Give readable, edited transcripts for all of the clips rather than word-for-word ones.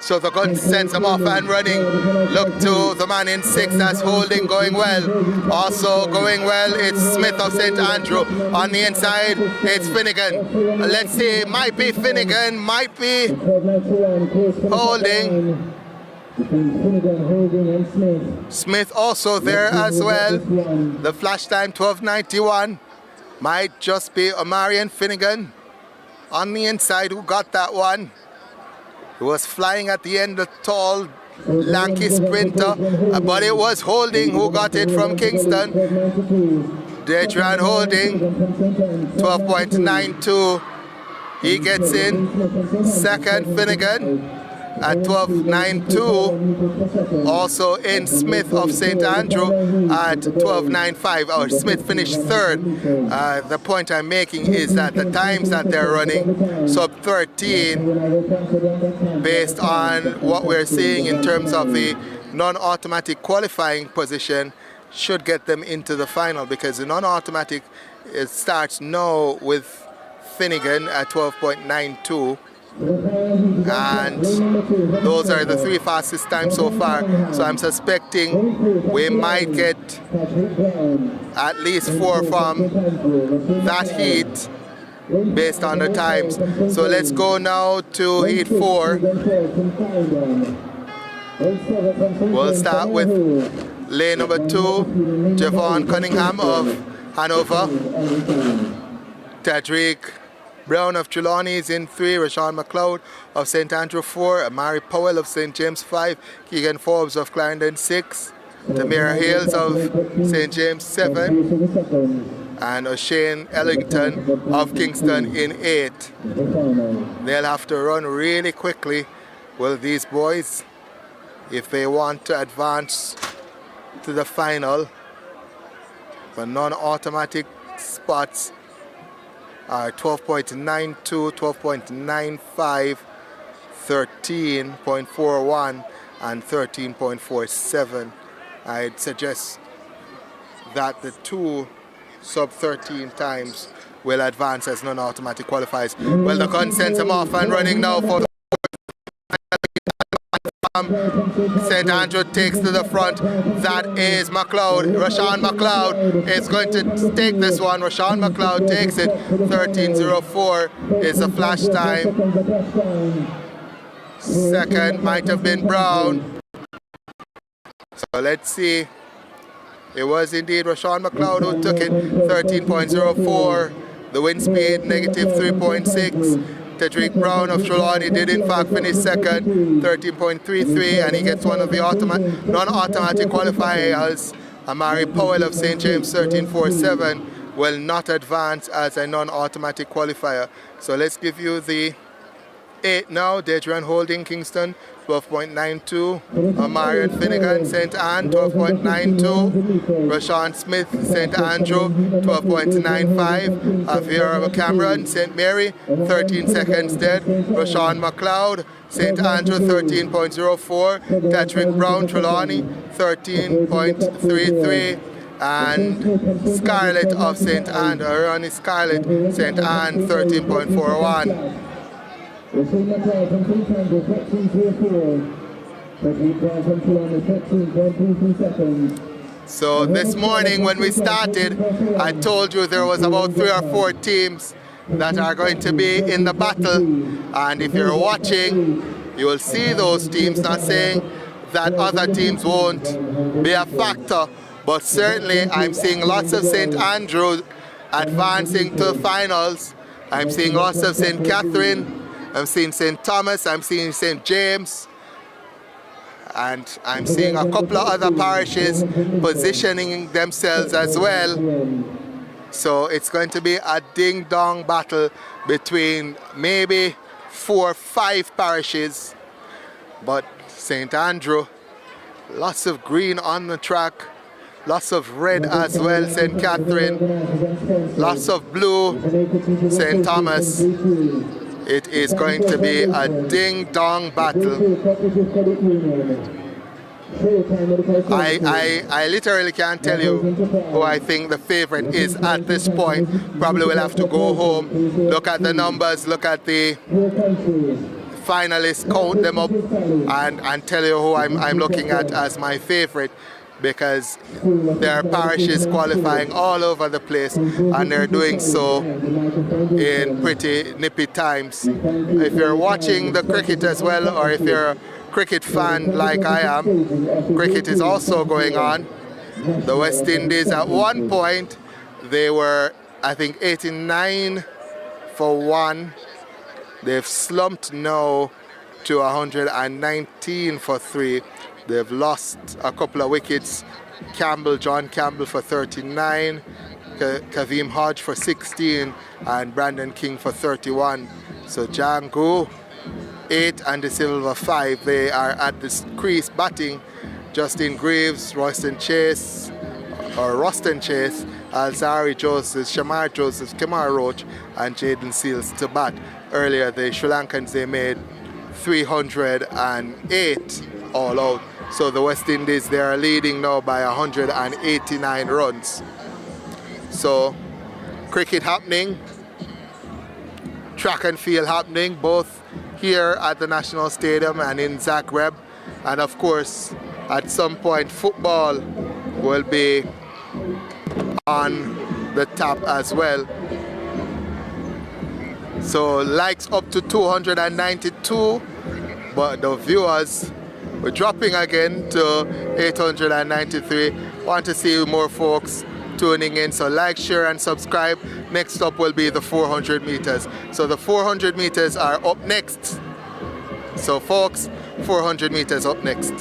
So the gun sends him off and running. Look to the man in 6, that's holding, going well. Also going well, it's Smith of St. Andrew. On the inside, it's Finnegan. Let's see, might be Finnegan, might be holding. Smith also there as well. The flash time 12:91. Might just be Omarion Finnegan on the inside who got that one. He was flying at the end, the tall, lanky sprinter, but it was Holding who got it from Kingston. Dejan Holding, 12.92. He gets in. Second, Finnegan at 12.92. Also in Smith of St. Andrew at 12.95. Or Smith finished third. The point I'm making is that the times that they're running, sub 13, based on what we're seeing in terms of the non-automatic qualifying position, should get them into the final, because the non-automatic, it starts now with Finnegan at 12.92. And those are the 3 fastest times so far. So I'm suspecting we might get at least 4 from that heat based on the times. So let's go now to heat 4. We'll start with lane number 2, Javon Cunningham of Hanover. Tadrick Brown of Trelawney is in 3, Rashawn McLeod of St. Andrew 4, Amari Powell of St. James 5, Keegan Forbes of Clarendon 6, Tamira Hales of St. James 7, and O'Shane Ellington of Kingston in 8. They'll have to run really quickly, will these boys, if they want to advance to the final. The non-automatic spots are 12.92, 12.95, 13.41, and 13.47. I'd suggest that the 2 sub-13 times will advance as non-automatic qualifiers. Well, the gun sends them off and running now for the St. Andrew takes to the front. That is McLeod. Rashawn McLeod is going to take this one. Rashawn McLeod takes it. 13.04 is the flash time. Second might have been Brown. So let's see. It was indeed Rashawn McLeod who took it. 13.04. The wind speed negative 3.6. Tedrick Brown of Trelawney did in fact finish second, 13.33, and he gets one of the non-automatic qualifiers. Amari Powell of St. James 13.47 will not advance as a non-automatic qualifier. So let's give you the 8 now. Dejan Holding, Kingston, 12.92. Omarion Finnegan, St. Anne, 12.92. Rashawn Smith, St. Andrew, 12.95. Avira Cameron, St. Mary, 13 seconds dead. Rashawn McLeod, St. Andrew, 13.04. Patrick Brown, Trelawney, 13.33. And Scarlett of St. Anne, Ronnie Scarlett, St. Anne, 13.41. So this morning when we started, I told you there was about 3 or 4 teams that are going to be in the battle, and if you're watching, you will see those teams. Not saying that other teams won't be a factor, but certainly I'm seeing lots of St. Andrew advancing to the finals. I'm seeing lots of St. Catherine, I'm seeing St. Thomas, I'm seeing St. James, and I'm seeing a couple of other parishes positioning themselves as well. So it's going to be a ding-dong battle between maybe 4 or 5 parishes. But St. Andrew, lots of green on the track, lots of red as well, St. Catherine, lots of blue, St. Thomas. It is going to be a ding-dong battle. I literally can't tell you who I think the favorite is at this point. Probably will have to go home, look at the numbers, look at the finalists, count them up, and tell you who I'm looking at as my favorite, because there are parishes qualifying all over the place, and they're doing so in pretty nippy times. If you're watching the cricket as well, or if you're a cricket fan like I am, cricket is also going on. The West Indies, at one point, they were, I think, 89 for 1. They've slumped now to 119 for 3. They've lost a couple of wickets. John Campbell for 39, Kaveem Hodge for 16, and Brandon King for 31. So Django 8 and De Silva 5. They are at the crease batting. Justin Greaves, Roston Chase, Alzari Joseph, Shamar Joseph, Kemar Roach, and Jaden Seals to bat. Earlier, the Sri Lankans, they made 308 all out. So the West Indies, they are leading now by 189 runs. So cricket happening, track and field happening, both here at the National Stadium and in Zagreb. And of course, at some point, football will be on the tap as well. So likes up to 292, but the viewers were dropping again to 893. Want to see more folks tuning in, so like, share, and subscribe. Next up will be the 400 meters. So the 400 meters are up next. So folks, 400 meters up next.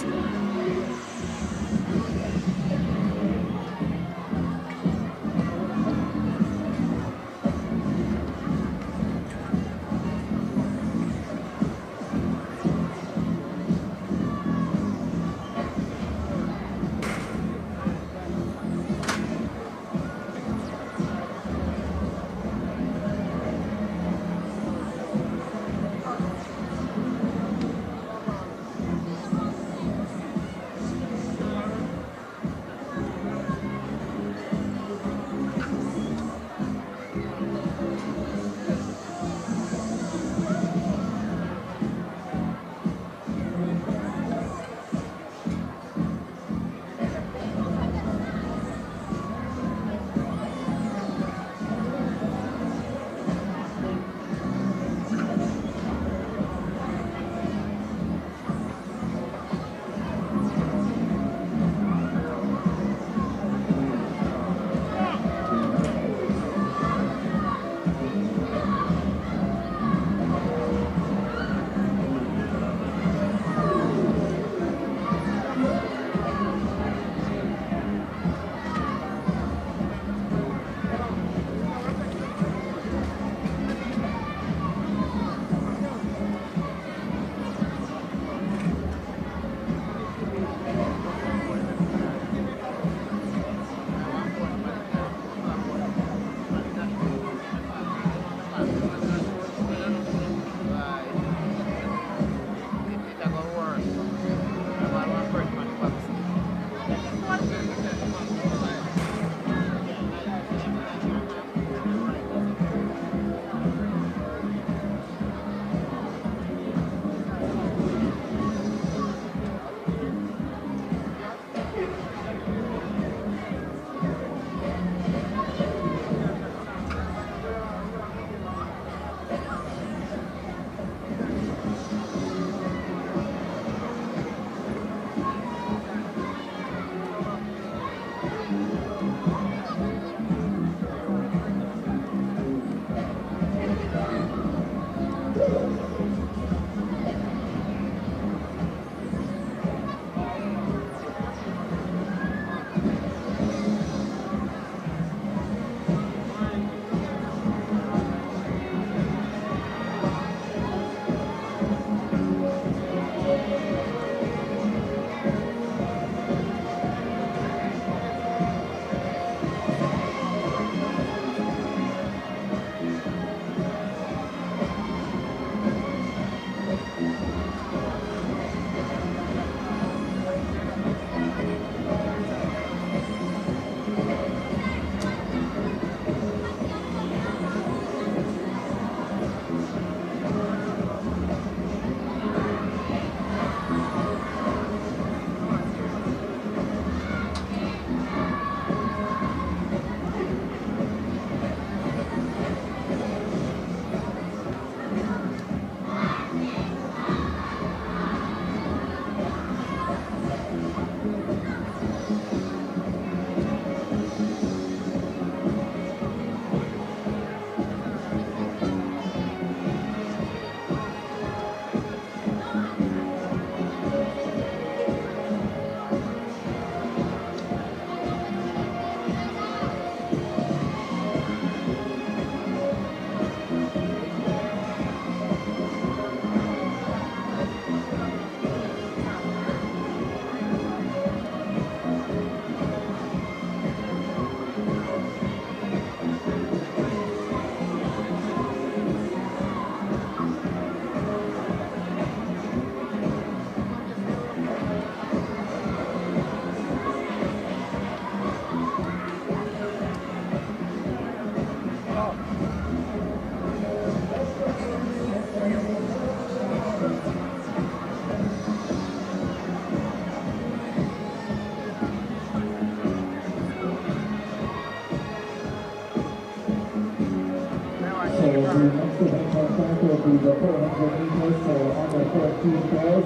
14 girls.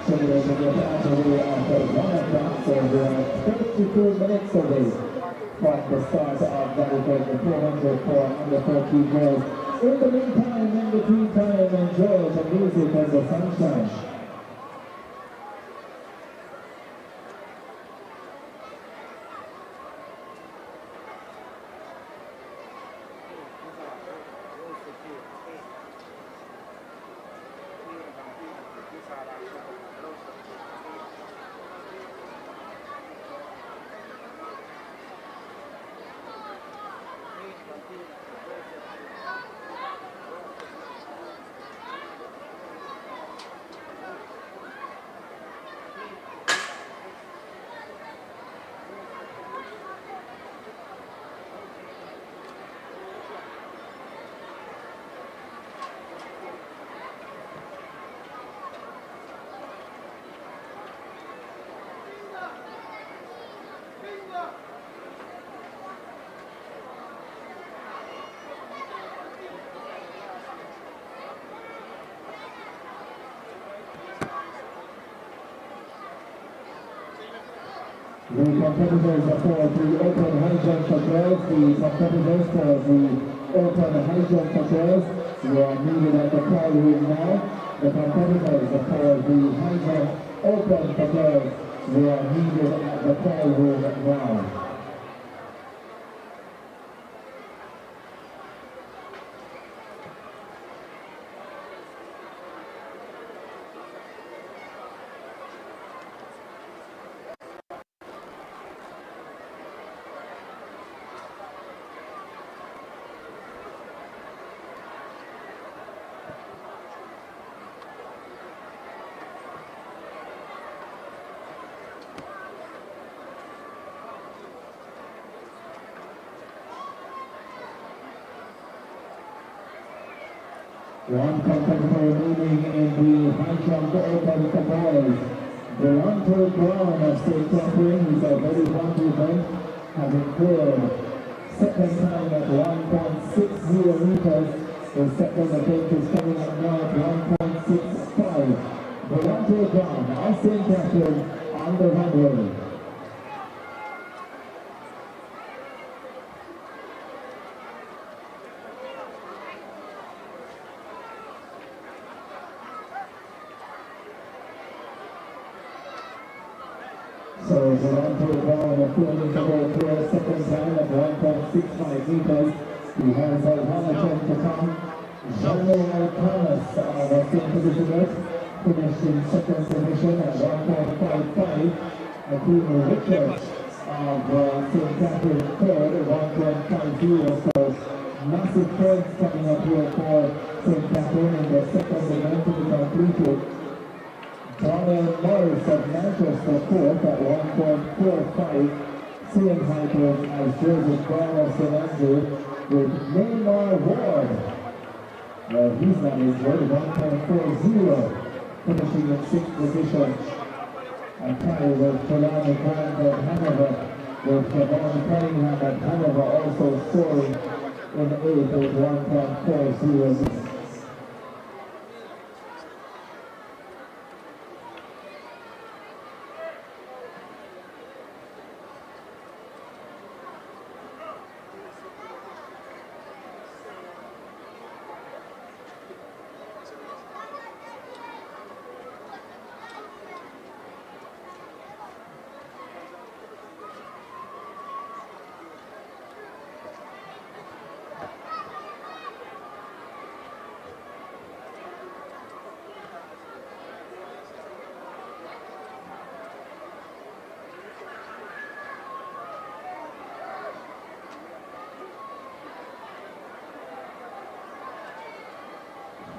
So they will get out of the way after 1 o'clock. So we are 32 minutes away from the start of Sagicor, the 400 for under 14 girls. In the meantime, in between time, enjoy the music and the sunshine. The competitors for the open high jump for girls, the competitors for the open high jump for girls, we are needed at the call room now. The competitors for the high jump open for girls, we are needed at the call room now. One competitor remaining in the high jump open for boys. Delonte Brown of St. Catherine, he's a very confident, having cleared second time at 1.60 meters. The second attempt is coming up now at 1.65. Delonte Brown of St. Catherine on the runway. So Delonte Brown appealing to go for a second time at 1.65 meters. He has a one attempt to come. General Thomas of St. Elizabeth finished in second position at 1.55. Aquino Richards of St. Catherine third at 1.50. So massive points coming up here for St. Catherine in the second event to be completed. Donald Morris of Manchester fourth at 1.45, same height as Joseph Brown of St. Andrew, with Neymar Ward. He's not injured, 1.40, finishing in sixth position. And tied with Trelawney Grant of Hanover, with Kevon Cunningham at Hanover also scoring in eighth with 1.40.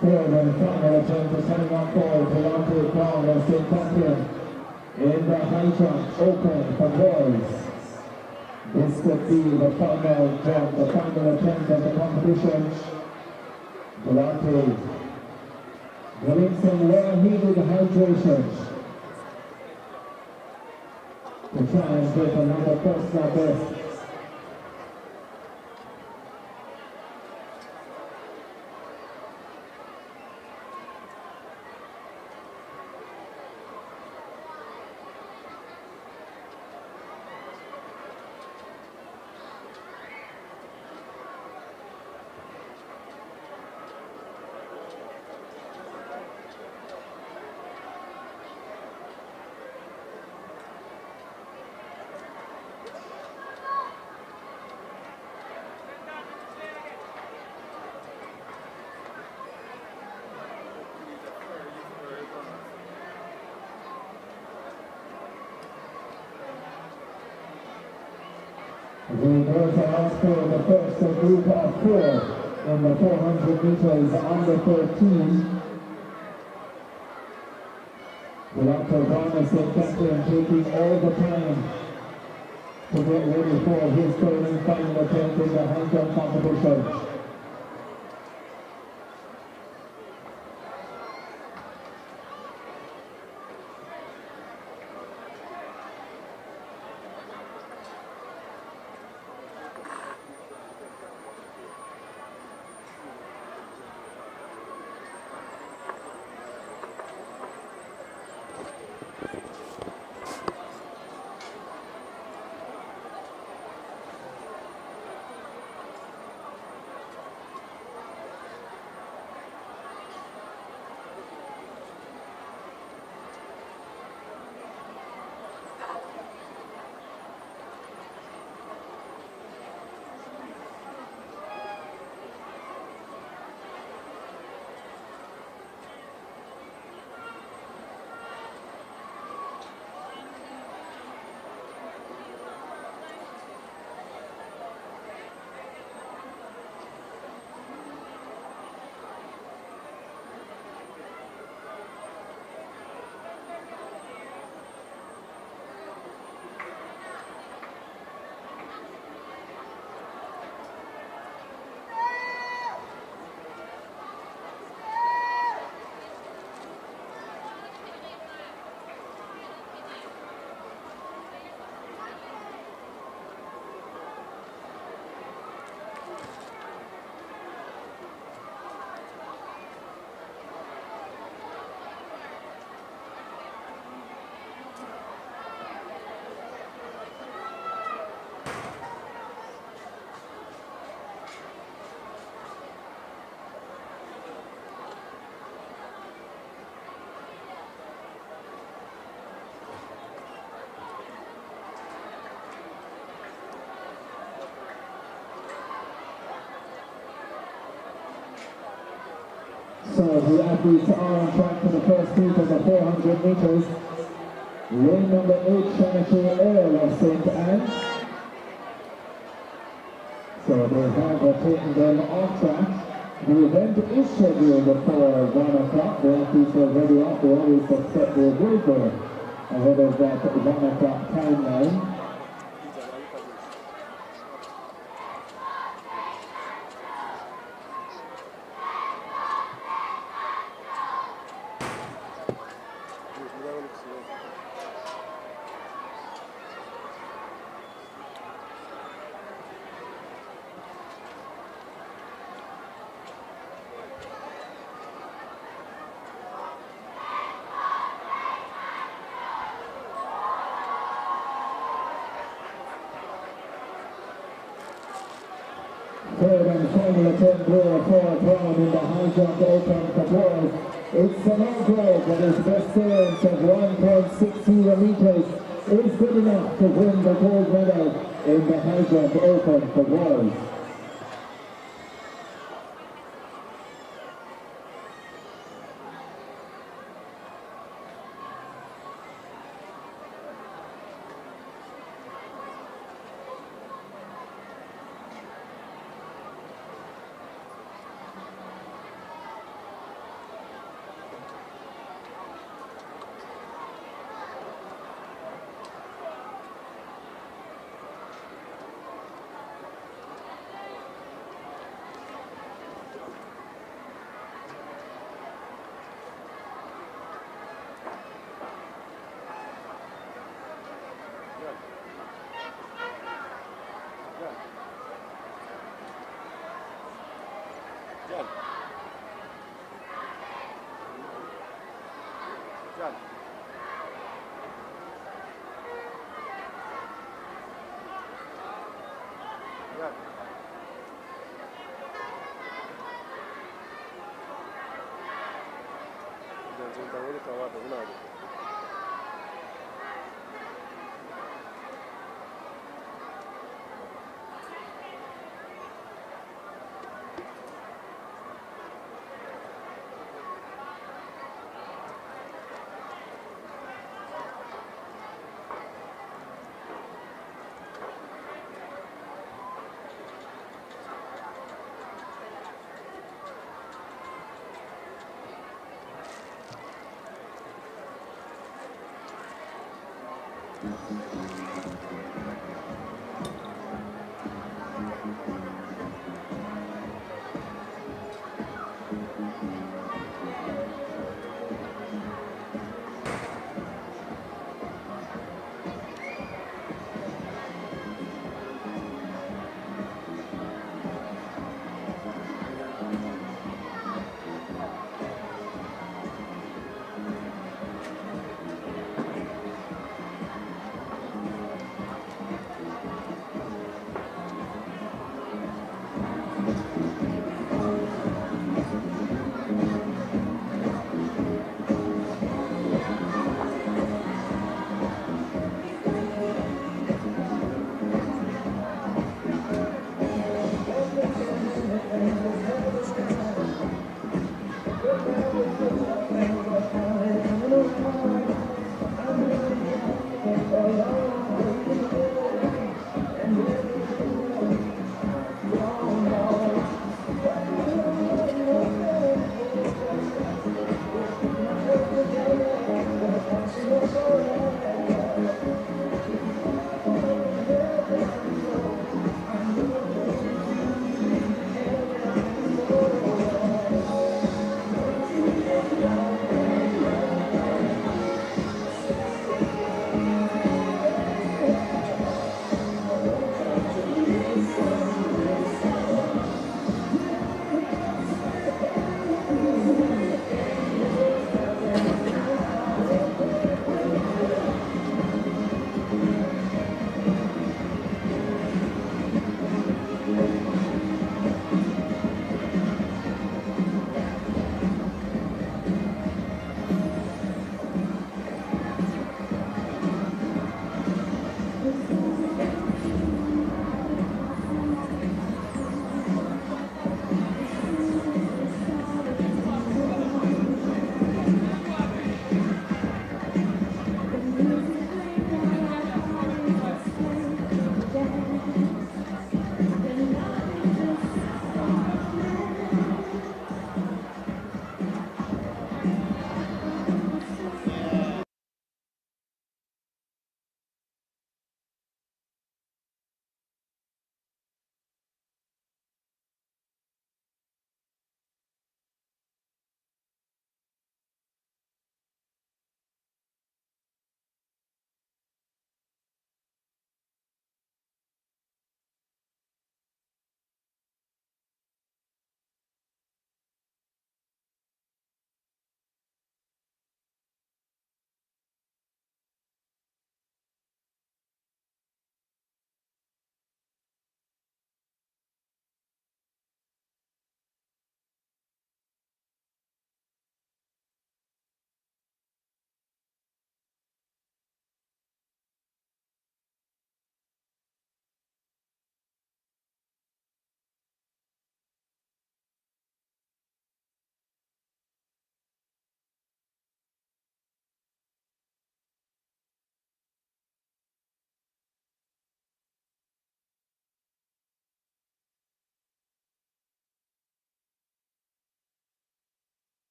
Third and final attempt is coming up for Delonte Brown of St. Catherine in the high jump open for boys. This could be the final jump, the final attempt of the competition. Delonte getting some well-needed hydration to try and get another personal best. We go to ask for the first group of 4 in the 400 meters under 13. Dr. Barnes and Patron taking all the time to get ready for his third and final attempt in the high jump competition. So the athletes are on track for the first heat of the 400 meters. Lane number 8, Sagicor Earl of St. Anne's. So they have taken them off track. The event is scheduled for 1 o'clock. The athletes are ready up. They always set their goal there ahead of that 1 o'clock timeline. Third and final attempt here for Patron in the high jump open for boys. It's an all-gold, but his best clearance of 1.60 meters is good enough to win the gold medal in the high jump open for boys.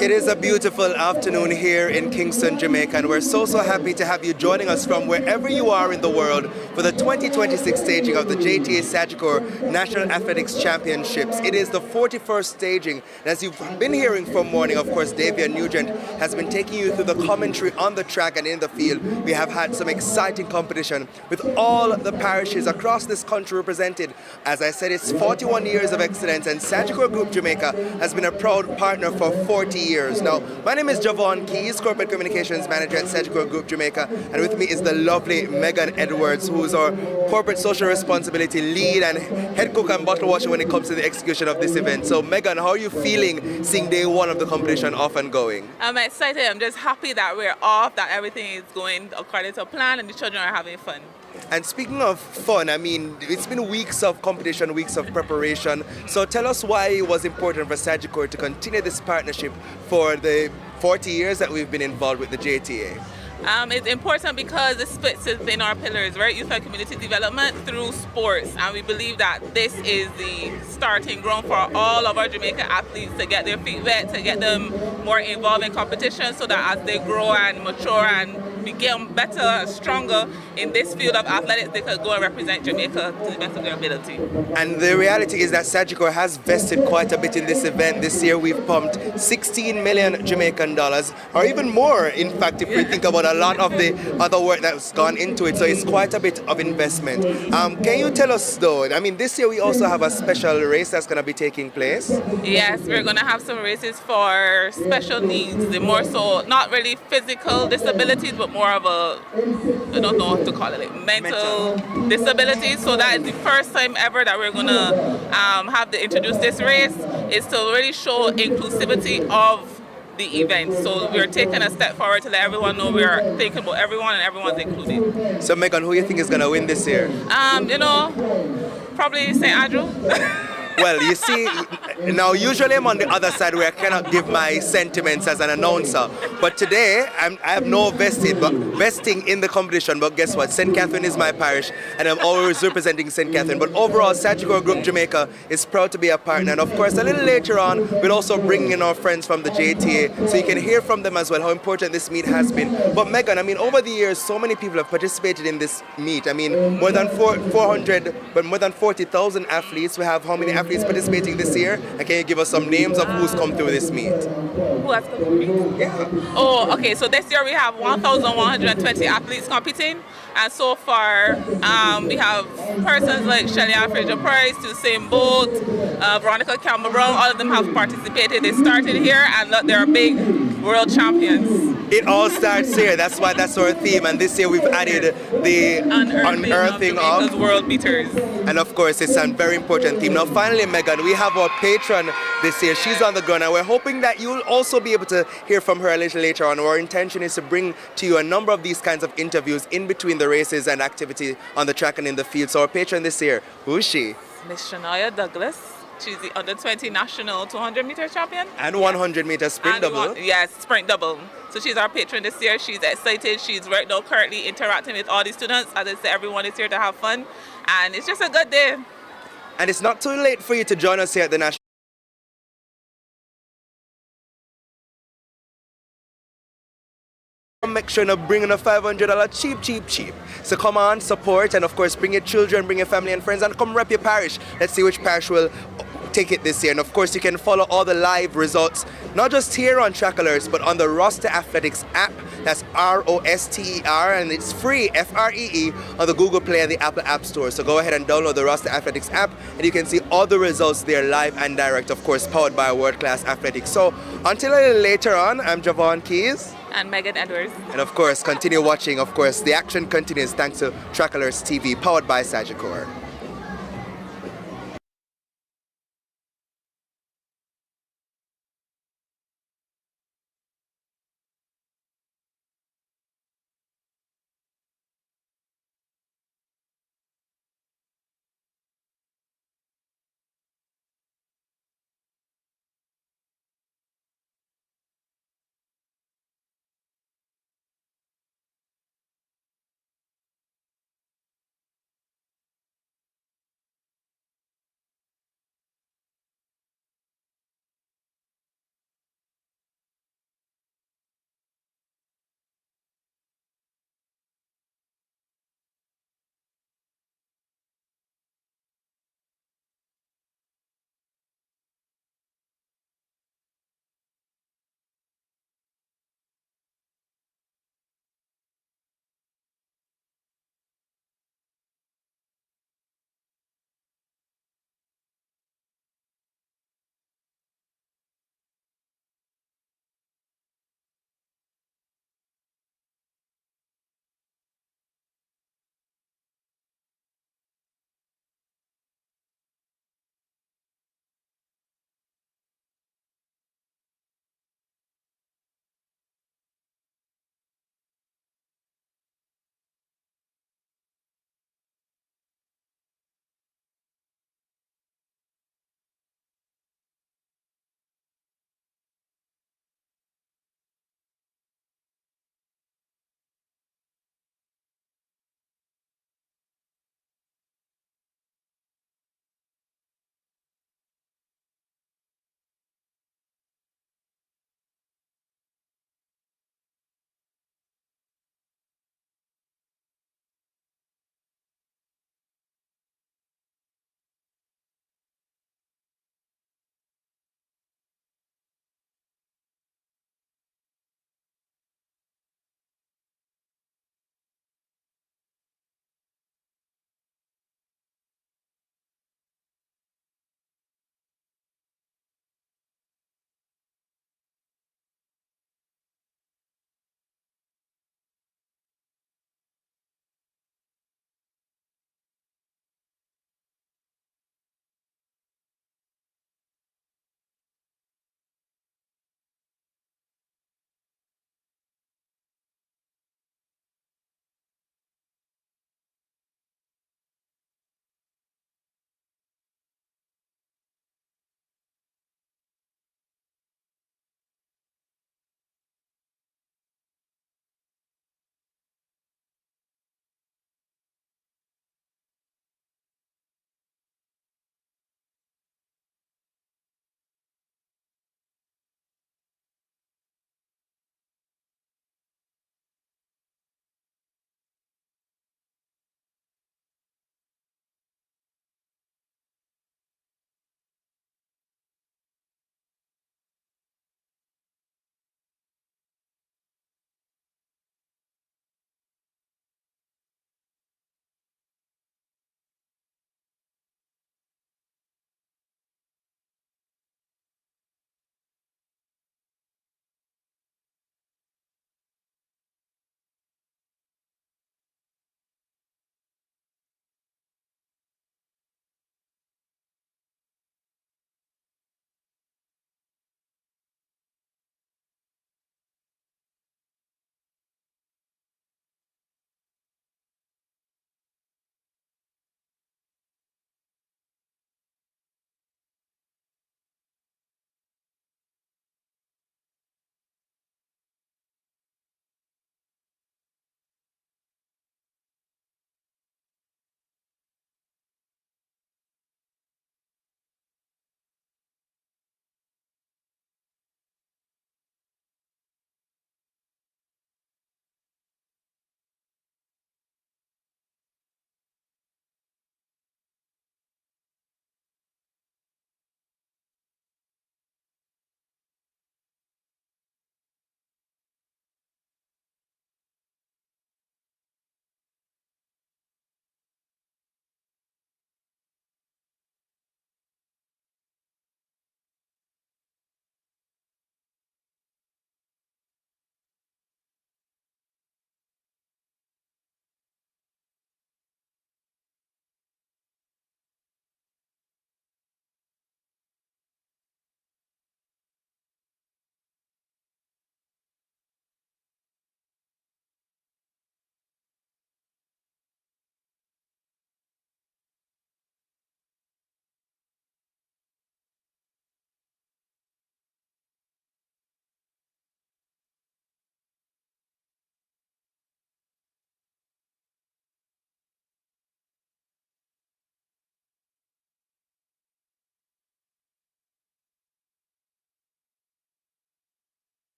It is a beautiful afternoon here in Kingston, Jamaica, and we're so happy to have you joining us from wherever you are in the world for the 2026 staging of the JTA Sagicor National Athletics Championships. It is the 41st staging, and as you've been hearing from morning, of course, Davian Nugent has been taking you through the commentary on the track and in the field. We have had some exciting competition with all the parishes across this country represented. As I said, it's 41 years of excellence, and Sagicor Group Jamaica has been a proud partner for 40 years. Now, my name is Javon Keys, Corporate Communications Manager at Sagicor Group Jamaica, and with me is the lovely Megan Edwards, who is our Corporate Social Responsibility Lead and Head Cook and Bottle Washer when it comes to the execution of this event. So Megan, how are you feeling seeing day one of the competition off and going? I'm excited. I'm just happy that we're off, that everything is going according to plan and the children are having fun. And speaking of fun, I mean, it's been weeks of competition, weeks of preparation. So tell us why it was important for Sagicor to continue this partnership for the 40 years that we've been involved with the JTA. It's important because it fits within our pillars, right? Youth and community development through sports. And we believe that this is the starting ground for all of our Jamaican athletes to get their feet wet, to get them more involved in competition so that as they grow and mature and become better and stronger in this field of athletics, they could go and represent Jamaica to the best of their ability. And the reality is that Sagicor has vested quite a bit in this event. This year we've pumped 16 million Jamaican dollars, or even more, in fact, if we think about a lot of the other work that's gone into it. So it's quite a bit of investment. Can you tell us though, I mean, this year we also have a special race that's going to be taking place? Yes, we're going to have some races for special needs, the more so, not really physical disabilities, but more of a, I don't know what to call it, like mental disabilities. So that is the first time ever that we're going to have to introduce this race, is to really show inclusivity of the event. So we're taking a step forward to let everyone know we are thinking about everyone and everyone's included. So Megan, who do you think is going to win this year? You know, probably St. Andrew. Well, you see, now usually I'm on the other side where I cannot give my sentiments as an announcer. But today, I have no vesting in the competition. But guess what? St. Catherine is my parish, and I'm always representing St. Catherine. But overall, Sagicor Group Jamaica is proud to be a partner. And of course, a little later on, we'll also bring in our friends from the JTA, so you can hear from them as well how important this meet has been. But Megan, I mean, over the years, so many people have participated in this meet. I mean, more than 400, but more than 40,000 athletes. We have how many athletes participating this year? And can you give us some names of who's come through this meet? Who has come through the meet? Yeah. Oh, okay. So this year we have 1,120 athletes competing. And so far, we have persons like Shelly Alfred Price, Usain Bolt, Veronica Campbell Brown. All of them have participated. They started here, and look, they're big world champions. It all starts here. That's why that's our theme. And this year we've added the unearthing of world beaters. And of course, it's a very important theme. Now, finally, Megan, we have our patron this year. She's on the ground, and we're hoping that you'll also be able to hear from her a little later on. Our intention is to bring to you a number of these kinds of interviews in between the races and activity on the track and in the field. So our patron this year, who is she? Miss Shania Douglas. She's the under-20 national 200-meter champion. And 100-meter sprint double. Yes, sprint double. So she's our patron this year. She's excited. She's right now currently interacting with all the students. As I said, everyone is here to have fun. And it's just a good day. And it's not too late for you to join us here at the National. Make sure to bring in a $500 cheap. So come on, support, and of course bring your children, bring your family and friends, and come rep your parish. Let's see which parish will take it this year. And of course you can follow all the live results, not just here on Track Alerts, but on the Roster Athletics app. That's ROSTER, and it's free, FREE, on the Google Play and the Apple App Store. So go ahead and download the Roster Athletics app, and you can see all the results there live and direct, of course, powered by world-class athletics. So until a little later on, I'm Javon Keys. And Megan Edwards. And of course, continue watching. Of course, the action continues thanks to Track Alerts TV, powered by Sagicor.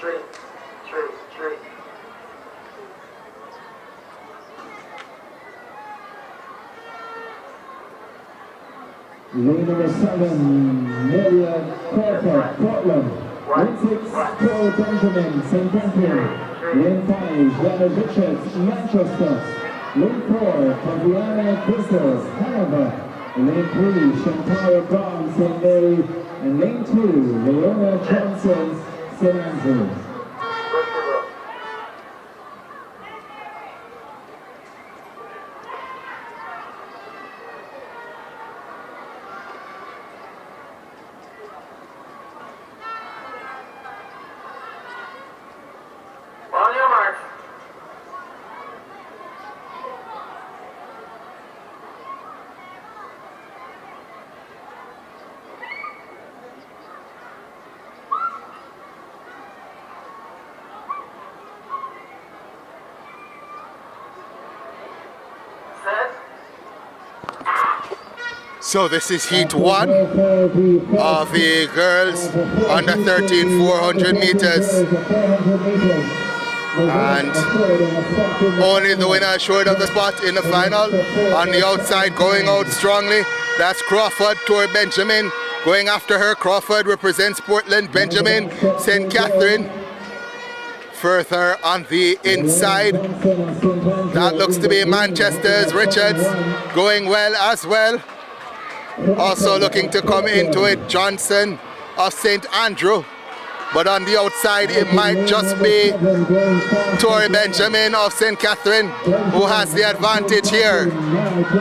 Lane number 7, Melia Crawford, Portland. Lane 6, Paul Benjamin, St. Catherine. Lane 5, Leonard Richards, Manchester. Lane 4, Fabiana Crystals, Hanover. Lane 3, Shantara Brown, St. Mary. And lane 2, Leona Johnson, St. Andrews. On your mark. So this is heat 1 of the girls under 13 400 meters. And only the winner assured of the spot in the final. On the outside, going out strongly, that's Crawford. Tori Benjamin going after her. Crawford represents Portland. Benjamin, St. Catherine. Further on the inside, that looks to be Manchester's Richards going well as well. Also looking to come into it, Johnson of St. Andrew. But on the outside, it might just be Tori Benjamin of St. Catherine who has the advantage here.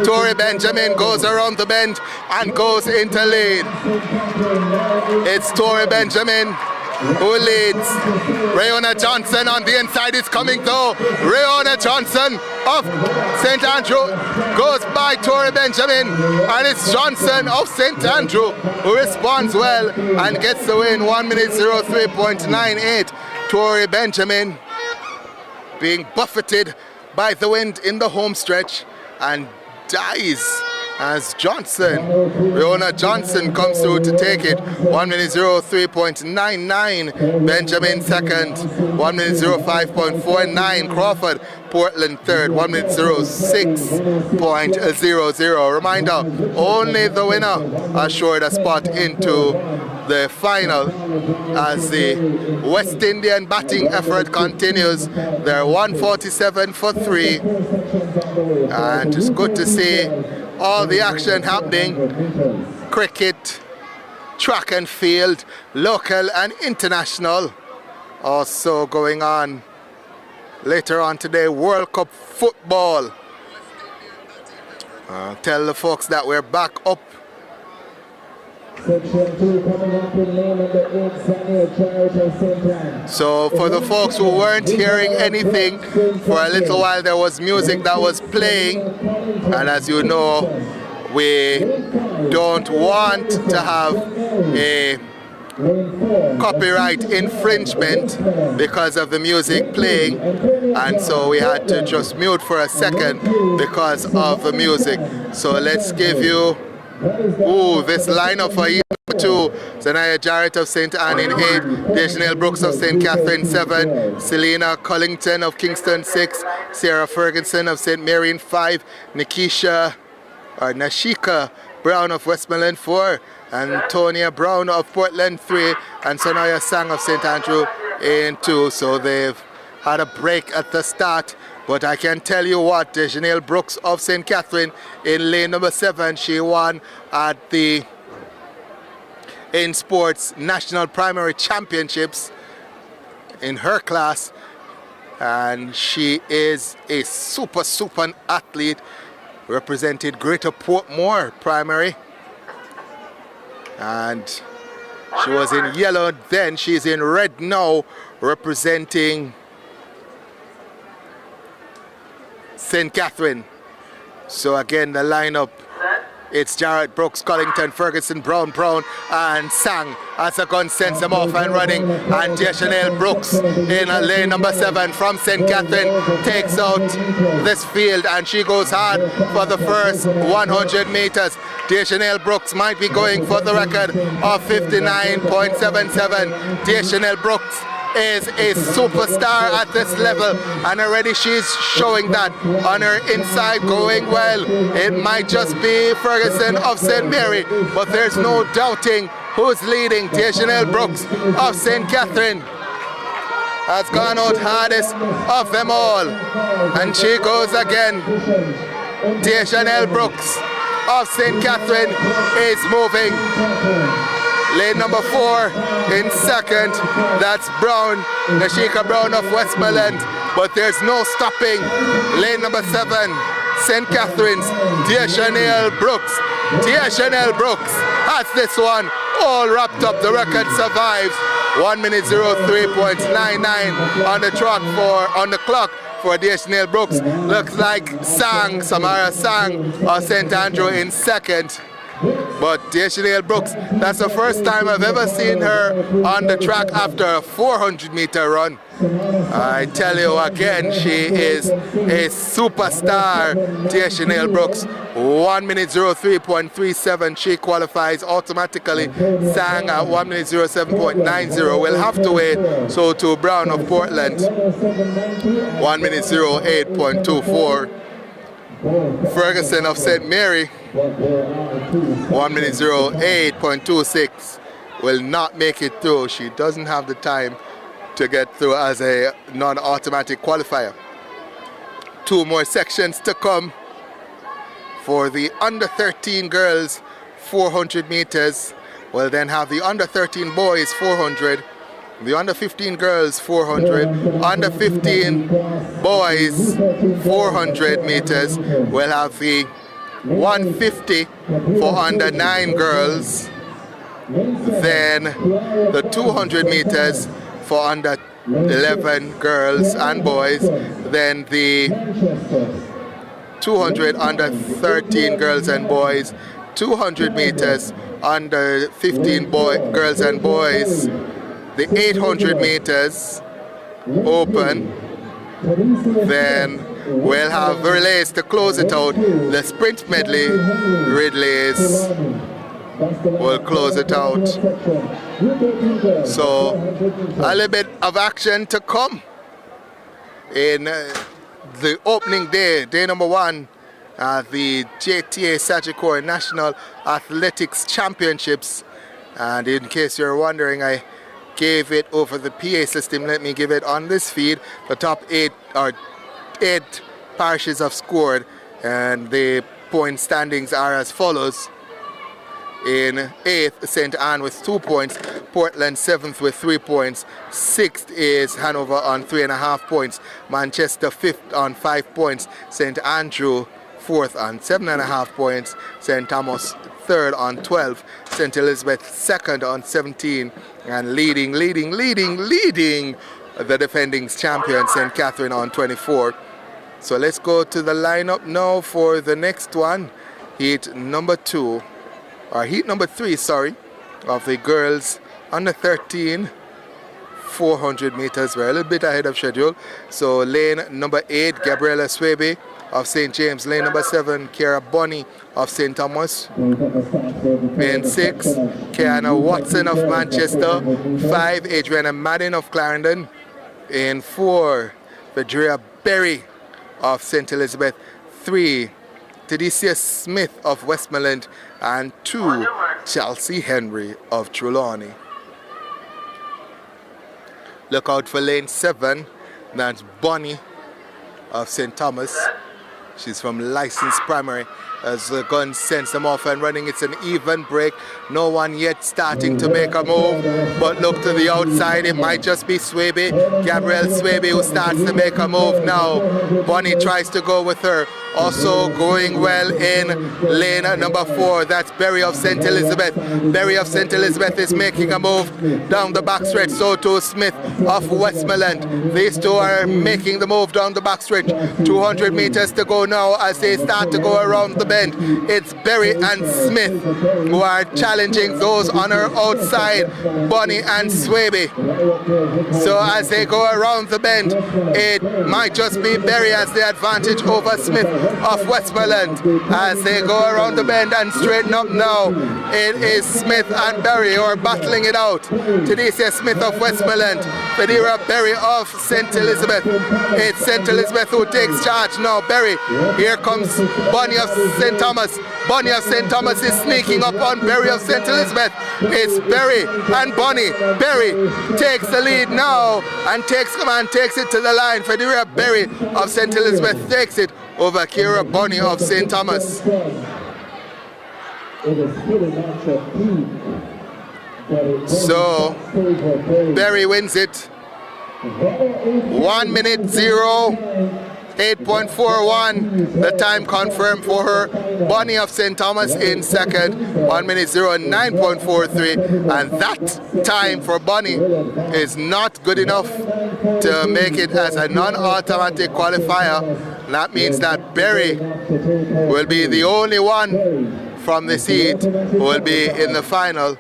Tori Benjamin goes around the bend and goes into lead. It's Tori Benjamin who leads. Rayona Johnson on the inside is coming though. Rayona Johnson of St. Andrew goes by Tori Benjamin, and it's Johnson of St. Andrew who responds well and gets the win. 1:03.98. Tori Benjamin being buffeted by the wind in the home stretch and dies as Rayona Johnson comes through to take it. 1:03.99. Benjamin second. 1:05.49. Crawford, Portland third. 1:06.00. Reminder, only the winner assured a spot into the final as the West Indian batting effort continues. They're 147 for 3. And it's good to see all the action happening. Cricket, track and field, local and international also going on. Later on today, World Cup football. Tell the folks that we're back up. Section 2 coming up in lane number 8, Samuel Church of St. Anne. So for the folks who weren't hearing anything, for a little while there was music that was playing, and as you know, we don't want to have a copyright infringement because of the music playing, and so we had to just mute for a second because of the music. So let's give you this lineup for year 2. Zanaya Jarrett of St. Anne in 8, Dejanelle Brooks of St. Catherine 7, Selena Cullington of Kingston 6, Sarah Ferguson of St. Mary in 5, Nashika Brown of Westmoreland 4, Antonia Brown of Portland 3, and Sonaya Sang of St. Andrew in 2. So they've had a break at the start. But I can tell you what, Dejanelle Brooks of St. Catherine in lane number 7, she won at the In Sports National Primary Championships in her class. And she is a super athlete, represented Greater Portmore Primary. And she was in yellow then, she's in red now, representing St. Catherine. So again, the lineup, it's Jarrett, Brooks, Cullington, Ferguson, Brown, and Sang as the gun sends them off and running. And Dejanelle Brooks in lane number 7 from St. Catherine takes out this field, and she goes hard for the first 100 meters. Dejanelle Brooks might be going for the record of 59.77. Dejanelle Brooks is a superstar at this level, and already she's showing that on her inside going well. It might just be Ferguson of St. Mary, but there's no doubting who's leading. Chanel Brooks of St. Catherine has gone out hardest of them all, and she goes again. Chanel Brooks of St. Catherine is moving. Lane number 4 in second, that's Brown, Nashika Brown of Westmoreland, but there's no stopping. Lane number 7, St. Catherine's, Chanel Brooks. Chanel Brooks has this one all wrapped up. The record survives. 1 minute 03.99 on the clock for Chanel Brooks. Looks like Samara Sang of St. Andrew in second. But Chanel Brooks, that's the first time I've ever seen her on the track after a 400-meter run. I tell you again, she is a superstar, Chanel Brooks. 1 minute 03.37, she qualifies automatically. Sang at 1 minute 07.90. We'll have to wait. So to Brown of Portland, 1 minute 08.24. Ferguson of St. Mary, 1 minute 08.26, will not make it through. She doesn't have the time to get through as a non-automatic qualifier. 2 more sections to come for the under 13 girls 400 meters. We'll then have the under 13 boys 400, the under 15 girls 400, under 15 boys 400 meters. We'll have the 150 for under 9 girls, then the 200 meters for under 11 girls and boys, then the 200 under 13 girls and boys, 200 meters under 15 girls and boys, the 800 meters open, then we'll have relays to close it out. The sprint medley relays will close it out. So a little bit of action to come in the opening day, day number 1, the JTA Sagicor National Athletics Championships. And in case you're wondering, I gave it over the PA system. Let me give it on this feed. The top 8 parishes have scored, and the point standings are as follows. In 8th, St. Anne with 2 points, Portland 7th with 3 points, 6th is Hanover on 3.5 points, Manchester 5th on 5 points, St. Andrew 4th on 7.5 points, St. Thomas 3rd on 12, St. Elizabeth 2nd on 17, and leading the defending champion, St. Catherine, on 24. So let's go to the lineup now for the next one, heat number 3, of the girls under 13 400 meters. We're a little bit ahead of schedule. So lane number 8, Gabriella Swaby of St. James. Lane number 7, Kara Bonney of St. Thomas. Lane 6, Kiana Watson of Manchester. 5, Adriana Madden of Clarendon. In 4, Vedria Berry of St. Elizabeth. 3, Tadicia Smith of Westmoreland. And 2, Chelsea Henry of Trelawney. Look out for lane 7, that's Bonnie of St. Thomas. She's from Licensed Primary. As the gun sends them off and running, it's an even break. No one yet starting to make a move, but look to the outside, it might just be Swaby, Gabrielle Swaby, who starts to make a move now. Bonnie tries to go with her. Also going well in lane number 4, that's Berry of St. Elizabeth. Berry of St. Elizabeth is making a move down the backstretch. So too Smith of Westmoreland. These two are making the move down the backstretch. 200 meters to go now as they start to go around the bend. It's Berry and Smith who are challenging those on her outside, Bunny and Swaby. So as they go around the bend, it might just be Berry has the advantage over Smith of Westmoreland. As they go around the bend and straighten up now, it is Smith and Berry who are battling it out. Tanisha Smith of Westmoreland, Federa Berry of St. Elizabeth. It's St. Elizabeth who takes charge now. Berry, here comes Bunny of St. Thomas. Bunny of St. Thomas is sneaking up on Berry of St. Elizabeth. It's Berry and Bunny. Berry takes the lead now and takes it to the line. Federa Berry of St. Elizabeth takes it over Kira Bunny of St. Thomas. So Berry wins it. 1 minute 08.41, the time confirmed for her. Bunny of St. Thomas in second, 1 minute 09.43, and that time for Bunny is not good enough to make it as a non-automatic qualifier. That means that Berry will be the only one from the seat who will be in the final.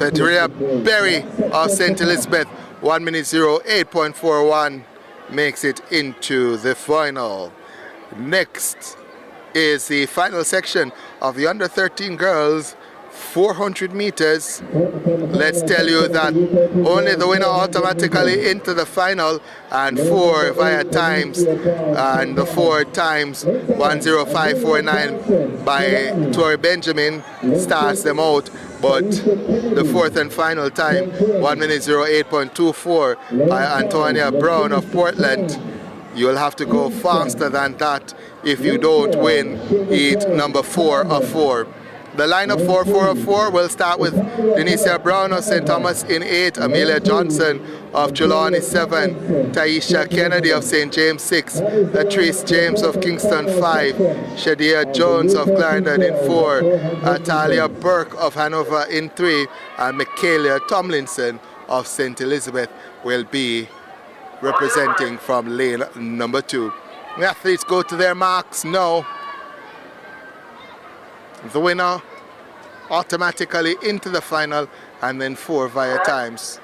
Federa Berry of St. Elizabeth, 1 minute 08.41, makes it into the final. Next is the final section of the under 13 girls 400 meters. Let's tell you that only the winner automatically into the final, and 4 via times, and the 4 times 10549 by Tori Benjamin starts them out. But the fourth and final time, 1 minute 08.24 by Antonia Brown of Portland. You'll have to go faster than that if you don't win heat number 4 of 4. The lineup for 4 of 4 will start with Denisia Brown of St. Thomas in 8, Amelia Johnson of Trelawney 7, Taisha Kennedy of St. James 6, Latrice James of Kingston 5, Shadia Jones of Clarendon in 4, Atalia Burke of Hanover in 3, and Michaela Tomlinson of St. Elizabeth will be representing from lane number 2. The athletes go to their marks now. The winner automatically into the final, and then 4 via times.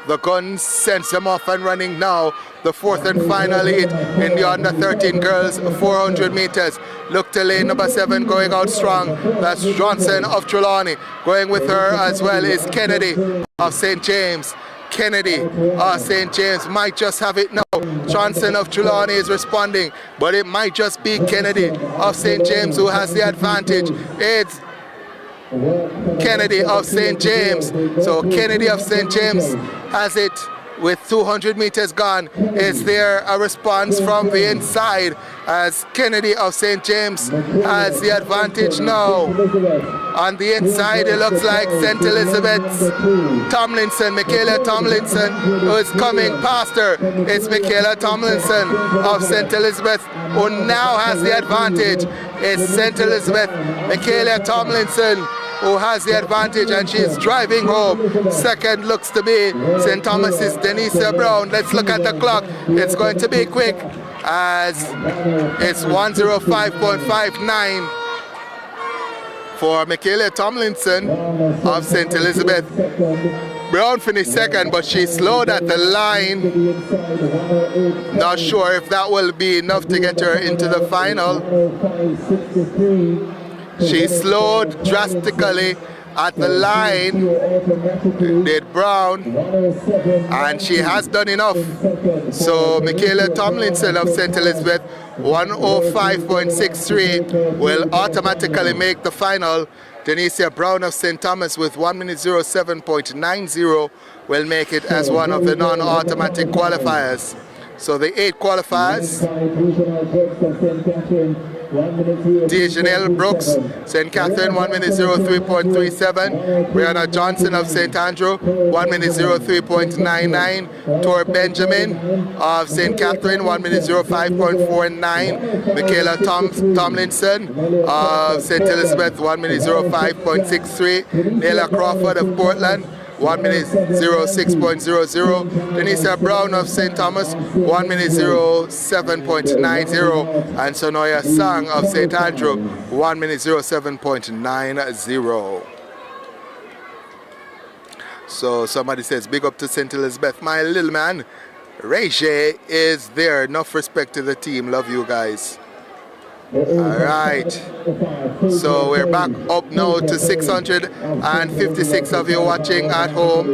The gun sends them off and running now. The fourth and final heat in the under 13 girls 400 meters. Look to lane number 7 going out strong. That's Johnson of Trelawney. Going with her as well is Kennedy of St. James. Kennedy St. James might just have it now. Johnson of Trelawney is responding, but it might just be Kennedy of St. James who has the advantage. It's Kennedy of St. James. So Kennedy of St. James has it with 200 meters gone. Is there a response from the inside as Kennedy of St. James has the advantage now? On the inside, it looks like St. Elizabeth's Tomlinson, Michaela Tomlinson, who is coming past her. It's Michaela Tomlinson of St. Elizabeth who now has the advantage. It's St. Elizabeth, Michaela Tomlinson, who has the advantage, and she's driving home. Second looks to be St. Thomas's Denisa Brown. Let's look at the clock. It's going to be quick as it's 105.59 for Michaela Tomlinson of St. Elizabeth. Brown finished second, but she slowed at the line. Not sure if that will be enough to get her into the final. She slowed drastically at the line, did Brown, and she has done enough. So Michaela Tomlinson of St. Elizabeth, 105.63, will automatically make the final. Denisia Brown of St. Thomas with 1 minute 07.90 will make it as one of the non-automatic qualifiers. So the 8 qualifiers: Dejanelle Brooks, St. Catherine, 1 minute 03.37. Brianna Johnson of St. Andrew, 1 minute 03.99. Tor Benjamin of St. Catherine, 1 minute 05.49. Michaela Tomlinson of St. Elizabeth, 1 minute 05.63. Naila Crawford of Portland, 1 minute 06.00. Denisa Brown of St. Thomas, 1 minute 07.90. And Sonoya Sang of St. Andrew, 1 minute 07.90. So somebody says, big up to St. Elizabeth. My little man, Reje, is there. Enough respect to the team. Love you guys. All right. So we're back up now to 656 of you watching at home.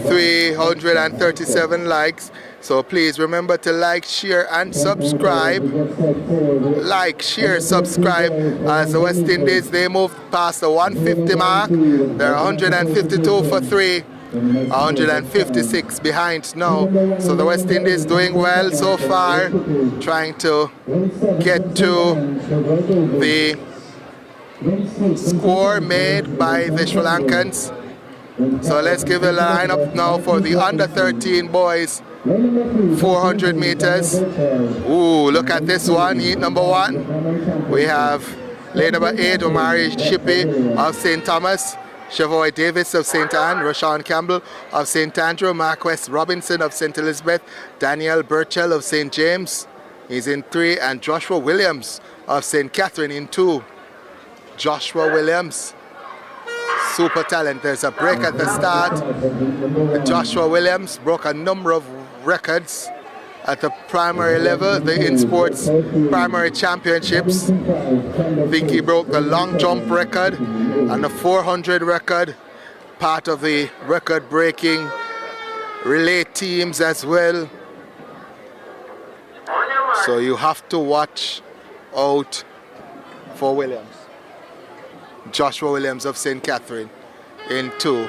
337 likes. So please remember to like, share, and subscribe. Like, share, subscribe. As the West Indies, they moved past the 150 mark. They're 152 for 3. 156 behind now. So the West Indies doing well so far. Trying to get to the score made by the Sri Lankans. So let's give a lineup now for the under 13 boys. 400 meters. Ooh, look at this one. Heat number 1. We have lane number 8, Omari Shippey of St. Thomas. Chavoy Davis of St. Anne, Rashawn Campbell of St. Andrew, Marquess Robinson of St. Elizabeth, Daniel Burchell of St. James, he's in 3, and Joshua Williams of St. Catherine in 2. Joshua Williams, super talent. There's a break at the start. Joshua Williams broke a number of records at the primary level, the In Sports primary championships. I think he broke the long jump record and the 400 record, part of the record breaking relay teams as well. So you have to watch out for Williams. Joshua Williams of St. Catherine in 2.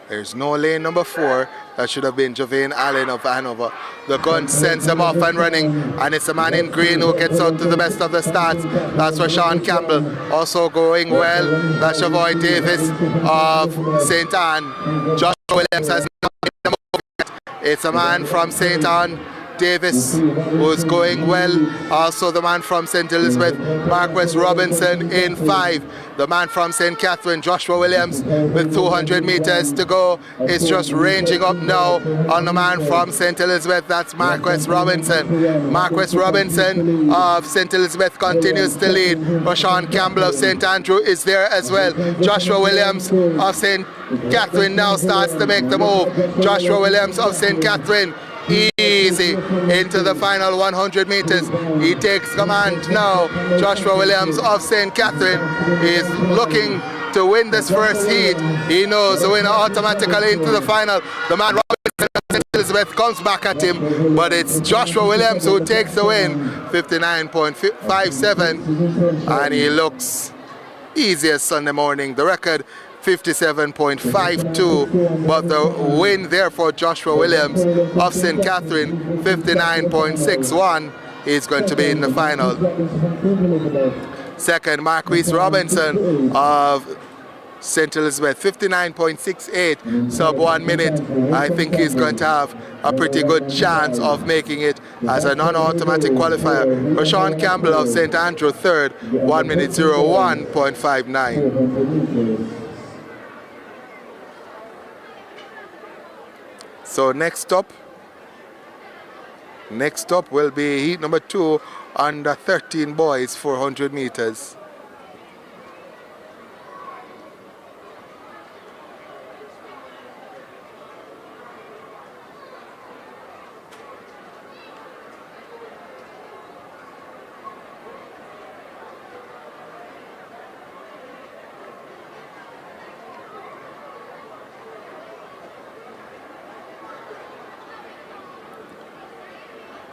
There's no lane number 4. That should have been Javane Allen of Hanover. The gun sends him off and running, and it's a man in green who gets out to the best of the starts. That's Rashawn Campbell, also going well. That's Chavoy Davis of St. Anne. Joshua Williams has not made the move yet. It's a man from St. Anne, Davis, who's going well. Also the man from St. Elizabeth, Marquess Robinson in 5. The man from St. Catherine, Joshua Williams, with 200 meters to go, is just ranging up now on the man from St. Elizabeth. That's Marquess Robinson. Marquess Robinson of St. Elizabeth continues to lead. Rashawn Campbell of St. Andrew is there as well. Joshua Williams of St. Catherine now starts to make the move. Joshua Williams of St. Catherine, easy into the final 100 meters. He takes command now. Joshua Williams of St. Catherine is looking to win this first heat. He knows the winner automatically into the final. The man Robinson of St. Elizabeth comes back at him, but it's Joshua Williams who takes the win, 59.57, and he looks easy as Sunday morning. The record 57.52, but the win there for Joshua Williams of St. Catherine, 59.61, is going to be in the final. Second, Marquise Robinson of St. Elizabeth, 59.68, sub 1 minute. I think he's going to have a pretty good chance of making it as a non-automatic qualifier. Rashawn Campbell of St. Andrew, third, 1 minute 01.59. So next up will be heat number 2, under 13 boys, 400 meters.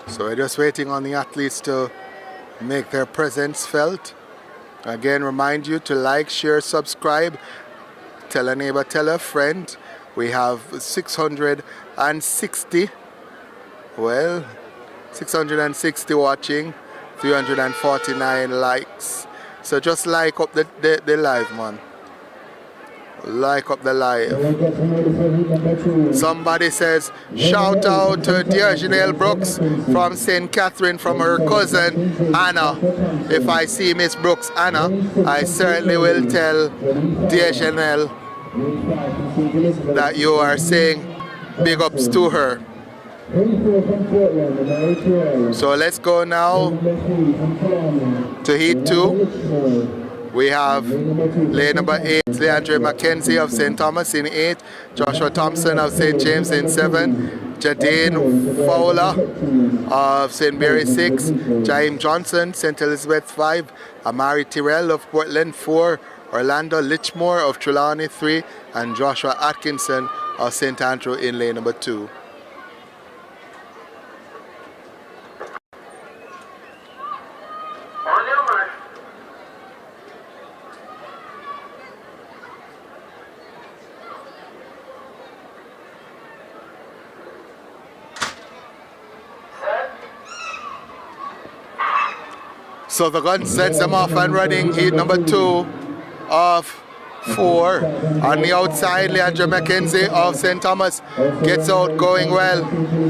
So we're just waiting on the athletes to make their presence felt. Again, remind you to like, share, subscribe, tell a neighbor, tell a friend. We have 660 watching, 349 likes. So just like up the live, man. Like up the live. Somebody says, shout out to dear Janelle Brooks from St. Catherine, from her cousin Anna. If I see Miss Brooks Anna, I certainly will tell dear Janelle that you are saying big ups to her. So let's go now to heat 2. We have lane number 8, Leandre Mackenzie of St. Thomas in 8, Joshua Thompson of St. James in 7, Jadane Fowler of St. Mary 6, Jaime Johnson, St. Elizabeth 5, Amari Tyrrell of Portland 4, Orlando Lichmore of Trelawney 3, and Joshua Atkinson of St. Andrew in lane number 2. So the gun sets them off and running. Heat number 2 of 4. On the outside, Leandra Mackenzie of St. Thomas gets out, going well.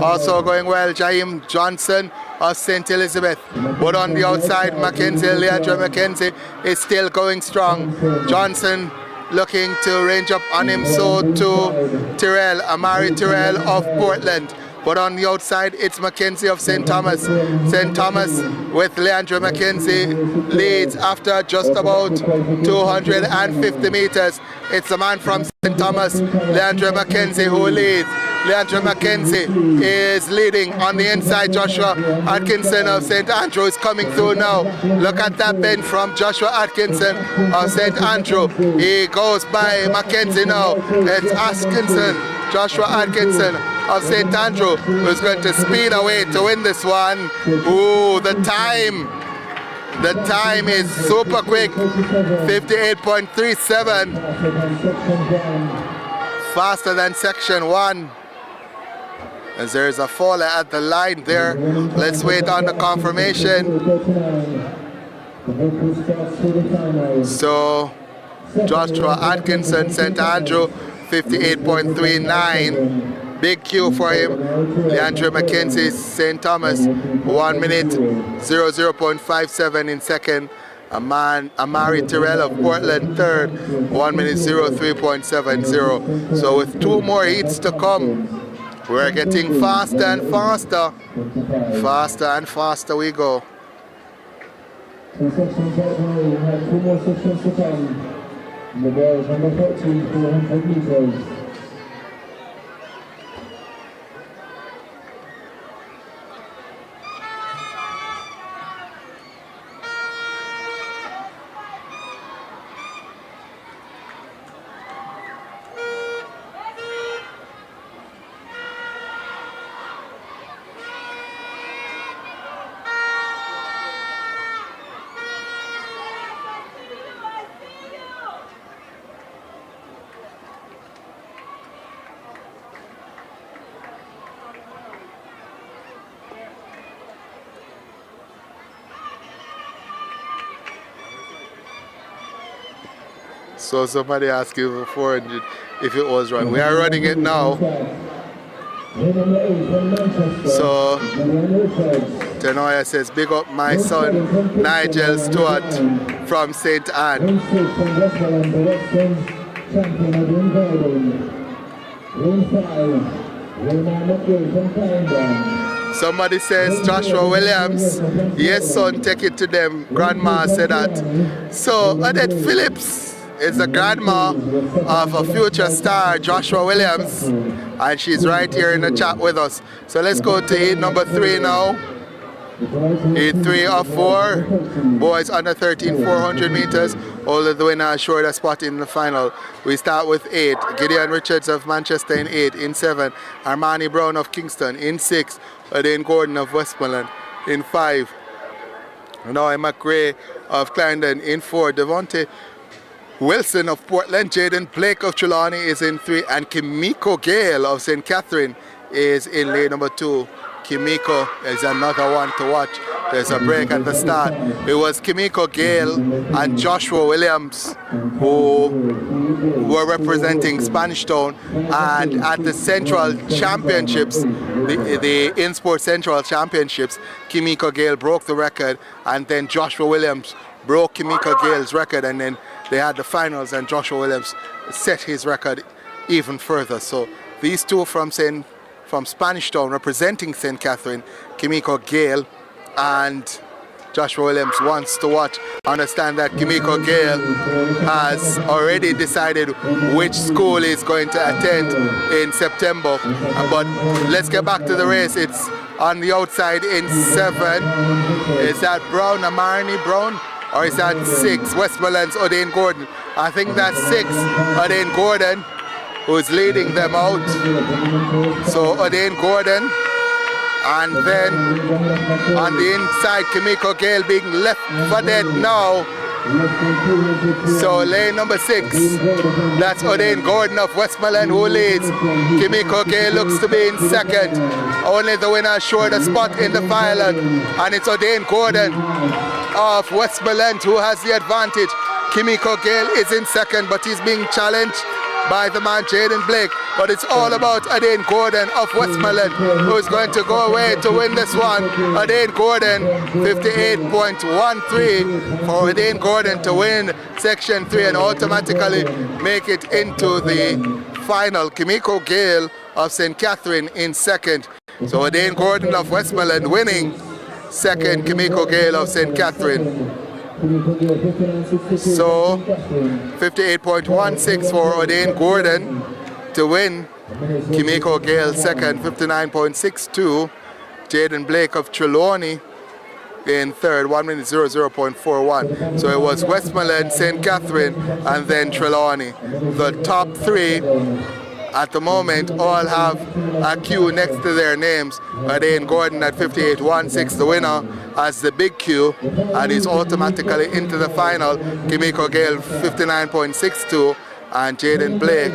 Also going well, Jaime Johnson of St. Elizabeth. But on the outside, Leandra Mackenzie is still going strong. Johnson looking to range up on him, so to Tyrrell, Amari Tyrrell of Portland. But on the outside, it's Mackenzie of St. Thomas. St. Thomas with Leandra Mackenzie leads after just about 250 meters. It's the man from St. Thomas, Leandra Mackenzie, who leads. Leandra Mackenzie is leading on the inside. Joshua Atkinson of St. Andrew is coming through now. Look at that bend from Joshua Atkinson of St. Andrew. He goes by Mackenzie now. It's Atkinson, Joshua Atkinson of St. Andrew, who's going to speed away to win this one. Ooh, the time is super quick, 58.37, faster than section 1. As there's a faller at the line there. Let's wait on the confirmation. So Joshua Atkinson, St. Andrew, 58.39. Big Q for him. Leandra Mackenzie, St. Thomas, 1 minute 00.57 in second. Amari Tyrrell of Portland third, 1 minute 03.70. So with 2 more heats to come, we're getting faster and faster. Faster and faster we go. 2 sections out the way. We have 2 more sections to come. The ball is number 14, 400 meters. So somebody asked you before if it was run. We are running it now. So Tenoya says, big up my son Nigel Stewart from St. Anne. Somebody says Joshua Williams. Yes, son, take it to them. Grandma said that. So Odette Phillips is the grandma of a future star, Joshua Williams, and she's right here in the chat with us. So let's go to heat number 3 now. Heat 3 of 4. Boys under 13, 400 meters. Only the winner assured a spot in the final. We start with 8. Gideon Richards of Manchester in 8. In 7, Armani Brown of Kingston. In 6, Adaine Gordon of Westmoreland. In 5, Noah McRae of Clarendon. In 4, Devontae Wilson of Portland, Jaden Blake of Trelawney is in 3, and Kimiko Gale of St. Catherine is in lane number 2. Kimiko is another one to watch. There's a break at the start. It was Kimiko Gale and Joshua Williams who were representing Spanish Town, and at the Central Championships, the InSport Central Championships, Kimiko Gale broke the record, and then Joshua Williams broke Kimiko Gale's record, and then they had the finals and Joshua Williams set his record even further. So these two from Spanish Town representing St. Catherine, Kimiko Gale and Joshua Williams wants to watch. Understand that Kimiko Gale has already decided which school he's going to attend in September. But let's get back to the race. It's on the outside in 7. Is that Brown, Amarni Brown? Or is that 6, Westmoreland's O'Dane Gordon? I think that's 6, O'Dane Gordon, who's leading them out. So O'Dane Gordon, and then on the inside, Kimiko Gale being left for dead now. So lane number 6, that's O'Dane Gordon of Westmoreland who leads. Kimiko Gale looks to be in second. Only the winner assured a spot in the final, and it's O'Dane Gordon of Westmoreland who has the advantage. Kimiko Gale is in second, but he's being challenged by the man Jaden Blake. But it's all about O'Dane Gordon of Westmoreland who's going to go away to win this one. O'Dane Gordon, 58.13 for O'Dane Gordon to win Section 3 and automatically make it into the final. Kimiko Gale of St. Catherine in second. So O'Dane Gordon of Westmoreland winning second, Kimiko Gale of St. Catherine. So 58.16 for O'Dane Gordon to win. Kimiko Gale second, 59.62. Jaden Blake of Trelawney in third, 1:00.41. So it was Westmoreland, St. Catherine, and then Trelawney. The top 3 at the moment all have a Q next to their names. O'Dane Gordon at 58.16, the winner has the big Q and is automatically into the final. Kimiko Gale 59.62 and Jaden Blake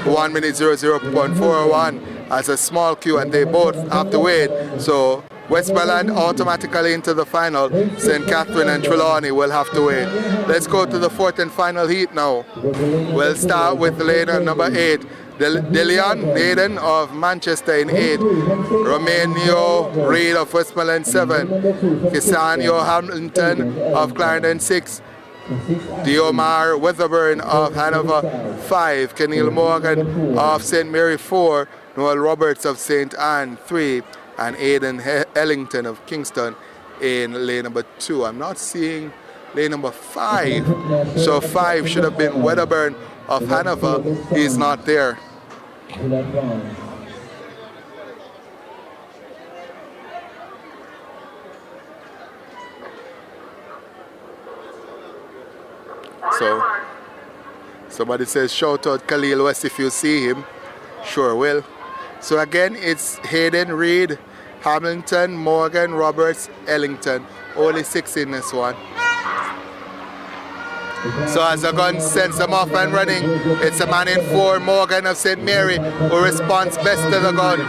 1:00.41 as a small Q, and they both have to wait. So Westmoreland automatically into the final. St. Catherine and Trelawney will have to wait. Let's go to the 4th and final heat now. We'll start with lane number 8. Delian Naden of Manchester in 8, Romeo Reid of Westmoreland 7, Kisanio Hamilton of Clarendon 6, Diomar Weatherburn of Hanover 5, Kenil Morgan of St. Mary 4, Noel Roberts of St. Anne 3, and Aidan Ellington of Kingston in lane number 2. I'm not seeing lane number 5, so 5 should have been Weatherburn of Hanover. He's not there. So somebody says shout out Khalil West if you see him. Sure will. So again, it's Hayden, Reed, Hamilton, Morgan, Roberts, Ellington. Only 6 in this one. So as the gun sends them off and running, it's a man in 4, Morgan of St. Mary, who responds best to the gun.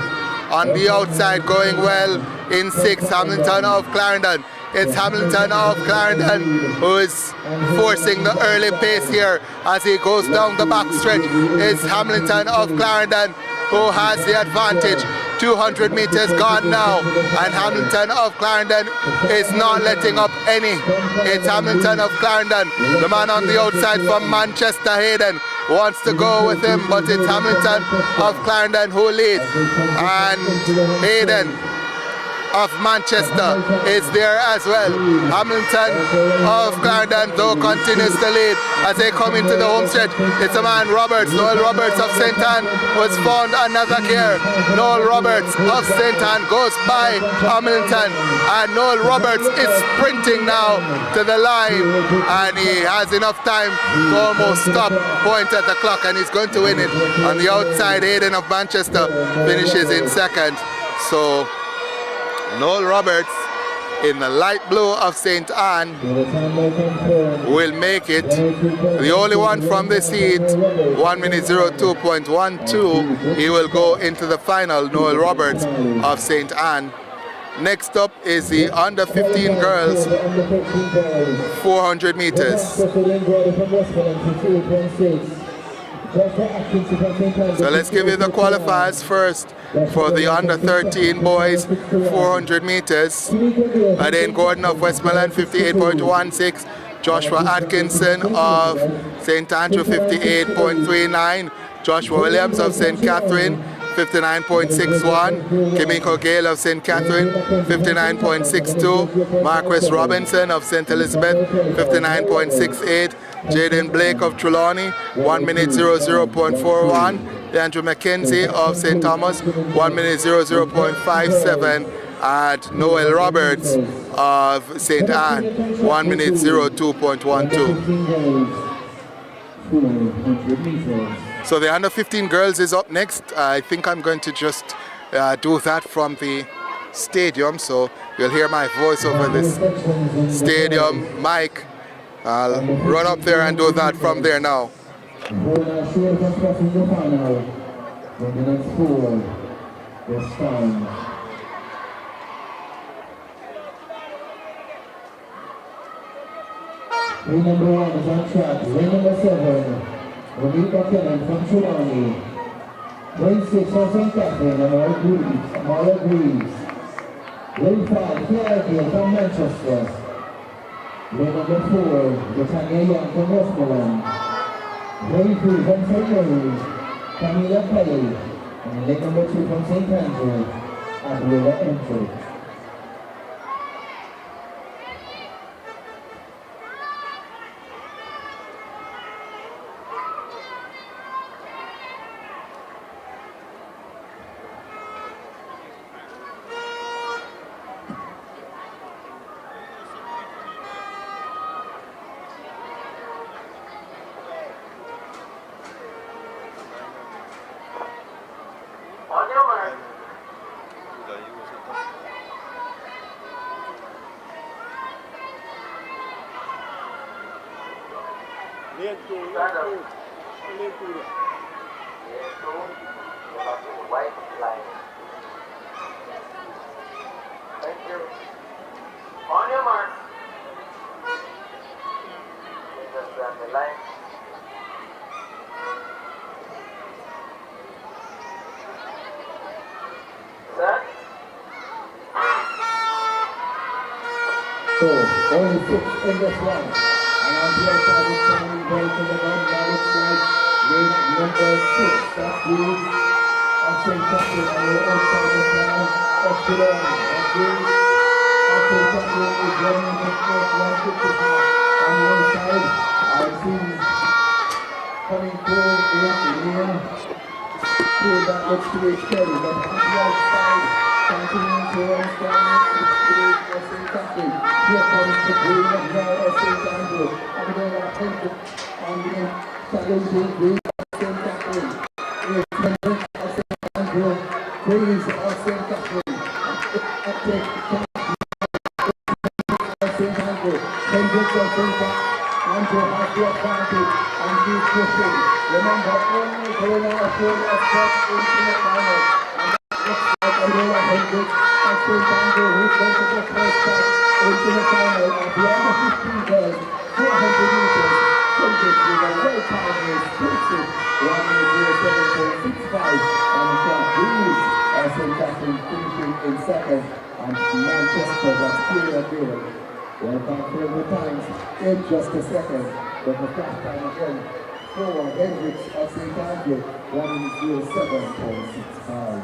On the outside, going well in 6, Hamilton of Clarendon. It's Hamilton of Clarendon who is forcing the early pace here as he goes down the back stretch. It's Hamilton of Clarendon who has the advantage. 200 meters gone now, and Hamilton of Clarendon is not letting up any. It's Hamilton of Clarendon, the man on the outside from Manchester. Hayden wants to go with him, but it's Hamilton of Clarendon who leads, and Hayden of Manchester is there as well. Hamilton of Clarendon though continues to lead as they come into the home stretch. It's a man, Roberts, Noel Roberts of St. Anne was found another gear. Noel Roberts of St. Anne goes by Hamilton, and Noel Roberts is sprinting now to the line, and he has enough time to almost stop, point at the clock, and he's going to win it. On the outside, Hayden of Manchester finishes in second. So Noel Roberts in the light blue of St. Anne will make it. The only one from this heat, 1:02.12. He will go into the final, Noel Roberts of St. Anne. Next up is the under 15 girls, 400 meters. So let's give you the qualifiers first for the under 13 boys, 400 meters. O'Dane Gordon of Westmoreland, 58.16. Joshua Atkinson of St. Andrew, 58.39. Joshua Williams of St. Catherine, 59.61. Kimiko Gale of St. Catherine, 59.62. Marquis Robinson of St. Elizabeth, 59.68. Jaden Blake of Trelawney, 1 minute 00.41. Andrew McKenzie of St. Thomas, 1 minute 00.57. And Noel Roberts of St. Anne, 1 minute 02.12. So the under 15 girls is up next. I think I'm going to just do that from the stadium, so you'll hear my voice over this stadium mic. I'll run up there and do that from there now. Lane number 1 is on track. Lane number 7, Rebecca Kellen from Trelawney. Lane 6 from St. Catherine, Amara Greaves. Lane 5, Claire Gill from Manchester. Lane number 4, Britannia Young from Westmoreland. Lane 3 from St. Mary, Camila Kelly. And lane number 2 from St. Andrew, Abuela Entry. So, only 6 in this one. And on the other side is coming well to the gun. Now looks like lane number 6. That's the St. Catherine on the outside of now. Epsilon. And St. Catherine is running the first 155 on the other side. I've seen coming through in here. Through that looks to be steady, but on the outside, continuing to run down for St. Catherine. Here comes the green of now of St. Andrew. And then I think on the challenging green of St. Catherine. Here's the green of St. Andrew. Breeze of St. Catherine. And take of St. Andrew. Hendricks of St. Catherine. Andrew has the advantage and he's pushing. Remember, only going out for a step into the final. And that looks like Aurora Hendricks of St. Andrew who's going to the first step into the final of the under 15 girls, 400 meters. Hendricks with a well-timed race, takes it 1:07.65. And from Greece, St. Catherine finishing in second, and Manchester was clear there. Well, back further times in just a second, but the fast time again for Hendricks of St. Andrew, 1:07.65.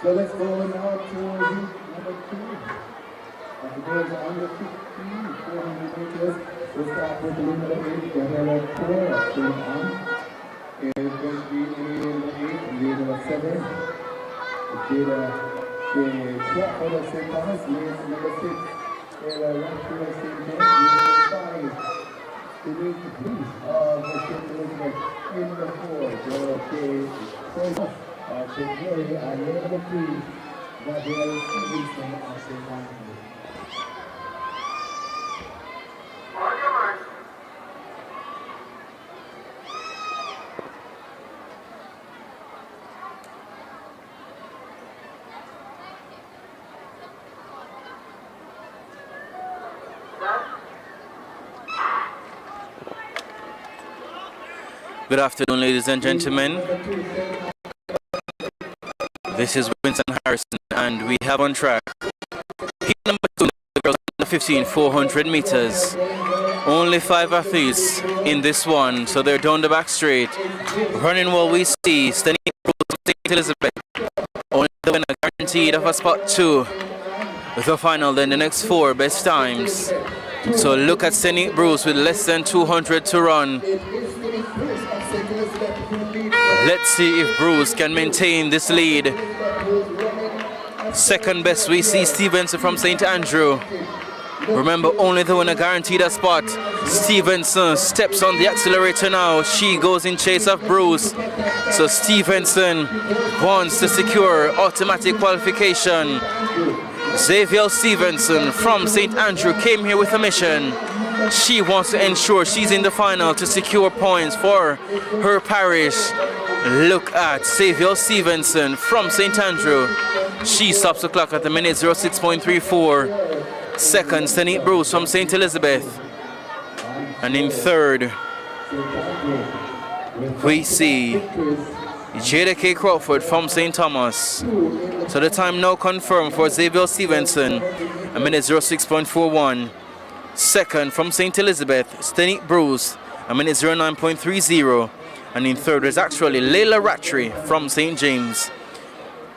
So let's go now to number 2. And the girls are under 15, 400 meters. We'll start with the number 8, Gabriella Core of St. Anne. It's going to be in the 8, and the number 7. Jada Crawford of St. Thomas, lane number 6. Ella Rashford of St. James, lane number 5. Stephen Priest of St. Elizabeth, lane number 4. St. Mary, and lane number 3. Gabriel Stevenson of St. Anthony. Good afternoon, ladies and gentlemen. This is Winston Harrison, and we have on track heat number 2, the girls under 15, 400 meters. Only 5 athletes in this one, so they're down the back straight. Running well, we see St. Elizabeth, only the winner guaranteed of a spot 2. The final, then the next 4 best times. So look at St. Bruce with less than 200 to run. Let's see if Bruce can maintain this lead. Second best, we see Stevenson from St. Andrew. Remember, only the winner guaranteed a spot. Stevenson steps on the accelerator now. She goes in chase of Bruce. So Stevenson wants to secure automatic qualification. Xavier Stevenson from St. Andrew came here with a mission. She wants to ensure she's in the final to secure points for her parish. Look at Xavier Stevenson from St. Andrew. She stops the clock at the minute 06.34. Second, St. Bruce from St. Elizabeth. And in third, we see JTA Crawford from St. Thomas. So the time now confirmed for Xavier Stevenson, a minute 06.41. Second from St. Elizabeth, St. Bruce, a minute 09.30. And in third is actually Layla Rattray from St. James,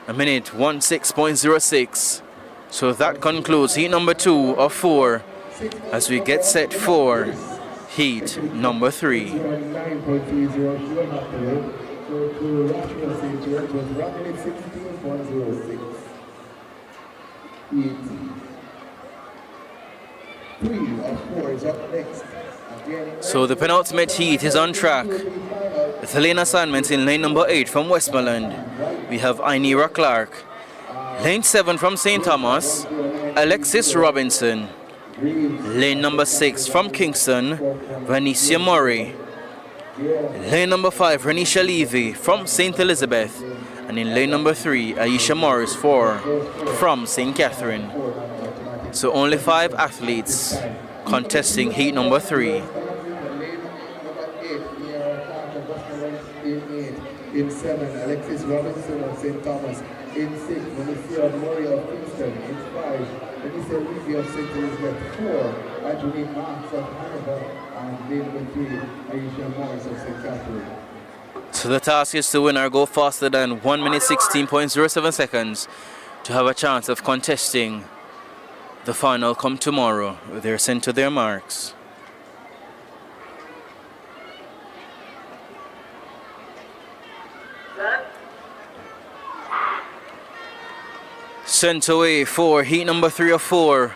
a minute 16.06. So that concludes heat number 2 of 4 as we get set for heat number 3. So the penultimate heat is on track. The lane assignments in lane number 8 from Westmoreland. We have Inera Clark. Lane 7 from St. Thomas, Alexis Robinson. Lane number 6 from Kingston, Vanicia Murray. Lane number 5, Renisha Levy from St. Elizabeth. And in lane number 3, Aisha Morris from St. Catherine. So only 5 athletes contesting heat number 3. In 7, Alexis Robinson of St. Thomas. In 6, Vanicia Murray of Kingston. In 5, Vanessa Levy of St. Elizabeth. 4, Angeline Marks of Hanover. And lane number 3, Aisha Morris of St. Catherine. So the task is to win or go faster than 1 minute 16.07 seconds to have a chance of contesting the final come tomorrow. They're sent to their marks. Sent away for heat number 3 of 4.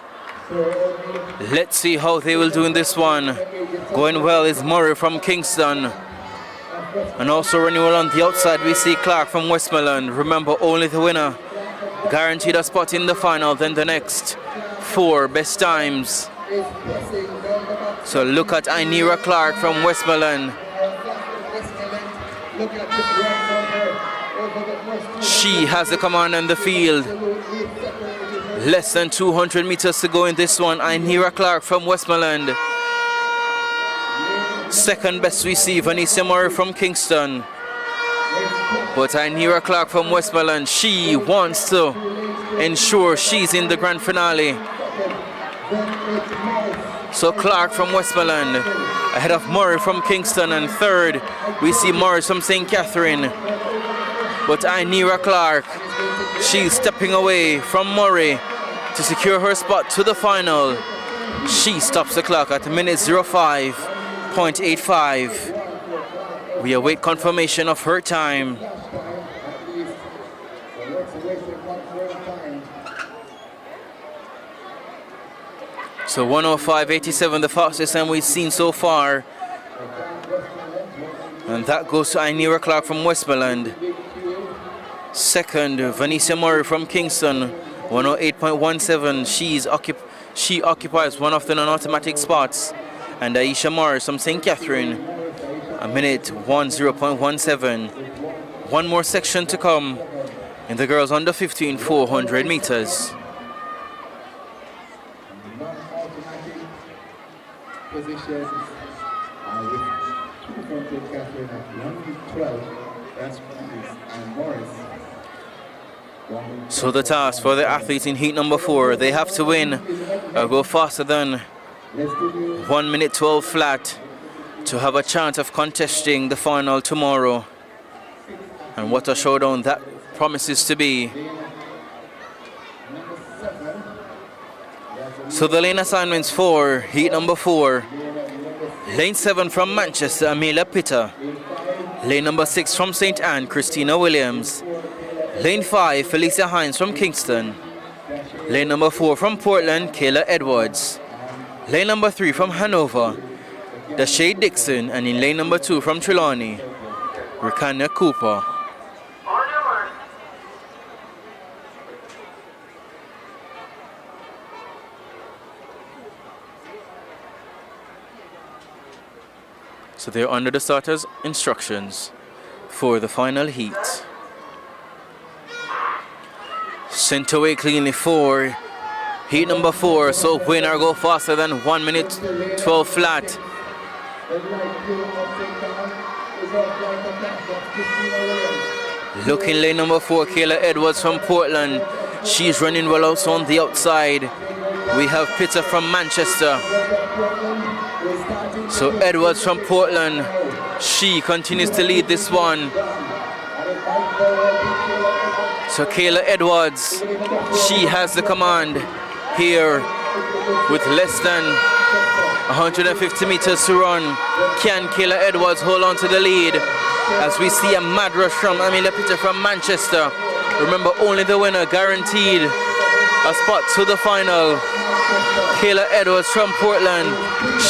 Let's see how they will do in this one. Going well is Murray from Kingston. And also renewal on the outside, we see Clark from Westmoreland. Remember, only the winner guaranteed a spot in the final, then the next 4 best times. So look at Inera Clark from Westmoreland. She has the command on the field. Less than 200 meters to go in this one. Inera Clark from Westmoreland. Second best we see Vanessa Murray from Kingston. But Inera Clark from Westmoreland, she wants to ensure she's in the grand finale. So Clark from Westmoreland ahead of Murray from Kingston, and third we see Morris from St. Catherine. But Inera Clark, she's stepping away from Murray to secure her spot to the final. She stops the clock at minute 05.85. We await confirmation of her time. So 105.87, the fastest time we've seen so far. And that goes to Inera Clark from Westmoreland. Second, Vanessa Murray from Kingston, 108.17. She occupies one of the non-automatic spots. And Aisha Morris from St. Catherine, a minute 10.17. One more section to come in the girls under 15 400 meters. Positions with two from St. Catherine at 112. That's and Morris. So the task for the athletes in heat number 4, they have to win or go faster than 1 minute 12 flat to have a chance of contesting the final tomorrow. And what a showdown that promises to be. So the lane assignments for heat number 4. Lane 7 from Manchester, Amelia Pitter. Lane number 6 from St. Anne, Christina Williams. Lane 5, Felicia Hines from Kingston. Lane number 4 from Portland, Kayla Edwards. Lane number 3 from Hanover, Dashay Dixon. And in lane number 2 from Trelawney, Rikanya Cooper. So they're under the starters' instructions for the final heat. Sent away cleanly for heat number 4. So winner go faster than 1 minute 12 flat. Looking lane number 4, Kayla Edwards from Portland. She's running well also on the outside. We have Pitter from Manchester. So Edwards from Portland, she continues to lead this one. So Kayla Edwards, she has the command here with less than 150 meters to run. Can Kayla Edwards hold on to the lead as we see a mad rush from Amelia Pitter from Manchester? Remember, only the winner guaranteed a spot to the final. Kayla Edwards from Portland,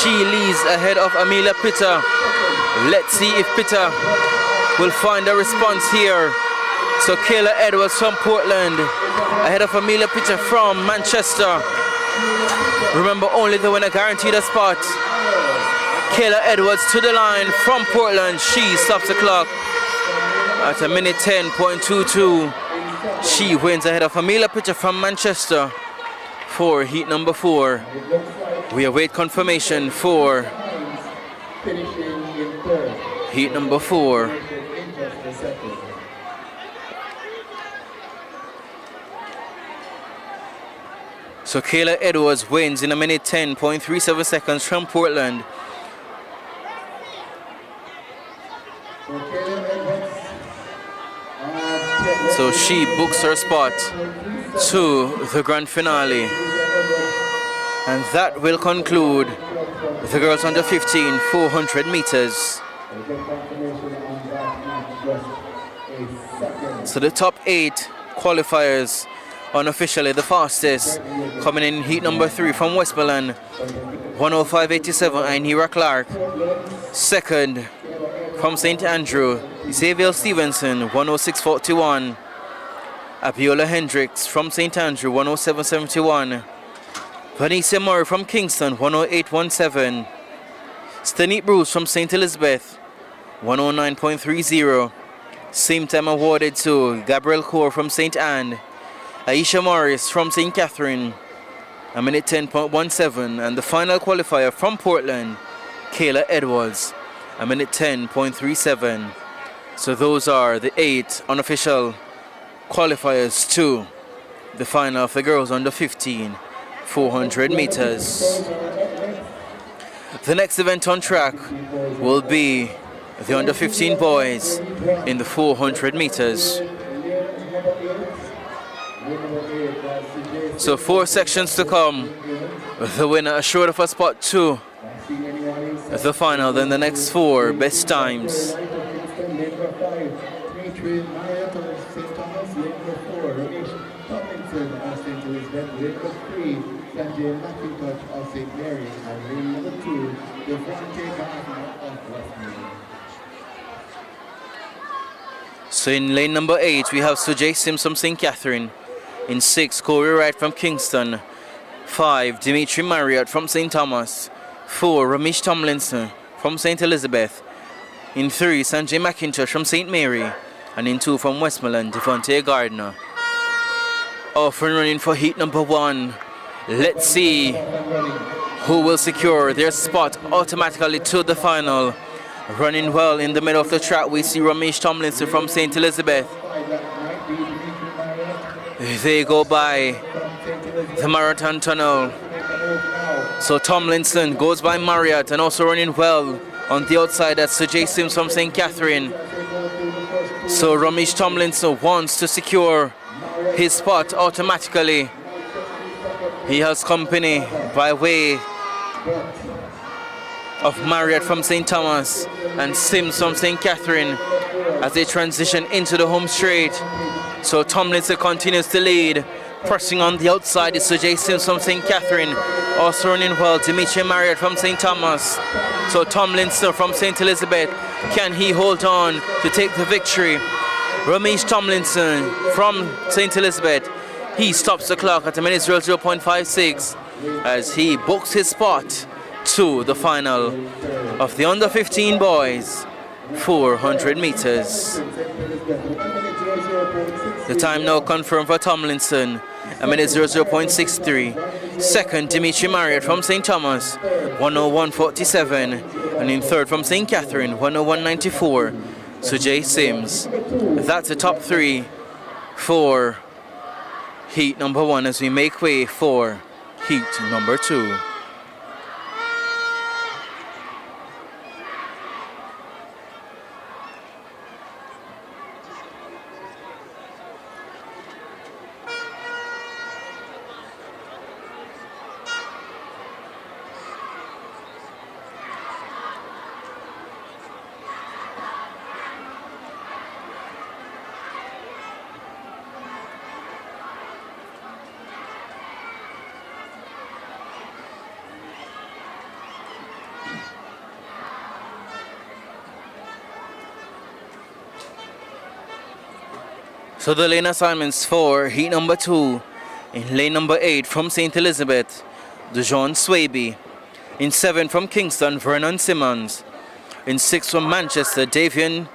she leads ahead of Amelia Pitter. Let's see if Pitter will find a response here. So Kayla Edwards from Portland ahead of Amelia Pitter from Manchester. Remember, only the winner guaranteed a spot. Kayla Edwards to the line from Portland. She stops the clock at a minute 10.22. She wins ahead of Amelia Pitter from Manchester for heat number 4. We await confirmation for heat number 4. So Kayla Edwards wins in a minute 10.37 seconds from Portland. So she books her spot to the grand finale. And that will conclude the girls under 15 400 meters. So the top 8 qualifiers, unofficially the fastest, coming in heat number 3 from Westmoreland, 105.87, Inera Clark. Second from St. Andrew, Xavier Stevenson, 106.41. Abiola Hendricks from St. Andrew, 107.71. Vanessa Murray from Kingston, 108.17. Stanique Bruce from St. Elizabeth, 109.30. Same time awarded to Gabrielle Kaur from St. Anne. Aisha Morris from St. Catherine, a minute 10.17. And the final qualifier from Portland, Kayla Edwards, a minute 10.37. So those are the 8 unofficial qualifiers to the final of the girls under 15 400 meters. The next event on track will be the under 15 boys in the 400 meters. So 4 sections to come. The winner assured of a spot to the final, then the next 4 best times. Sanjay McIntosh of St. Mary, and lane number 2, Devontae Gardner of Westmead. So in lane number 8, we have Sujay Sims from St. Catherine. In 6, Corey Wright from Kingston. 5, Dimitri Marriott from St. Thomas. 4, Ramesh Tomlinson from St. Elizabeth. In 3, Sanjay McIntosh from St. Mary. And in 2 from Westmoreland, Devontae Gardner. Off and running for heat number 1. Let's see who will secure their spot automatically to the final. Running well in the middle of the track, we see Ramesh Tomlinson from St. Elizabeth. They go by the marathon tunnel. So Tomlinson goes by Marriott, and also running well on the outside, that's Sujay Sims from St. Catherine. So Ramesh Tomlinson wants to secure his spot automatically. He has company by way of Marriott from St. Thomas and Sims from St. Catherine as they transition into the home straight. So Tomlinson continues to lead. Pressing on the outside is Sujay Sims from St. Catherine. Also running well, Dimitri Marriott from St. Thomas. So Tomlinson from St. Elizabeth, can he hold on to take the victory? Ramesh Tomlinson from St. Elizabeth, he stops the clock at a minute 0.56 as he books his spot to the final of the under 15 boys 400 meters. The time now confirmed for Tomlinson, a minute 0.63. Second, Dimitri Marriott from St. Thomas, 101.47. And in third from St. Catherine, 101.94. Sujay Sims. That's the top 3 for heat number 1 as we make way for heat number 2. So the lane assignments for heat number 2. In lane number 8 from St. Elizabeth, Dejon Swaby. In 7 from Kingston, Vernon Simmons. In 6 from Manchester, Davian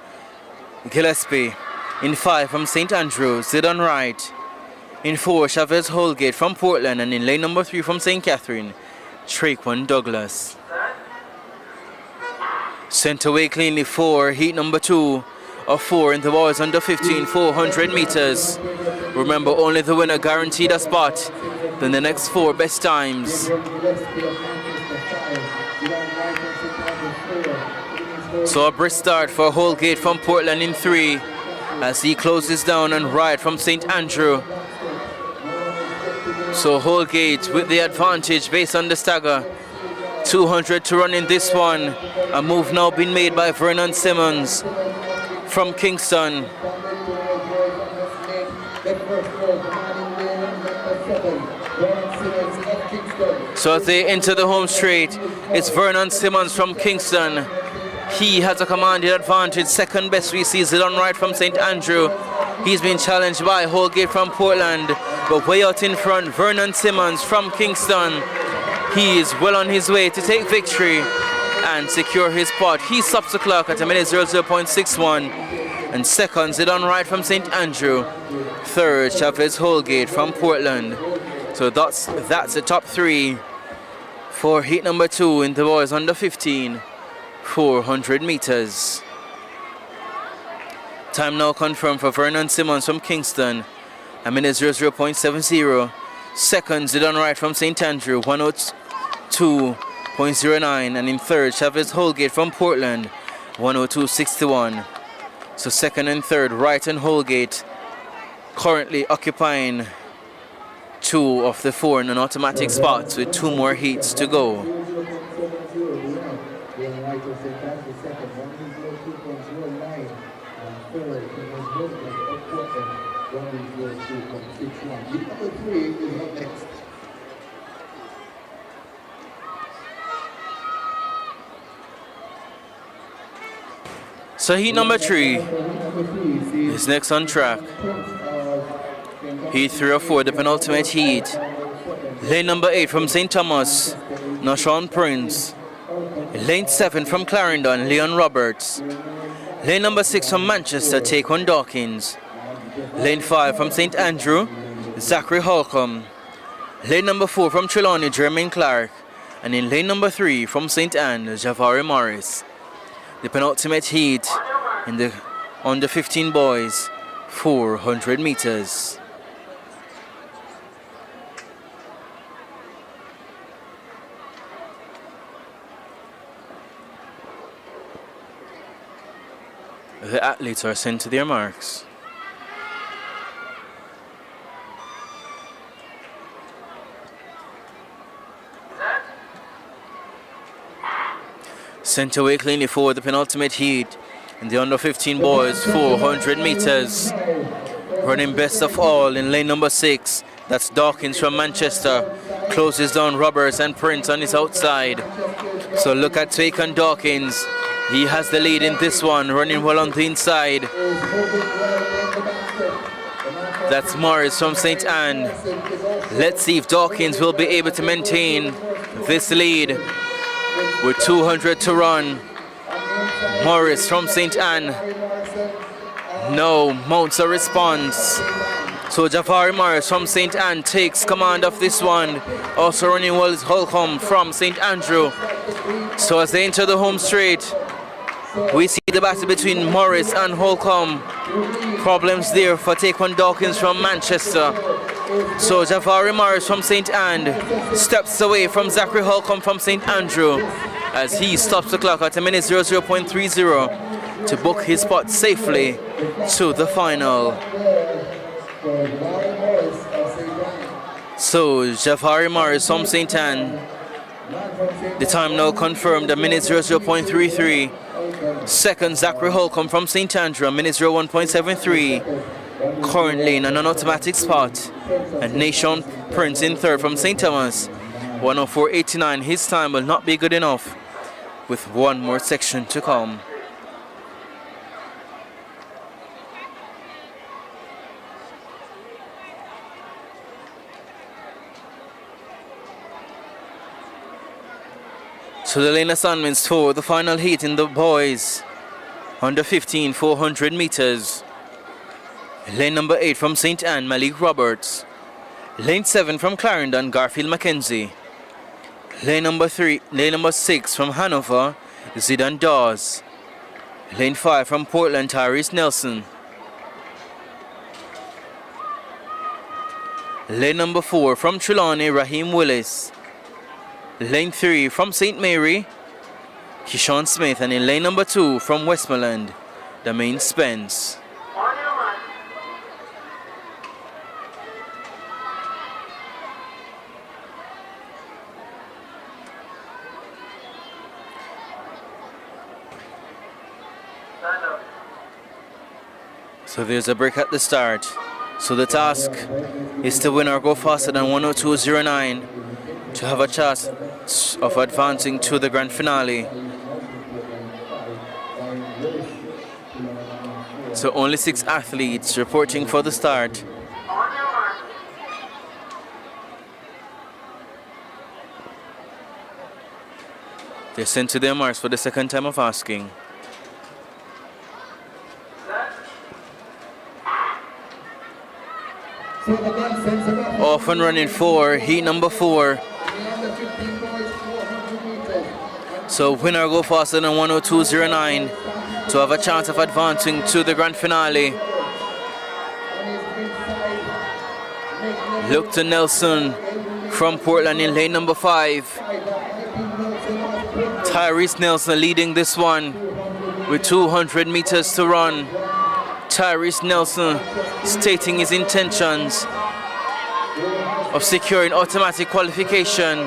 Gillespie. In 5 from St. Andrew, Zidon Wright. In 4, Chavez Holgate from Portland. And in lane number 3 from St. Catherine, Traquan Douglas. Sent away cleanly for heat number 2 of 4 in the boys under 15 400 meters. Remember, only the winner guaranteed a spot. Then the next 4 best times. So a brisk start for Holgate from Portland in 3 as he closes down and Wright from St. Andrew. So Holgate with the advantage based on the stagger. 200 to run in this one. A move now being made by Vernon Simmons from Kingston. So as they enter the home straight, it's Vernon Simmons from Kingston. He has a commanded advantage. Second best we see Zidon Wright from St. Andrew. He's been challenged by Holgate from Portland, but way out in front, Vernon Simmons from Kingston. He is well on his way to take victory and secure his spot. He stops the clock at a minute 0.61. And second, Zidon Wright from St. Andrew. Third, Chavez Holgate from Portland. So that's the top 3 for heat number 2 in the boys under 15 400 meters. Time now confirmed for Vernon Simmons from Kingston, a minute 0.70. Second, Zidon Wright from St. Andrew, 102.09. And in third, Chavez Holgate from Portland, 102.61. So second and third, Wright and Holgate, currently occupying 2 of the 4 non-automatic spots with 2 more heats to go. So heat number 3 is next on track. Heat 3 or 4, the penultimate heat. Lane number 8 from St. Thomas, Nashawn Prince. Lane 7 from Clarendon, Leon Roberts. Lane number 6 from Manchester, Taquan Dawkins. Lane 5 from St. Andrew, Zachary Holcomb. Lane number 4 from Trelawney, Jermaine Clark. And in lane number 3 from St. Anne, Javari Morris. The penultimate heat in the under 15 boys, 400 meters. The athletes are sent to their marks. Sent away cleanly for the penultimate heat in the under 15 boys, 400 meters. Running best of all in lane number 6. That's Dawkins from Manchester. Closes down Roberts and Prince on his outside. So look at Taquan Dawkins. He has the lead in this one, running well on the inside. That's Morris from St. Anne. Let's see if Dawkins will be able to maintain this lead with 200 to run. Morris from St. Anne. No, mounts a response. So Javari Morris from St. Anne takes command of this one. Also running well is Holcomb from St. Andrew. So as they enter the home straight, we see the battle between Morris and Holcomb. Problems there for Taquan Dawkins from Manchester. So Javari Morris from St. Anne steps away from Zachary Holcomb from St. Andrew as he stops the clock at a minute 00.30 to book his spot safely to the final. So Javari Morris from St. Anne, the time now confirmed, a minute 00.33. Second, Zachary Holcomb from St. Andrew, a minute 01.73. Currently in an automatic spot. And Nashawn Prince in third from St. Thomas, 104.89. His time will not be good enough with one more section to come. So the lane assignments for the final heat in the boys under 15 400 meters. Lane number 8 from St. Anne, Malik Roberts. Lane 7 from Clarendon, Garfield McKenzie. Lane number 6 from Hanover, Zidane Dawes. Lane 5 from Portland, Tyrese Nelson. Lane number 4 from Trelawney, Raheem Willis. Lane 3 from St. Mary, Keyshawn Smith. And in lane number 2 from Westmoreland, Damaine Spence. So there's a break at the start. So the task is to win or go faster than 102.09 to have a chance of advancing to the grand finale. So only 6 athletes reporting for the start. They're sent to their marks for the second time of asking. Off and running for heat number 4. So winner go faster than 102.09 to have a chance of advancing to the grand finale. Look to Nelson from Portland in lane number 5. Tyrese Nelson leading this one with 200 meters to run. Tyrese Nelson stating his intentions of securing automatic qualification.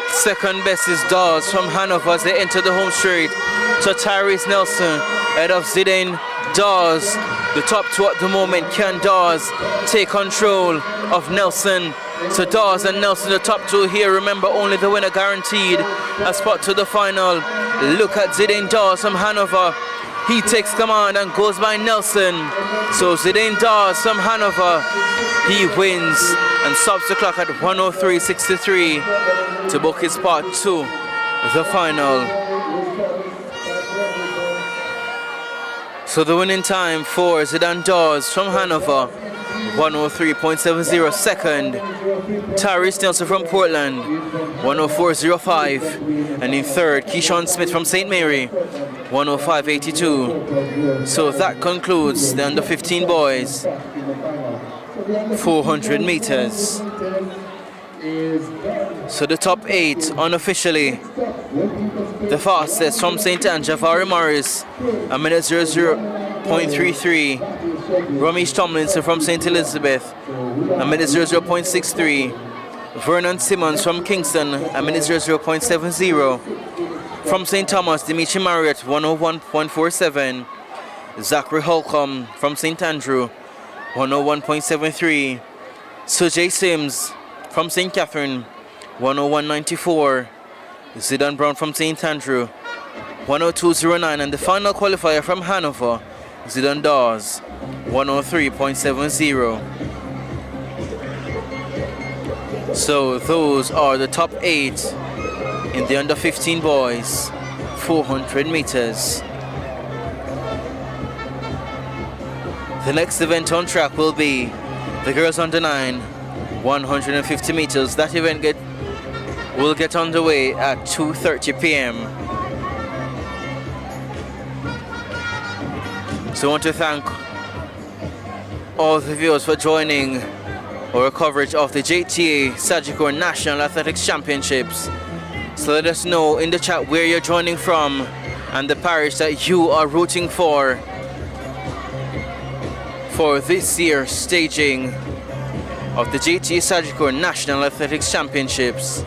Second best is Dawes from Hanover as they enter the home straight. So Tyrese Nelson ahead of Zidane Dawes. The top two at the moment. Can Dawes take control of Nelson So Dawes and Nelson, the top two here. Remember, only the winner guaranteed a spot to the final. Look at Zidane Dawes from Hanover. He takes command and goes by Nelson. So Zidane Dawes from Hanover, he wins and stops the clock at 103.63 to book his spot to the final. So the winning time for Zidane Dawes from Hanover, 103.70. Second, Tyrese Nelson from Portland, 104.05. And in third, Keyshawn Smith from St. Mary, 105.82. So that concludes the under 15 boys 400 meters. So the top 8 unofficially. The fastest from St. Anne, Javari Morris, a minute 00.33. Ramesh Tomlinson from St. Elizabeth, a minute 00.63. Vernon Simmons from Kingston, a minute 00.70. From St. Thomas, Dimitri Marriott, 101.47. Zachary Holcomb from St. Andrew, 101.73. Sujay Sims from St. Catherine, 101.94. Zidane Brown from St. Andrew, 102.09. And the final qualifier from Hanover, Zidane Dawes, 103.70. So those are the top 8 in the under 15 boys 400 meters. The next event on track will be the girls under 9 150 meters. That event will get underway at 2:30 p.m. So I want to thank all the viewers for joining our coverage of the JTA Sagicor National Athletics Championships. So let us know in the chat where you're joining from and the parish that you are rooting for this year's staging of the JTA Sagicor National Athletics Championships.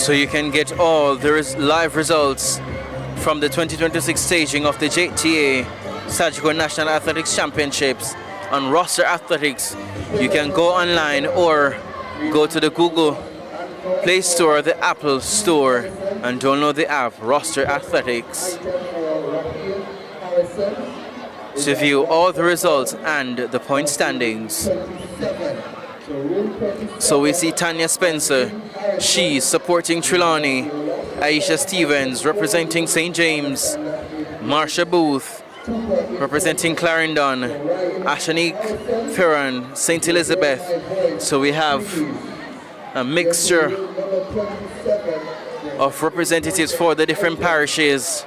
So you can get all the live results from the 2026 staging of the JTA Sagicor National Athletics Championships on Roster Athletics. You can go online or go to the Google Play Store or the Apple Store and download the app Roster Athletics to view all the results and the point standings. So we see Tanya Spencer, she's supporting Trelawney. Aisha Stevens representing St. James. Marsha Booth representing Clarendon. Ashanique Ferran, St. Elizabeth. So we have a mixture of representatives for the different parishes.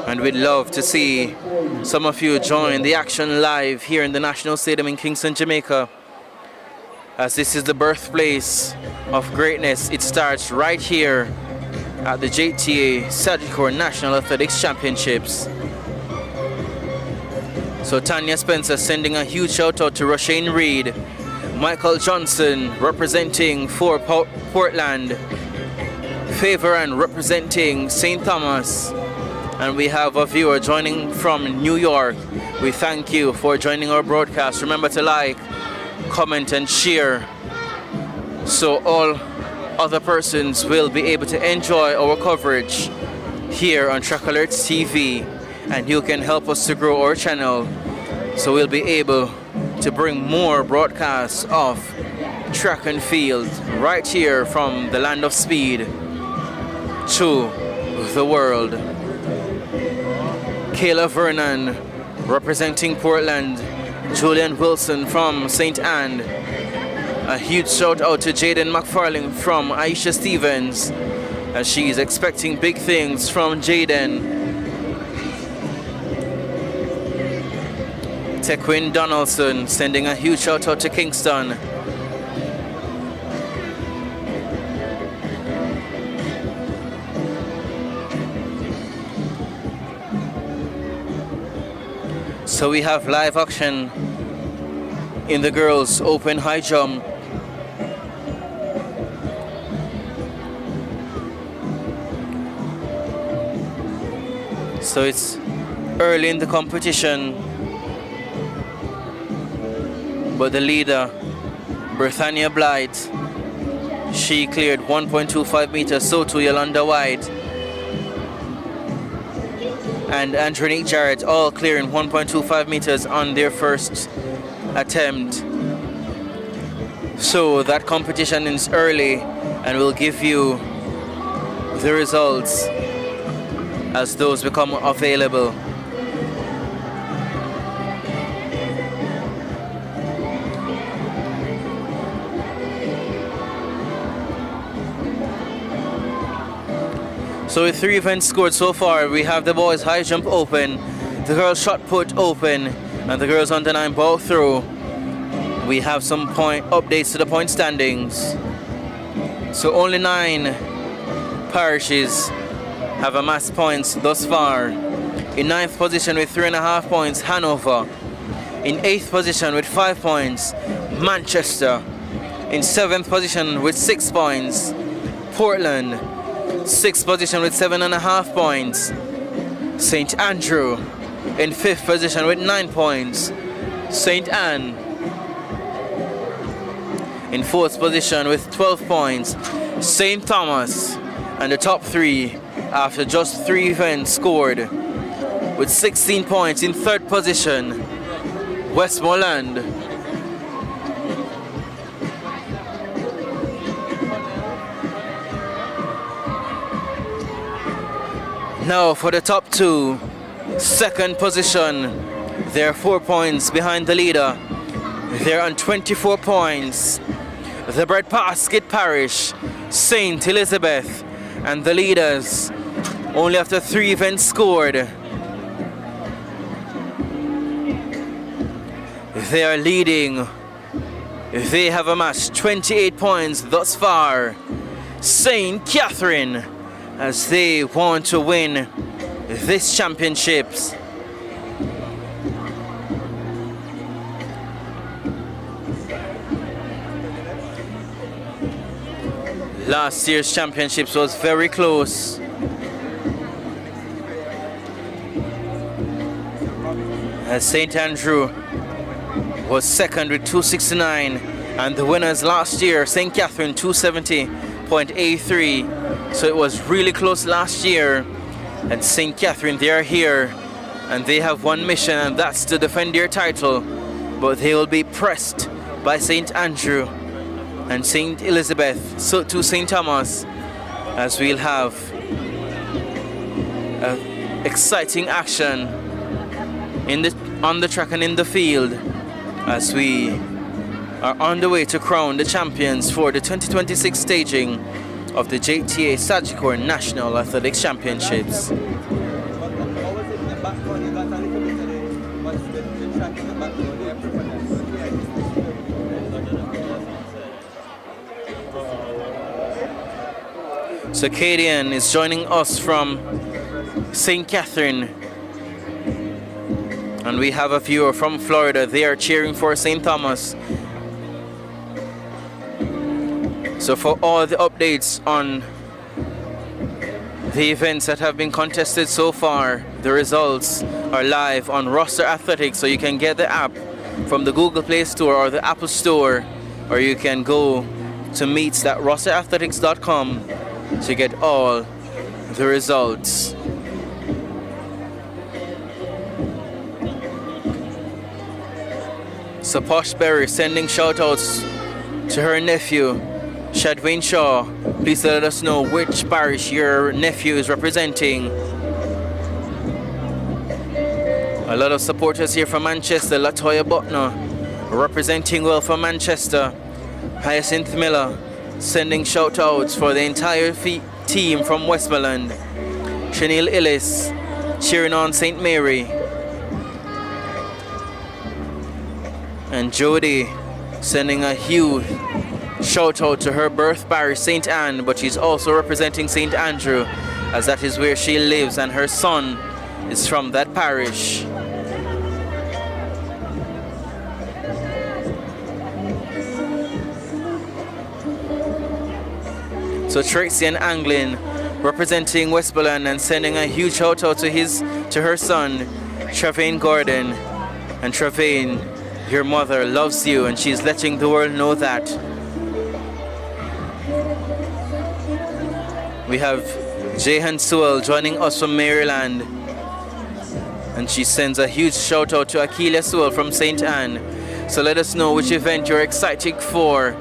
And we'd love to see some of you join the action live here in the National Stadium in Kingston, Jamaica. As this is the birthplace of greatness, it starts right here at the JTA Sagicor National Athletics Championships. So Tanya Spencer sending a huge shout out to Roshane Reed, Michael Johnson representing for Portland, Favoran representing St. Thomas, and we have a viewer joining from New York. We thank you for joining our broadcast. Remember to like, comment and share so all other persons will be able to enjoy our coverage here on Track Alerts TV, and you can help us to grow our channel so we'll be able to bring more broadcasts of track and field right here from the land of speed to the world. Kayla Vernon representing Portland, Julian Wilson from St. Anne. A huge shout out to Jaden McFarling from Aisha Stevens, as she's expecting big things from Jaden. Tequin Donaldson sending a huge shout out to Kingston. So we have live action in the girls' open high jump. So it's early in the competition, but the leader, Britannia Blight, she cleared 1.25 meters, so too Yolanda White and Andronique Jarrett, all clearing 1.25 meters on their first attempt. So that competition is early, and we'll give you the results as those become available. So with 3 events scored so far, we have the boys high jump open, the girls shot put open, and the girls under 9 ball throw. We have some point updates to the point standings. So only 9 parishes have amassed points thus far. In 9th position with 3.5 points, Hanover. In 8th position with 5 points, Manchester. In 7th position with 6 points, Portland. 6th position with 7.5 points, St. Andrew. In 5th position with 9 points, St. Anne. In 4th position with 12 points, St. Thomas. And the top 3 after just 3 events scored with 16 points. In 3rd position, Westmoreland. Now for the top 2, 2nd position, they're 4 points behind the leader. They're on 24 points. The Breadbasket Parish, St. Elizabeth, and the leaders only after 3 events scored. They are leading. They have amassed 28 points thus far. St. Catherine, as they want to win this championships. Last year's championships was very close. As St. Andrew was second with 269, and the winners last year, St. Catherine 270.83. So it was really close last year. And St. Catherine, they are here, and they have one mission, and that's to defend their title. But they will be pressed by St. Andrew and St. Elizabeth, so to St. Thomas, as we'll have exciting action on the track and in the field as we are on the way to crown the champions for the 2026 staging of the JTA Sagicor National Athletics Championships. So Cadian is joining us from St. Catherine, and we have a viewer from Florida. They are cheering for St. Thomas. So for all the updates on the events that have been contested so far, the results are live on Roster Athletics, so you can get the app from the Google Play Store or the Apple Store, or you can go to meets.rosterathletics.com to get all the results. So Posh Berry sending shout-outs to her nephew, Shadwin Shaw. Please let us know which parish your nephew is representing. A lot of supporters here from Manchester. Latoya Butner representing well for Manchester. Hyacinth Miller sending shout-outs for the entire team from Westmoreland. Chanel Illis cheering on St. Mary. And Jody sending a huge shout out to her birth parish, St. Anne, but she's also representing St. Andrew, as that is where she lives, and her son is from that parish. So Tracy and Anglin representing Westmoreland and sending a huge shout out to her son, Travaine Gordon. And Travaine, your mother loves you and she's letting the world know that. We have Jehan Sewell joining us from Maryland. And she sends a huge shout out to Akeelia Sewell from St. Anne. So let us know which event you're excited for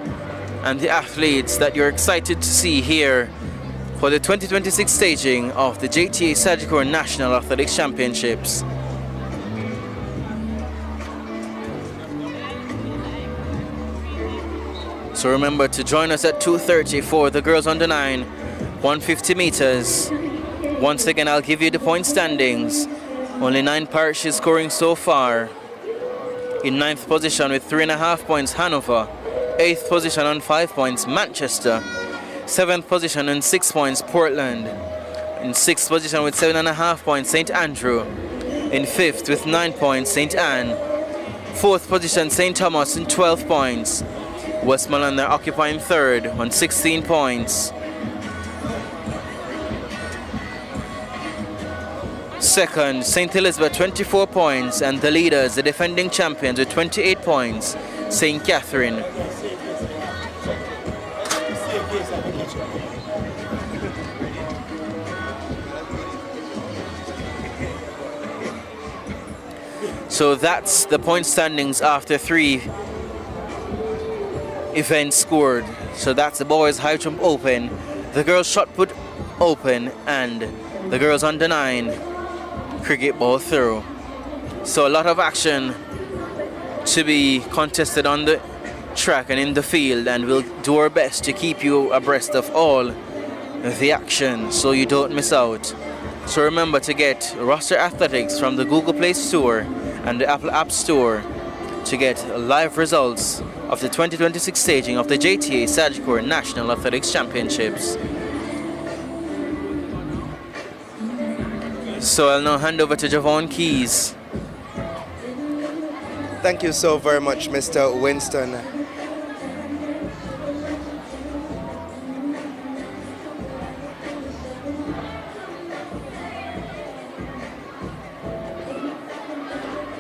and the athletes that you're excited to see here for the 2026 staging of the JTA Sagicor National Athletics Championships. So remember to join us at 2:30 for the girls under 9, 150 meters. Once again, I'll give you the point standings. Only 9 parishes scoring so far. In 9th position with 3.5 points, Hanover. 8th position on 5 points, Manchester. 7th position on 6 points, Portland. In 6th position with 7.5 points, St. Andrew. In 5th with 9 points, St. Anne. 4th position, St. Thomas in 12 points. Westmoreland are occupying 3rd on 16 points. 2nd, St. Elizabeth 24 points, and the leaders, the defending champions with 28 points, St. Catherine. So that's the point standings after 3 events scored. So that's the boys high jump open, the girls shot put open, and the girls under 9 cricket ball throw. So a lot of action to be contested on the track and in the field, and we'll do our best to keep you abreast of all the action so you don't miss out. So remember to get Roster Athletics from the Google Play Store and the Apple App Store to get live results of the 2026 staging of the JTA Sagicor National Athletics Championships. So I'll now hand over to Javon Keys. Thank you so very much, Mr. Winston.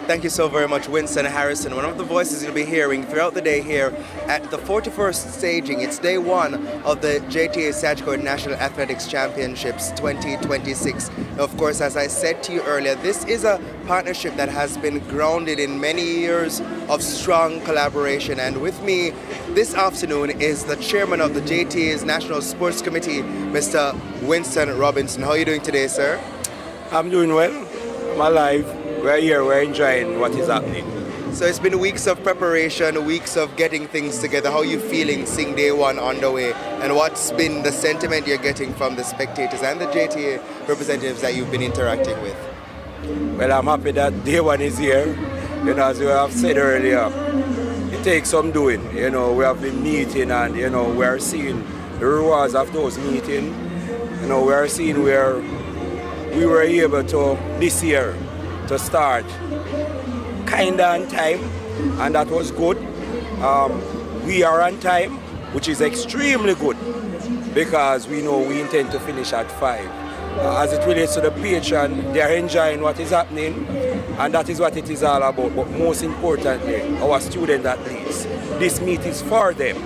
Thank you so very much, Winston Harrison, one of the voices you'll be hearing throughout the day here at the 41st staging. It's day 1 of the JTA Sagicor National Athletics Championships 2026. Of course, as I said to you earlier, this is a partnership that has been grounded in many years of strong collaboration. And with me this afternoon is the chairman of the JTA's National Sports Committee, Mr. Winston Robinson. How are you doing today, sir? I'm doing well. I'm alive. We're here, we're enjoying what is happening. So it's been weeks of preparation, weeks of getting things together. How are you feeling seeing day 1 on the way? And what's been the sentiment you're getting from the spectators and the JTA representatives that you've been interacting with? Well, I'm happy that day 1 is here. You know, as you have said earlier, it takes some doing. You know, we have been meeting and, you know, we're seeing the rewards of those meetings. You know, we're seeing where we were able to, this year, to start kinda on time, and that was good. We are on time, which is extremely good because we know we intend to finish at 5. As it relates to the Patron, they are enjoying what is happening, and that is what it is all about. But most importantly, our student athletes, this meet is for them.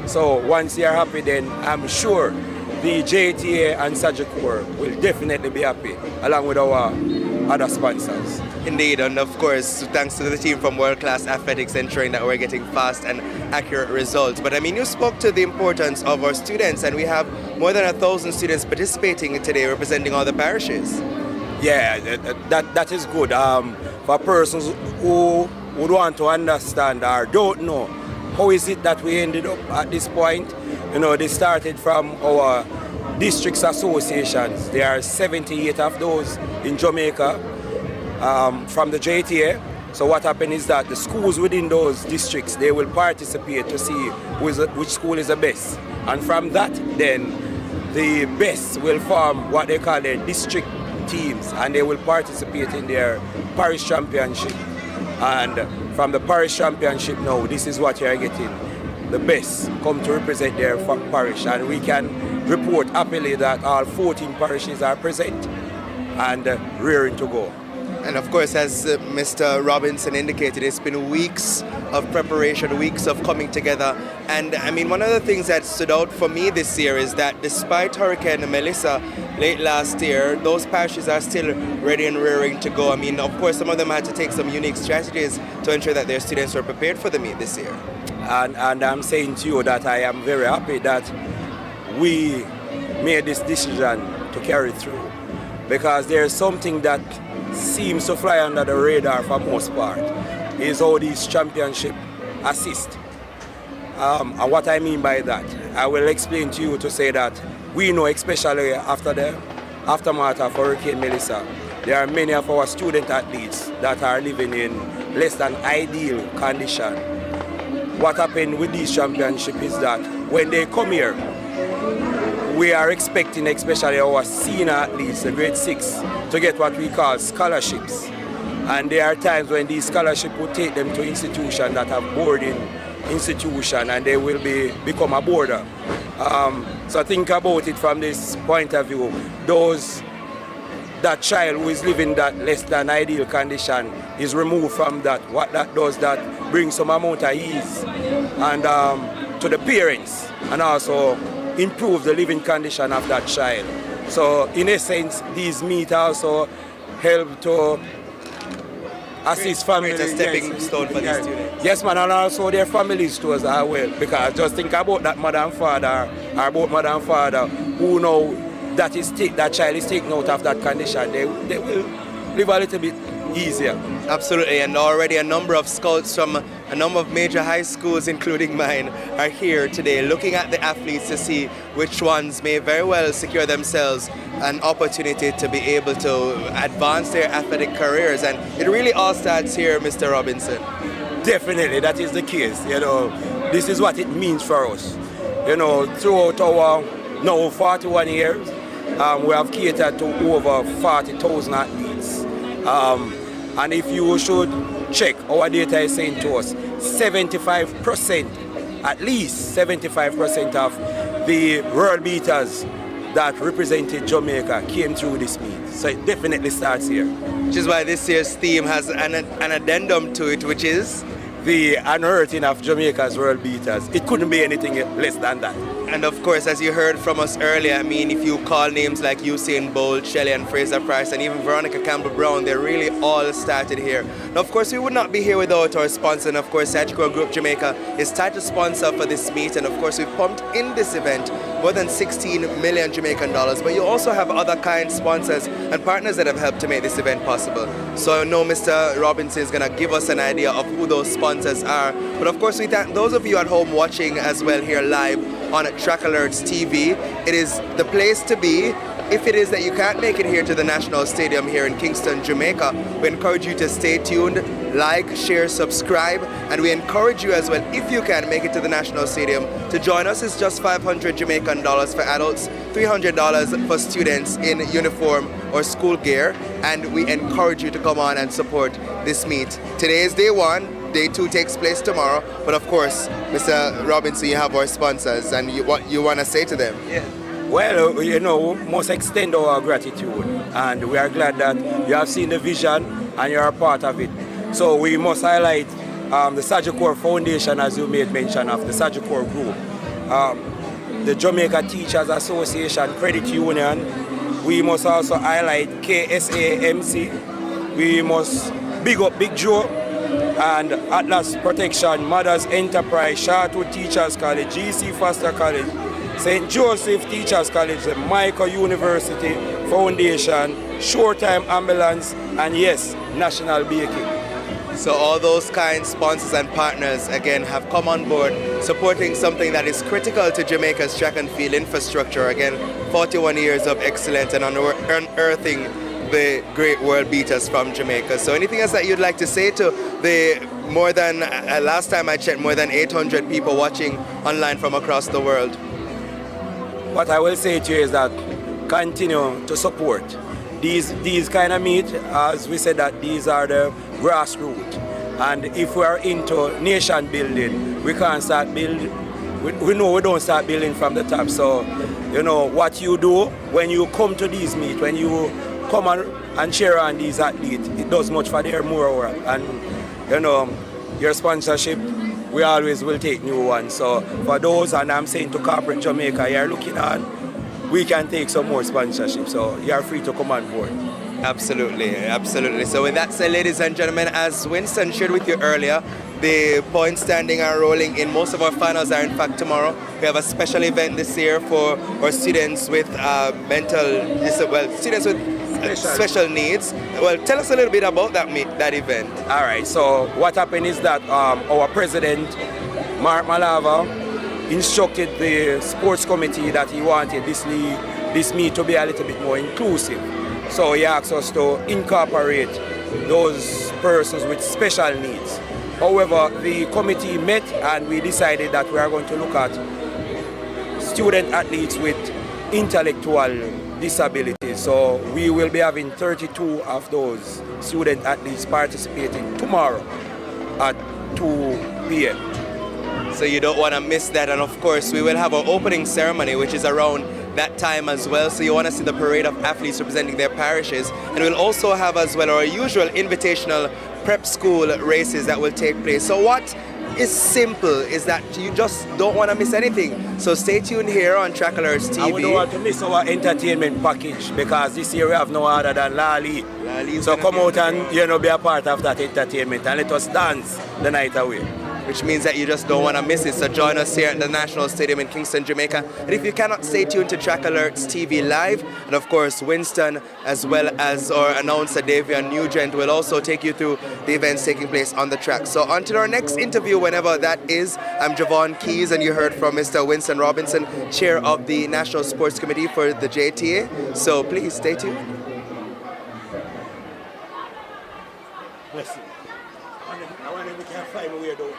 So once they are happy, then I'm sure the JTA and Sagicor will definitely be happy, along with our other sponsors. Indeed, and of course, thanks to the team from World Class Athletics ensuring that we're getting fast and accurate results. But I mean, you spoke to the importance of our students, and we have more than 1,000 students participating today, representing all the parishes. Yeah, that is good. For persons who would want to understand or don't know, how is it that we ended up at this point? You know, they started from our districts associations. There are 78 of those in Jamaica from the JTA. So what happened is that the schools within those districts, they will participate to see which school is the best. And from that, then the best will form what they call their district teams, and they will participate in their parish championship. And from the parish championship now, this is what you're getting. the best come to represent their parish, and we can report happily that all 14 parishes are present and rearing to go. And of course, as Mr. Robinson indicated, it's been weeks of preparation, weeks of coming together. And I mean, one of the things that stood out for me this year is that despite Hurricane Melissa late last year, those parishes are still ready and rearing to go. I mean, of course, some of them had to take some unique strategies to ensure that their students were prepared for the meet this year. And I'm saying to you that I am very happy that we made this decision to carry through, because there's something that seems to fly under the radar for most part, is how these championships assist. And what I mean by that, I will explain to you to say that we know, especially after the aftermath of Hurricane Melissa, there are many of our student athletes that are living in less than ideal condition. What happened with these championships is that when they come here, we are expecting, especially our senior athletes, the grade 6, to get what we call scholarships. And there are times when these scholarships will take them to institutions that have boarding institution, and they will become a boarder. So think about it from this point of view. That child who is living that less than ideal condition is removed from that. What that does, that brings some amount of ease and to the parents, and also improve the living condition of that child. So in essence, these meet also help to assist families. It's a stepping stone for these students. Yes, man, and also their families too as well. Because just think about that mother and father, or both mother and father, who know that child is taken out of that condition. They will live a little bit easier. Absolutely, and already a number of scouts from a number of major high schools, including mine, are here today looking at the athletes to see which ones may very well secure themselves an opportunity to be able to advance their athletic careers. And it really all starts here, Mr. Robinson. Definitely, that is the case. You know, this is what it means for us. You know, throughout our now 41 years, we have catered to over 40,000 athletes. And if you should check, our data is saying to us 75%, at least 75% of the world beaters that represented Jamaica came through this meet. So it definitely starts here. Which is why this year's theme has an addendum to it, which is the unearthing of Jamaica's world beaters. It couldn't be anything less than that. And of course, as you heard from us earlier, I mean, if you call names like Usain Bolt, Shelley and Fraser Price, and even Veronica Campbell-Brown, they really all started here. Now, of course, we would not be here without our sponsor, and of course, Sagicor Group Jamaica is title sponsor for this meet, and of course, we've pumped in this event more than 16 million Jamaican dollars, but you also have other kind sponsors and partners that have helped to make this event possible. So I know Mr. Robinson is going to give us an idea of who those sponsors are, but of course, we thank those of you at home watching as well here live on Track Alerts TV. It is the place to be. If it is that you can't make it here to the National Stadium here in Kingston, Jamaica, we encourage you to stay tuned, like, share, subscribe, and we encourage you as well, if you can make it to the National Stadium, to join us. It's just 500 Jamaican dollars for adults, $300 for students in uniform or school gear, and we encourage you to come on and support this meet. Today is day one. Day 2 takes place tomorrow, but of course, Mr. Robinson, you have our sponsors, and what you want to say to them? Yeah. Well, you know, must extend our gratitude, and we are glad that you have seen the vision and you are a part of it. So we must highlight the Sagicor Foundation, as you made mention of, the Sagicor Group, the Jamaica Teachers Association Credit Union. We must also highlight KSAMC. We must big up Big Joe and Atlas Protection, Mothers Enterprise, Chartwood Teachers College, GC Foster College, St. Joseph Teachers College, the Jamaica University Foundation, Showtime Ambulance, and yes, National Baking. So all those kind sponsors and partners, again, have come on board supporting something that is critical to Jamaica's track and field infrastructure. Again, 41 years of excellence and unearthing the great world beaters from Jamaica. So anything else that you'd like to say to the more than, last time I checked, more than 800 people watching online from across the world? What I will say to you is that continue to support these kind of meet. As we said, that these are the grassroots, And if we are into nation building, we can't start building. We know we don't start building from the top. So, you know, what you do when you come to these meet, when you come and cheer on these athletes, it does much for their morale. And, you know, your sponsorship, we always will take new ones. So for those, and I'm saying to corporate Jamaica, you're looking on, we can take some more sponsorship. So you're free to come on board. Absolutely, absolutely. So with that said, ladies and gentlemen, as Winston shared with you earlier, the points standing are rolling in. Most of our finals are in fact tomorrow. We have a special event this year for our students with students with special needs. Well, tell us a little bit about that event. All right, so what happened is that our president, Mark Malava, instructed the sports committee that he wanted this meet to be a little bit more inclusive. So he asked us to incorporate those persons with special needs. However, the committee met and we decided that we are going to look at student athletes with intellectual disabilities. So we will be having 32 of those student athletes participating tomorrow at 2 p.m. So you don't want to miss that. And of course, we will have our opening ceremony, which is around that time as well. So you want to see the parade of athletes representing their parishes. And we'll also have as well our usual invitational prep school races that will take place. So what is simple is that you just don't want to miss anything. So stay tuned here on Track Alerts TV. And we don't want to miss our entertainment package because this year we have no other than Lali. So come out and be a part of that entertainment and let us dance the night away. Which means that you just don't want to miss it. So join us here at the National Stadium in Kingston, Jamaica. And if you cannot, stay tuned to Track Alerts TV Live. And of course, Winston, as well as our announcer, Davian Nugent, will also take you through the events taking place on the track. So until our next interview, whenever that is, I'm Javon Keys, and you heard from Mr. Winston Robinson, Chair of the National Sports Committee for the JTA. So please stay tuned. Listen, I wonder if we can find a weirdo.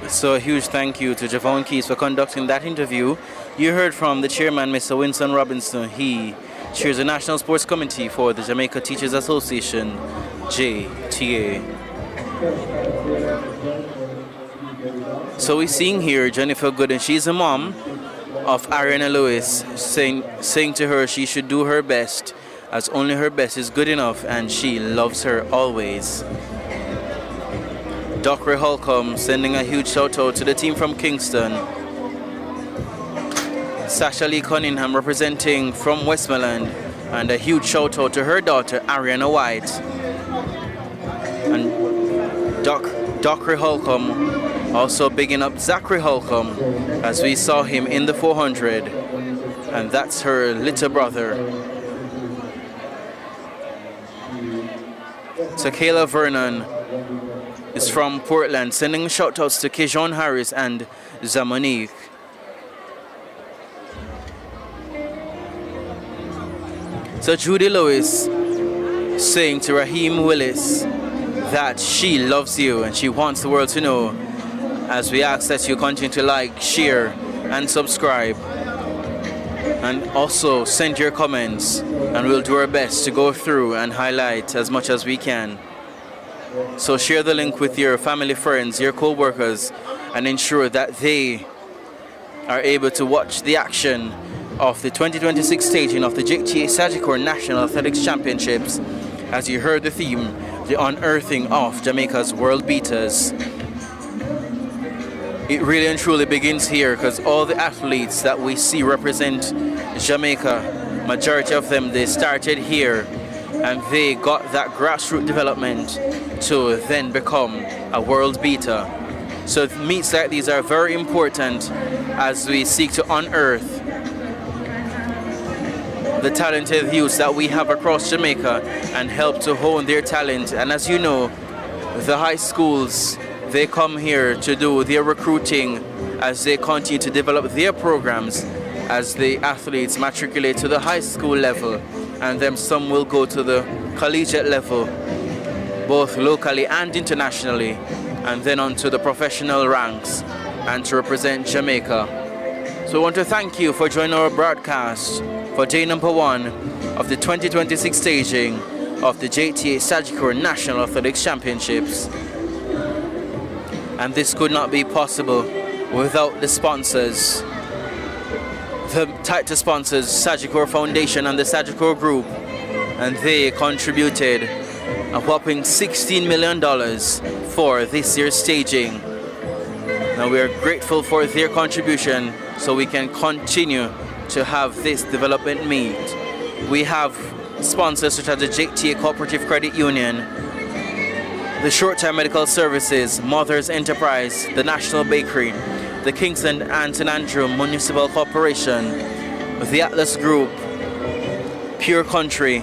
So a huge thank you to Javon Keys for conducting that interview. You heard from the chairman, Mr. Winston Robinson. He chairs the National Sports Committee for the Jamaica Teachers Association, JTA. So we're seeing here Jennifer Gooden. She's a mom of Ariana Lewis, saying to her she should do her best, as only her best is good enough, and she loves her always. Dockery Holcomb sending a huge shout out to the team from Kingston. Sasha Lee Cunningham representing from Westmoreland, and a huge shout out to her daughter Ariana White. And Dockery Holcomb also bigging up Zachary Holcomb, as we saw him in the 400, and that's her little brother. So Kayla Vernon is from Portland, sending shout outs to Kejon Harris and Zamonique. So Judy Lewis saying to Raheem Willis that she loves you and she wants the world to know, as we ask that you continue to like, share and subscribe, and also send your comments, and we'll do our best to go through and highlight as much as we can. So share the link with your family, friends, your co-workers, and ensure that they are able to watch the action of the 2026 staging of the JTA Sagicor National Athletics Championships. As you heard the theme, the unearthing of Jamaica's world beaters. It really and truly begins here, because all the athletes that we see represent Jamaica, majority of them, they started here and they got that grassroots development to then become a world beater. So meets like these are very important as we seek to unearth the talented youths that we have across Jamaica and help to hone their talent. And as you know, the high schools, they come here to do their recruiting as they continue to develop their programs as the athletes matriculate to the high school level, and then some will go to the collegiate level, both locally and internationally, and then on to the professional ranks and to represent Jamaica So I want to thank you for joining our broadcast for day number 1 of the 2026 staging of the JTA Sagicor National Athletics Championships. And this could not be possible without the sponsors. The title sponsors, Sagicor Foundation and the Sagicor Group, and they contributed a whopping $16 million for this year's staging. Now we are grateful for their contribution so we can continue to have this development meet. We have sponsors such as the JTA Cooperative Credit Union, the Short-Term Medical Services, Mothers Enterprise, the National Bakery, the Kingston and St. Andrew Municipal Corporation, the Atlas Group, Pure Country,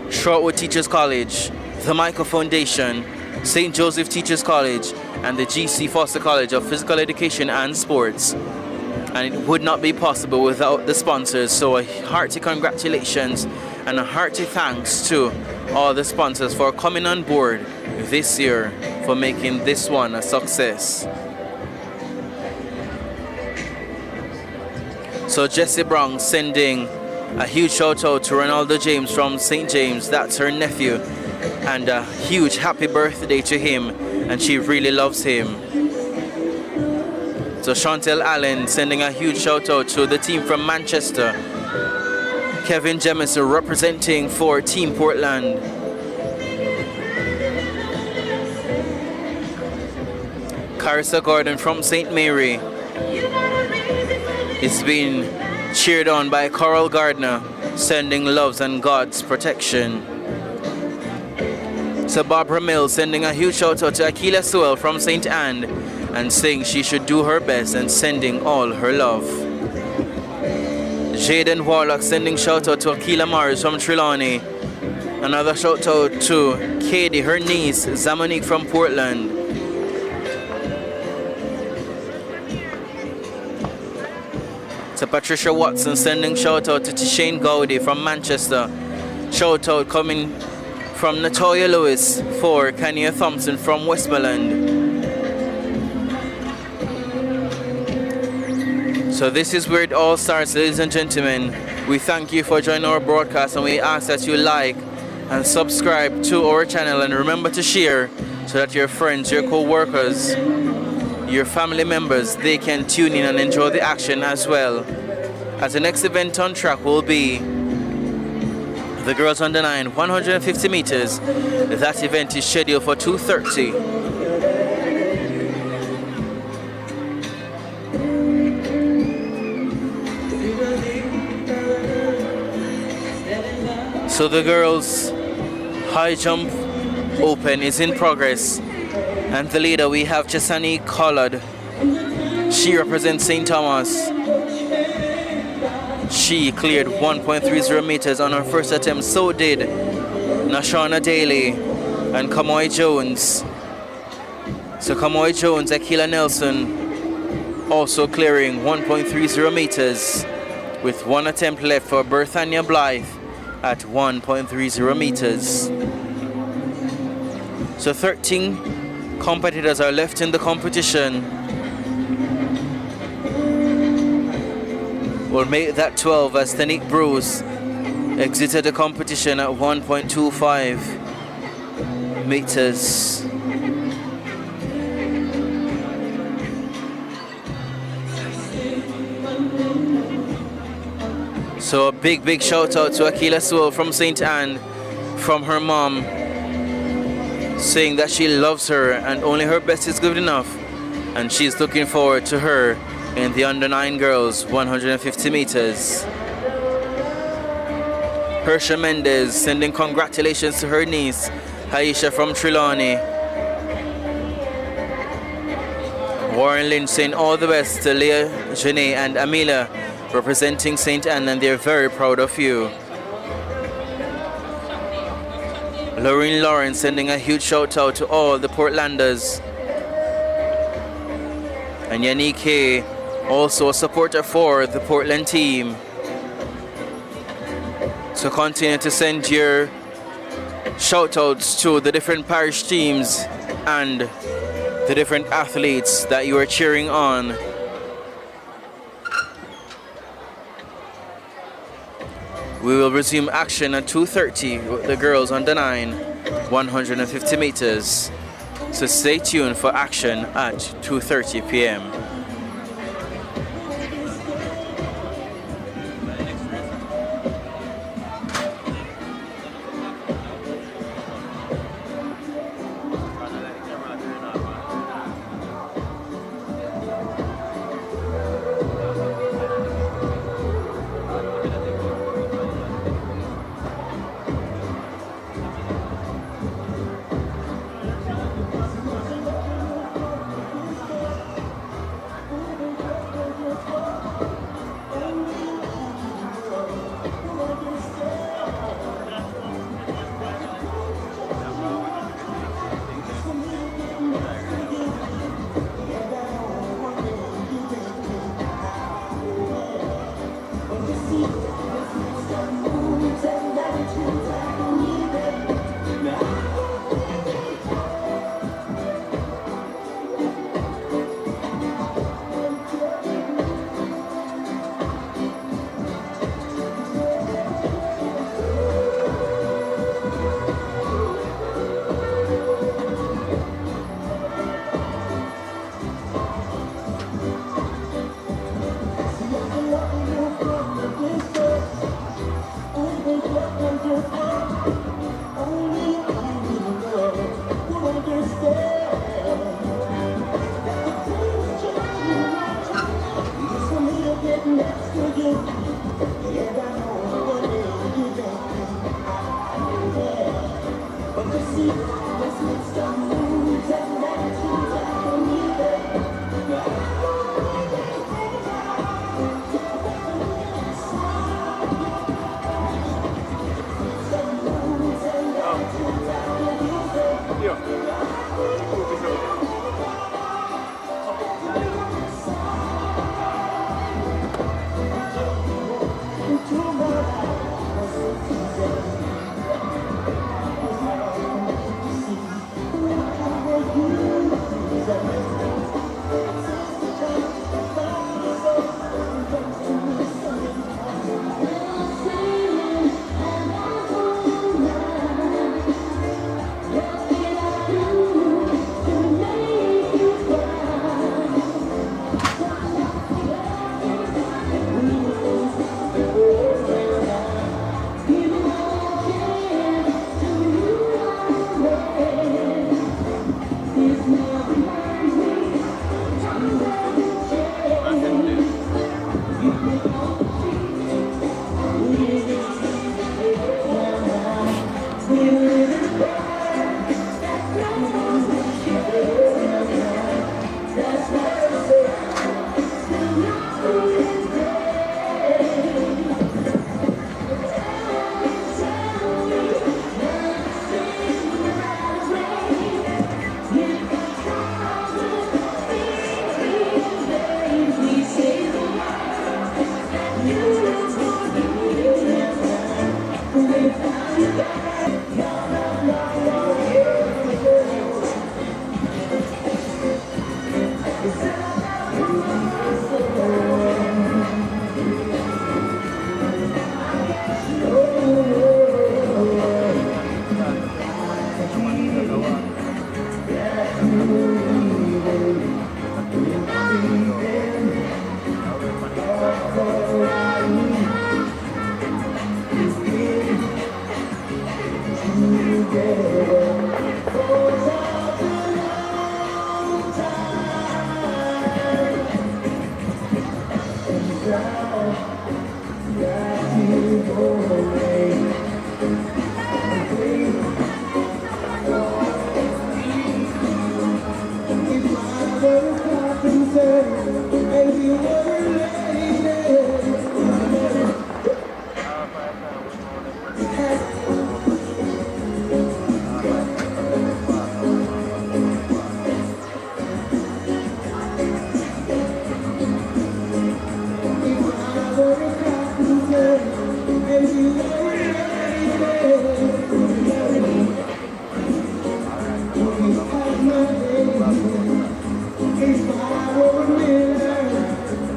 Shortwood Teachers College, the Michael Foundation, St. Joseph Teachers College, and the GC Foster College of Physical Education and Sports. And it would not be possible without the sponsors, so a hearty congratulations and a hearty thanks to all the sponsors for coming on board this year, for making this one a success. So Jessie Brown sending a huge shout out to Ronaldo James from St. James, that's her nephew, and a huge happy birthday to him, and she really loves him. So Chantel Allen sending a huge shout out to the team from Manchester. Kevin Jemison representing for Team Portland. Carissa Gordon from St. Mary is being cheered on by Coral Gardner, sending loves and God's protection. So Barbara Mills sending a huge shout out to Akila Sewell from St. Anne and saying she should do her best and sending all her love. Jaden Warlock sending shout out to Akila Mars from Trelawney. Another shout out to Katie, her niece, Zamonique from Portland. To Patricia Watson sending shout out to Tishane Gowdy from Manchester. Shout out coming from Natoya Lewis for Kanye Thompson from Westmoreland. So this is where it all starts, ladies and gentlemen. We thank you for joining our broadcast and we ask that you like and subscribe to our channel, and remember to share so that your friends, your co-workers, your family members, they can tune in and enjoy the action as well. As the next event on track will be the girls under 9, 150 meters. That event is scheduled for 2:30. So the girls' high jump open is in progress. And the leader, we have Chesani Collard. She represents St. Thomas. She cleared 1.30 meters on her first attempt. So did Nashana Daly and Kamoy Jones. So Kamoy Jones, Akila Nelson, also clearing 1.30 meters with one attempt left for Berthania Blythe at 1.30 meters. So 13 competitors are left in the competition. We'll make that 12 as Tanique Bruce exited the competition at 1.25 meters. So a big shout out to Akila Sewell from St. Anne, from her mom, saying that she loves her and only her best is good enough, and she's looking forward to her in the under 9 girls 150 meters. Hersha Mendez sending congratulations to her niece Aisha from Trelawney. Warren Lynch saying all the best to Leah, Janae and Amelia representing St. Anne, and they're very proud of you. Lorraine Lawrence sending a huge shout out to all the Portlanders. And Yannick Hay, also a supporter for the Portland team. So continue to send your shout outs to the different parish teams and the different athletes that you are cheering on. We will resume action at 2:30 with the girls on the 150 meters. So stay tuned for action at 2:30 p.m.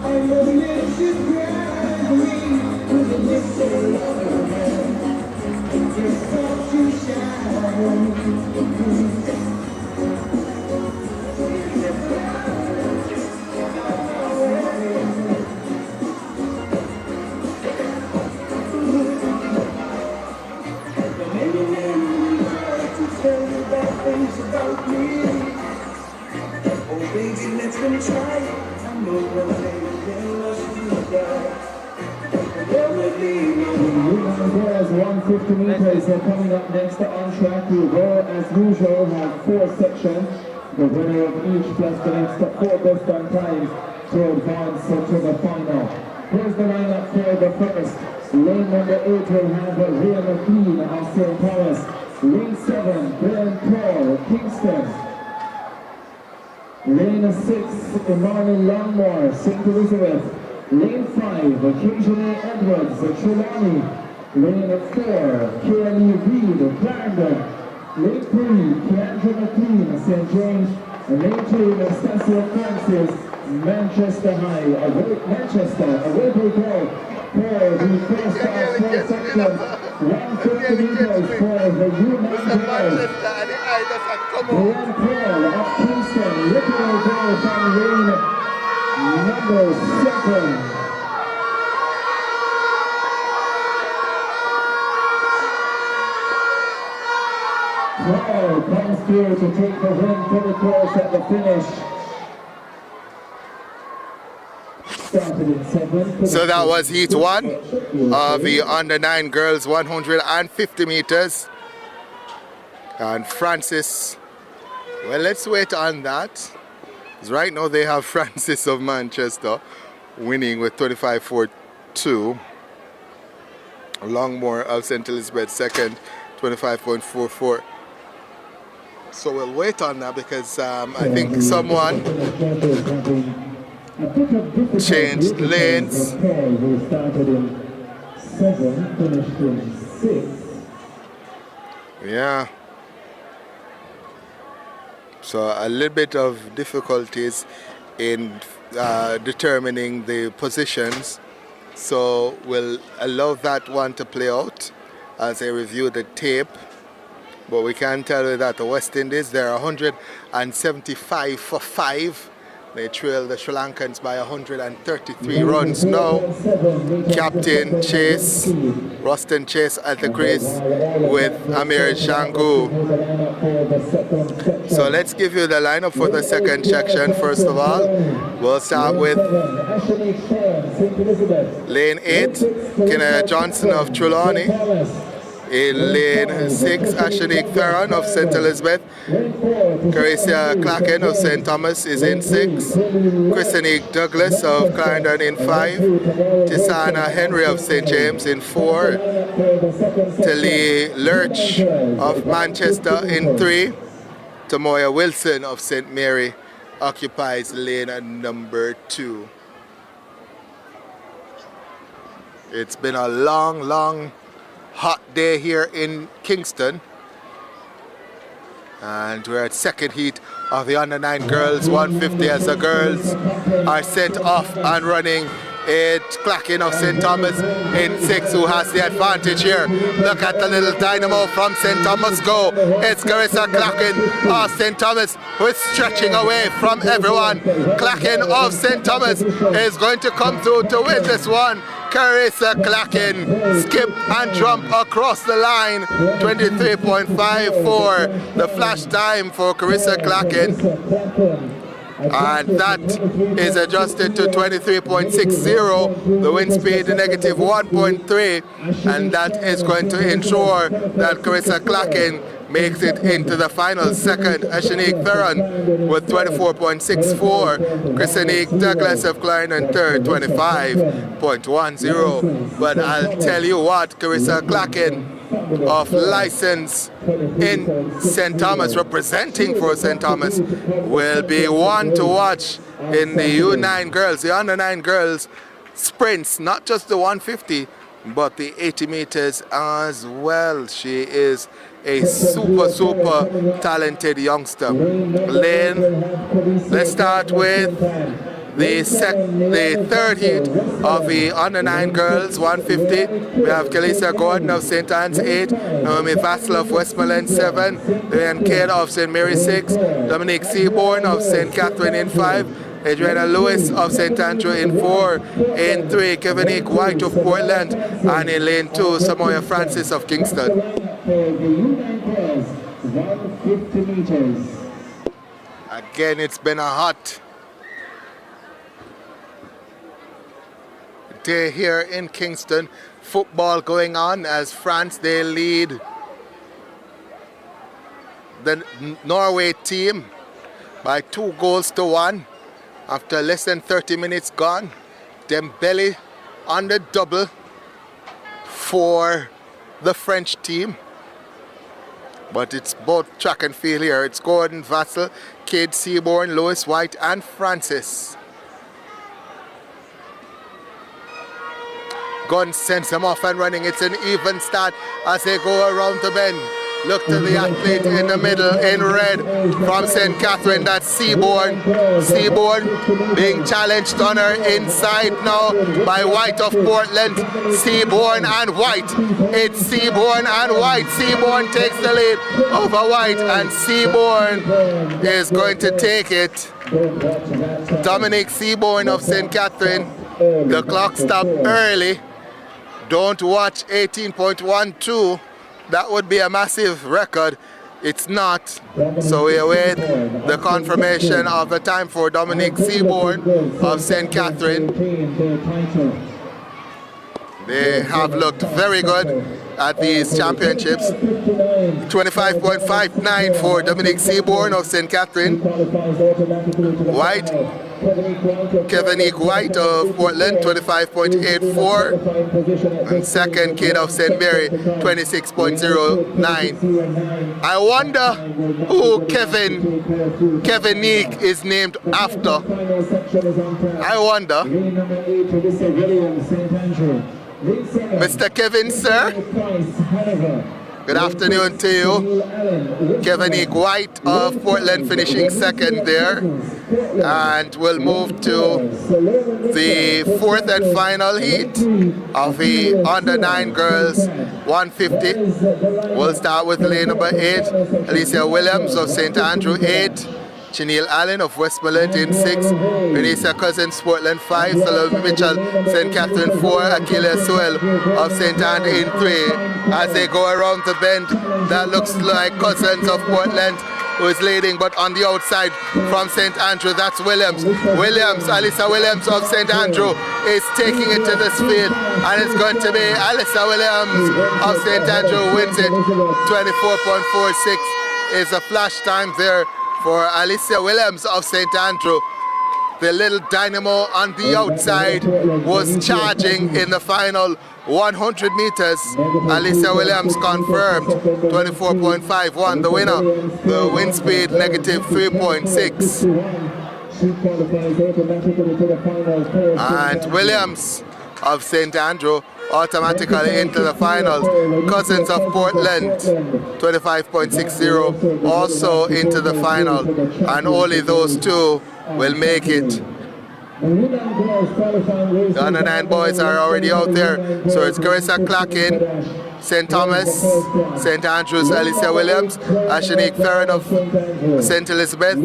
I love you, she's crying for me. Girls 150 meters are coming up next on track. We will, as usual, have 4 sections. The winner of each plus the next 4 best on times to advance to the final. Here's the lineup for the first. Lane number 8 will have Rhea McLean of St. Thomas. Lane 7, Brian Paul, Kingston. Lane 6, Emmanuel Longmore, St. Elizabeth. Lane 5, Occasionally Edwards, Trelawney. Lane 4, Kelly Reed, Clarendon. Lane 3, Keandra McLean, St. James. Lane 2, Nastasia Francis, Manchester High. Manchester, away we go for the first section. 150 meters for the U9 girls. Brian Paul of Kingston, looking over from lane number 7. Paul comes through to take the win for the course at the finish. Started in 7. So that was heat 1 of the under-9 girls 150 meters. And Francis, well, let's wait on that. Because right now they have Francis of Manchester winning with 25.42. Longmore of St. Elizabeth second, 25.44. So we'll wait on that because I think someone changed lanes. Who started in 7, finished in 6. Yeah. So a little bit of difficulties in determining the positions. So we'll allow that one to play out as I review the tape. But we can tell you that the West Indies, they're 175 for 5. They trail the Sri Lankans by 133 runs now. Captain Chase, Ruston Chase at the crease with Amir Shangu. So let's give you the lineup for the second section. First of all, we'll start with lane 8, Kenna Johnson of Trelawney. In lane 6, Ashanique Theron of St. Elizabeth. Carissa Clacken of St. Thomas is in 6. Christinique Douglas of Clarendon in 5. Tisana Henry of St. James in 4. Tilly Lurch of Manchester in 3. Tamoya Wilson of St. Mary occupies lane number 2. It's been a long hot day here in Kingston, and we're at second heat of the under-9 girls 150 as the girls are sent off and running. It's Clacken of St. Thomas in 6 who has the advantage here. Look at the little dynamo from St. Thomas go. It's Carissa Clacken of St. Thomas who is stretching away from everyone. Clacken of St. Thomas is going to come through to win this one. Carissa Clacken skip and jump across the line. 23.54 the flash time for Carissa Clacken. And that is adjusted to 23.60, the wind speed negative 1.3, and that is going to ensure that Carissa Clacken makes it into the final. Second, Ashanique Theron with 24.64, Christinique Douglas of Clarendon third, 25.10. But I'll tell you what, Carissa Clacken of license in St. Thomas, representing for St. Thomas, will be one to watch in the U9 girls, the under-9 girls sprints, not just the 150, but the 80 meters as well. She is a super talented youngster. Let's start with the third heat of the under-9 girls, 150. We have Kalisa Gordon of St. Anne's 8, Naomi Vassal of Westmoreland 7, Lillian Cade of St. Mary 6, Dominique Seaborn of St. Catherine in 5, Adriana Lewis of St. Andrew in 4, in 3, Kevin White of Portland, and in lane 2, Samoya Francis of Kingston. 150 meters. Again, it's been a hot day here in Kingston. Football going on as France, they lead the Norway team by 2 goals to 1 after less than 30 minutes gone. Dembele on the double for the French team. But it's both track and field here. It's Gordon, Vassal, Cade Seaborn, Lewis White, and Francis. Gunn sends them off and running. It's an even start as they go around the bend. Look to the athlete in the middle in red from St. Catherine. That's Seaborn. Seaborn being challenged on her inside now by White of Portland. Seaborn and White. It's Seaborn and White. Seaborn takes the lead over White, and Seaborn is going to take it. Dominic Seaborn of St. Catherine. The clock stopped early. Don't watch 18.12. That would be a massive record. It's not. So we await the confirmation of the time for Dominic Seaborn of St. Catherine. They have looked very good at these championships. 25.59 for Dominic Seaborn of St. Catherine. White, Kevin White of Portland, 25.84. And second kid of St. Mary, 26.09. I wonder who Kevin Neek is named after. I wonder. Mr. Kevin, sir. Good afternoon to you. Kevin White of Portland finishing second there. And we'll move to the fourth and final heat of the under-9 girls 150. We'll start with lane number 8, Alicia Williams of St. Andrew 8. Chenille Allen of Westmoreland in 6, Renisa Cousins, Portland 5, Salome Mitchell, St. Catherine 4, Achilles Sewell of St. Anne in 3. As they go around the bend, that looks like Cousins of Portland who is leading, but on the outside from St. Andrew, that's Williams. Alyssa Williams of St. Andrew is taking it to this field, and it's going to be Alyssa Williams of St. Andrew wins it. 24.46 is a flash time there for Alicia Williams of St. Andrew. The little dynamo on the outside was charging in the final 100 meters. Alicia Williams confirmed 24.51, the winner. The wind speed negative 3.6. And Williams of St. Andrew automatically into the finals. Cousins of Portland, 25.60, also into the final, and only those two will make it. The under-9 boys are already out there, so it's Carissa Clacken, St. Thomas, St. Andrews, Alicia Williams, Ashanique Ferrin of St. Elizabeth,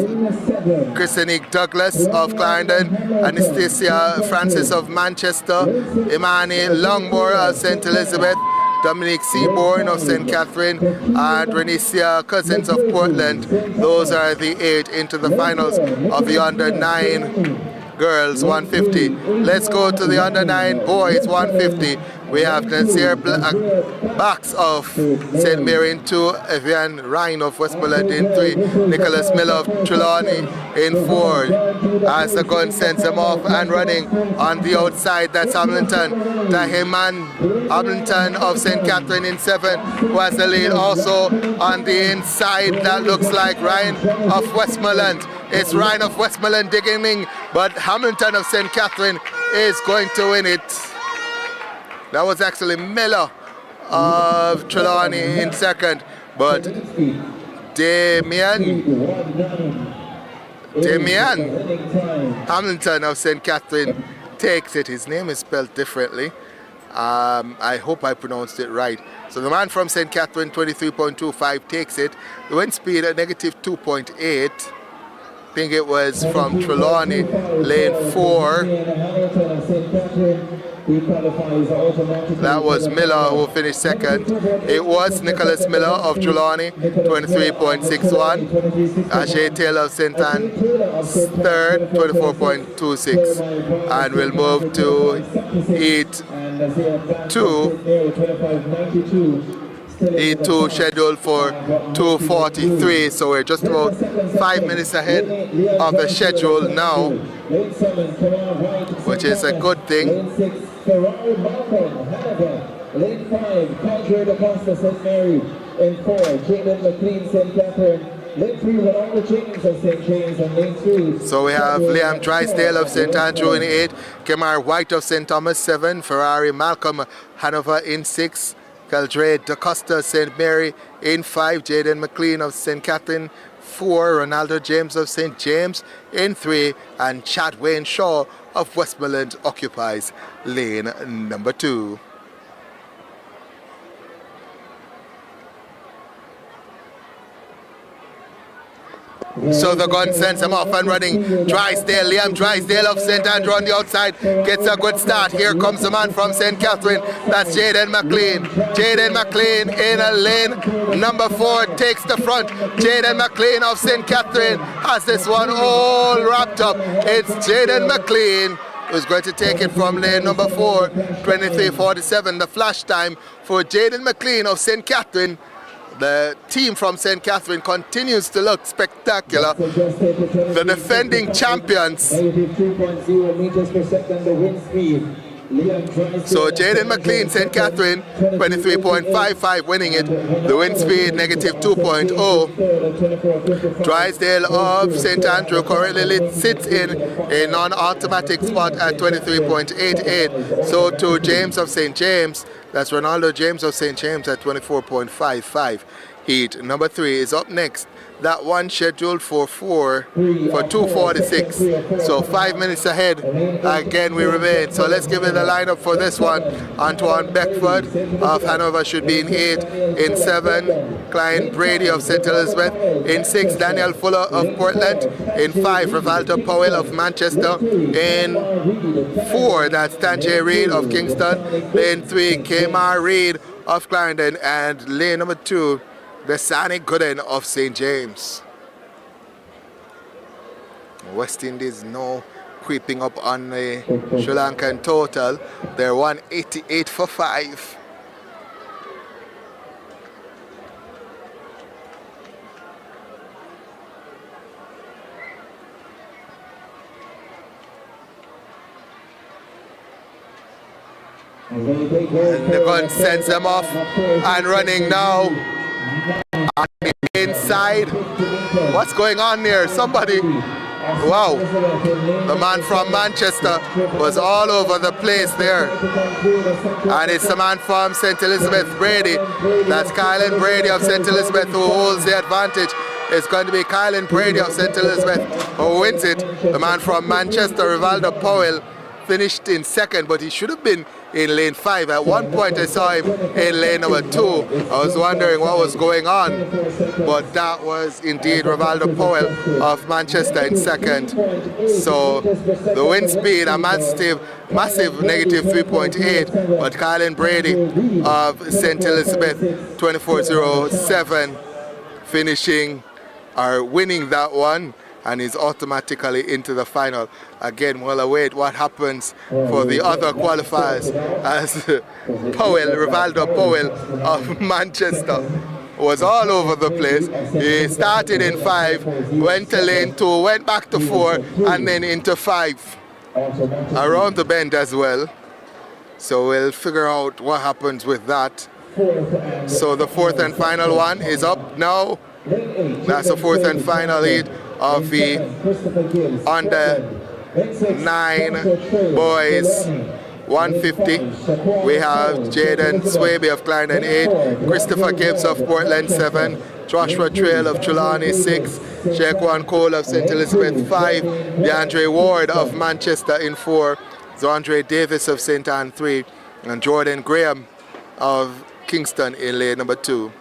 Christinique Douglas of Clarendon, Anastasia Francis of Manchester, Imani Longmore of St. Elizabeth, Dominique Seaborn of St. Catherine, and Renesia Cousins of Portland. Those are the 8 into the finals of the under-9 girls 150. Let's go to the under-9 boys 150. We have Nasir Backs of St. Mary in 2, Evian Ryan of Westmoreland in 3, Nicholas Miller of Trelawney in 4. As the gun sends them off and running on the outside, that's Hamilton. Tahiman Hamilton of St. Catherine in 7, who has the lead. Also on the inside, that looks like Ryan of Westmoreland. It's Ryan of Westmoreland digging in, but Hamilton of St. Catherine is going to win it. That was actually Miller of Trelawney in Damian Hamilton of St. Catherine takes it. His name is spelled differently. I hope I pronounced it right. So the man from St. Catherine, 23.25, takes it. The wind speed at negative 2.8. I think it was from Trelawney, lane 4. That was Miller who finished second. It was Nicholas Miller of Trelawney, 23.61. Ajay Taylor of St. Anne, third, 24.26. And we'll move to heat 2. E2 scheduled for 2:43, so we're just about 5 minutes ahead of the schedule now, which is a good thing. Lane 5, Conjured Acosta St. Mary. Lane 4, Jaden McLean St. Catherine. Lane 3, Ronaldo James of St. James. And lane 2. So we have Liam Drysdale of St. Andrew in 8, Kemar White of St. Thomas 7, Ferrari Malcolm Hanover in 6, Caldrade DaCosta St. Mary in 5, Jaden McLean of St. Catherine 4, Ronaldo James of St. James in 3, and Chad Wayne Shaw of Westmoreland occupies lane number 2. So the gun sends him off and running. Drysdale, Liam Drysdale of St. Andrew on the outside gets a good start. Here comes the man from St. Catherine. That's Jaden McLean. Jaden McLean in a lane number 4 takes the front. Jaden McLean of St. Catherine has this one all wrapped up. It's Jaden McLean who's going to take it from lane number 4, 23:47. The flash time for Jaden McLean of St. Catherine. The team from St. Catherine continues to look spectacular. The defending champions. So Jaden McLean, St. Catherine, 23.55 winning it. The wind speed negative 2.0. Drysdale of St. Andrew currently sits in a non-automatic spot at 23.88. So to James of St. James, that's Ronaldo James of St. James at 24.55. Heat number 3 is up next. That one scheduled for 2:46. So 5 minutes ahead. Again, we remain. So let's give it a lineup for this one. Antoine Beckford of Hanover should be in 8. In 7, Klein Brady of St. Elizabeth. In 6, Daniel Fuller of Portland. In 5, Rivaldo Powell of Manchester. In 4, that's Tanjay Reid of Kingston. Lane 3, Kmar Reid of Clarendon. And lane number 2, the Sani Gooden of St. James. West Indies now creeping up on the Sri Lankan total. They're 188 for 5. And the gun sends them off and running now. On the inside, what's going on there? Somebody, wow, the man from Manchester was all over the place there. And it's the man from St. Elizabeth, Brady. That's Kylan Brady of St. Elizabeth who holds the advantage. It's going to be Kylan Brady of St. Elizabeth who wins it. The man from Manchester, Rivaldo Powell, finished in 2nd, but he should have been in lane 5. At one point I saw him in lane number 2. I was wondering what was going on, but that was indeed Rivaldo Powell of Manchester in 2nd. So the wind speed a massive negative 3.8, but Kylan Brady of St. Elizabeth 24.07 finishing or winning that one, and is automatically into the final. Again, we'll await what happens for the other qualifiers as Rivaldo Powell of Manchester was all over the place. He started in 5, went to lane 2, went back to 4, and then into 5. Around the bend as well. So we'll figure out what happens with that. So the 4th and final one is up now. That's the 4th and final heat of the under 9 boys 150. We have Jaden Swaby of Clarendon 8, Christopher Gibbs of Portland 7, Joshua Trail of Trelawney 6, Shaquan Cole of St. Elizabeth 5, DeAndre Ward of Manchester in 4, Zondre Davis of St. Anne 3, and Jordan Graham of Kingston in lane number 2.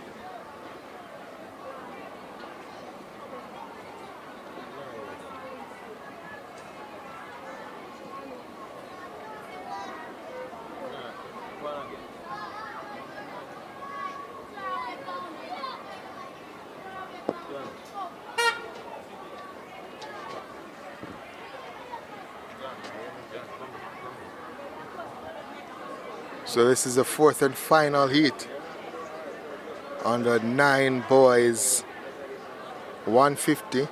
So this is the 4th and final heat on the 9 boys 150,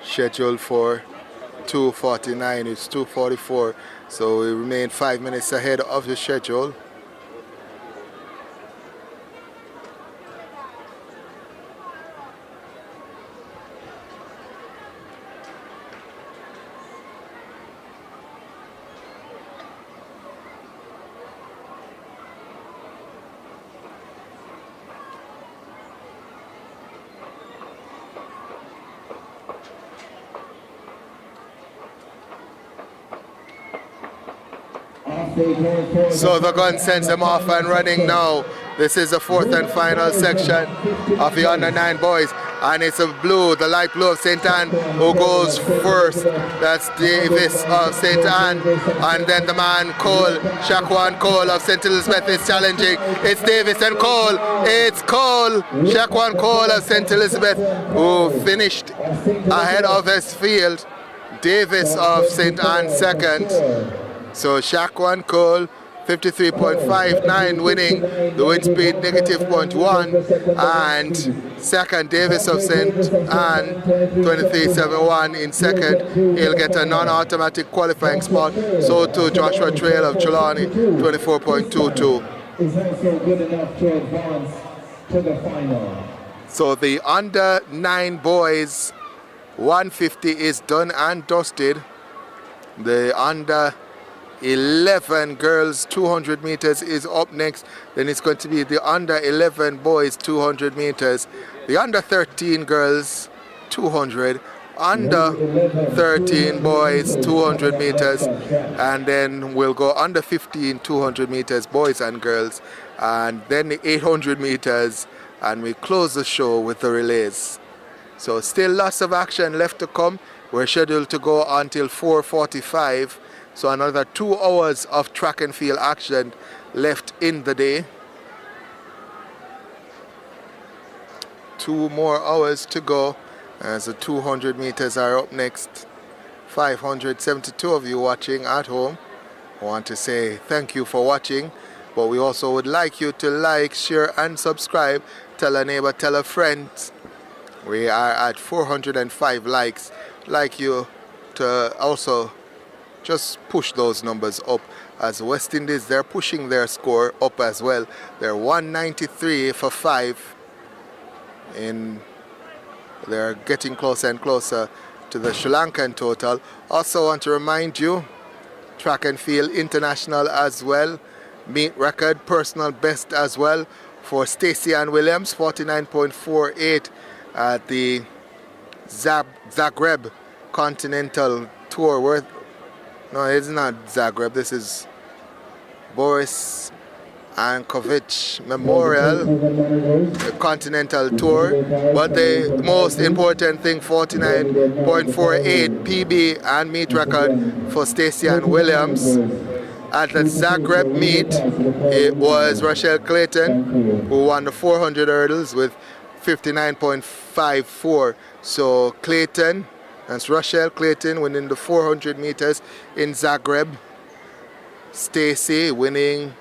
scheduled for 2:49. It's 2:44, so we remain 5 minutes ahead of the schedule. So the gun sends them off and running now. This is the 4th and final section of the under 9 boys, and it's a blue, the light blue of St. Anne, who goes first. That's Davis of St. Anne, and then the man Cole, Shaquan Cole of St. Elizabeth is challenging. It's Davis and Cole. It's Cole, Shaquan Cole of St. Elizabeth, who finished ahead of his field. Davis of St. Anne second. So Shaquan Cole 53.59 winning, the wind speed -0.1, and second Davis of St. Anne 23.71 in second. He'll get a non-automatic qualifying spot. So too Joshua Trail of Trelawney 24.22. Is also good enough to advance to the final. So the under 9 boys 150 is done and dusted. The under 11 girls 200 meters is up next. Then it's going to be the under 11 boys 200 meters, the under 13 girls 200, under 13 boys 200 meters, and then we'll go under 15 200 meters boys and girls, and then the 800 meters, and we close the show with the relays. So still lots of action left to come. We're scheduled to go until 4:45. So another 2 hours of track and field action left in the day. 2 more hours to go as the 200 meters are up next. 572 of you watching at home. I want to say thank you for watching, but we also would like you to like, share and subscribe. Tell a neighbor, tell a friend. We are at 405 likes. Like you to also just push those numbers up, as West Indies, they're pushing their score up as well. They're 193 for 5. They're getting closer and closer to the Sri Lankan total. Also want to remind you, track and field international as well. Meet record, personal best as well for Stacey Ann Williams, 49.48 at the Zagreb Continental Tour. No, it's not Zagreb. This is Boris Ankovic Memorial Continental Tour. But the most important thing, 49.48 PB and meet record for Stacey Ann Williams. At the Zagreb meet, it was Rochelle Clayton who won the 400 hurdles with 59.54. So Clayton, that's Rochelle Clayton winning the 400 meters in Zagreb. Stacey winning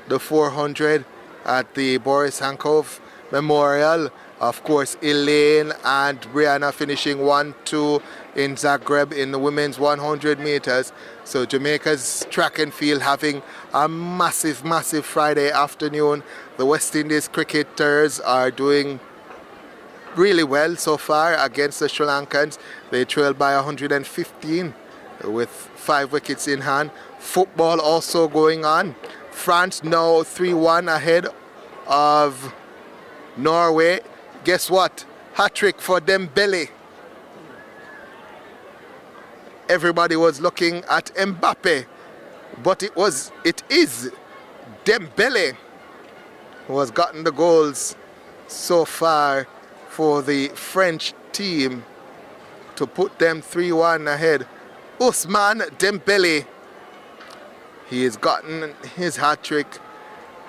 the 400 at the Boris Hankov Memorial. Of course, Elaine and Brianna finishing 1-2 in Zagreb in the women's 100 meters. So Jamaica's track and field having a massive, massive Friday afternoon. The West Indies cricketers are doing really well so far against the Sri Lankans. They trailed by 115 with 5 wickets in hand. Football also going on. France now 3-1 ahead of Norway Guess what? Hat-trick for Dembele. Everybody was looking at Mbappe, but it is Dembele who has gotten the goals so far for the French team to put them 3-1 ahead. Ousmane Dembele, he has gotten his hat-trick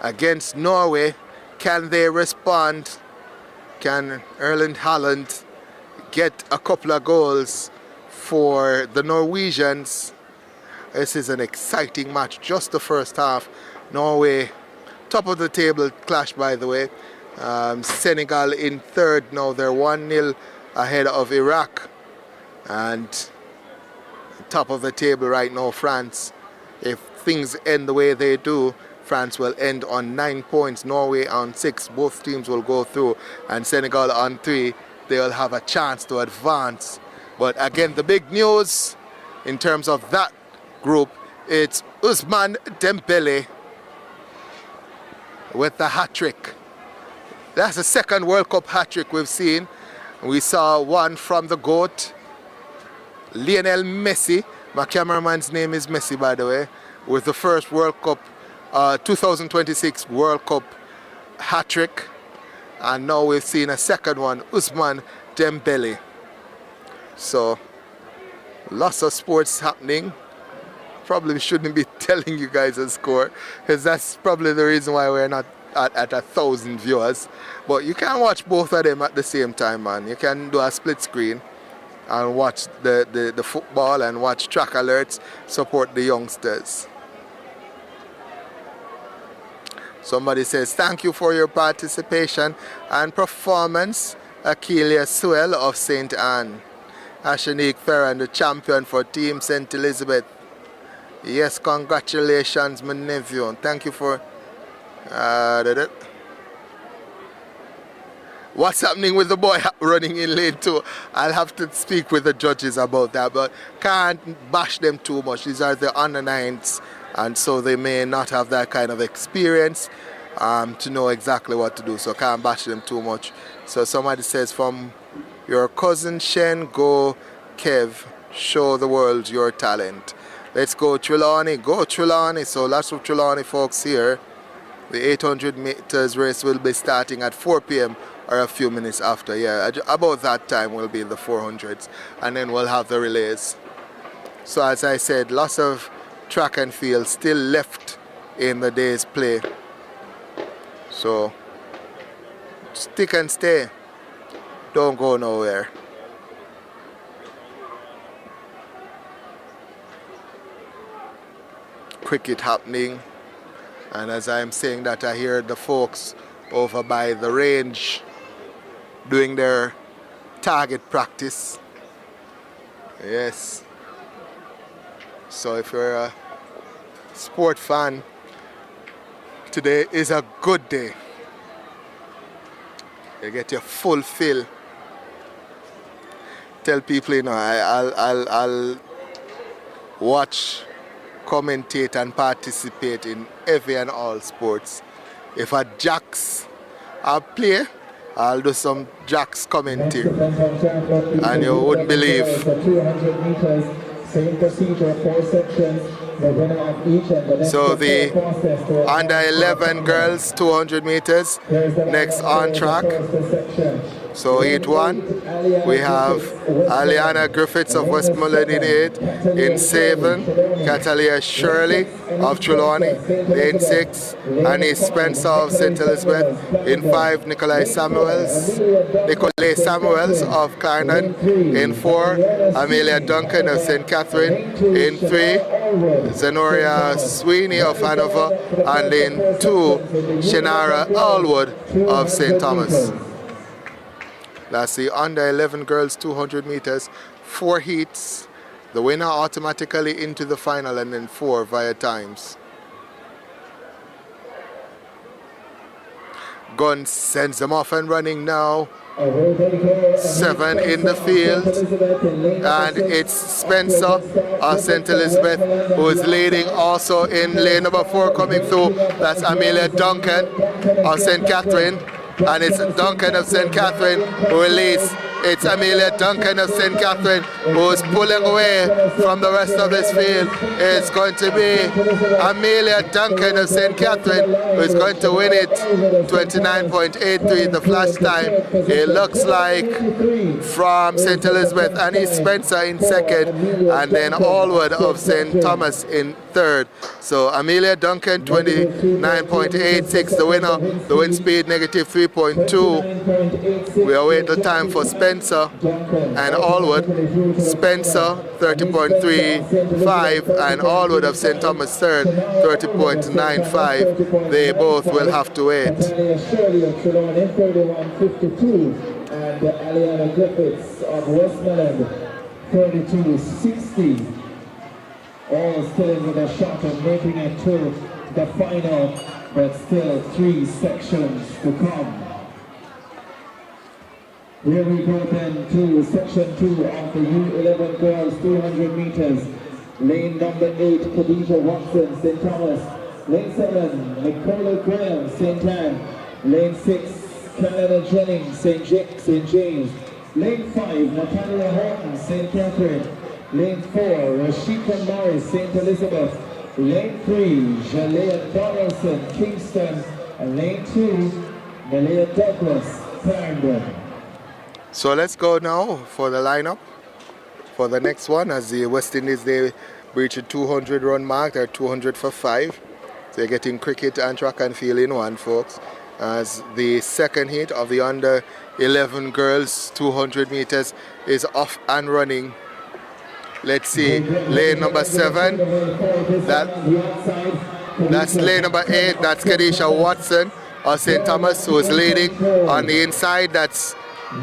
against Norway. Can they respond? Can Erling Haaland get a couple of goals for the Norwegians? This is an exciting match. Just the first half. Norway, top of the table clash, by the way. Senegal in third now. They're 1-0 ahead of Iraq. And top of the table right now, France. If things end the way they do, France will end on 9 points, Norway on 6. Both teams will go through, and Senegal on 3. They'll have a chance to advance. But again, the big news in terms of that group, it's Ousmane Dembele with the hat-trick. That's the second World Cup hat-trick we've seen. We saw one from the GOAT, Lionel Messi. My cameraman's name is Messi, by the way, with the first World Cup 2026 World Cup hat-trick, and now we've seen a second one, Ousmane Dembele. So lots of sports happening. Probably shouldn't be telling you guys a score, because that's probably the reason why we're not at 1,000 viewers. But you can watch both of them at the same time, man. You can do a split screen and watch the football and watch track alerts, support the youngsters. Somebody says, thank you for your participation and performance, Akelia Sewell of St. Anne. Ashanique Ferran, the champion for Team St. Elizabeth. Yes, congratulations, my nephew. Thank you for... What's happening with the boy running in lane 2? I'll have to speak with the judges about that, but can't bash them too much. These are the under 9s, and so they may not have that kind of experience to know exactly what to do, so can't bash them too much. So somebody says, from your cousin Shen, go Kev, show the world your talent. Let's go Trelawney, go Trelawney. So lots of Trelawney folks here. The 800 meters race will be starting at 4 p.m. or a few minutes after. Yeah, about that time will be the 400s, and then we'll have the relays. So as I said, lots of track and field still left in the day's play. So stick and stay. Don't go nowhere. Cricket happening. And as I'm saying that, I hear the folks over by the range doing their target practice. Yes. So if you're a sport fan, today is a good day. You get your full fill. Tell people, you know, I'll watch, commentate and participate in every and all sports. If a jacks I play, I'll do some jacks commentary, and you wouldn't believe. Same procedure, 4 sections, the winner of each and the next. So the under 11 girls 200 meters next on track. So heat 1, we have Aliana Griffiths of Westmoreland in 8, in 7, Catalia Shirley of Trelawney, in 6, Annie Spencer of St. Elizabeth, in 5, Nicolai Samuels of Clarendon, in 4, Amelia Duncan of St. Catherine, in 3, Zenoria Sweeney of Hanover, and in 2, Shenara Allwood of St. Thomas. That's the under 11 girls 200 meters, 4 heats, the winner automatically into the final, and then 4 via times. Gunn sends them off and running now. 7 in the field, and it's Spencer of St. Elizabeth who is leading. Also in lane number 4 coming through, that's Amelia Duncan of St. Catherine. and it's Duncan of St. Catherine who will lead. It's Amelia Duncan of St. Catherine who's pulling away from the rest of this field. It's going to be Amelia Duncan of St. Catherine who's going to win it. 29.83 the flash time. It looks like from St. Elizabeth, Annie Spencer in second, and then Allwood of St. Thomas in third. So Amelia Duncan 29.86 the winner. The wind speed negative 3.2. We await the time for Spencer and Allwood. Spencer 30.35 and Allwood of St. Thomas third 30.95. They both will have to wait. Shirley of Trelawney in 31.52 and Aliana Griffiths of Westmoreland 32.60. All still with a shot of making it to the final, but still 3 sections to come. Here we go then to section 2 of the U11 girls 200 meters. Lane number 8, Khadija Watson, St. Thomas. Lane 7, Nicola Graham, St. Anne. Lane 6, Canada Jennings, St. James. Lane 5, Natalia Horton, St. Catherine. Lane 4, Rashika Morris, St. Elizabeth. Lane 3, Jalea Donaldson, Kingston. And lane 2, Malaya Douglas, Clarendon. So let's go now for the lineup for the next one, as the West Indies, they reach a 200 run mark. They're 200 for 5. So they're getting cricket and track and field in one, folks. As the second heat of the under 11 girls 200 meters is off and running. Let's see, lane number 7, that's lane number 8, that's Kadisha Watson of St. Thomas, who is leading. On the inside, that's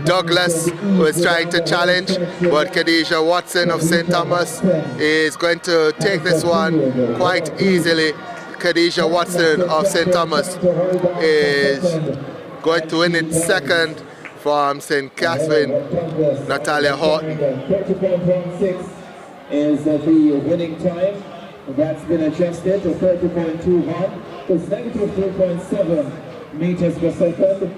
Douglas, who is trying to challenge, but Kadisha Watson of St. Thomas is going to take this one quite easily. Kadisha Watson of St. Thomas is going to win it second from St. Catherine, Natalia Horton. 30.16 is the winning time. That's been adjusted to 30.21. It's negative 3.7 meters per second.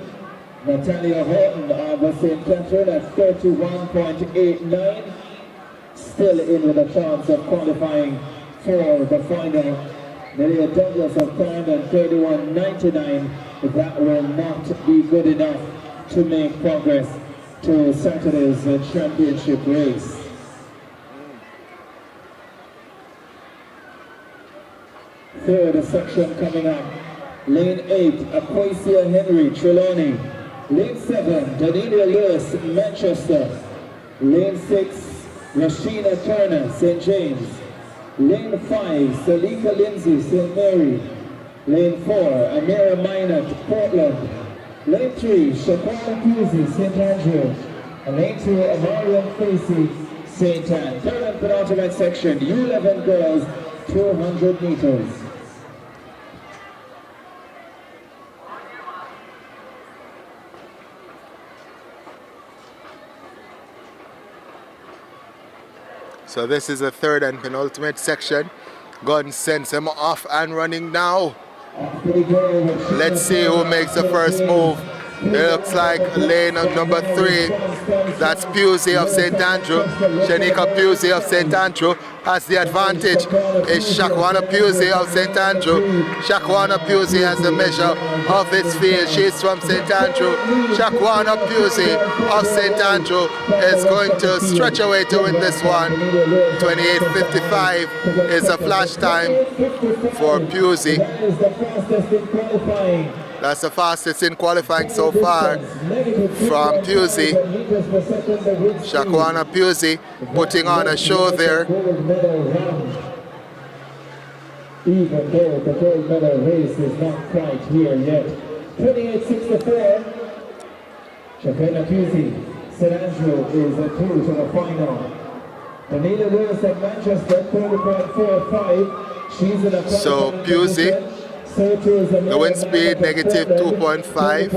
Natalia Horton of St. Catherine at 31.89. Still in with a chance of qualifying for the final. Maria Douglas of Clarendon 31.99. That will not be good enough to make progress to Saturday's championship race. Third section coming up. Lane 8, Aquasia Henry, Trelawney. Lane 7, Daniela Lewis, Manchester. Lane 6, Rashina Turner, St. James. Lane 5, Salika Lindsay, St. Mary. Lane 4, Amira Minot, Portland. Lane 3, Shakwana Pusey, St. Andrew. And lane 2, Amarian Facey, St. Anne. Third and penultimate section, U11 girls, 200 meters. So this is the third and penultimate section. Gunn sends him off and running now. Let's see who makes the first move. It looks like lane number 3. That's Pusey of St. Andrew. Shanika Pusey of St. Andrew has the advantage. It's Shakwana Pusey of St. Andrew. Shakwana Pusey has the measure of this field. She's from St. Andrew. Shakwana Pusey of St. Andrew is going to stretch away to win this one. 28.55 is the flash time for Pusey. That's the fastest in qualifying so far from Pusey. Shakwana Pusey putting on a show there. Even though the gold medal race is not quite here yet. 28.64. Shakwana Pusey, St. Andrew is through to the final. Daniela Lewis of Manchester, 30.45. She's in a so Pusey The wind speed negative 2.5.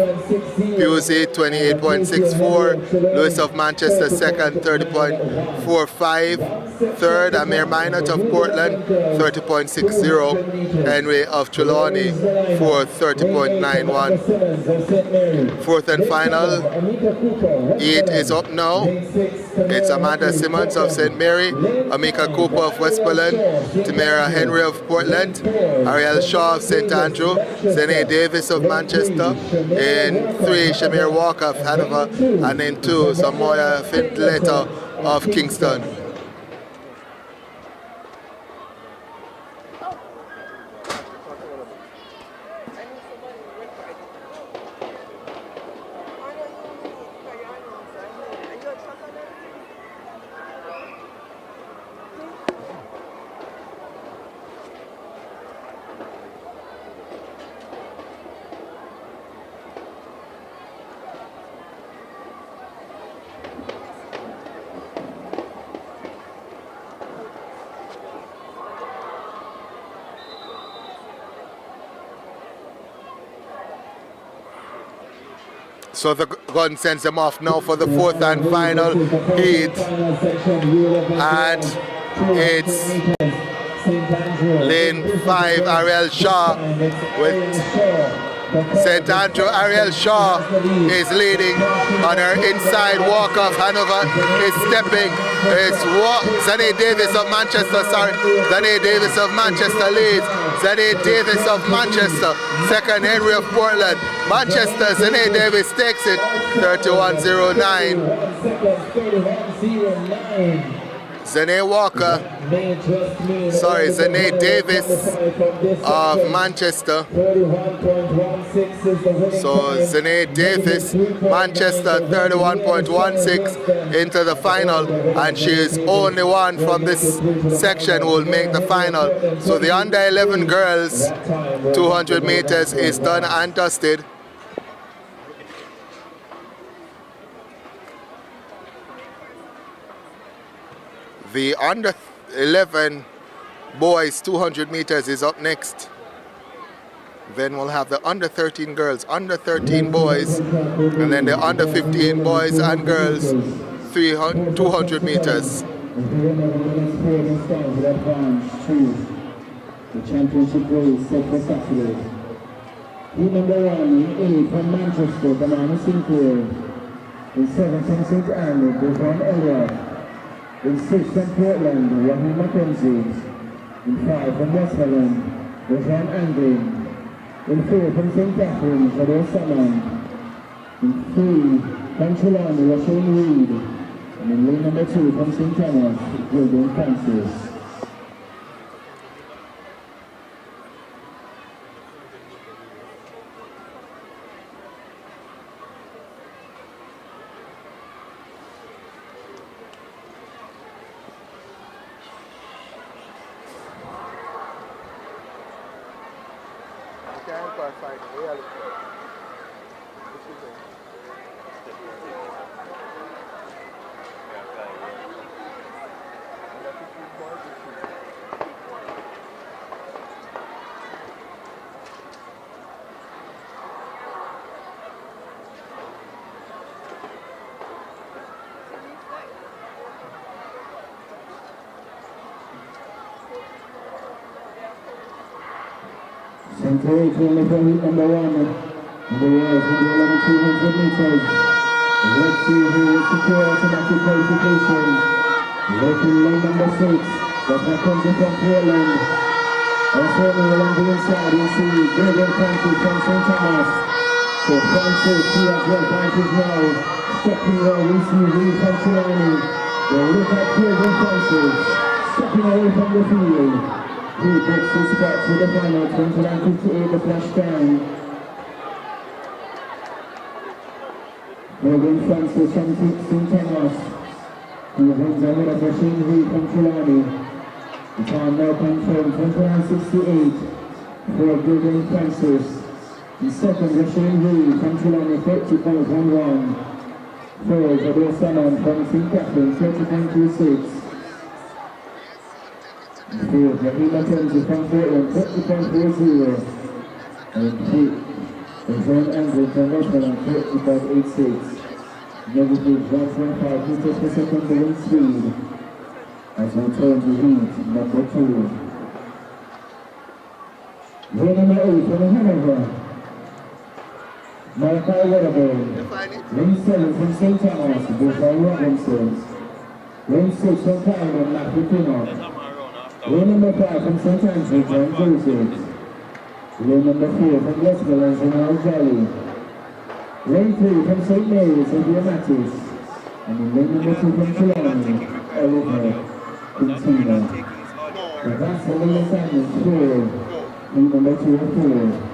PUC 28.64. Lewis of Manchester second 30.45. Third Amir Minot of Portland 30.60. Henry of Trelawney fourth 30.91. Fourth and final. It is up now. It's Amanda Simmons of St. Mary, Amika Cooper of Westmoreland, Tamara Henry of Portland, Ariel Shaw of St. Andrew, Zene Davis of Manchester, in 3 Shamir Walker of Hanover, and in 2 Samoya Findleta of Kingston. So the gun sends them off now for the fourth and final heat. And it's lane 5, Ariel Shaw with St. Andrew. Ariel Shaw is leading on her inside walk of Hanover is stepping. It's Zane Davis of Manchester, Zane Davis of Manchester leads. Zane Davis of Manchester, second Henry of Portland. Manchester, Zane Davis takes it, 31.09. Zane Walker, Zane Davis of Manchester. So Zane Davis, Manchester 31.16 into the final, and she is only one from this section who will make the final. So the under 11 girls 200 meters is done and dusted. The under 11 boys 200 meters is up next. Then we'll have the under 13 girls, under 13 boys, and then the under 15 boys and girls 200 meters. The championship race set for Saturday. Team number 1 in 8 from Manchester, Banana Sinclair. In 7 from St. Andrew, Devon Elliott. In 6 from Portland, Raheem McKenzie. In 5 from Westmoreland, Devon Anglin. In 4 from St. Catherine, Shadow Salmon. In 3 from Trelawney, Rasheen Reed. And in lane number 2 from St. Thomas, Gilden Francis. Century only for heat number 1 in the world from the 11,200 meters. Let's see who will secure automatic qualification. Looking lane number 6, that's McKenzie from Portland. Also along the inside, you see Gilden Francis from St. Thomas. So Francis, he has well Francis now. Stepping away, we see Reed from Trelawney. They look at Gilden Francis, stepping away from the field. He gets his spot to the final, 29.58 the flash time. Gilden Francis from St. Thomas. He wins ahead of Rasheen Reed from Trelawney. The time now confirmed, 29.68 for Gilden Francis. The second, Rasheen Reed from Trelawney, 30.11. Third, Shadow Salmon from St. Catherine, 30.26. Fourth, Raheem McKenzie from Portland, 30.40. And the zone angle international on 35.86. Negative 1.5 meters per second the wind speed. As we turn to heat number 2. Way number 8 from the Hanover. Malachi Weatherburn. Lane 7 from St. Thomas, Buffalo Robinsons. Lane 6 from Cameron, Matthew Pinnock. Lane number 5 from St. Andrew, John Joseph. Lane number 4 from Westmoreland, General Jolly. Lane 3 from St. Mary's, Olivia Mattis. And lane number 2 from Trelawney, Oliver Quintino. And that's the lane assignment 4. Lane number 2 and 4.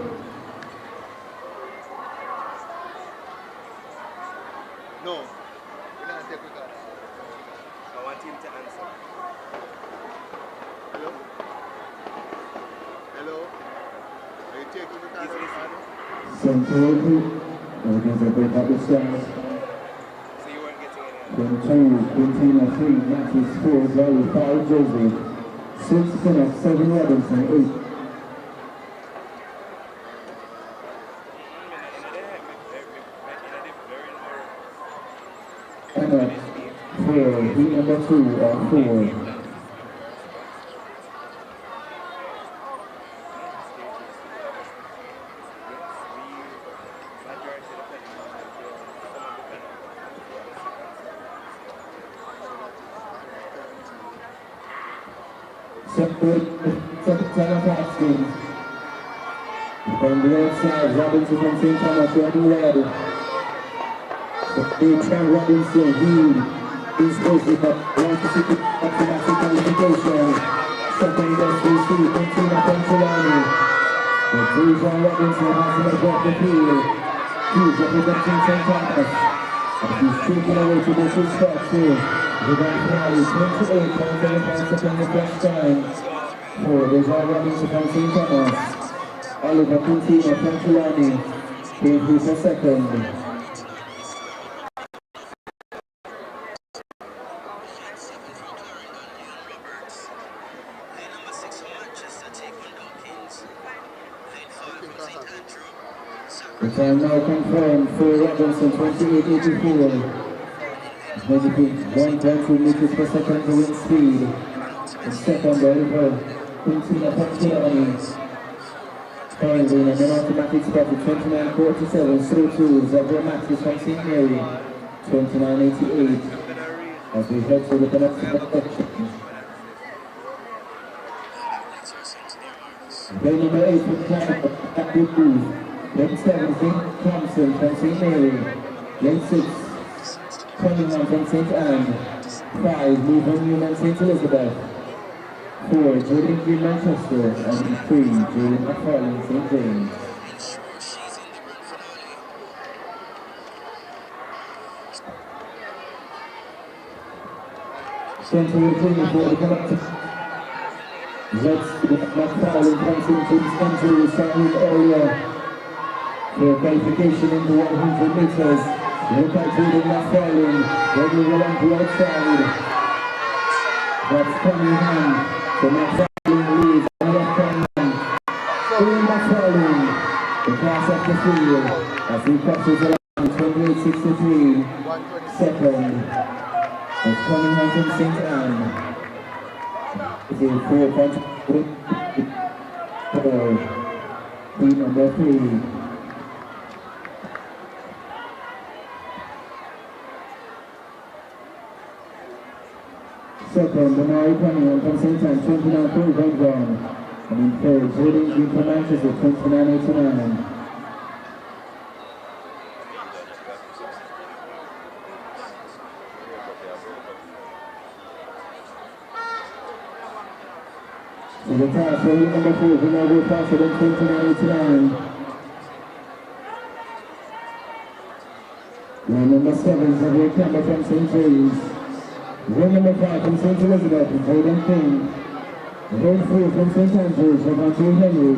Against the break up the stars. 22, Quintino 3, Matthews 4, Zoe 5, Joseph 6, Pinnock 7, Robinson 8. Pinnock 4, heat number 2 or 4. Second Paxton. From the outside, Robinson from St. Thomas running red. Trent Robinson, he's posted up 160 automatic qualification. Second best receipt, Quintino Pensilani. The John Robinson has to make off the field. He's representing St. Thomas. As he's taking away to this spot here. The back 28.75 seconds the first time. For the John Robinson from St. Thomas. Oliver Quintino from Trelawney. Came through for second. The time now confirmed for Robinson 28.84. Negative 1.2 meters per second the wind speed. And second Oliver Quintino from Trelawney. Currently in an automatic spot at 29.47, so too Zebra Matthews from St. Mary, 29.88. As we head to the penultimate section. Play number 8 from Canada, Matthew Booth. Lane 7, St. Thompson from St. Mary. Lane 6, Cunningham from St. Anne. 5, Newman Newman St. Elizabeth. 4, Jordan Green Manchester. And 3, Jalen McFarlane St. James. Central training for the collective. Let's McFarlane from St. James Andrew signed earlier. For qualification in the 100 meters, look at Jordan McFarlane, when we will on the outside. That's Cunningham, so McFarlane leads, and Cunningham. Jordan McFarlane, the pass up the field, as he crosses around 28.63. Second, that's Cunningham from St. Anne. It's a 4.4, team number 3. Second, Denari Cunningham from St. Anne, 29.41. And in third, Jordan Green from Manchester, 29.89. So the pass for number 4 will now go faster than 29.89. Line number 7 is Xavier Campbell from St. James. Line number 5 from St. Elizabeth, Jaden King. Line 4 from St. Andrews, Javante Henry.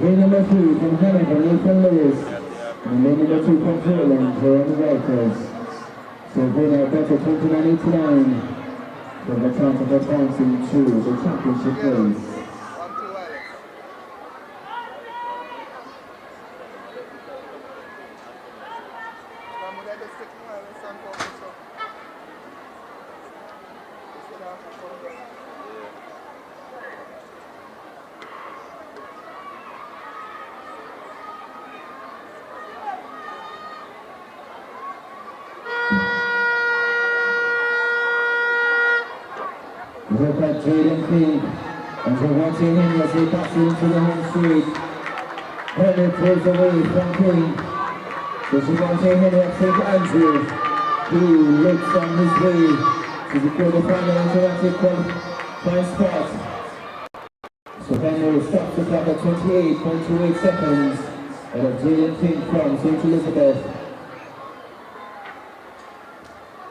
Line number 3 from Hanover, Nathan Lewis. And line number 2 from Portland, Jeremy Walters. So they now better 29.89. From the chance of advancing to the championship race. Look at Jaden King, and we're watching him as he passes into the home street. Henry throws away from King. So she's watching Henry at St. Andrew. He looks on his way to the quarterfinal interactive qualifying spot. So Henry stops the clock at 28.28 seconds out of Jaden King from St. Elizabeth.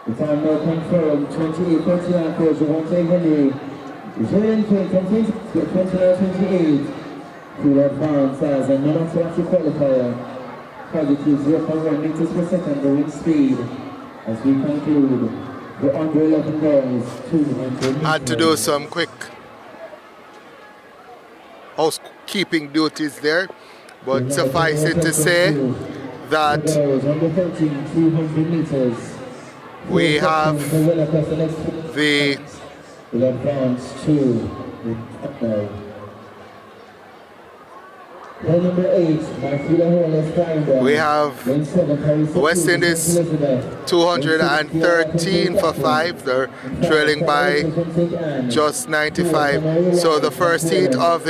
The time now confirmed, 28.39 for Javante Henry. Jaden King continues to 29.28 to advance as a non-automatic qualifier. Positive 0.1 meters per second the wind speed as we conclude the under 11 girls 200 meters. Had to do some quick housekeeping duties there, but suffice it to say that under 13, 200 meters. we have the will advance to number 8, we have West Indies 213 for 5. They're trailing by just 95. So the first heat of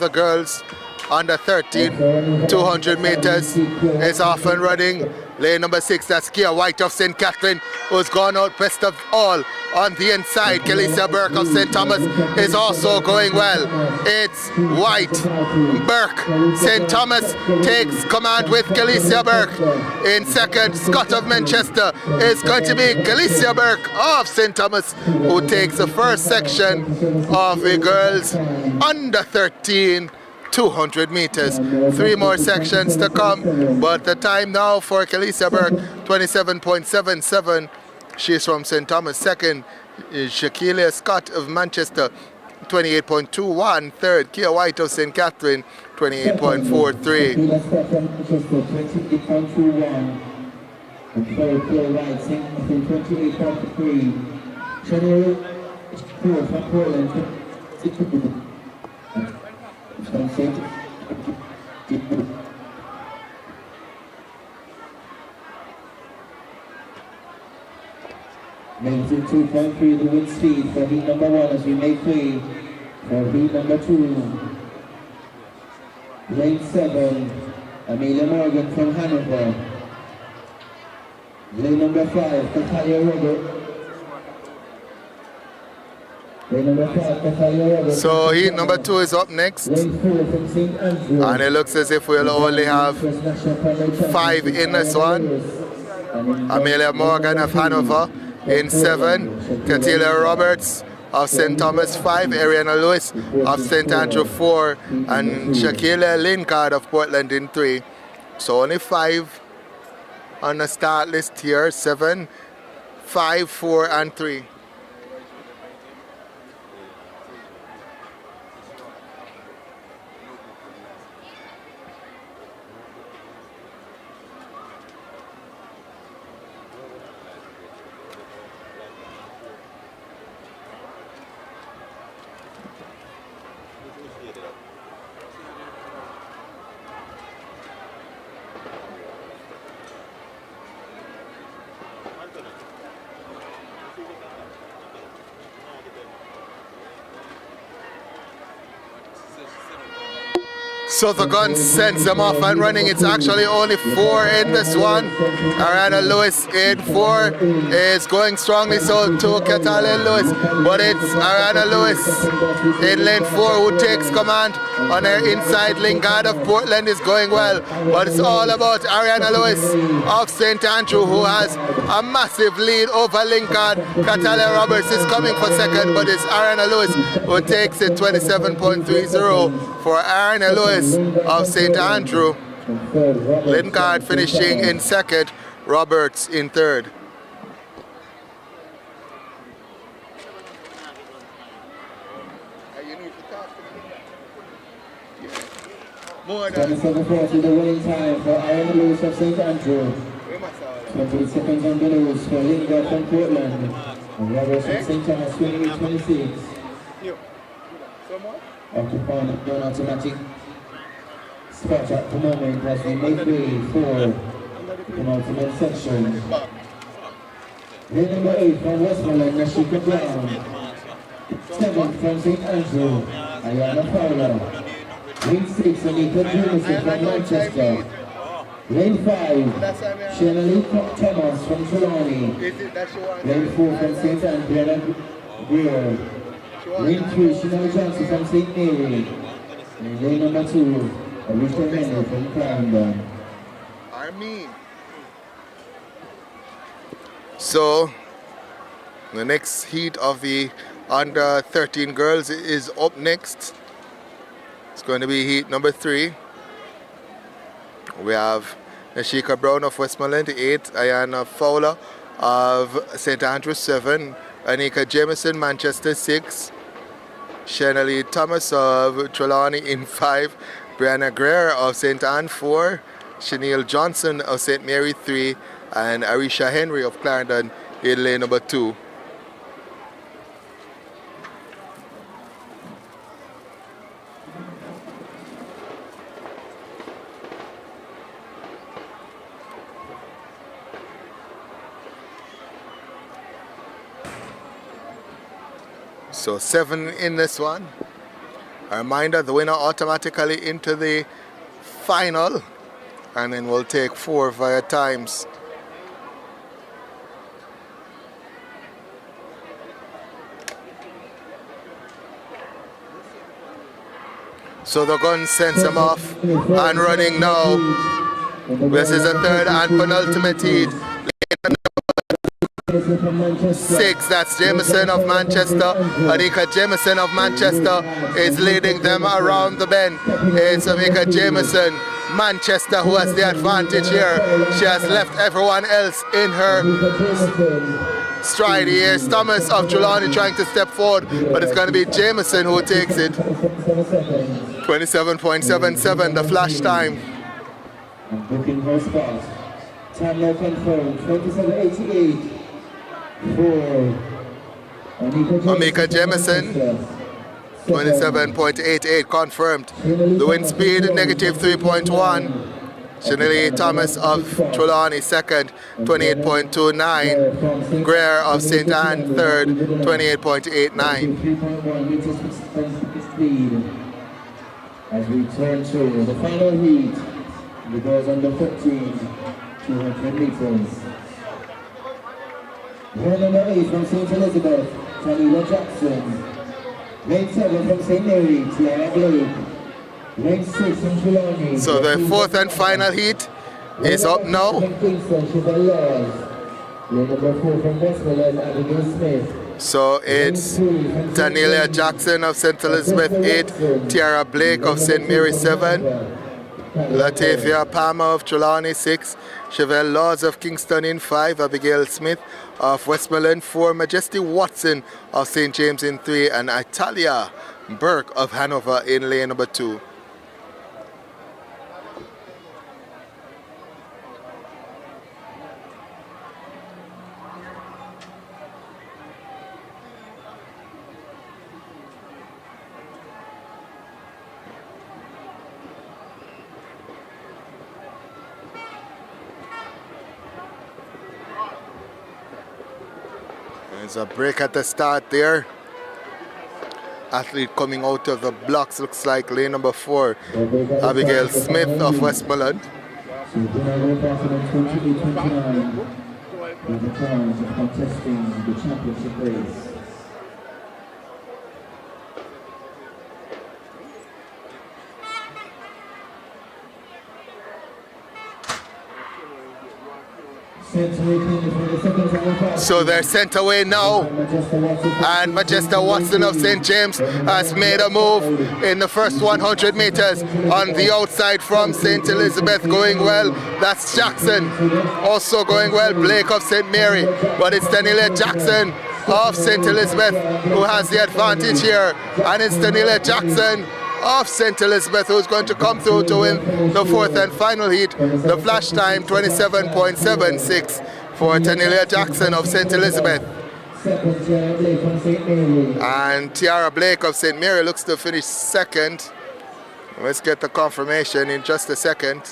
the girls under 13, 200 meters is off and running. Lane number 6, that's Kia White of St. Catherine, who's gone out best of all on the inside. Kelisa Burke of St. Thomas is also going well. It's White, Burke, St. Thomas takes command with Kelisa Burke. In second, Scott of Manchester is going to be Kelisa Burke of St. Thomas, who takes the first section of the girls under 13. 200 meters. 3 more sections to come, but the time now for Kelisa Burke, 27.77. She's from St. Thomas. Second is Shaquille Scott of Manchester, 28.21. Third, Kia White of St. Catherine, 28.43. Maintain 2.3 the wind speed for heat number 1 as we make way for heat number 2. Lane 7, Amelia Morgan from Hanover. Lane number 5, Katalia Robert. So heat number 2 is up next, and it looks as if we'll only have 5 in this one. Amelia Morgan of Hanover in 7, Katilia Roberts of St. Thomas 5, Ariana Lewis of St. Andrew 4, and Shaquille Lincard of Portland in 3. So only 5 on the start list here: 7, 5, 4, and 3. So the gun sends them off and running. It's actually only 4 in this one. Ariana Lewis in 4 is going strongly so to Catalina Lewis, but it's Ariana Lewis in lane 4 who takes command on her inside. Lingard of Portland is going well, but it's all about Ariana Lewis of St. Andrew, who has a massive lead over Lingard. Catalina Roberts is coming for second, but it's Ariana Lewis who takes it. 27.30 for Ariana Lewis of St. Andrew. Lingard finishing in second, Roberts in third. you need to talk to me. More than 27:40 the winning time for Iron Lewis of St. Andrew. 28 seconds on the nose for Lingard from Portland. And Roberts from St. Thomas 28:26. Occupying the non-automatic spot at the moment as we make way for the ultimate section. Lane number 8 from Westmoreland, Nashika Brown. 7 from St. Andrew, Ayana Fowler. Lane 6, Anika Jameson from Manchester. Lane 5, Shirley Thomas from Trelawney. Lane 4 from St. Andrew, Greer. Lane 3, Chanel Johnson from St. Mary. And lane number 2, Richard Henry from Clarendon. Armin. So, the next heat of the under 13 girls is up next. It's going to be heat number 3. We have Nashika Brown of Westmoreland 8, Ayana Fowler of St. Andrews 7, Anika Jameson Manchester 6, Shanley Thomas of Trelawney in 5, Brianna Greer of St. Anne 4, Chanel Johnson of St. Mary 3, and Arisha Henry of Clarendon in lane number 2. So 7 in this one. A reminder, the winner automatically into the final, and then we'll take 4 via times. So the gun sends him off and running now. This is the third and penultimate heat. 6, that's Jameson of Manchester. Anika Jameson of Manchester is leading them around the bend. It's Anika Jameson, Manchester, who has the advantage here. She has left everyone else in her stride. Here's Thomas of Trelawney trying to step forward, but it's going to be Jameson who takes it. 27.77, the flash time. And booking her spot. Time now confirmed, 27:88 for Anika Jameson. 27.88 confirmed. The wind speed negative 3.1. Chanel Thomas of Trelawney second, 28.29. Greer of St. Anne third, 28.89. 3.1 meters speed. As we turn to the final heat, the girls under 15, 200 meters. Lane number 8 from St. Elizabeth, Tanila Jackson. Lane 7 from St. Mary, Tiara Blake. Lane 6 from Trelawney. So the 4th and final heat is up now. Lane number 4 from Westmoreland, Abigail Smith. So it's Danielia Jackson of St. Elizabeth 8, Tiara Blake of St. Mary 7, Latavia Palmer of Trelawney 6, Chevelle Laws of Kingston in 5, Abigail Smith of Westmoreland 4, Majesty Watson of St. James in 3, and Italia Burke of Hanover in lane number 2. There's a break at the start there. Athlete coming out of the blocks looks like lane number 4, Abigail Smith of Westmoreland. Contesting the championship race. So they're sent away now, and Majesty Watson of St. James has made a move in the first 100 meters on the outside from St. Elizabeth, going well. That's Jackson, also going well, Blake of St. Mary, but it's Danielia Jackson of St. Elizabeth who has the advantage here, and it's Tanelia Jackson of St. Elizabeth who's going to come through to win the fourth and final heat. The flash time 27.76 for Tanelia Jackson of St. Elizabeth. And Tiara Blake of St. Mary looks to finish second. Let's get the confirmation in just a second.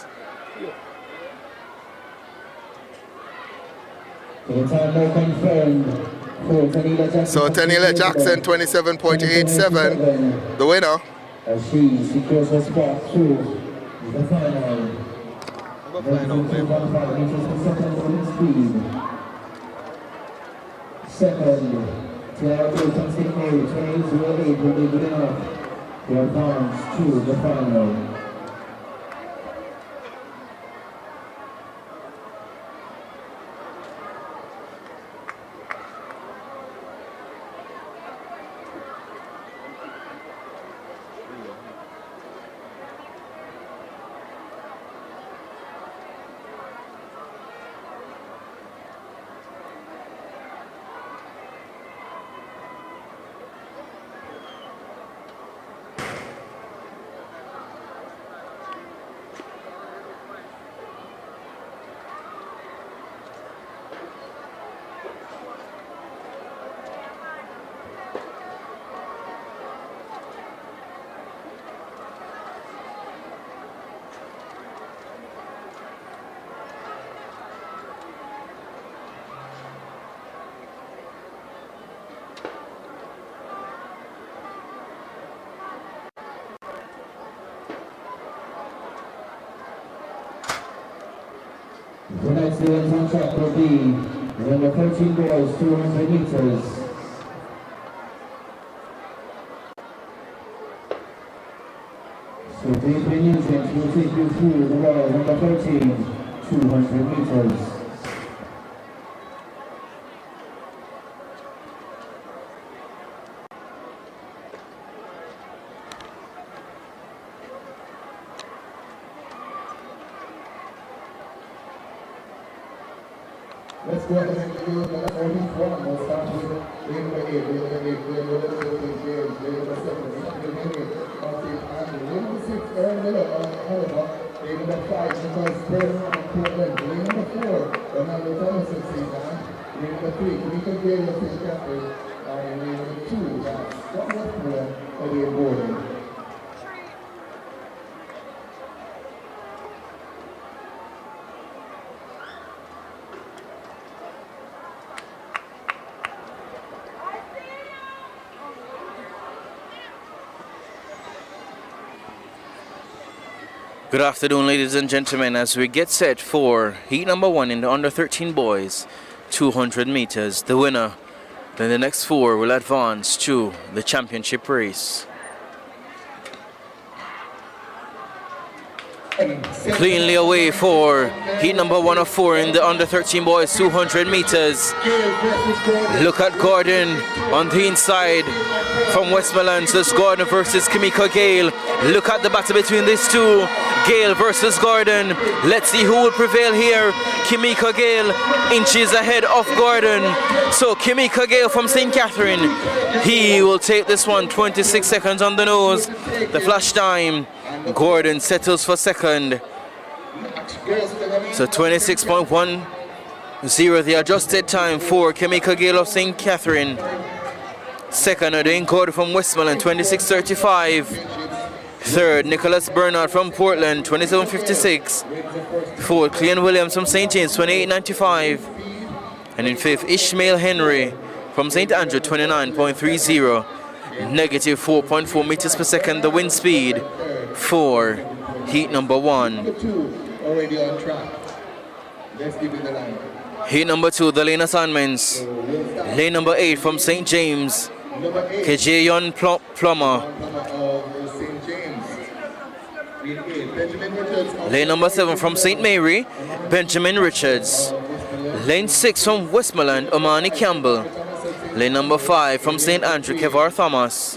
So Tanelia Jackson 27.87, the winner. As she secures her spot through the final. Second, Tiara Blake from St. Mary, 28.08 will be good enough to advance to the final. The next event on track will be the number 13 boys, 200 meters. So the Indonesians will take you through the row number 13, 200 meters. Let's go ahead and do the first one. We'll start with the number 8, the number 8, the number 13, James, the number 7, the number 8, the number 6, Aaron Miller on Alabama, the number 5, Nicholas Parish on Portland, the number 4, Ronaldo Thomas of St. Anne, the number 3, Jamaica Gale of St. Catherine, and the number 2, Scott Westmore of the Gordon. Good afternoon, ladies and gentlemen, as we get set for heat number 1 in the under 13 boys, 200 meters. The winner, then the next 4 will advance to the championship race. Cleanly away for heat number 1 of 4 in the under 13 boys, 200 meters. Look at Gordon on the inside from Westmoreland. So it's Gordon versus Kimika Gale. Look at the battle between these two. Gale versus Gordon. Let's see who will prevail here. Kimika Gale inches ahead of Gordon. So Kimika Gale from St. Catherine, he will take this one, 26 seconds on the nose. The flash time, Gordon settles for second. So 26.10 the adjusted time for Kimika Gale of St. Catherine. Second, Adane Gordon from Westmoreland, 26.35. Third, Nicholas Bernard from Portland, 27.56. Fourth, Clean Williams from St. James, 28.95. And in fifth, Ishmael Henry from St. Andrew, 29.30. Negative 4.4 meters per second, the wind speed for heat number 1. Already on track. Let's give it the line. Heat number 2, the lane assignments. Lane number 8 from St. James, Kejayon Plummer. Lane number 7 from St. Mary, Benjamin Richards. Lane 6 from Westmoreland, Omani Campbell. Lane number 5 from St. Andrew, Kevar Thomas.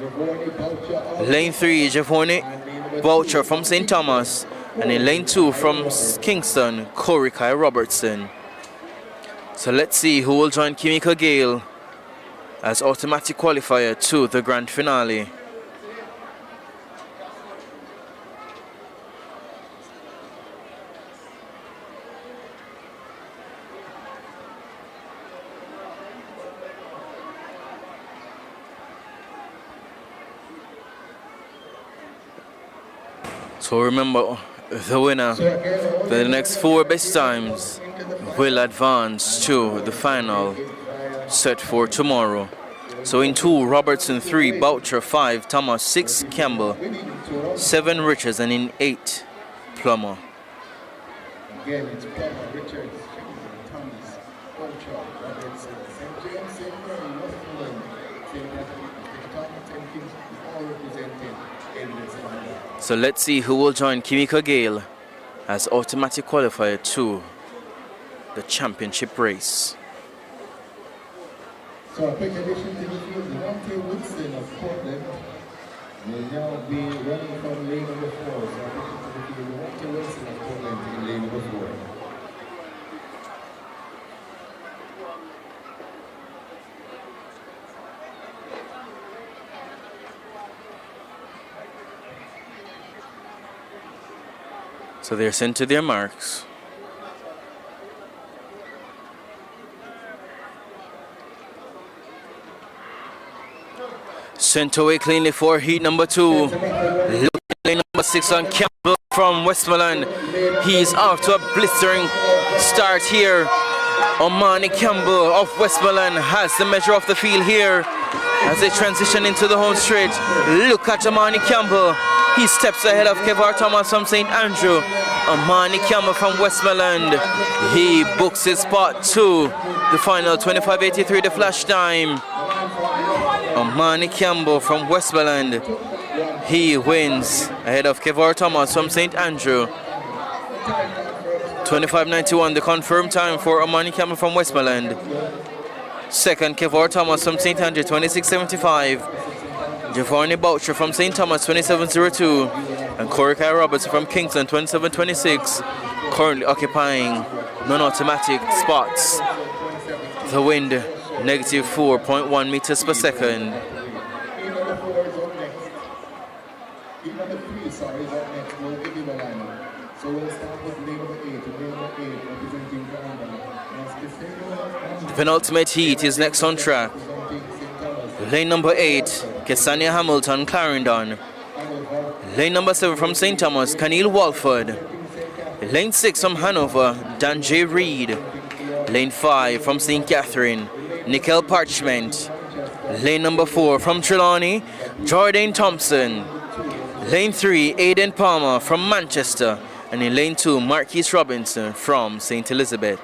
Lane 3, Javoni Boucher from St. Thomas. And in lane 2 from Kingston, Corey Kai Robertson. So let's see who will join Kimika Gale as automatic qualifier to the grand finale. So remember, the winner, the next 4 best times will advance to the final set for tomorrow. So in 2, Robertson 3, Boucher 5, Thomas 6, Campbell 7, Richards, and in 8, Plummer. Again, it's Plummer, Richards, Thomas, Boucher, Robertson, St. James, St. Mary, Westmoreland, St. Patrick, Thomas, and Kings, all represented in this final. So let's see who will join Kimiko Gale as automatic qualifier to the championship race. So a quick addition to the field, Devontae Woodson of Portland will now be running from lane number 4. So addition to the field, Devontae Woodson of Portland in lane number 4. So they're sent to their marks. Sent away cleanly for heat number 2. Look at lane number 6 on Campbell from Westmoreland. He's off to a blistering start here. Omani Campbell of Westmoreland has the measure of the field here as they transition into the home straight. Look at Omani Campbell. He steps ahead of Kevar Thomas from St. Andrew. Omani Campbell from Westmoreland. He books his spot to the final 25:83 the flash time. Omani Campbell from Westmoreland. He wins ahead of Kevar Thomas from St. Andrew. 25:91 the confirmed time for Omani Campbell from Westmoreland. Second, Kevar Thomas from St. Andrew, 26:75. Giovanni Boucher from St. Thomas, 27:02. And Corey Kai Roberts from Kingston, 27:26. Currently occupying non-automatic spots. The wind, negative 4.1 meters per second. So we'll start with lane number 8 representing The penultimate heat is next on track. Lane number 8, Kesania Hamilton, Clarendon. Lane number 7 from St. Thomas, Canil Walford. Lane 6 from Hanover, Dan J. Reed. Lane 5 from St. Catherine, Nickel Parchment. Lane number 4 from Trelawney, Jordan Thompson. Lane 3, Aidan Palmer from Manchester. And in lane 2, Marquise Robinson from St. Elizabeth.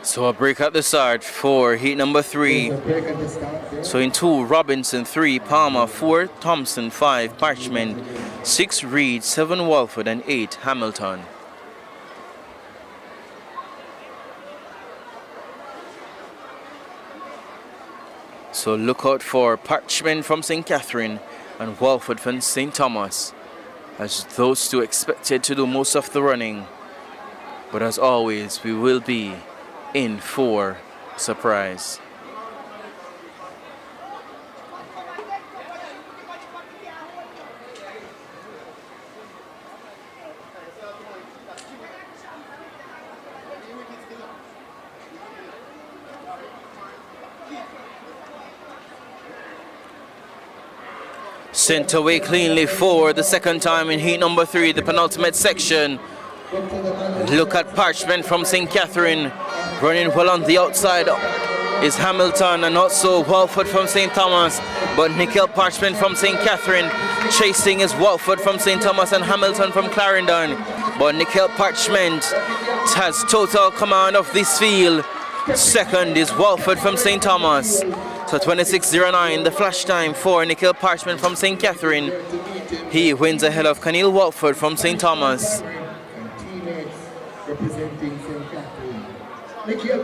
So a break at the start for heat number 3. So in 2, Robinson, 3, Palmer, 4, Thompson, 5, Parchment, 6, Reed, 7, Walford, and 8, Hamilton. So look out for Parchment from St. Catherine and Walford from St. Thomas, as those two expected to do most of the running. But as always, we will be in for surprise. Sent away cleanly for the second time in heat number 3, the penultimate section. Look at Parchment from St. Catherine. Running well on the outside is Hamilton, and also Walford from St. Thomas. But Nickel Parchment from St. Catherine chasing is Walford from St. Thomas and Hamilton from Clarendon. But Nickel Parchment has total command of this field. Second is Walford from St. Thomas. So 26.09, the flash time for Nikhil Parchment from St. Catherine. He wins ahead of Canil Walford from St. Thomas.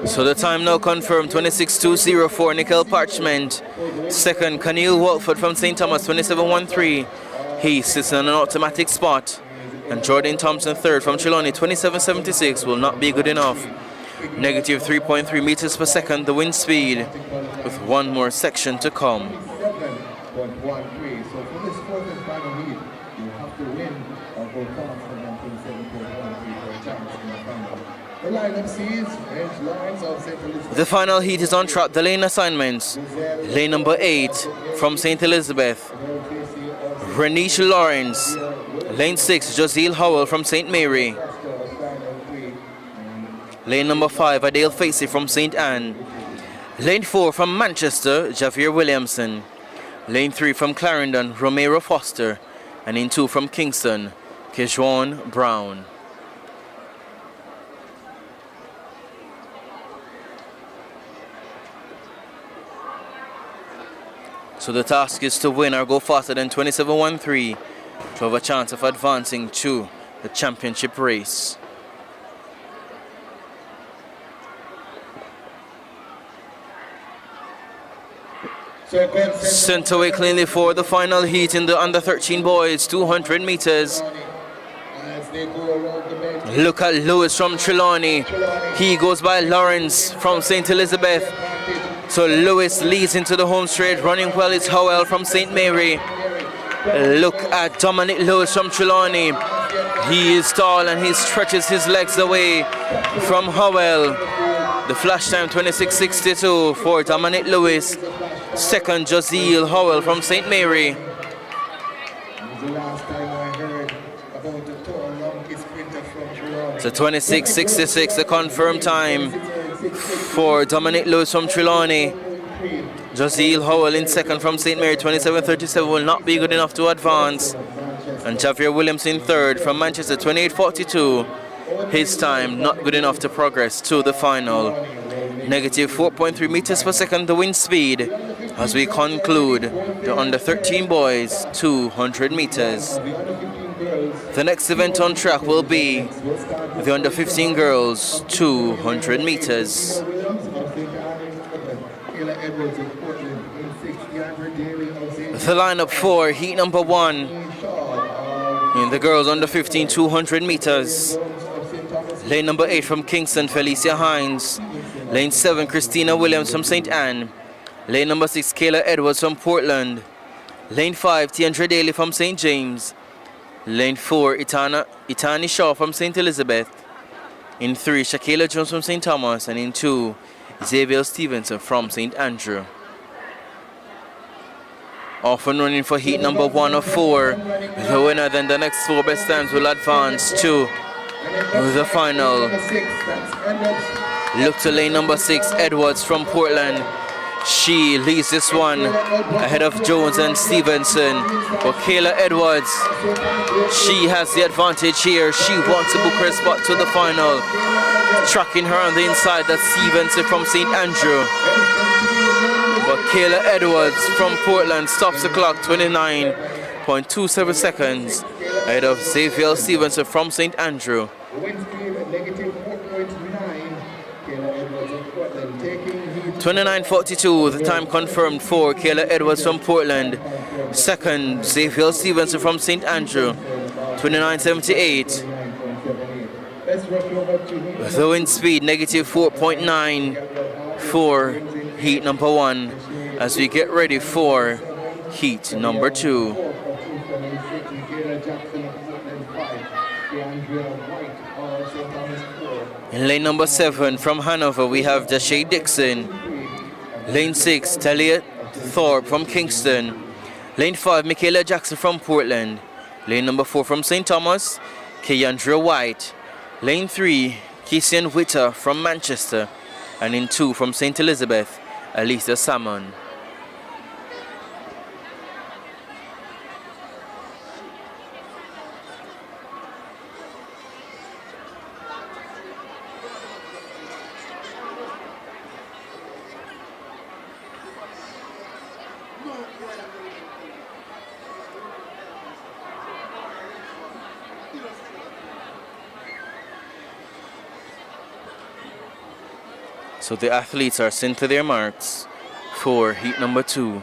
So the time now confirmed, 26.20 for Nikhil Parchment. Second, Canil Walford from St. Thomas, 27.13. He sits in an automatic spot. And Jordan Thompson third from Trelawney, 27.76 will not be good enough. Negative 3.3 meters per second, the wind speed, with one more section to come. 7.13. So for this fourth and final heat, you have to win or go faster than 27.13 for a chance in the final. The lineup sees bench lines of St. Elizabeth. The final heat is on track. The lane assignments. Lane number 8 from St. Elizabeth, Renish Lawrence. Lane 6, Josiel Howell from St. Mary. Lane number 5, Adele Facey from St. Anne. Lane 4 from Manchester, Javier Williamson. Lane 3 from Clarendon, Romero Foster. And in 2 from Kingston, Kejuan Brown. So the task is to win or go faster than 27.13 to have a chance of advancing to the championship race. Sent away cleanly for the final heat in the under 13 boys, 200 meters. Look at Lewis from Trelawney. He goes by Lawrence from St. Elizabeth. So Lewis leads into the home straight. Running well is Howell from St. Mary. Look at Dominic Lewis from Trelawney. He is tall and he stretches his legs away from Howell. The flash time 26.62 for Dominic Lewis. Second, Josiel Howell from St. Mary. The last time I heard about the tall long sprinter from Trelawney. So 26.66, the confirmed time for Dominic Lewis from Trelawney. Josiel Howell in second from St. Mary, 27.37 will not be good enough to advance. And Javier Williams in third from Manchester, 28.42. His time not good enough to progress to the final. Negative 4.3 meters per second, the wind speed, as we conclude the under 13 boys 200 meters. The next event on track will be the under 15 girls 200 meters. The lineup for heat number 1 in the girls under 15 200 meters. Lane number 8 from Kingston, Felicia Hines. Lane 7, Christina Williams from St. Anne. Lane number 6, Kayla Edwards from Portland. Lane 5, Tiandra Daly from St. James. Lane 4, Itani Shaw from St. Elizabeth. In 3, Shakayla Jones from St. Thomas. And in 2, Xavier Stevenson from St. Andrew. Off and running for heat number 1 of 4. The winner, then the next 4 best times will advance to the final. Look to lane number 6, Edwards from Portland. She leads this one ahead of Jones and Stevenson. For Kayla Edwards, she has the advantage here. She wants to book her spot to the final. Tracking her on the inside, that's Stevenson from St. Andrew. But Kayla Edwards from Portland stops the clock, 29.27 seconds ahead of Xavier Stevenson from St. Andrew. 29.42, the time confirmed for Kayla Edwards from Portland. Second, Xavier Stevenson from St. Andrew, 29.78. The wind speed, negative 4.9 for heat number 1 as we get ready for heat number 2. In lane number 7 from Hanover, we have Dashay Dixon. Lane 6, Talia Thorpe from Kingston. Lane 5, Michaela Jackson from Portland. Lane number 4 from St. Thomas, Keandra White. Lane 3, Kisian Witter from Manchester. And in 2 from St. Elizabeth, Alisa Salmon. So the athletes are sent to their marks for heat number 2.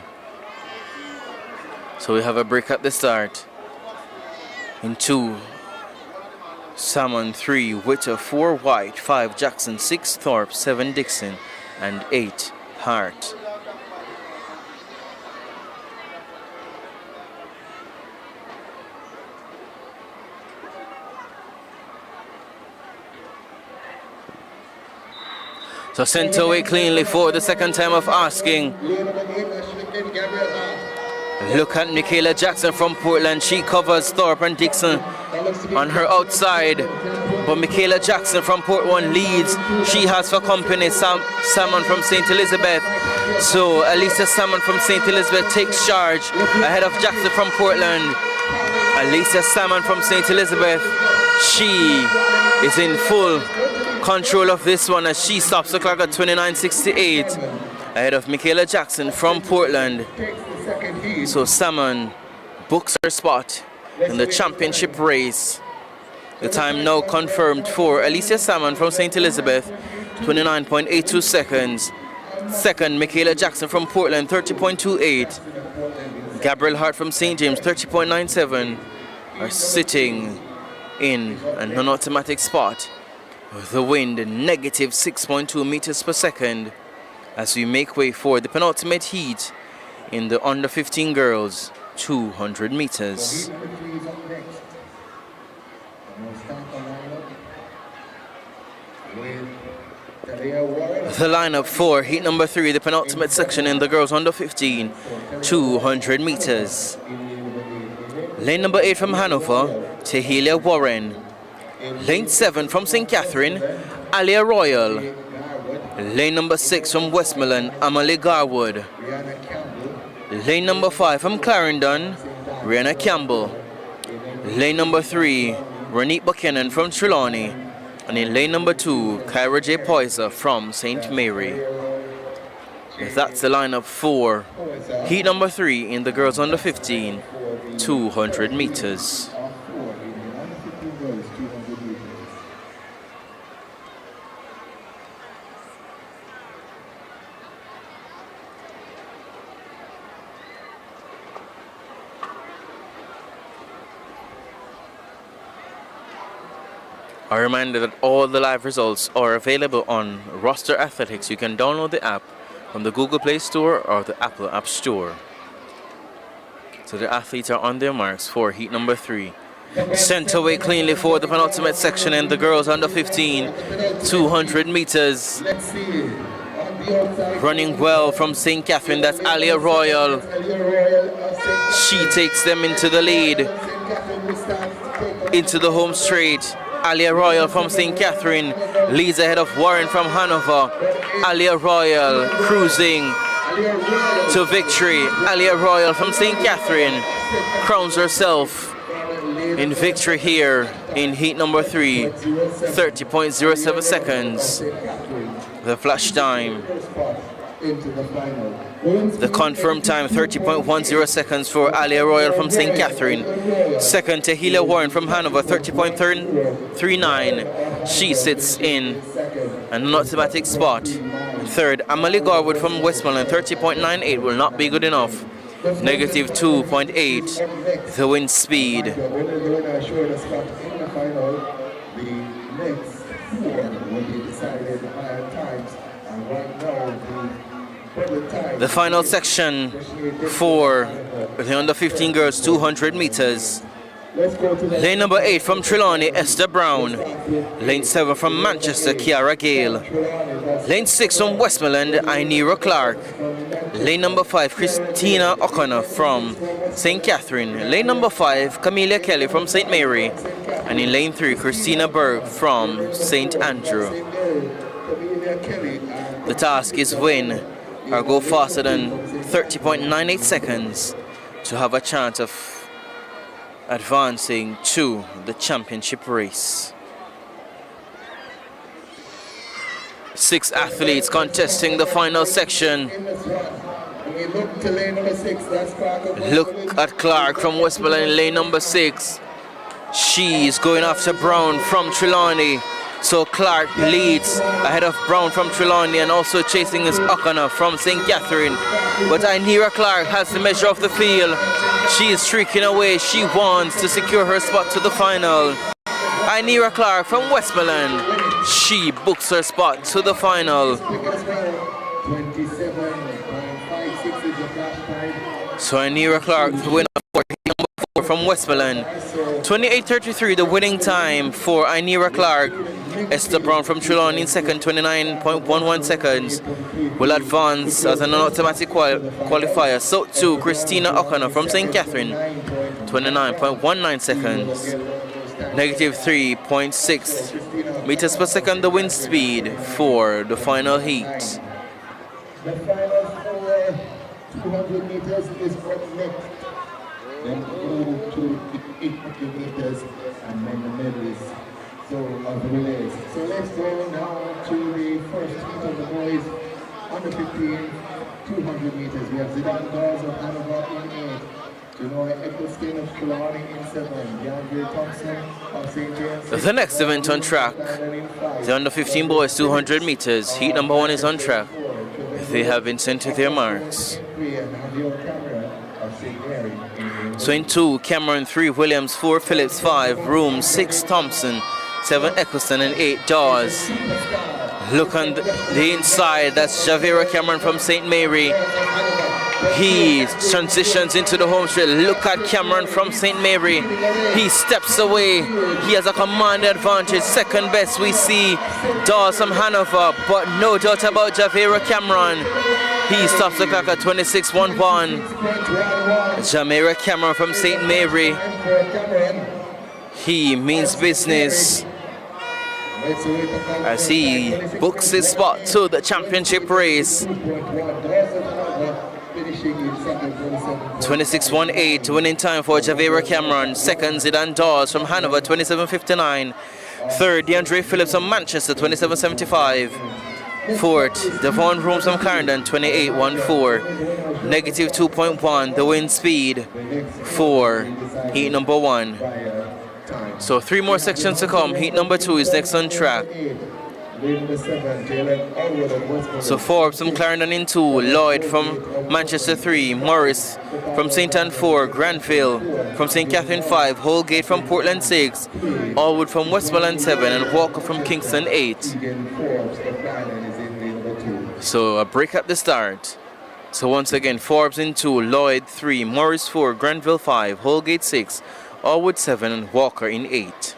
So we have a break at the start. In 2, Salmon, 3, Witter, 4, White, 5, Jackson, 6, Thorpe, 7, Dixon, and 8, Hart. So sent away cleanly for the second time of asking. Look at Michaela Jackson from Portland. She covers Thorpe and Dixon on her outside. But Michaela Jackson from Port 1 leads. She has for company Salmon from St. Elizabeth. So Alicia Salmon from St. Elizabeth takes charge ahead of Jackson from Portland. Alicia Salmon from St. Elizabeth. She is in full control of this one as she stops the clock at 29.68 ahead of Michaela Jackson from Portland. So Salmon books her spot in the championship race. The time now confirmed for Alicia Salmon from St. Elizabeth, 29.82 seconds. Second, Michaela Jackson from Portland, 30.28. Gabriel Hart from St. James, 30.97, are sitting in a non-automatic spot. The wind negative 6.2 meters per second as we make way for the penultimate heat in the under 15 girls 200 meters. The lineup for heat number 3, the penultimate section in the girls under 15 200 meters. Lane number 8 from Hanover, Tehelia Warren. Lane 7 from St. Catherine, Alia Royal. Lane number 6 from Westmoreland, Amalie Garwood. Lane number 5 from Clarendon, Rihanna Campbell. Lane number 3, Ronit Buchanan from Trelawney. And in lane number 2, Kyra J. Poyser from St. Mary. That's the lineup for heat number 3 in the girls under 15 200 meters. A reminder that all the live results are available on Roster Athletics. You can download the app from the Google Play Store or the Apple App Store. So the athletes are on their marks for heat number 3. Sent away cleanly for the penultimate section in the girls under 15 200 meters. Running well from St. Catherine, that's Alia Royal. She takes them into the lead, into the home straight. Alia Royal from St. Catherine leads ahead of Warren from Hanover. Alia Royal cruising to victory. Alia Royal from St. Catherine crowns herself in victory here in heat number 3, 30.07 seconds. The flash time. The confirmed time, 30.10 seconds for Alia Royal from St. Catherine. Second, Tehelia Warren from Hanover, 30.39. She sits in an automatic spot. Third, Amalie Garwood from Westmoreland, 30.98 will not be good enough. Negative 2.8, the wind speed. The final section for the under 15 girls 200 meters. Lane number 8 from Trelawney, Esther Brown. Lane 7 from Manchester, Kiara Gale. Lane 6 from Westmoreland, Inera Clark. Lane number 5, Christina O'Connor from St. Catherine. Lane number 5, Camelia Kelly from St. Mary. And in lane 3, Christina Berg from St. Andrew. The task is win or go faster than 30.98 seconds to have a chance of advancing to the championship race. 6 athletes contesting the final section. we look to lane number 6. That's Clark. Look at Clark from Westmoreland in lane number 6. She's going after Brown from Trelawney. So Clark leads ahead of Brown from Trelawney, and also chasing is O'Connor from St. Catherine. But Inera Clark has the measure of the field. She is streaking away. She wants to secure her spot to the final. Inera Clark from Westmoreland. She books her spot to the final. 27.56 is the flash time. So Inera Clark, the winner for number 4 from Westmoreland. 28:33, the winning time for Inera Clark. Esther Brown from Trelawney in second, 29.11 seconds. Will advance as an automatic qualifier. So too, Christina O'Connor from St. Catherine, 29.19 seconds. Negative 3.6 meters per second, the wind speed for the final heat. The final for 200 meters is up next. Then go to 800 meters and then the medleys. So of the relays. So let's go now to the first heat of the boys under 15, 200 meters. We have Zidane Dawes of Hanover in 8. Eccleston of Trelawney in 7. DeAndre Thompson of St. James. The next event on track, the under 15 boys 200 meters. Heat number 1 is on track. They have been sent to their marks. So in 2, Cameron, 3, Williams, 4, Phillips, 5, Room, 6, Thompson, 7, Eccleston, and 8, Dawes. Look on the inside, that's Javera Cameron from St. Mary. He transitions into the home straight. Look at Cameron from St. Mary. He steps away. He has a command advantage. Second best we see Dawes from Hanover, but no doubt about Javera Cameron. He stops the clock at 26.11. Javera Cameron from St. Mary. He means business as he books his spot to the championship race. 26.18 winning time for Javera Cameron. Second, Zidane Dawes from Hanover, 27.59. Third, DeAndre Phillips from Manchester, 27.75. Fourth, Devon Rooms from Clarendon, 28.14. Negative 2.1 the wind speed for heat number 1. So 3 more sections to come. Heat number 2 is next on track. So Forbes from Clarendon in 2, Lloyd from Manchester 3, Morris from St. Anne 4, Granville from St. Catherine 5, Holgate from Portland 6, Allwood from Westmoreland 7, and Walker from Kingston 8. So a break at the start. So once again, Forbes in 2, Lloyd 3, Morris 4, Granville 5, Holgate 6, Allwood 7, and Walker in 8.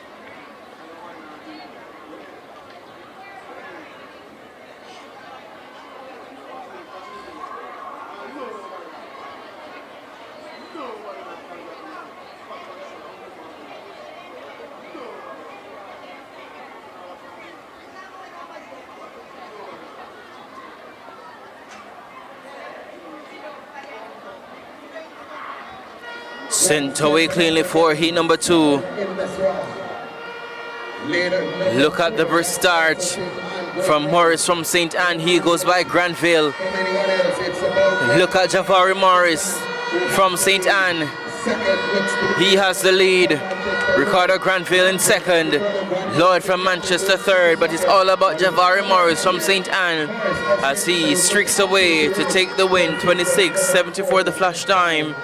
Sent away cleanly for heat number 2. Look at the brisk start from Morris from St. Anne. He goes by Granville. Look at Javari Morris from St. Anne. He has the lead. Ricardo Granville in second. Lloyd from Manchester third. But it's all about Javari Morris from St. Anne as he streaks away to take the win. 26.74 the flash time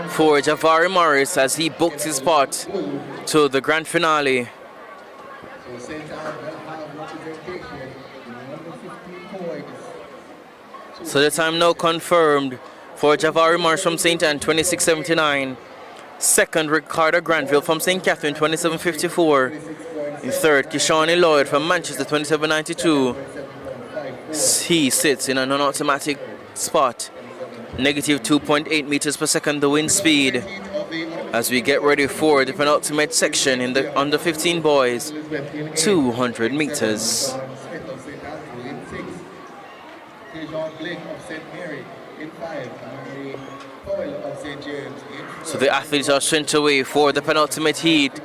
for Javari Morris as he books his spot to the grand finale. So the time now confirmed for Javari Morris from St. Anne, 26.79. Second, Ricardo Granville from St. Catherine, 27.54. In third, Kishani Lloyd from Manchester, 27.92. He sits in an automatic spot. Negative 2.8 meters per second the wind speed as we get ready for the penultimate section in the under 15 boys 200 meters. So the athletes are sent away for the penultimate heat.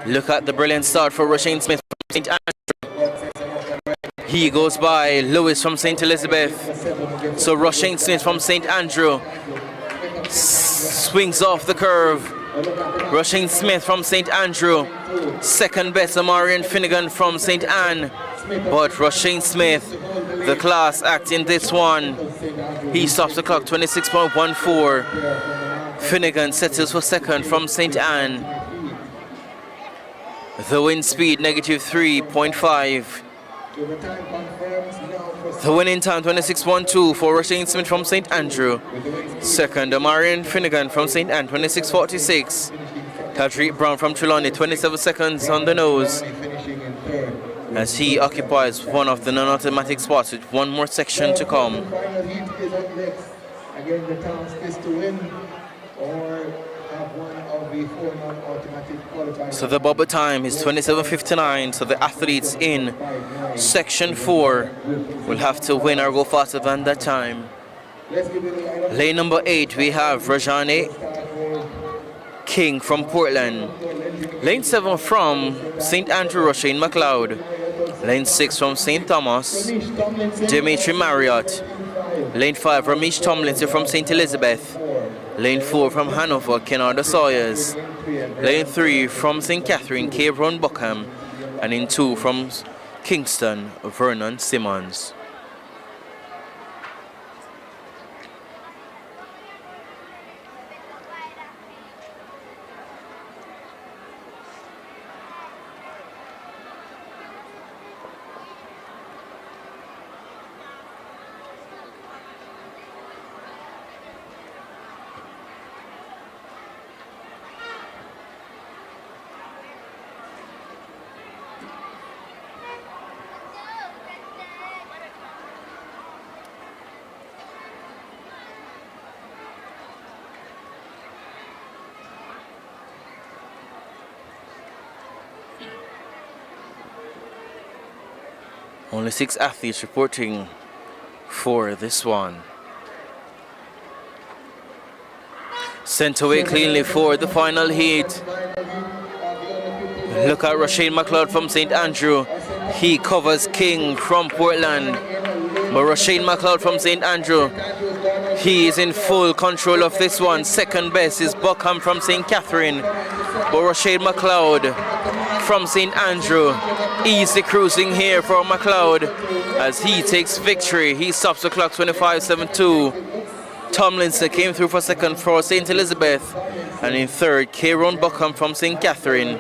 Look at the brilliant start for Roisin Smith from St. Andrew. He goes by Lewis from St. Elizabeth. So Roshane Smith from St. Andrew swings off the curve. Roshane Smith from St. Andrew. Second best, Amarian Finnegan from St. Anne. But Roshane Smith, the class act in this one. He stops the clock, 26.14. Finnegan settles for second from St. Anne. The wind speed, negative 3.5. The winning time, 26.12 for Roshane Smith from St. Andrew. Second, Amarian Finnegan from St. Anne, 26.46. Patrick Brown from Trelawney, 27 seconds on the nose, as he occupies one of the non-automatic spots with one more section to come. Again, the task is to win or have one of the 4 non-automatic qualifiers. So the bubble time is 27.59, so the athletes in section 4 will have to win or go faster than that time. Lane number 8, we have Rajane King from Portland. Lane 7 from St. Andrew, Roshane McLeod. Lane 6 from St. Thomas, Dimitri Marriott. Lane 5, Ramesh Tomlinson from St. Elizabeth. Lane 4 from Hanover, Kennard Sawyers. Lane 3 from St. Catherine, Cabron Buckham. And in 2 from Kingston, Vernon Simmons. Only 6 athletes reporting for this one. Sent away cleanly for the final heat. Look at Roshane McLeod from St. Andrew. He covers King from Portland. But Roshane McLeod from St. Andrew, he is in full control of this one. Second best is Buckham from St. Catherine. But Roshane McLeod from St. Andrew, easy cruising here for McLeod as he takes victory. He stops the clock, 25.72. Tomlinson came through for second for St. Elizabeth, and in third, Kieron Buckham from St. Catherine.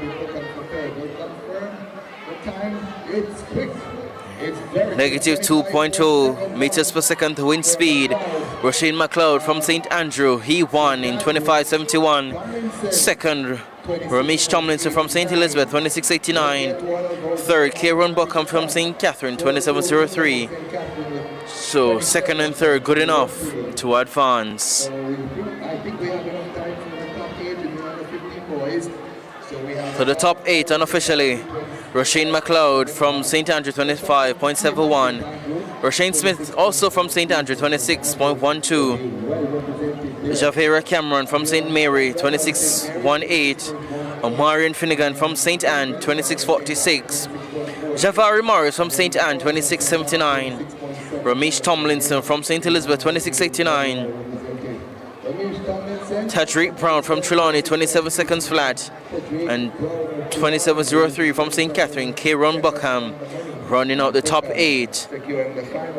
Negative 2.0 meters per second the wind speed. Roshane McLeod from St. Andrew, he won in 25.71. Second, Ramesh Tomlinson from St. Elizabeth, 26.89. Third, Kieron Buckham from St. Catherine, 27.03. So second and third good enough to advance. For the top 8 unofficially, Roshane McLeod from St. Andrew, 25.71. Roshane Smith also from St. Andrew, 26.12. Javera Cameron from St. Mary, 26.18. Omarion Finnegan from St. Anne, 26.46. Javari Morris from St. Anne, 26.79. Ramesh Tomlinson from St. Elizabeth, 26.89. Tadrick Brown from Trelawney, 27 seconds flat. And 27.03 from St. Catherine, Kieron Buckham, running out the top 8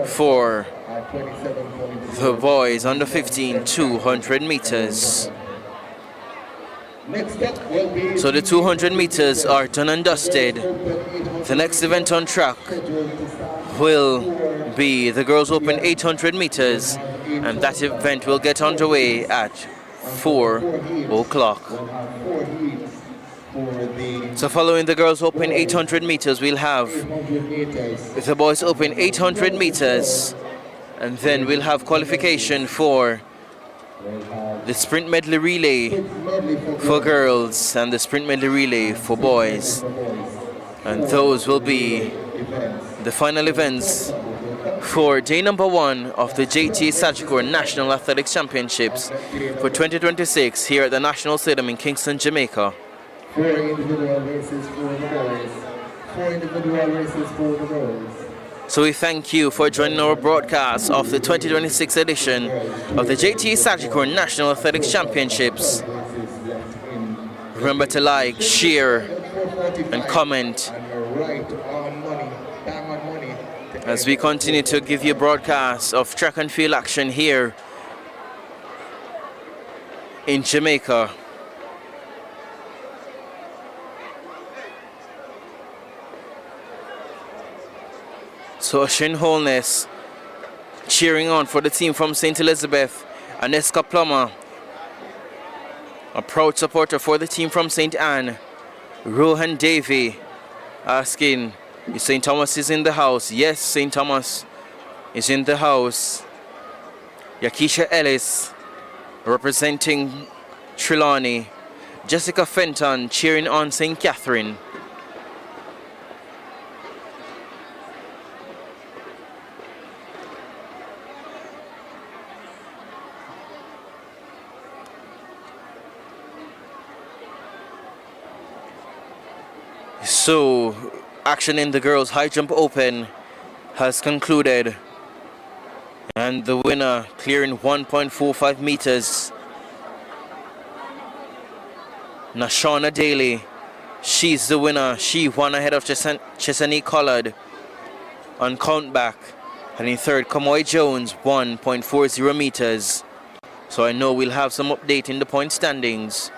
for the boys under 15, 200 meters. So the 200 meters are done and dusted. The next event on track will be the Girls Open 800 meters, and that event will get underway at 4 o'clock. So following the Girls Open 800 meters, we'll have the Boys Open 800 meters, and then we'll have qualification for the sprint medley relay for girls and the sprint medley relay for boys. And those will be the final events for day number 1 of the JTA Sagicor National Athletics Championships for 2026 here at the National Stadium in Kingston, Jamaica. 4 individual races for the boys. 4 individual races for the girls. So we thank you for joining our broadcast of the 2026 edition of the JTA Sagicor National Athletics Championships. Remember to like, share, and comment as we continue to give you broadcasts of track and field action here in Jamaica. So Shin Holness cheering on for the team from St. Elizabeth, Aneska Plummer, a proud supporter for the team from St. Anne, Rohan Davey asking, if St. Thomas is in the house? Yes, St. Thomas is in the house. Yakisha Ellis representing Trelawney, Jessica Fenton cheering on St. Catherine. So, action in the girls' high jump open has concluded, and the winner clearing 1.45 meters, Nashana Daly. She's the winner. She won ahead of Chesanie Collard on countback, and in third, Kamoy Jones, 1.40 meters. So I know we'll have some update in the point standings,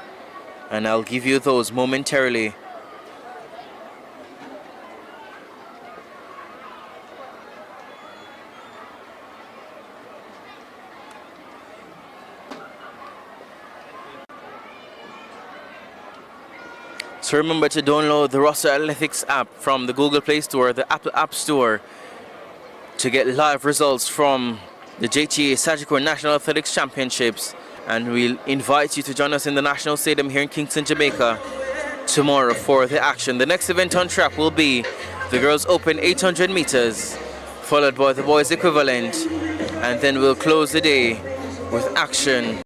and I'll give you those momentarily. So remember to download the Roster Athletics app from the Google Play Store, the Apple App Store, to get live results from the JTA Sagicor National Athletics Championships. And we'll invite you to join us in the National Stadium here in Kingston, Jamaica tomorrow for the action. The next event on track will be the Girls Open 800 meters, followed by the boys equivalent, and then we'll close the day with action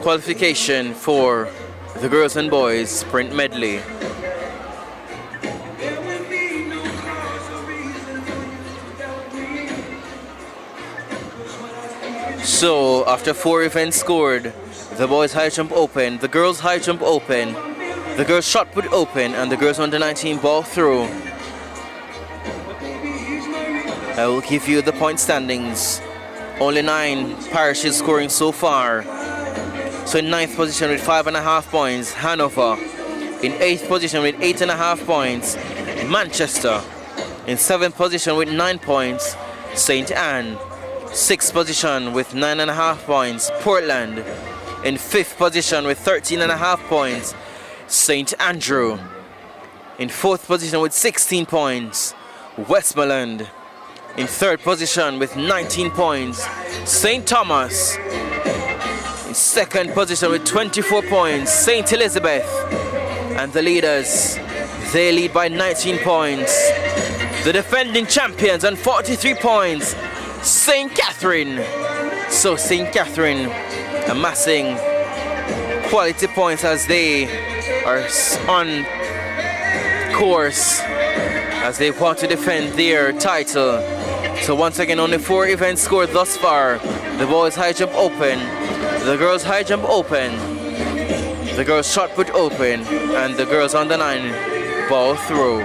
qualification for the girls and boys sprint medley. So after 4 events scored, the boys high jump open, the girls high jump open, the girls shot put open, and the girls under 19 ball through. I will give you the point standings. Only 9 parishes scoring so far. So in 9th position with 5.5 points, Hanover. In 8th position with 8.5 points, Manchester. In 7th position with 9 points, St. Anne. 6th position with 9.5 points, Portland. In 5th position with 13.5 points, St. Andrew. In 4th position with 16 points, Westmoreland. In 3rd position with 19 points, St. Thomas. In 2nd position with 24 points, St. Elizabeth. And the leaders, they lead by 19 points. The defending champions on 43 points, St. Catherine. So St. Catherine amassing quality points as they are on course as they want to defend their title. So once again, only 4 events scored thus far. The boys high jump open, the girls high jump open, the girls shot put open, and the girls under 9 ball through.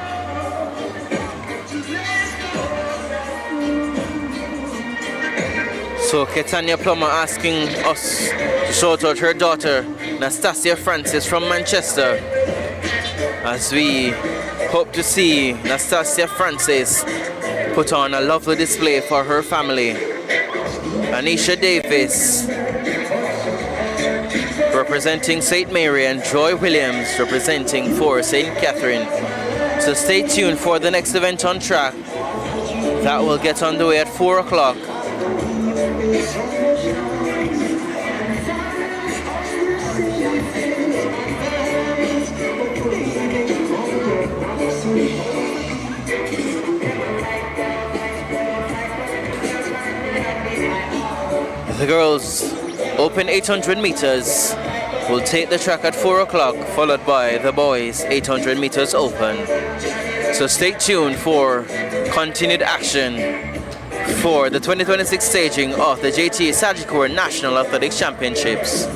So Ketania Plummer asking us to shout out her daughter, Nastasia Francis from Manchester, as we hope to see Nastasia Francis put on a lovely display for her family. Anisha Davis representing St. Mary, and Joy Williams representing for St. Catherine. So stay tuned for the next event on track. That will get underway at 4 o'clock. The girls open 800 meters will take the track at 4 o'clock, followed by the boys 800 meters open. So stay tuned for continued action for the 2026 staging of the JTA Sagicor National Athletics Championships.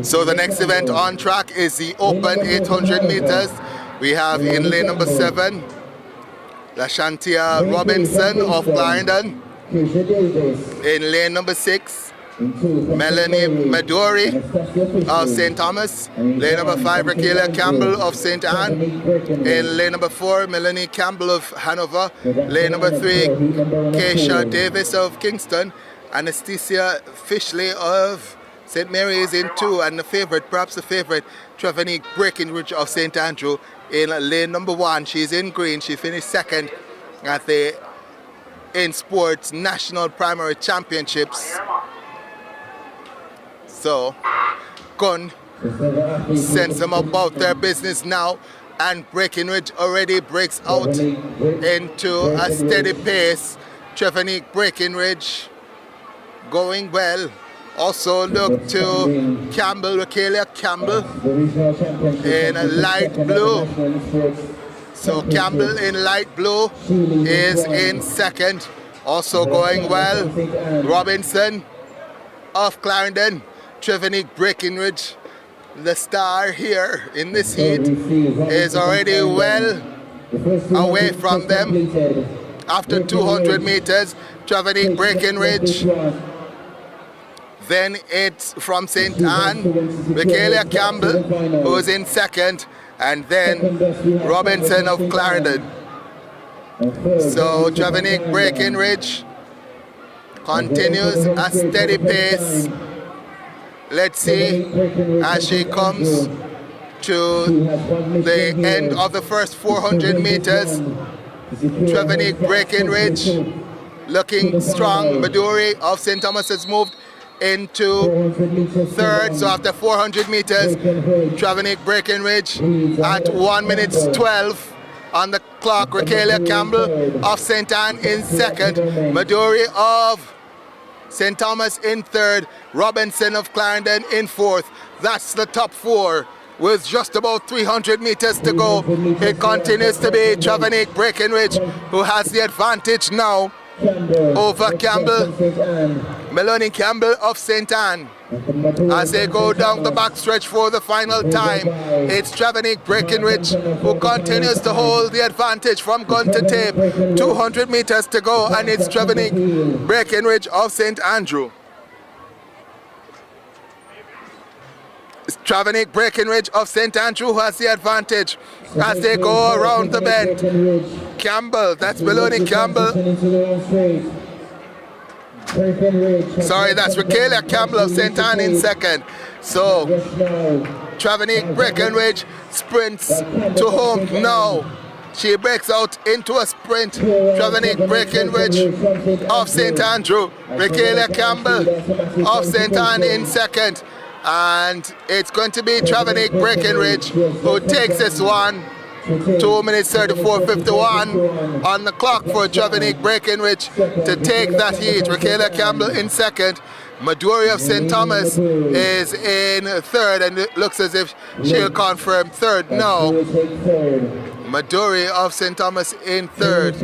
So the next event on track is the Open 800 meters. We have in lane number 7, Lashantia Robinson of Clarendon. In lane number 6, Melanie Medori of St. Thomas. Lane number 5, Raquel Campbell of St. Anne. In lane number 4, Melanie Campbell of Hanover. Lane number 3, Keisha Davis of Kingston. Anastasia Fishley of St. Mary's in 2, and the favorite, perhaps the favorite, Trevanique Breckenridge of St. Andrew in lane number 1. She's in green. She finished second at the In Sports National Primary Championships. So, Gun sends them about their business now, and Breckenridge already breaks out into a steady pace. Trevanique Breckenridge going well. Also look to Campbell, Raquel Campbell in a light blue. So Campbell in light blue is in second. Also going well, Robinson of Clarendon. Trevanique Breckenridge, the star here in this heat, is already well away from them. After 200 meters, Trevanique Breckenridge. Then it's from St. Anne, Raquel Campbell, who's in second, and then Robinson of Clarendon. So Trevanique Breckenridge continues a steady pace. Let's see as she comes to the end of the first 400 meters. Trevanique Breckenridge looking strong. Meduri of St. Thomas has moved into third. So after 400 meters, Trevanique Breckenridge at 1 minute 12 on the clock. Raquel Campbell of St. Anne in second. Meduri of St. Thomas in third. Robinson of Clarendon in fourth. That's the top 4. With just about 300 meters to go, it continues to be Trevanique Breckenridge who has the advantage now over Campbell, Melanie Campbell of St. Anne. As they go down the backstretch for the final time, it's Trevanique Breckenridge who continues to hold the advantage from gun to tape. 200 meters to go, and it's Trevanique Breckenridge of St. Andrew. Trevanique Breckenridge of St. Andrew has the advantage as they go around the bend. Campbell, that's Melanie Campbell. Sorry, that's Raquel Campbell of St. Anne in second. So, Trevanique Breckenridge sprints to home now. She breaks out into a sprint. Trevanique Breckenridge of St. Andrew. Raquel Campbell of St. Anne in second. And it's going to be Trevanique Breckenridge who takes this one. 2 minutes 34:51 on the clock for Trevanique Breckenridge to take that heat. Raquel Campbell in second. Meduri of St. Thomas is in third, and it looks as if she'll confirm third now. Meduri of St. Thomas in third.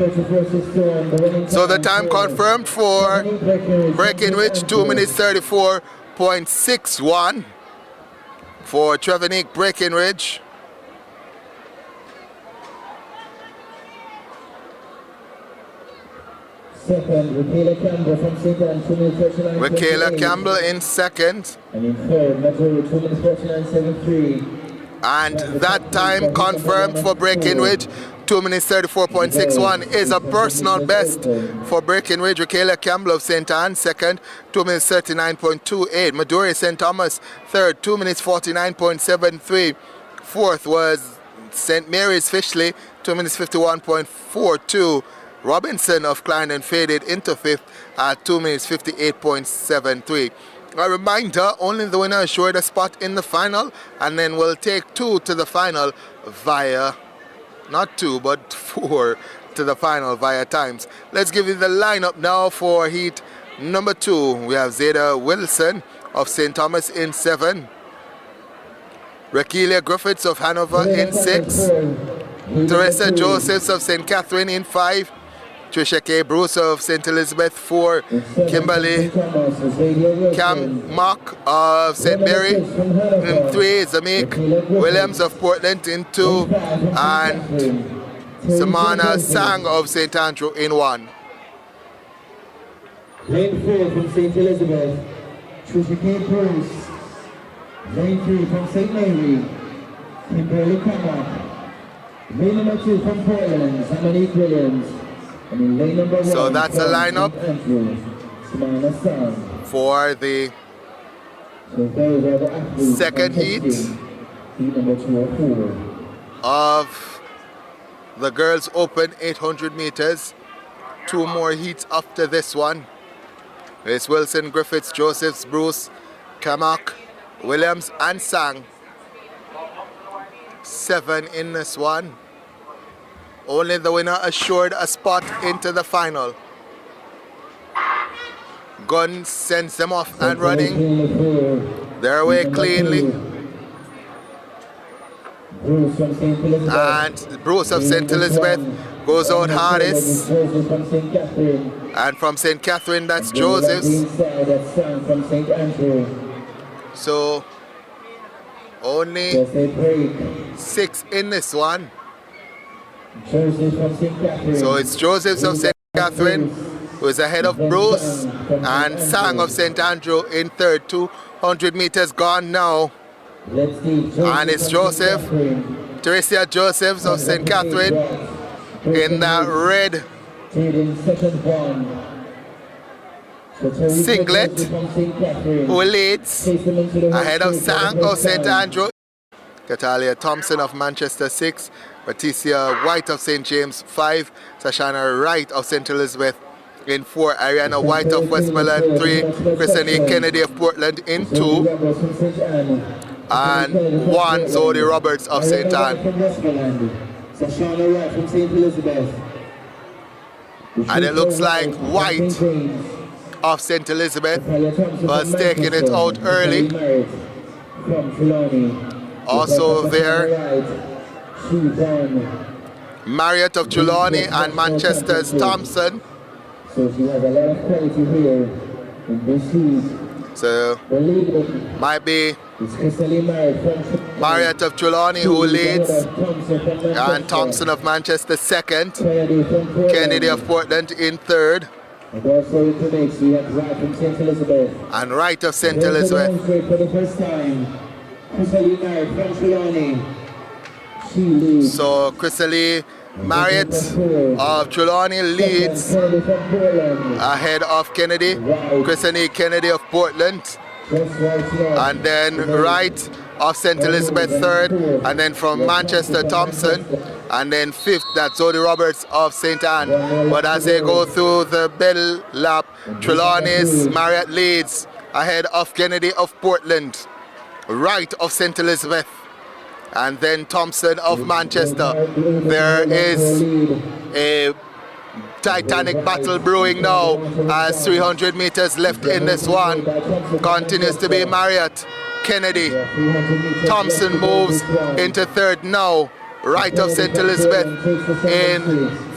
So the time confirmed for Breckenridge, 2 minutes 34.61 for Trevanique Breckenridge. Second, Raquel Campbell from St. Anne, 2 minutes 39. Raquel Campbell in second. And in third, Medley, 2 minutes 49.73. And that time confirmed for Breckenridge, 2 minutes 34.61 is a personal best for Breckenridge. Raquel Campbell of St. Anne, second, 2 minutes 39.28. Meduri St. Thomas, third, 2 minutes 49.73. Fourth was St. Mary's Fishley, 2 minutes 51.42. Robinson of Clarendon faded into fifth at 2 minutes 58.73. A reminder, only the winner is assured a spot in the final, and then we'll take 2 to the final via, not 2, but 4 to the final via times. Let's give you the lineup now for heat number 2. We have Zeta Wilson of St. Thomas in 7. Raquel Griffiths of Hanover in 6. Teresa Josephs of St. Catherine in 5. Trisha K. Bruce of St. Elizabeth 4, Kimberly Mock of St. Mary in 3, Zamik Williams of Portland in 2, and Samana Sang of St. Andrew in 1. Lane 4 from St. Elizabeth, Trisha K. Bruce. Lane 3 from St. Mary, Kimberly Kamak. Lane number 2 from Portland, Zamanique Williams. And in lane number 1, so that's the lineup for the second heat of the Girls Open 800 meters. 2 more heats after this one. It's Wilson, Griffiths, Josephs, Bruce, Kamak, Williams, and Sang. 7 in this one. Only the winner assured a spot into the final. Gunn sends them off and running their way cleanly. And Bruce of St. Elizabeth goes out hardest. And from St. Catherine, that's Joseph's. So only 6 in this one. So it's Joseph's of St. Catherine who is ahead of Bruce, and Sang of St. Andrew in 3rd. 200 meters gone now. And it's Joseph, Teresia Josephs of St. Catherine in that red singlet who leads ahead of Sang of St. Andrew. Catalia Thompson of Manchester 6, Patricia White of St. James 5, Sashana Wright of St. Elizabeth in 4, Ariana White of Westmoreland 3, Christine Kennedy of Portland in 2, and 1 Zodi Roberts of St. Anne. Sashana Wright from St. Elizabeth. And it looks like White of St. Elizabeth was taking it out early. Also there, Marriott of Trelawney and Manchester's Thompson. So she has a lot of quality here in this heat. So might be Marriott of Trelawney who leads, and Thompson of Manchester 2nd, Kennedy of Portland in 3rd, and also in the mix we have Wright from St. Elizabeth. And Wright of St. Elizabeth. For the first time, Chrissy Marriott from Trelawney. She leads. So Chrissy Marriott of Trelawney leads ahead of Kennedy, Chrissy Kennedy of Portland, and then Wright of St. Elizabeth 3rd, and then from Manchester Thompson, and then 5th that's Zodi Roberts of St. Anne. But as they go through the bell lap, Trelawney's Marriott leads ahead of Kennedy of Portland, Wright of St. Elizabeth, and then Thompson of Manchester. There is a titanic battle brewing now as 300 meters left in this one. Continues to be Marriott, Kennedy. Thompson moves into 3rd now. Wright of St. Elizabeth in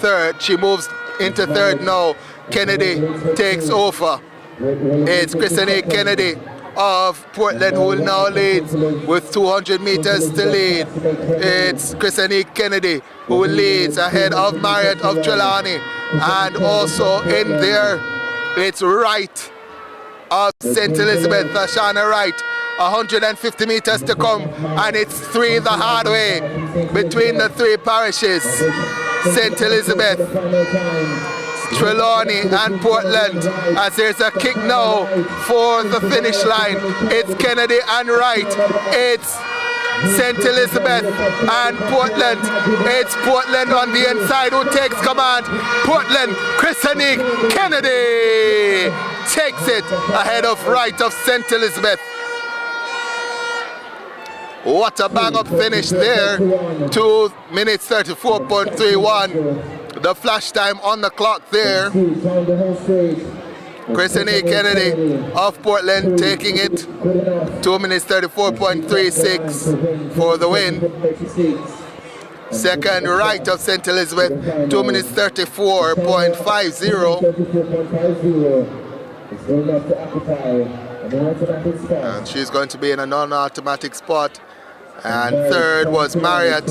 3rd. She moves into 3rd now. Kennedy takes over. It's Christine Kennedy of Portland who will now lead with 200 meters to lead. It's Christine Kennedy who leads ahead of Marriott of Trelawney, and also in there it's Wright of St. Elizabeth, Ashana Wright. 150 meters to come, and it's 3 the hard way between the 3 parishes, St. Elizabeth, Trelawney and Portland, as there's a kick now for the finish line. It's Kennedy and Wright. It's St. Elizabeth and Portland. It's Portland on the inside who takes command. Portland, Christine Kennedy takes it ahead of Wright of St. Elizabeth. What a bang-up finish there. 2 minutes 34.31. The flash time on the clock there. Christine Kennedy of Portland taking it. 2 minutes 34.36 for the win. Second, Right of St. Elizabeth, 2 minutes 34.50. 34.50. It's going up to occupy an automatic spot. And she's going to be in a non-automatic spot. And third was Marriott,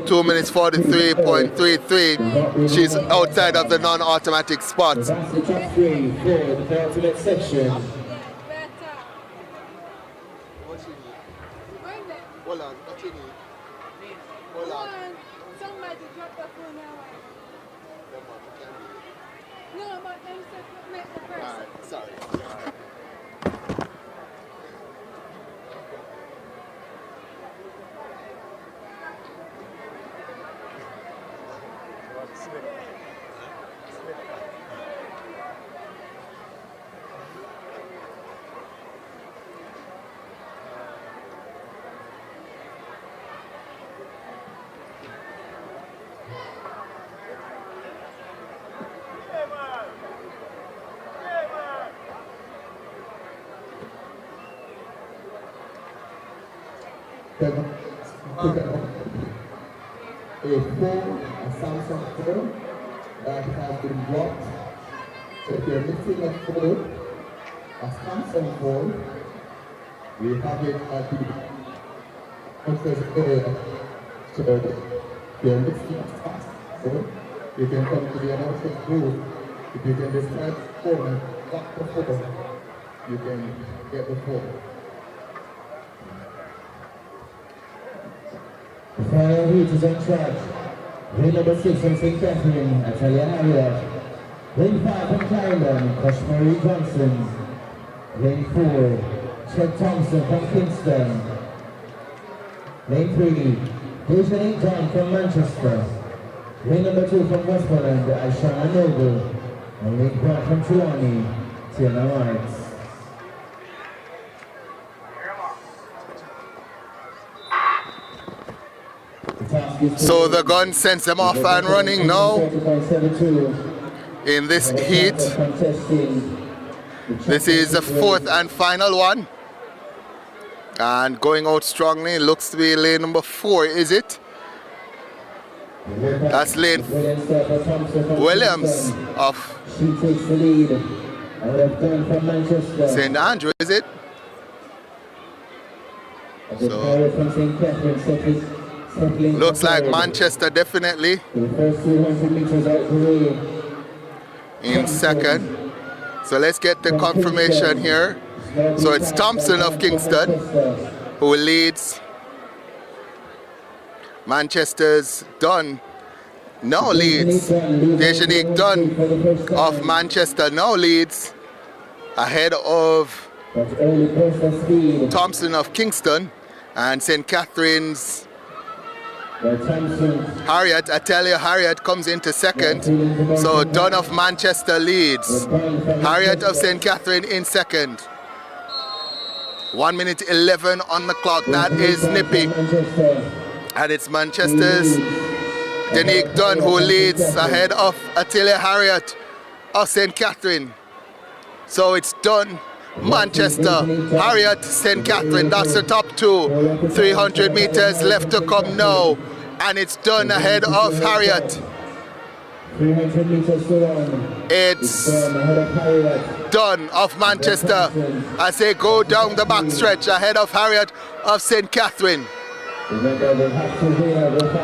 2 minutes 43.33. She's outside of the non-automatic spot. That's the top three for the penultimate section. Hold on, what you need? Hold on. Somebody drop the phone now. No, but them said make the person. Alright, sorry. A Samsung phone that has been blocked. So if you're missing a phone, a Samsung phone, we have it at the office area. So if you're missing a phone, you can come to the announcement booth. If you can describe the phone and lock the phone, you can get the phone. The final heat is on track. Lane number 6 from St. Catherine, Natalia Harriet. Lane 5 from Clarendon, Kashmiri Johnson. Lane 4, Chet Thompson from Kingston. Lane 3, Benjamin John from Manchester. Lane number 2 from Westmoreland, Aishana Noble. And lane 1 from Trelawney, Tiana White. So the gun sends them off and running now in this heat. This is the fourth and final one. And going out strongly looks to be lane number 4, is it? That's lane Williams of St. Andrew, is it? So, looks like Manchester definitely in second. So let's get the confirmation here. So it's Thompson of Kingston who leads. Manchester's Dunn now leads. Dejanique Dunn of Manchester now leads ahead of Thompson of Kingston, and St. Catherine's Harriet, I tell you, Harriet comes into second. So Dunn of Manchester leads. Harriet of St. Catherine in second. 1 minute 11 on the clock. That is nippy. And it's Manchester's Denique Dunn who leads ahead of Attilia Harriet of St. Catherine. So it's Dunn, Manchester, Harriet, St. Catherine. That's the top two. 300 meters left to come now. And it's Dunn ahead of Harriet. 300 meters to run. It's Dunn of Manchester as they go down the back stretch ahead of Harriet of St. Catherine.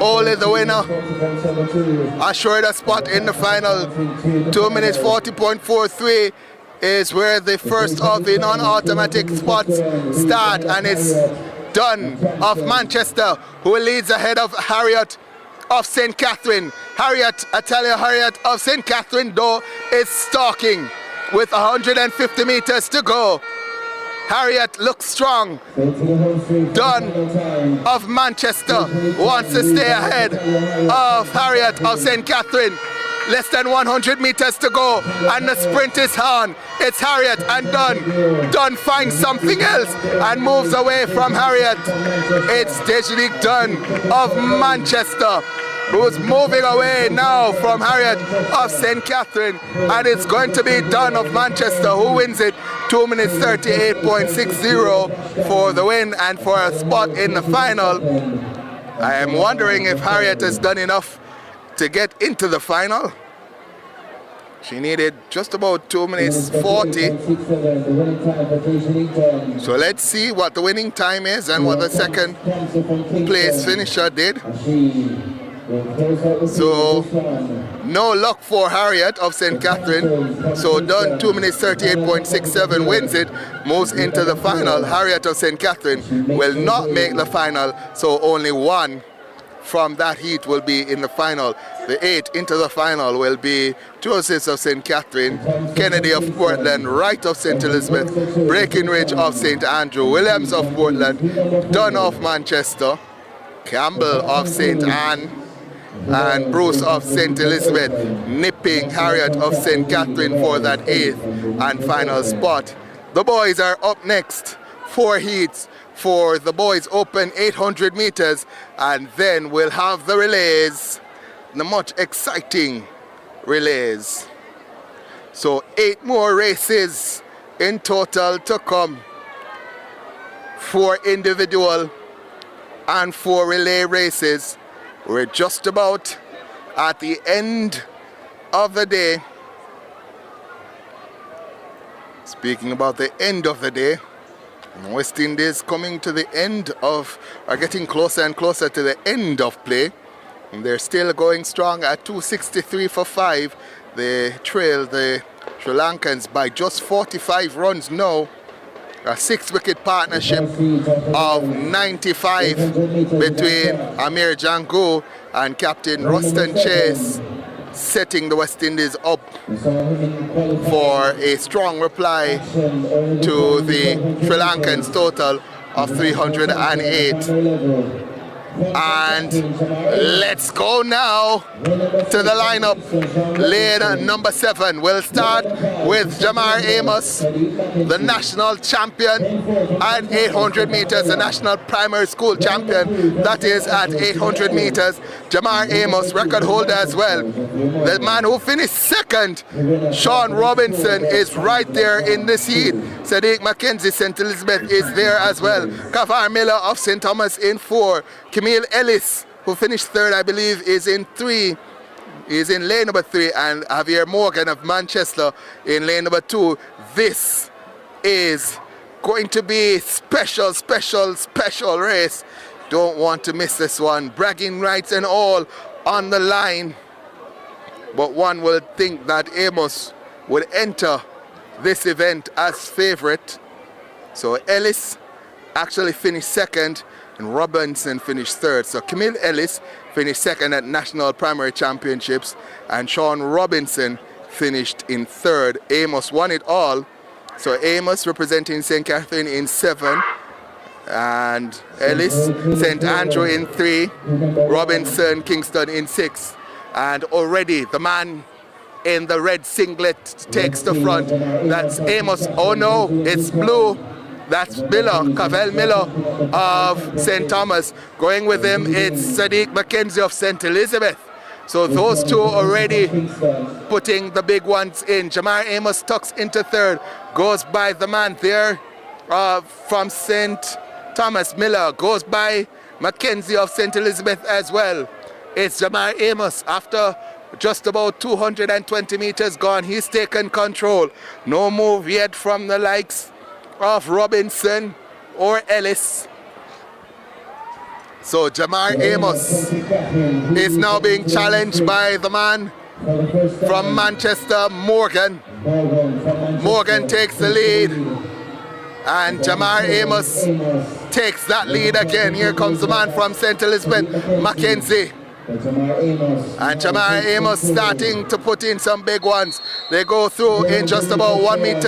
Only the winner assured a spot in the final. 2 minutes 40.43 is where the first of the non-automatic spots start, and it's Dunn of Manchester who leads ahead of Harriet of St. Catherine. Harriet, Attilia Harriet of St. Catherine though is stalking with 150 meters to go. Harriet looks strong. Dunn of Manchester wants to stay ahead of Harriet of St. Catherine. Less than 100 meters to go and the sprint is on. It's Harriet and Dunn. Dunn finds something else and moves away from Harriet. It's Dejanique Dunn of Manchester who's moving away now from Harriet of St. Catherine, and it's going to be Dunn of Manchester who wins it. 2 minutes 38.60 for the win and for a spot in the final. I am wondering if Harriet has done enough to get into the final. She needed just about 2 minutes 40. So let's see what the winning time is and what the second place finisher did. So no luck for Harriet of St. Catherine. So done 2 minutes 38.67 wins it, moves into the final. Harriet of St. Catherine will not make the final, so only one from that heat will be in the final. The 8 into the final will be Joseph of St. Catherine, Kennedy of Portland, Wright of St. Elizabeth, Breckenridge of St. Andrew, Williams of Portland, Dunn of Manchester, Campbell of St. Anne, and Bruce of St. Elizabeth, nipping Harriet of St. Catherine for that 8th and final spot. The boys are up next. 4 heats for the boys open 800 meters, and then we'll have the relays, the much exciting relays. So 8 more races in total to come, 4 individual and 4 relay races. We're just about at the end of the day. Speaking about the end of the day, West Indies coming to the end of, are getting closer and closer to the end of play. And they're still going strong at 263 for 5. They trail the Sri Lankans by just 45 runs now. A 6-wicket partnership of 95 between Amir Jangu and Captain Ruston Chase, setting the West Indies up for a strong reply to the Sri Lankans' total of 308. And let's go now to the lineup. Lane number 7. We'll start with Jamar Amos, the national champion at 800 meters, the national primary school champion, that is at 800 meters. Jamar Amos, record holder as well. The man who finished 2nd, Sean Robinson, is right there in this heat. Sadiq Mackenzie, St. Elizabeth, is there as well. Kavar Miller of St. Thomas in 4. Camille Ellis, who finished 3rd, I believe, is in 3. Is in lane number 3, and Javier Morgan of Manchester in lane number 2. This is going to be special race. Don't want to miss this one. Bragging rights and all on the line. But one will think that Amos would enter this event as favorite. So Ellis actually finished 2nd, and Robinson finished 3rd. So Camille Ellis finished 2nd at National Primary Championships, and Sean Robinson finished in 3rd. Amos won it all. So Amos representing St. Catherine in 7, and Ellis, St. Andrew in 3, Robinson, Kingston in 6. And already the man in the red singlet takes the front. That's Amos. Oh no, it's blue. That's Miller, Cavell Miller of St. Thomas. Going with him, it's Sadiq Mackenzie of St. Elizabeth. So those two already putting the big ones in. Jamar Amos tucks into 3rd, goes by the man there from St. Thomas. Miller goes by Mackenzie of St. Elizabeth as well. It's Jamar Amos after just about 220 meters gone. He's taken control. No move yet from the likes of Robinson or Ellis. So Jamar Amos is now being challenged by the man from Manchester, Morgan. Morgan takes the lead, and Jamar Amos takes that lead again. Here comes the man from St. Elizabeth, Mackenzie. And Jamar Amos starting to put in some big ones. They go through in just about 1 minute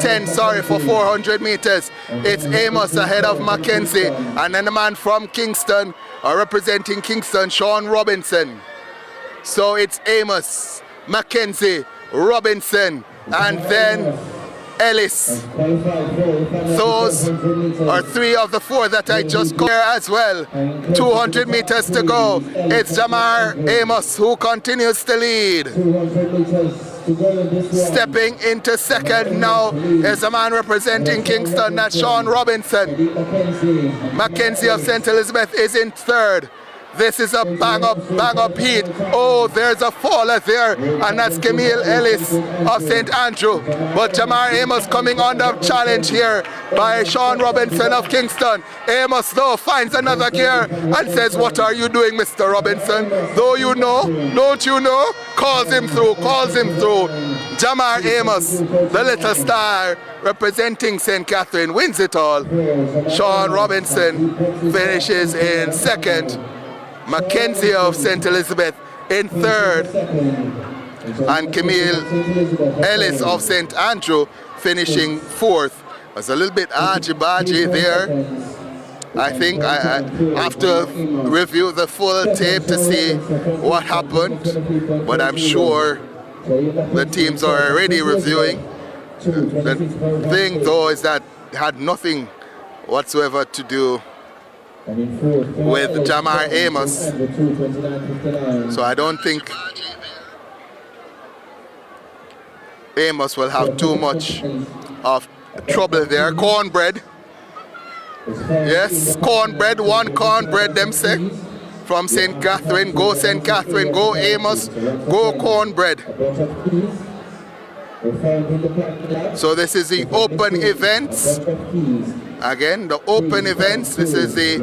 10 for 400 meters. It's Amos ahead of Mackenzie, and then the man from Kingston, representing Kingston, Sean Robinson. So it's Amos, Mackenzie, Robinson, and then Ellis. Those are 3 of the 4 that I just got here as well. 200 meters to go. It's Jamar Amos who continues to lead. 200 meters. Stepping into second now is a man representing Kingston, that's Sean Robinson. Mackenzie of St. Elizabeth is in third. This is a bang up heat. Oh, there's a faller there, and that's Camille Ellis of St. Andrew. But Jamar Amos coming under challenge here by Sean Robinson of Kingston. Amos, though, finds another gear and says, what are you doing, Mr. Robinson? Though you know, don't you know? Calls him through. Jamar Amos, the little star representing St. Catherine, wins it all. Sean Robinson finishes in second. Mackenzie of St. Elizabeth in third, and Camille Ellis of St. Andrew finishing fourth. It was a little bit argy-bargy there. I think I have to review the full tape to see what happened, but I'm sure the teams are already reviewing. The thing, though, is that it had nothing whatsoever to do with Jamar Amos, so I don't think Amos will have too much of trouble there. Cornbread, yes, cornbread, one cornbread them say from St. Catherine. Go St. Catherine, go Amos, go cornbread. So this is the open events. Again, the open events. This is the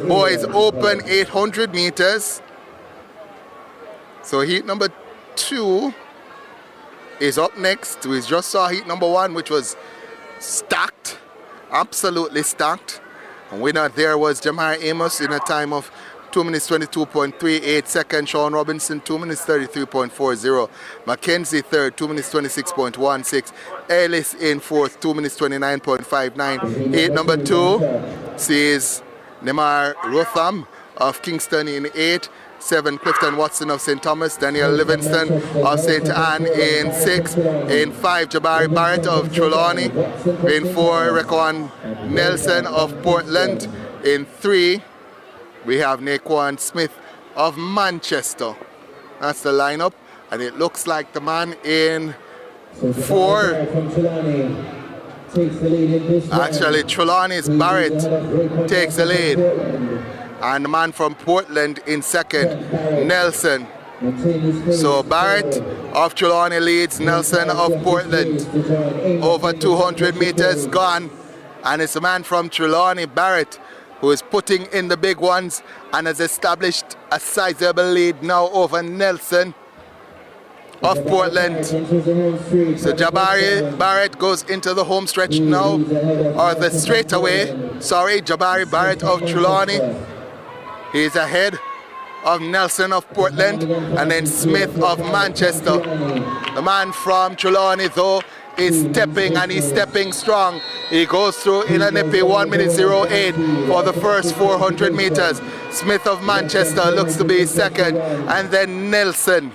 boys open 800 meters. So heat number 2 is up next. We just saw heat number 1, which was stacked, absolutely stacked. And winner there was Jamar Amos in a time of 2 minutes 22.38 seconds. Sean Robinson 2 minutes 33.40. Mackenzie third 2 minutes 26.16. Ellis in fourth 2 minutes 29.59. Heat number 2 sees Nemar Rotham of Kingston in 8. 7 Clifton Watson of St. Thomas. Daniel Livingston of St. Anne in 6. In 5 Jabari Barrett of Trelawney. In 4 Rekwan Nelson of Portland. In 3 we have Naquan Smith of Manchester. That's the lineup, and it looks like the man in 4. Actually, Trelawney's Barrett takes the lead, and the man from Portland in second, Nelson. So Barrett of Trelawney leads Nelson of Portland. Over 200 meters gone, and it's a man from Trelawney, Barrett, who is putting in the big ones and has established a sizable lead now over Nelson of Portland. So Jabari Barrett goes into the home stretch now, or the straightaway. Sorry, Jabari Barrett of Trelawney. He's ahead of Nelson of Portland, and then Smith of Manchester. The man from Trelawney, though, is stepping, and he's stepping strong. He goes through in a nippy 1 minute 08 for the first 400 meters. Smith of Manchester looks to be second, and then Nelson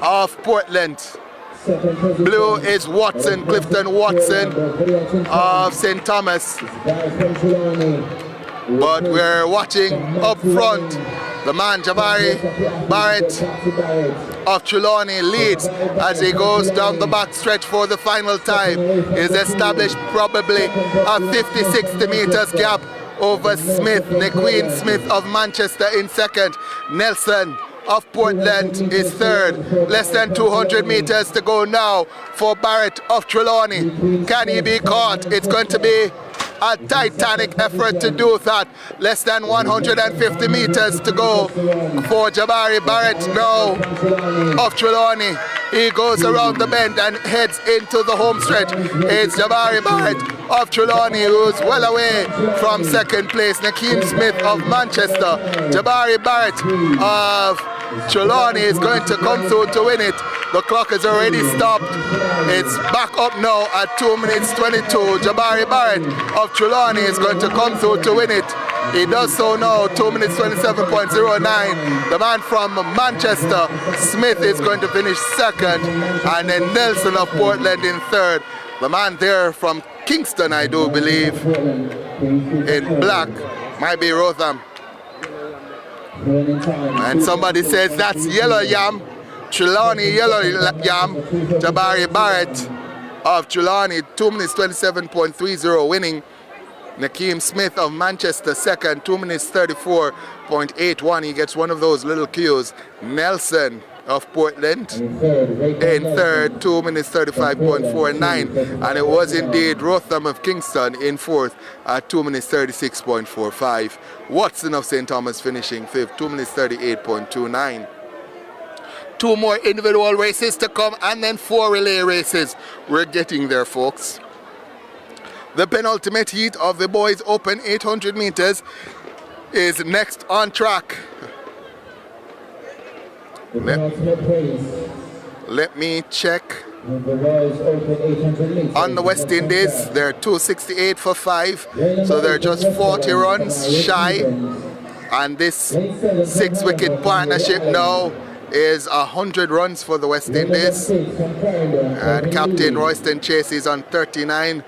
of Portland. Blue is Watson, Clifton Watson of St. Thomas. But we're watching up front. The man Jabari Barrett of Trelawney leads as he goes down the back stretch for the final time. He's established probably a 50-60 meters gap over Smith, Nequeen Smith of Manchester in second. Nelson of Portland is third. Less than 200 meters to go now for Barrett of Trelawney. Can he be caught? It's going to be a titanic effort to do that. Less than 150 meters to go for Jabari Barrett now of Trelawney. He goes around the bend and heads into the home stretch. It's Jabari Barrett of Trelawney who's well away from second place. Nakeem Smith of Manchester. Jabari Barrett of Trelawney is going to come through to win it. The clock is already stopped. It's back up now at 2 minutes 22. Jabari Barrett of Trelawney is going to come through to win it. He does so now, 2 minutes 27.09. The man from Manchester, Smith, is going to finish second, and then Nelson of Portland in third. The man there from Kingston, I do believe, in black, might be Rotham. And somebody says that's Yellow Yam. Trelawney Yellow Yam, Jabari Barrett of Trelawney, 2 minutes 27.30 winning. Nakeem Smith of Manchester second, 2 minutes 34.81. He gets one of those little cues. Nelson of Portland in third, 2 minutes 35.49. And it was indeed Rotham of Kingston in fourth at 2 minutes 36.45. Watson of St. Thomas finishing fifth, 2 minutes 38.29. 2 more individual races to come and then 4 relay races. We're getting there, folks. The penultimate heat of the boys open 800 meters is next on track. Let me check. On the West Indies, they're 268 for 5, so they're just 40 runs shy. And this 6-wicket partnership now is 100 runs for the West Indies. And Captain Royston Chase is on 39.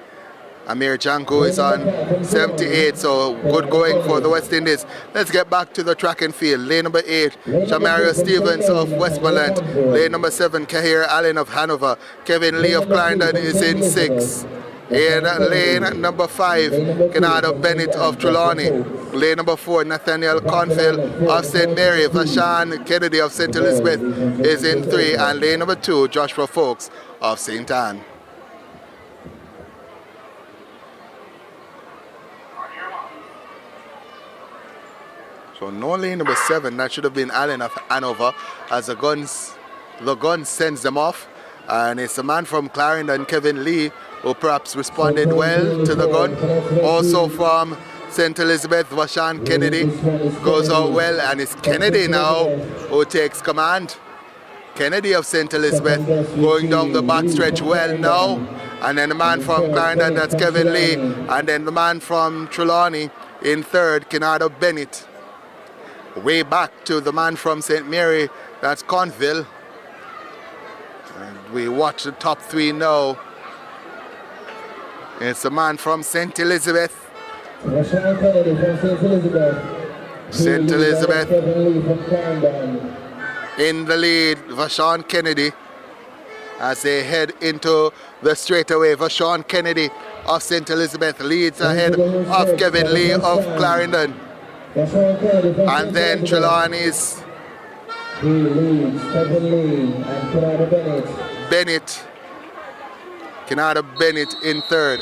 Amir Janko is on 78, so good going for the West Indies. Let's get back to the track and field. Lane number 8, Shamario Stevens of Westmoreland. Lane number 7, Kahir Allen of Hanover. Kevin Lee of Clarendon is in 6. In lane number 5, Kennard Bennett of Trelawney. Lane number 4, Nathaniel Conville of St. Mary. Vashan Kennedy of St. Elizabeth is in 3. And lane number 2, Joshua Folks of St. Anne. So no lane number 7, that should have been Allen of Hanover, as the gun sends them off. And it's a man from Clarendon, Kevin Lee, who perhaps responded well to the gun. Also from St. Elizabeth, Vashan Kennedy goes out well, and it's Kennedy now who takes command. Kennedy of St. Elizabeth going down the backstretch well now. And then the man from Clarendon, that's Kevin Lee. And then the man from Trelawney in third, Kennard Bennett. Way back to the man from St. Mary, that's Conville. And we watch the top 3 now. It's the man from St. Elizabeth. St. Elizabeth in the lead, Vashan Kennedy, as they head into the straightaway. Vashan Kennedy of St. Elizabeth leads ahead of Kevin Lee of Clarendon. And then Trelawney's Bennett, Kennard Bennett in third.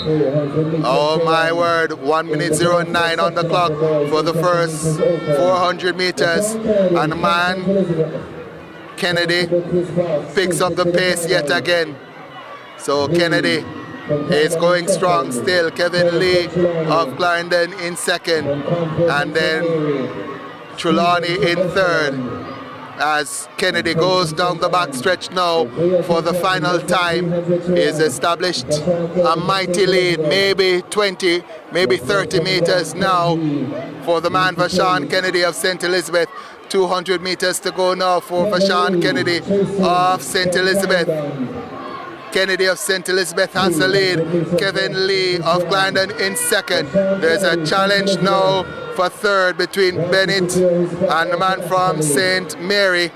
Oh my word, 1 minute 09 on the clock for the first 400 meters. And the man, Kennedy, picks up the pace yet again. So Kennedy is going strong still. Kevin Lee of Clarendon in second, and then Trelawney in third, as Kennedy goes down the backstretch now for the final time. Is established a mighty lead, maybe 20, maybe 30 meters now for the man Vashan Kennedy of St. Elizabeth. 200 meters to go now for Vashan Kennedy of St. Elizabeth. Kennedy of St. Elizabeth has the lead. Kevin Lee of Clarendon in second. There's a challenge now for third between Bennett and the man from St. Mary.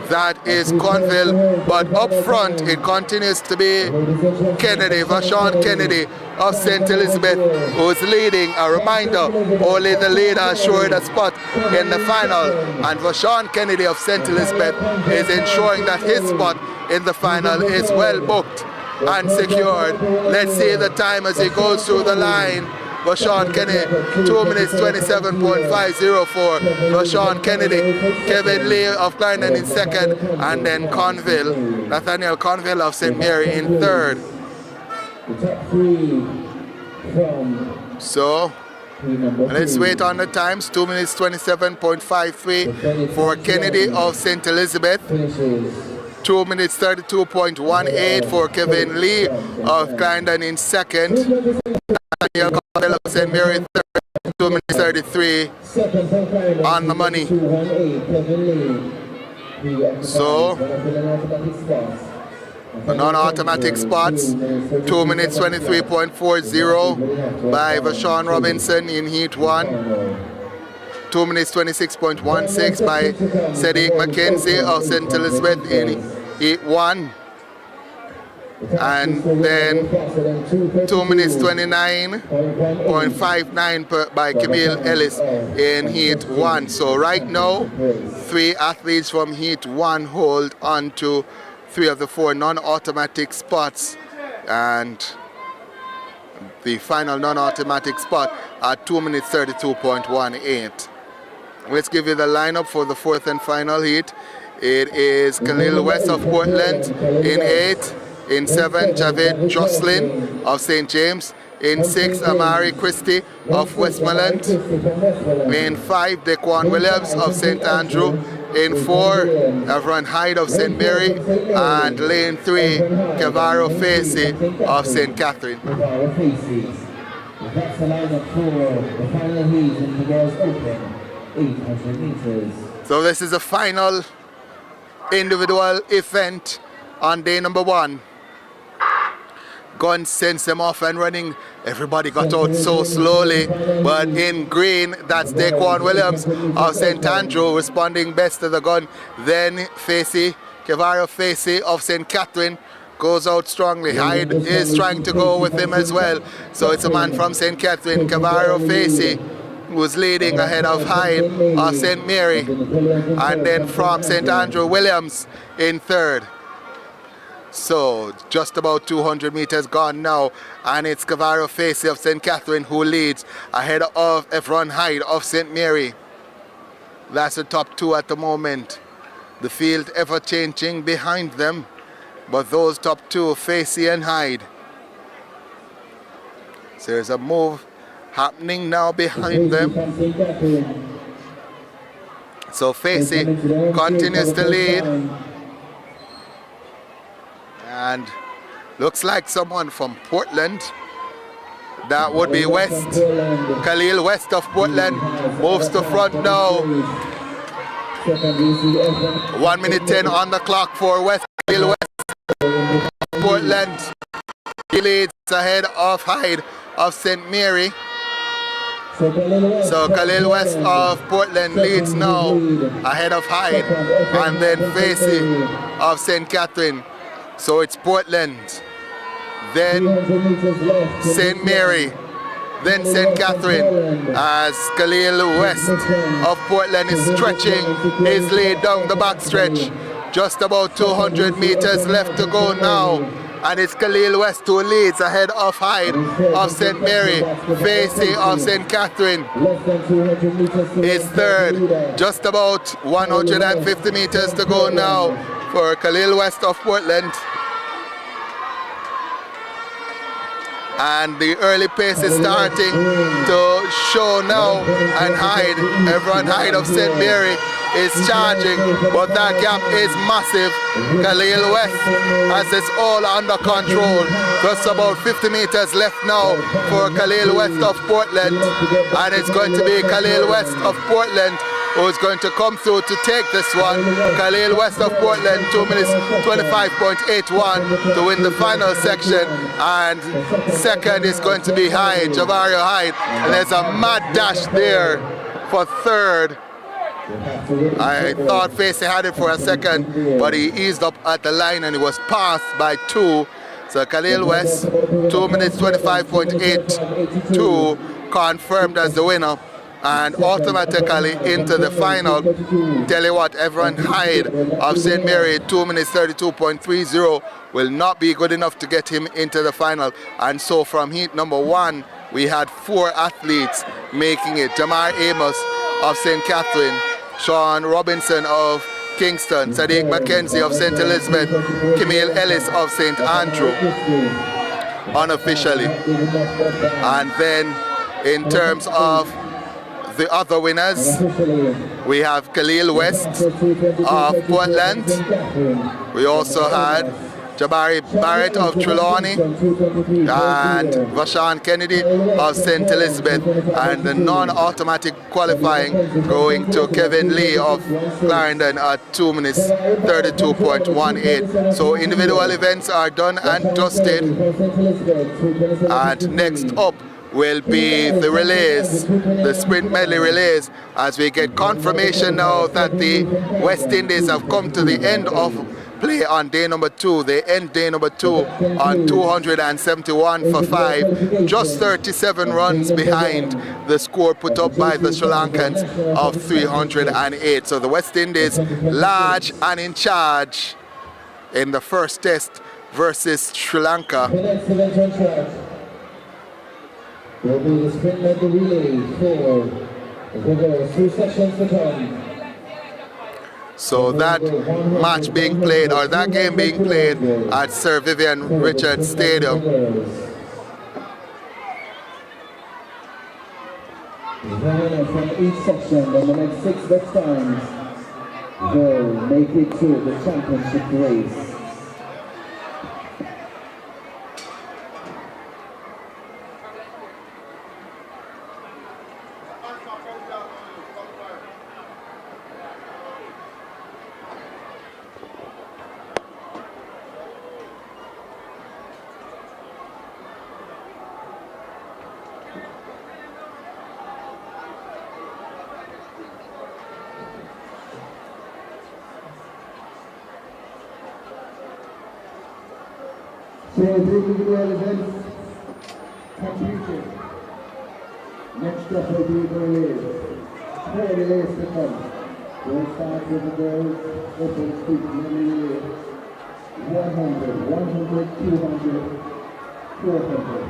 That is Conville, but up front it continues to be Kennedy, Vashan Kennedy of St. Elizabeth, who's leading. A reminder, only the leader assured a spot in the final, and Vashan Kennedy of St. Elizabeth is ensuring that his spot in the final is well booked and secured. Let's see the time as he goes through the line. Vashan Kennedy, 2 minutes 27.504. Vashan Kennedy, Kevin Lee of Clarendon in second, and then Conville, Nathaniel Conville of St. Mary in third. So let's wait on the times. 2 minutes 27.53 for Kennedy of St. Elizabeth. 2 minutes 32.18 for Kevin Lee of Clarendon in second. Nathaniel Conville of St. Mary third. 2 minutes 33 on the money. So non-automatic spots. 2 minutes 23.40 by Vashawn Robinson in Heat 1. 2 minutes 26.16 by Sadiq McKenzie of St. Elizabeth in Heat 1. And then 2 minutes 29.59 by Camille Ellis in Heat 1. So right now, 3 athletes from Heat 1 hold on to 3 of the 4 non-automatic spots, and the final non-automatic spot at 2 minutes 32.18. Let's give you the lineup for the 4th and final heat. It is Khalil West of Portland in 8. In 7, Javed Jocelyn of St. James. In 6, Amari Christie of Westmoreland. In 5, Daquan Williams of St. Andrew. In 4, Everett Hyde of St. Mary. And lane 3, Cavaro Facey of St. Catherine. That's the lineup for the final heat in the girls' open 800 meters. So this is the final individual event on day number 1. Gun sends them off and running. Everybody got out so slowly, but in green, that's Daquan Williams of St. Andrew responding best to the gun. Then Facey, Cavaro Facey of St. Catherine goes out strongly. Hyde is trying to go with him as well. So it's a man from St. Catherine, Cavaro Facey, who's leading ahead of Hyde of St. Mary. And then from St. Andrew, Williams in 3rd. So just about 200 meters gone now, and it's Cavaro Facey of St. Catherine who leads ahead of Efron Hyde of St. Mary. That's the top 2 at the moment. The field ever changing behind them, but those top 2, Facey and Hyde. So there's a move happening now behind them. So Facey continues to lead. And looks like someone from Portland. That would be West. Khalil West of Portland moves to front now. 1 minute 10 on the clock for West. Khalil West of Portland. He leads ahead of Hyde of St. Mary. So Khalil West of Portland leads now ahead of Hyde. And then Facey of St. Catherine. So it's Portland, then St. Mary, then St. Catherine, as Khalil West of Portland is stretching his lead down the backstretch. Just about 200 meters left to go now. And it's Khalil West who leads ahead of Hyde of St. Mary. Facey of St. Catherine is 3rd. Just about 150 meters to go now for Khalil West of Portland. And the early pace is starting to show now, and Hyde, everyone Hyde of St. Mary is charging, but that gap is massive. Khalil West has this all under control. Just about 50 meters left now for Khalil West of Portland, and it's going to be Khalil West of Portland who is going to come through to take this one. Khalil West of Portland, 2 minutes 25.81 to win the final section. And second is going to be Hyde, Javario Hyde. And there's a mad dash there for 3rd. I thought Facey had it for a second, but he eased up at the line and he was passed by 2. So Khalil West, 2 minutes 25.82, confirmed as the winner. And automatically into the final. Tell you what, everyone Hyde of St. Mary, 2 minutes 32.30 will not be good enough to get him into the final. And so from heat number 1, we had 4 athletes making it. Jamar Amos of St. Catherine, Sean Robinson of Kingston, Sadiq McKenzie of St. Elizabeth, Camille Ellis of St. Andrew, unofficially. And then in terms of the other winners, we have Khalil West of Portland. We also had Jabari Barrett of Trelawney and Vashan Kennedy of St. Elizabeth, and the non-automatic qualifying going to Kevin Lee of Clarendon at 2 minutes 32.18. So individual events are done and dusted, and next up will be the relays, the sprint medley relays, as we get confirmation now that the West Indies have come to the end of play on day number 2. They end day number 2 on 271 for 5, just 37 runs behind the score put up by the Sri Lankans of 308. So the West Indies large and in charge in the first test versus Sri Lanka. The next event on track will be the sprint medley relay for the girls. 2 sections to come. So that match being played, or that game being played at Sir Vivian Richards Stadium. The winner from each section in the next 6 best times will make it to the championship race. So the individual events completed. Next up will be the relays. 4 relays to come. We'll start with the girls open speed relay. 100, 200, 400.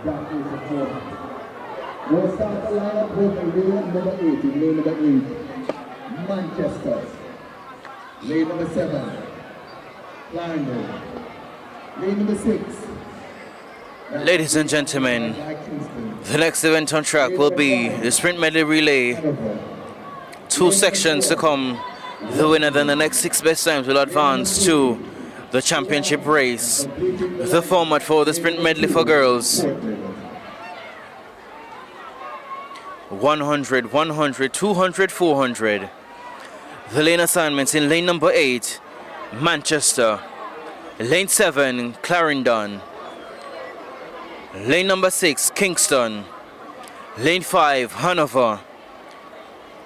That is the 400. We'll start the lineup with relay number 8. In lane number 8, Manchester. Lane number 7, Clarendon. Lane number 6. Ladies and gentlemen, the next event on track will be the sprint medley relay. 2 sections to come. The winner then the next 6 best times will advance to the championship race. The format for the sprint medley for girls: 100, 100, 200, 400. The lane assignments in lane number 8, Manchester. Lane 7, Clarendon. Lane number 6, Kingston. Lane 5, Hanover.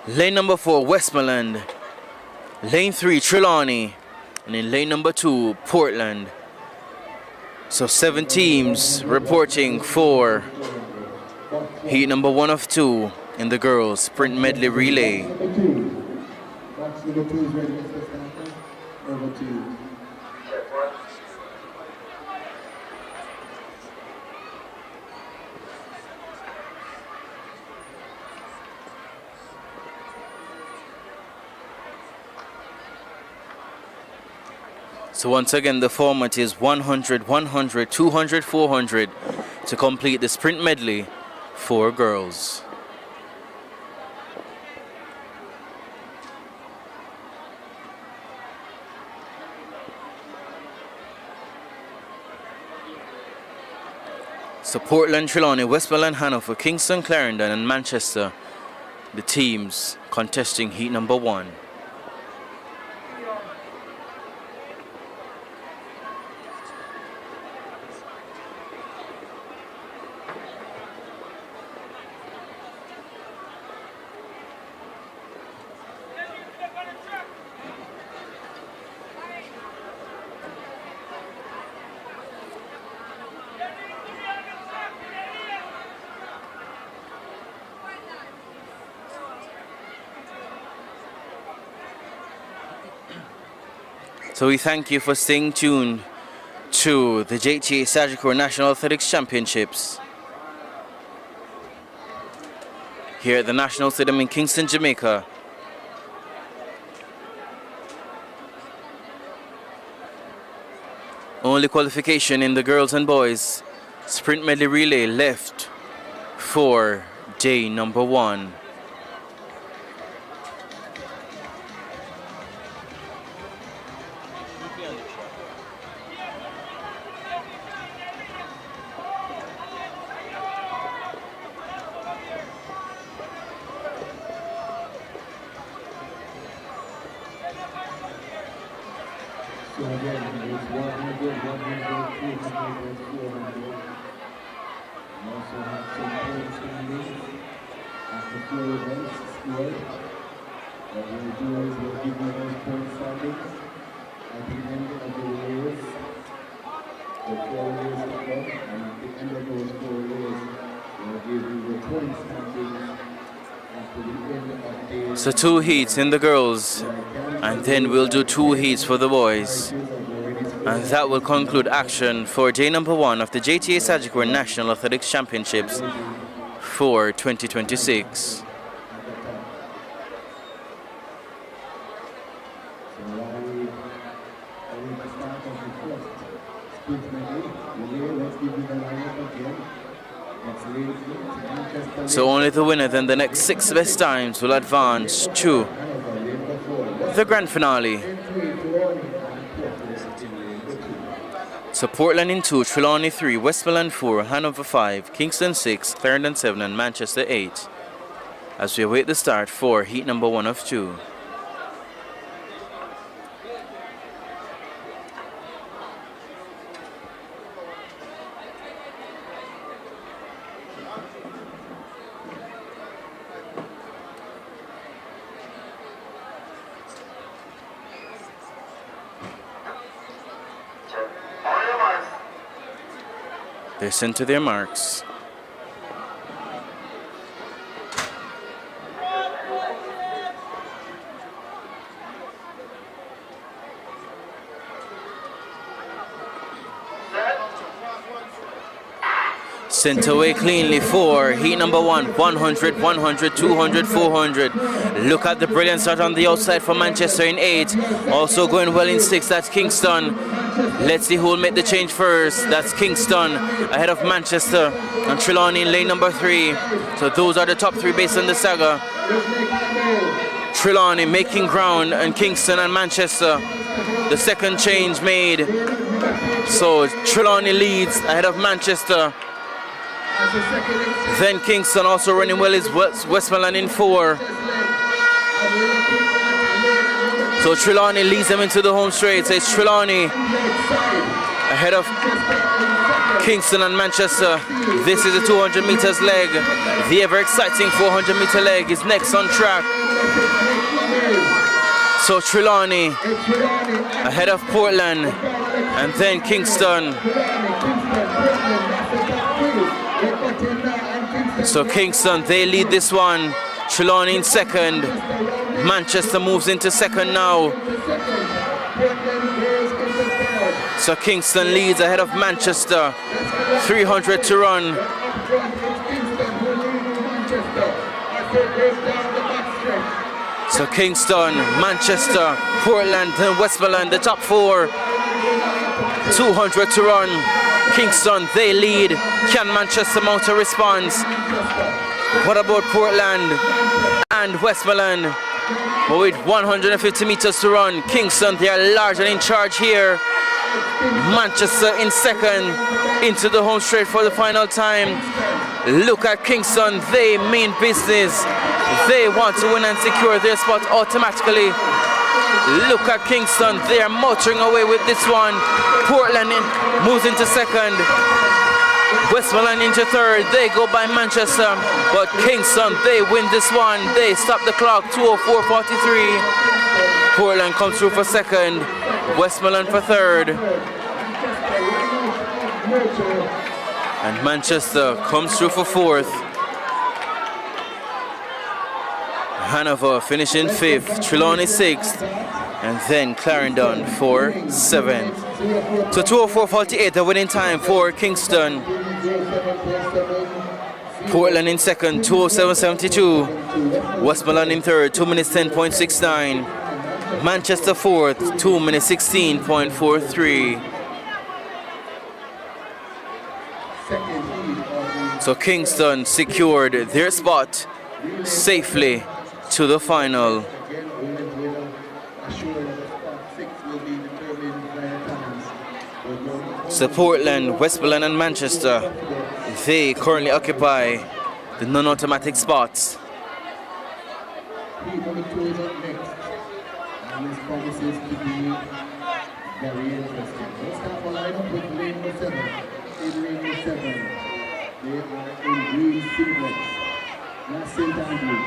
Lane number 4, Westmoreland. Lane 3, Trelawney. And in lane number 2, Portland. So 7 teams reporting for heat number 1 of 2 in the girls' sprint medley relay. Box number 2 is ready, Mr. Stanton. Over to you. So once again, the format is 100, 100, 200, 400 to complete the sprint medley for girls. So Portland, Trelawney, Westmoreland, Hanover, Kingston, Clarendon and Manchester, the teams contesting heat number 1. So we thank you for staying tuned to the JTA Sagicor National Athletics Championships here at the National Stadium in Kingston, Jamaica. Only qualification in the girls and boys sprint medley relay left for day number 1. So again, it's 100, 100, 200, 400. also have some points standings after 4 events scored. What we'll do is we'll give you those point standings at the end of the race. The 4 races to come, and at the end of those 4 races, we'll give you the point standings after the end of the So 2 heats in the girls, and then we'll do 2 heats for the boys. And that will conclude action for day number 1 of the JTA Sagicor National Athletics Championships for 2026. So only the winner then the next 6 best times will advance to the grand finale. So Portland in 2, Trelawney 3, Westmoreland 4, Hanover 5, Kingston 6, Clarendon 7 and Manchester 8. As we await the start for heat number 1 of 2. They're sent to their marks. Sent away cleanly for heat number 1, 100, 100, 200, 400. Look at the brilliant start on the outside for Manchester in 8. Also going well in 6, that's Kingston. Let's see who will make the change first. That's Kingston ahead of Manchester and Trelawney in lane number 3. So those are the top 3 based on the saga. Trelawney making ground and Kingston and Manchester. The second change made. So Trelawney leads ahead of Manchester. Then Kingston also running well is Westmoreland in 4. So Trelawney leads them into the home straight. So it's Trelawney ahead of Kingston and Manchester. This is the 200 meters leg. The ever exciting 400 meter leg is next on track. So Trelawney ahead of Portland and then Kingston. So Kingston, they lead this one. Trelawney in second. Manchester moves into second now. So Kingston leads ahead of Manchester. 300 to run. So Kingston, Manchester, Portland and Westmoreland, the top 4. 200 to run. Kingston, they lead. Can Manchester mount a response? What about Portland and Westmoreland? But with 150 meters to run, Kingston, they are large and in charge here. Manchester in second, into the home straight for the final time. Look at Kingston, they mean business. They want to win and secure their spot automatically. Look at Kingston, they are motoring away with this one. Portland moves into second. Westmoreland into third. They go by Manchester, but Kingston, they win this one. They stop the clock, 2:04:43. Portland comes through for second. Westmoreland for third. And Manchester comes through for fourth. Hanover finishing 5th, Trelawney 6th, and then Clarendon for 7th. So 2:04:48, the winning time for Kingston. Portland in second, 2:07:72. Westmoreland in third, 2 minutes 10.69. Manchester fourth, 2 minutes 16.43. So Kingston secured their spot safely to the final. So Portland, Westmoreland and Manchester, they currently occupy the non-automatic spots. They are in green singlets. Not St. Andrew.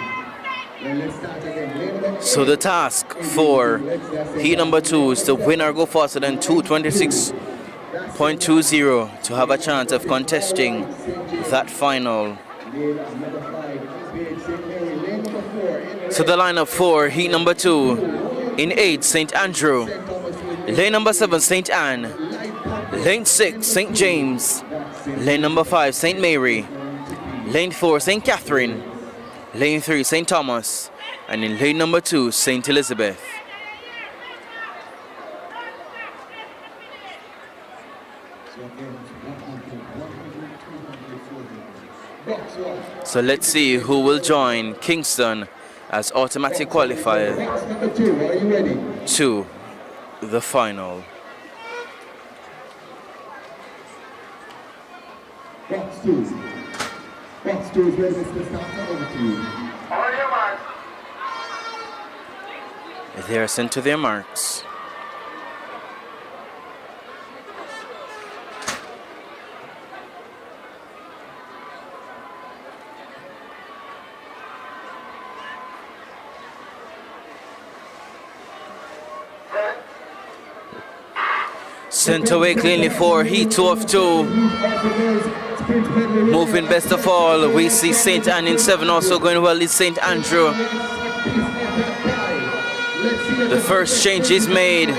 Then let's start again. So the task for heat number 2 is to win or go faster than 2:26.20 to have a chance of contesting that final. So the lineup for heat number 2: in 8, St. Andrew; lane number 7, St. Anne; lane 6, St. James; lane number 5, St. Mary; lane 4, St. Catherine; lane 3, St. Thomas; and in lane number 2, St. Elizabeth. So let's see who will join Kingston as automatic qualifier to the final. Box 2 is ready, Mr. Starter, over to you. They are sent to their marks. Sent away cleanly for heat 2 of 2. Moving best of all, we see St. Anne in 7, also going well is St. Andrew. The first change is made.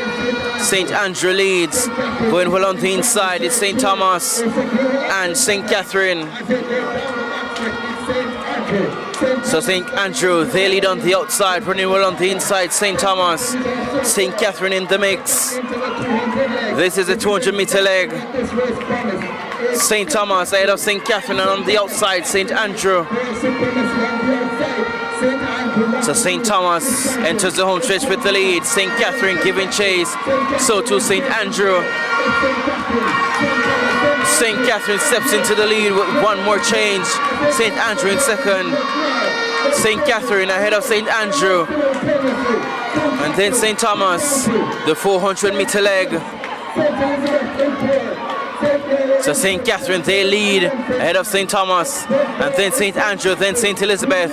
St. Andrew leads. Going well on the inside is St. Thomas and St. Catherine. So St. Andrew, they lead on the outside, running well on the inside, St. Thomas. St. Catherine in the mix. This is a 200-meter leg. St. Thomas ahead of St. Catherine, and on the outside, St. Andrew. So St. Thomas enters the home stretch with the lead. St. Catherine giving chase. So too St. Andrew. St. Catherine steps into the lead with one more change. St. Andrew in second. St. Catherine ahead of St. Andrew. And then St. Thomas, the 400-meter leg. So St. Catherine, they lead ahead of St. Thomas. And then St. Andrew, then St. Elizabeth.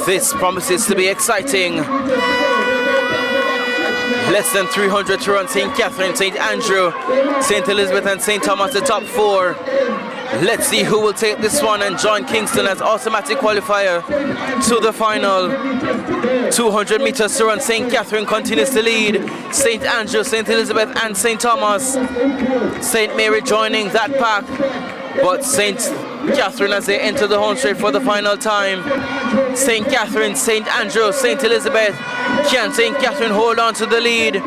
This promises to be exciting. Less than 300 to run. St. Catherine, St. Andrew, St. Elizabeth and St. Thomas, the top 4. Let's see who will take this one and join Kingston as automatic qualifier to the final. 200 meters to run. St. Catherine continues to lead. St. Andrew, St. Elizabeth and St. Thomas. St. Mary joining that pack. But St. Catherine as they enter the home straight for the final time. St. Catherine, St. Andrew, St. Elizabeth. Can St. Catherine hold on to the lead?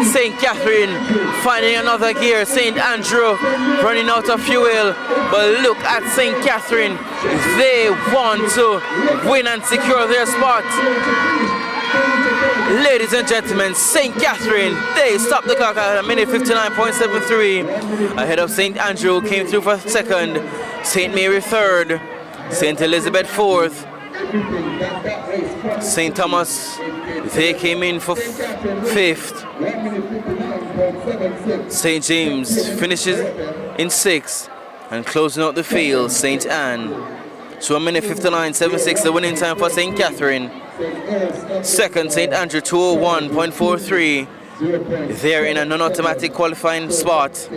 St. Catherine finding another gear. St. Andrew running out of fuel. But look at St. Catherine. They want to win and secure their spot. Ladies and gentlemen, St. Catherine, they stopped the clock at a minute 59.73. Ahead of St. Andrew, came through for second. St. Mary third. St. Elizabeth fourth. St. Thomas, they came in for fifth. St. James finishes in sixth. And closing out the field, St. Anne. So a minute 59.76, the winning time for St. Catherine. Second, St. Andrew, 201.43. They're in a non-automatic qualifying spot.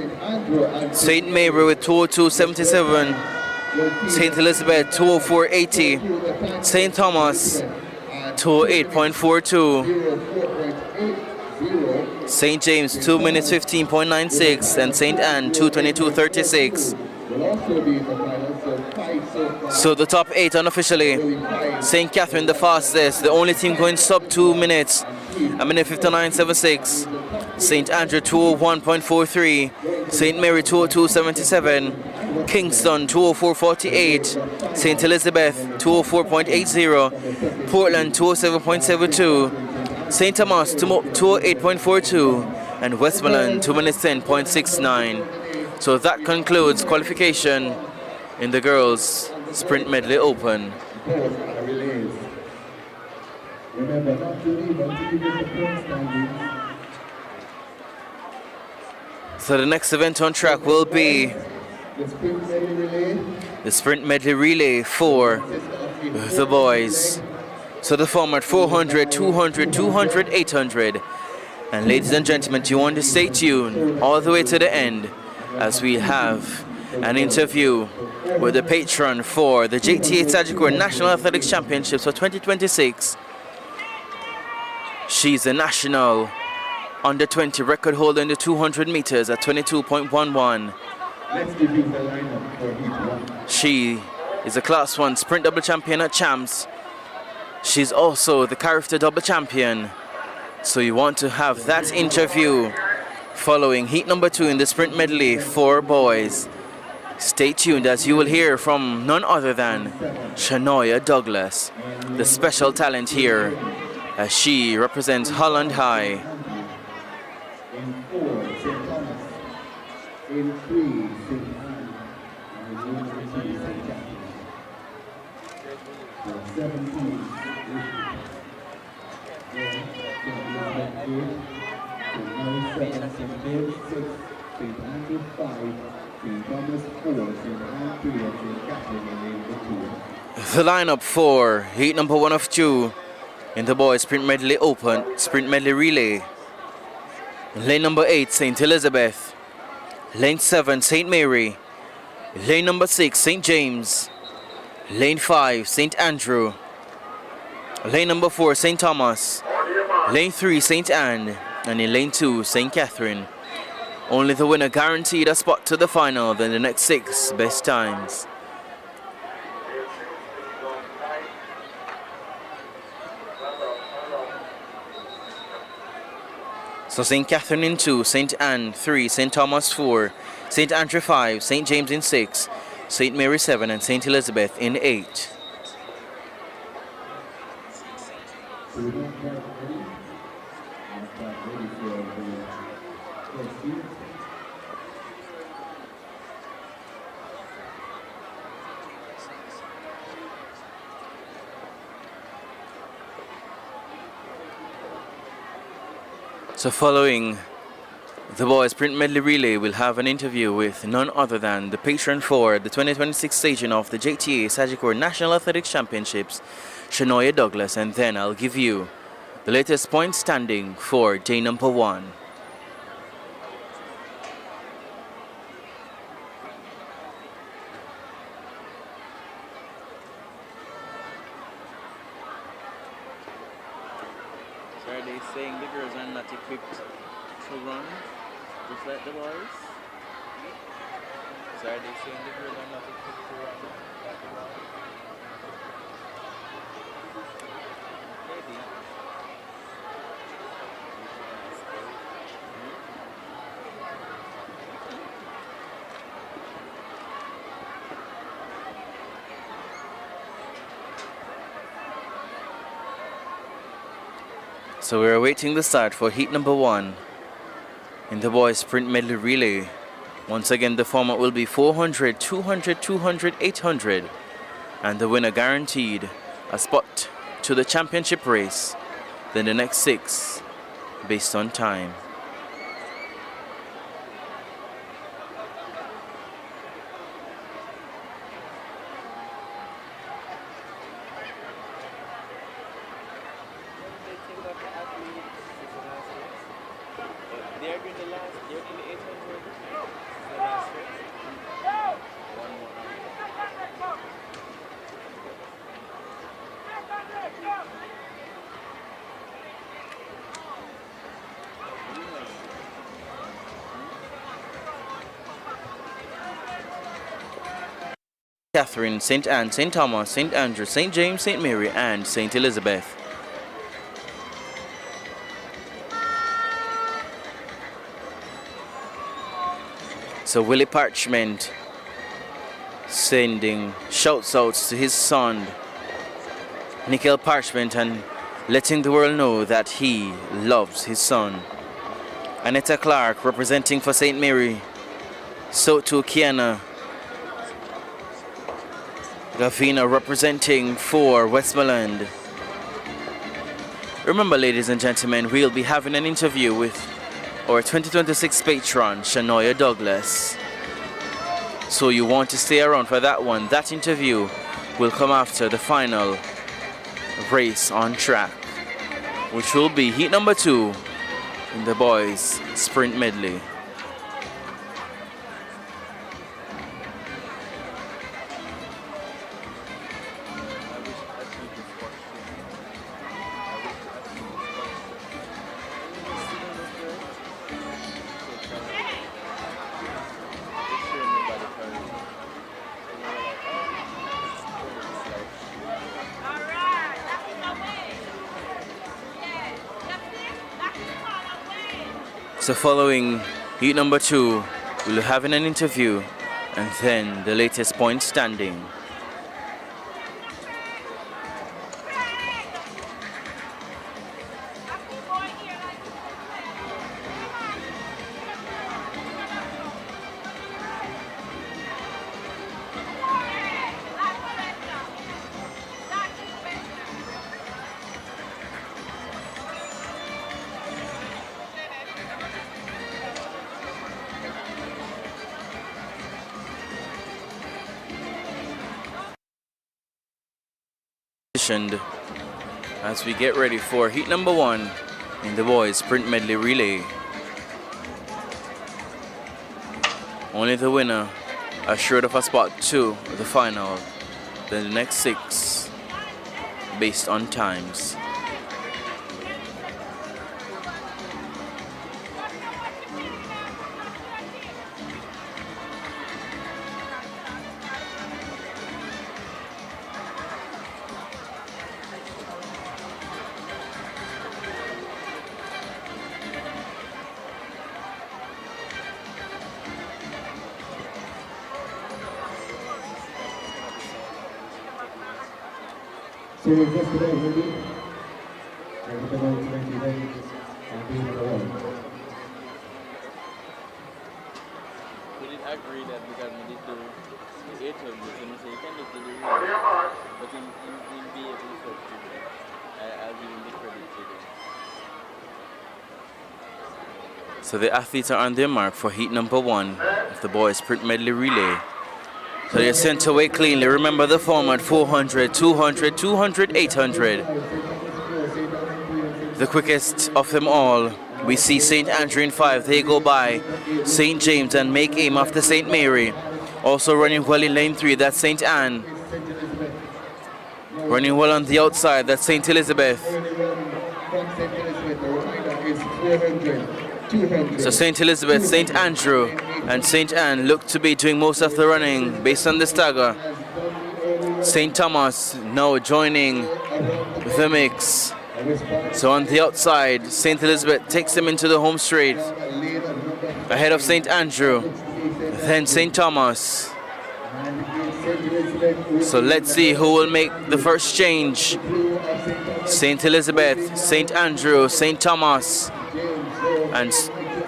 St. Mary with 202.77. St. Elizabeth, 204.80. St. Thomas, 208.42. St. James, 2 minutes 15.96. And St. Anne, 222.36. So the top 8 unofficially. St. Catherine the fastest, the only team going sub 2 minutes. A minute 59.76. St. Andrew 201.43. St. Mary 202.77. Kingston 204.48. St. Elizabeth 204.80. Portland 207.72. St. Thomas 208.42. And Westmoreland 2 minutes 10.69. So that concludes qualification in the girls' sprint medley open. So the next event on track will be the sprint medley relay for the boys. So the format 400, 200, 200, 800. And ladies and gentlemen, you want to stay tuned all the way to the end as we have an interview with the patron for the JTA Sagicor National Athletics Championships for 2026. She's a national under 20 record holder in the 200 meters at 22.11. She is a class 1 sprint double champion at champs. She's also the character double champion. So you want to have that interview following heat number 2 in the sprint medley for boys. Stay tuned as you will hear from none other than Shanoya Douglas, the special talent here, as she represents Holland High. In 4, St. Thomas. In 3, St. Anne. And in 1 St. Catherine. For 17, the lineup for heat number 1 of 2 in the boys sprint medley open, sprint medley relay. Lane number 8, St. Elizabeth. Lane 7, St. Mary. Lane number 6, St. James. Lane 5, St. Andrew. Lane number 4, St. Thomas. Lane 3, St. Anne. And in lane 2, St. Catherine. Only the winner guaranteed a spot to the final than the next 6 best times. So St. Catherine in 2, St. Anne 3, St. Thomas 4, St. Andrew 5, St. James in 6, St. Mary 7, and St. Elizabeth in 8. So following the boys sprint medley relay, we'll have an interview with none other than the patron for the 2026 staging of the JTA Sagicor National Athletics Championships, Shanoya Douglas, and then I'll give you the latest point standing for day number 1. So are they saying the girls are not equipped to run, just like the boys? So are they saying the girls are not equipped to run, like the boys? Maybe. So we're awaiting the start for heat number 1 in the boys sprint medley relay. Once again, the format will be 400, 200, 200, 800, and the winner guaranteed a spot to the championship race, then the next 6 based on time. Catherine, St. Anne, St. Thomas, St. Andrew, St. James, St. Mary, and St. Elizabeth. So Willie Parchment sending shouts outs to his son, Nickel Parchment, and letting the world know that he loves his son. Anetta Clark representing for St. Mary, Soto Kiana Gavina representing for Westmoreland. Remember, ladies and gentlemen, we'll be having an interview with our 2026 patron, Shanoya Douglas. So you want to stay around for that one. That interview will come after the final race on track, which will be heat number 2 in the boys sprint medley. So following heat number 2, we'll be having an interview and then the latest point standing. As we get ready for heat number 1 in the boys sprint medley relay. Only the winner assured of a spot to the final, then the next 6 based on times. So yesterday, maybe, and the about 20 days, and being the one. We did agree that because we did do the 8 of you, so you can look to the real, but you'll be able to search it. I'll give him the credit to them. So the athletes are on their mark for heat number 1 of the boys sprint medley relay. So they're sent away cleanly. Remember the format: 400, 200, 200, 800. The quickest of them all, we see St. Andrew in 5. They go by St. James and make aim after St. Mary. Also running well in lane 3, that's St. Anne. Running well on the outside, that's St. Elizabeth. So St. Elizabeth, St. Andrew, and St. Anne look to be doing most of the running based on the stagger. St. Thomas now joining the mix. So on the outside, St. Elizabeth takes them into the home straight. Ahead of St. Andrew, then St. Thomas. So let's see who will make the first change. St. Elizabeth, St. Andrew, St. Thomas, and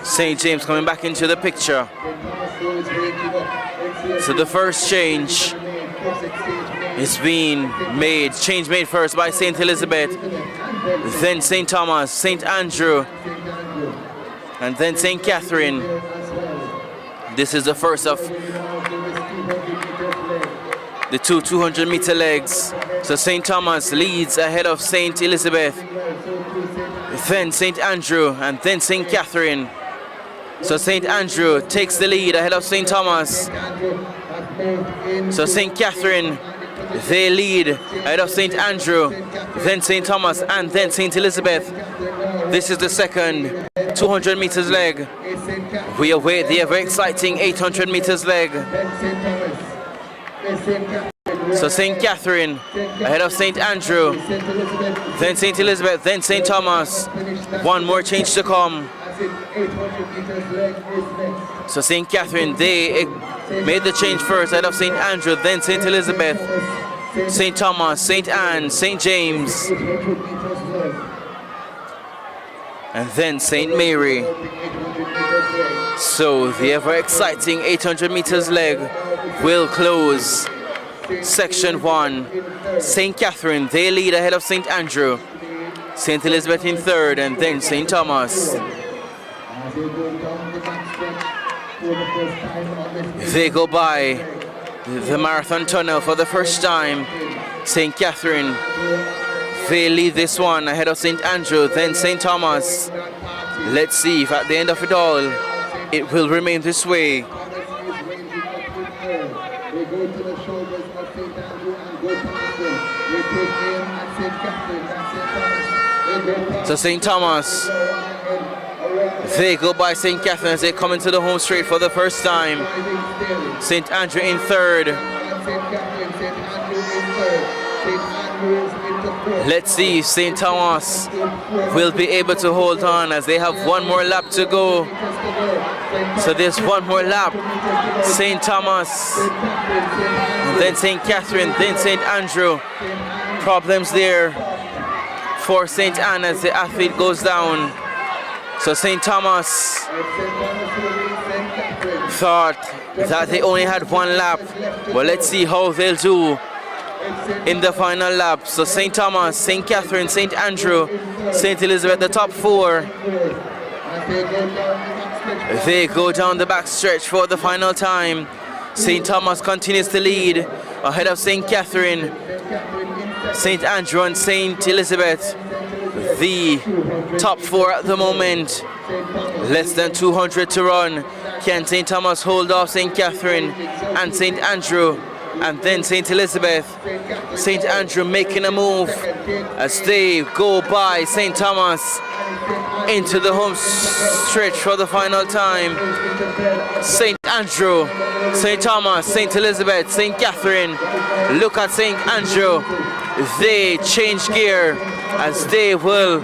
St. James coming back into the picture. So the first change is being made. Change made first by St. Elizabeth, then St. Thomas, St. Andrew, and then St. Catherine. This is the first of the two 200-meter legs. So St. Thomas leads ahead of St. Elizabeth, then St. Andrew, and then St. Catherine. So St. Andrew takes the lead ahead of St. Thomas. So St. Catherine, they lead ahead of St. Andrew, then St. Thomas, and then St. Elizabeth. This is the second 200 meters leg. We await the ever exciting 800 meters leg. So St. Catherine ahead of St. Andrew, then St. Elizabeth, then St. Thomas. One more change to come. So St. Catherine, they made the change first ahead of St. Andrew, then St. Elizabeth, St. Thomas, St. Anne, St. James, and then St. Mary. So the ever exciting 800 meters leg will close section 1. St. Catherine, they lead ahead of St. Andrew, St. Elizabeth in third, and then St. Thomas. They go by the marathon tunnel for the first time. St. Catherine, they lead this one ahead of St. Andrew, then St. Thomas. Let's see if at the end of it all, it will remain this way. They go to the shoulders of St. Andrew and go past them. They take aim at St. Catherine and St. Thomas. They go past So St. Thomas, they go by St. Catherine as they come into the home straight for the first time. St. Andrew in third. Let's see if St. Thomas will be able to hold on as they have one more lap to go. So there's one more lap. St. Thomas, and then St. Catherine, then St. Andrew. Problems there for St. Anne as the athlete goes down. So St. Thomas thought that they only had one lap. Well, let's see how they'll do in the final lap. So St. Thomas, St. Catherine, St. Andrew, St. Elizabeth, the top four. They go down the back stretch for the final time. St. Thomas continues to lead ahead of St. Catherine, St. Andrew and St. Elizabeth. The top four at the moment. Less than 200 to run. Can St. Thomas hold off St. Catherine and St. Andrew and then St. Elizabeth? St. Andrew making a move as they go by St. Thomas into the home stretch for the final time. St. Andrew, St. Thomas, St. Elizabeth, St. Catherine. Look at St. Andrew. They change gear as they will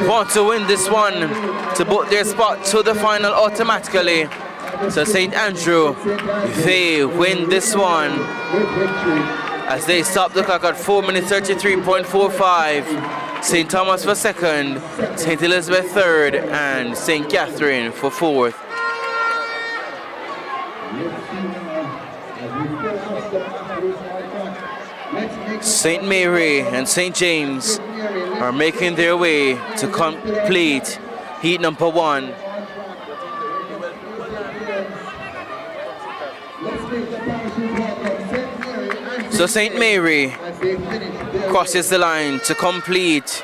want to win this one to book their spot to the final automatically. So St. Andrew, they win this one as they stop the clock at 4 minutes 33.45. St. Thomas for second, St. Elizabeth third, and St. Catherine for fourth. St. Mary and St. James are making their way to complete heat number one. So St. Mary crosses the line to complete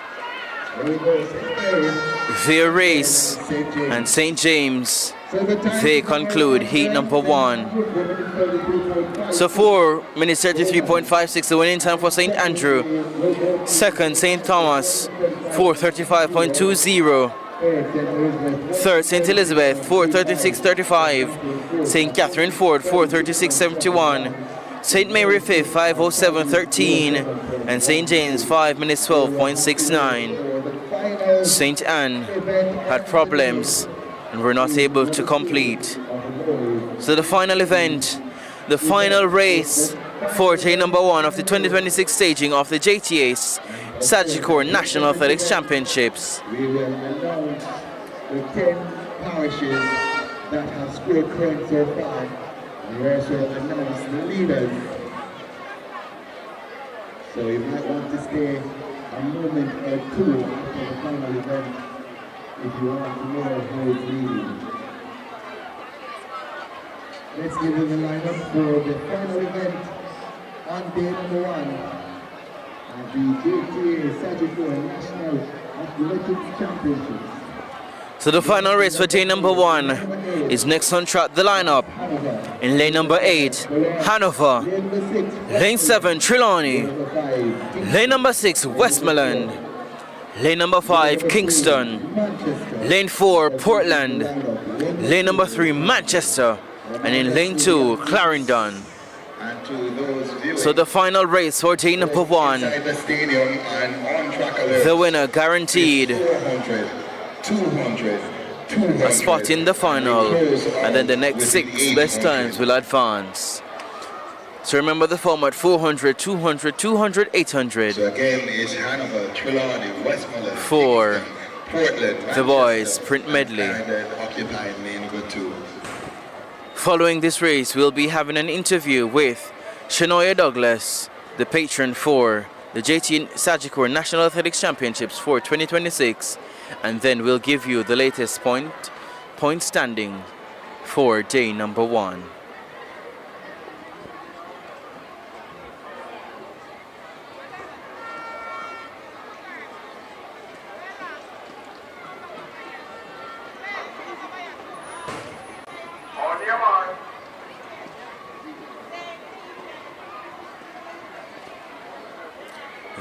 their race, and St. James, they conclude heat number one. So 4 minutes 33.56, the winning time for St. Andrew. Second, St. Thomas, 4:35.20. Third, St. Elizabeth, 4:36.35. St. Catherine fourth, 4:36.71. St. Mary fifth, 5:07.13. And St. James, 5 minutes 12.69. St. Anne had problems and were not able to complete. So the final event, the final race for day number one of the 2026 staging of the JTA Sagicor National Athletics Championships. We will announce the 10 parishes that have scored points so far. And we also announce the leaders. So you might want to stay a moment or two after the final event if you want to know how it's leading. Let's give you the lineup for the final event on day number one. The JTA Sagicor National Athletics Championships. So the final race for day number one is next on track. The lineup in lane number 8, Hanover. Lane 7, Trelawney. Lane number 6, Westmoreland. Lane number 5, Kingston. Lane 4, Portland. Lane number 3, Manchester. And in lane 2, Clarendon. So the final race for day number one, the winner guaranteed a spot in the final, and then the next 6 best times will advance. So remember the format: 400, 200, 200, 800. So again, it's Hanover, Trelawney, Westmoreland, For Portland, the boys sprint medley. and then occupying lane number 2. Following this race, we'll be having an interview with Shanoya Douglas, the patron for the JT Sagicor National Athletics Championships for 2026, and then we'll give you the latest point standing for day number 1.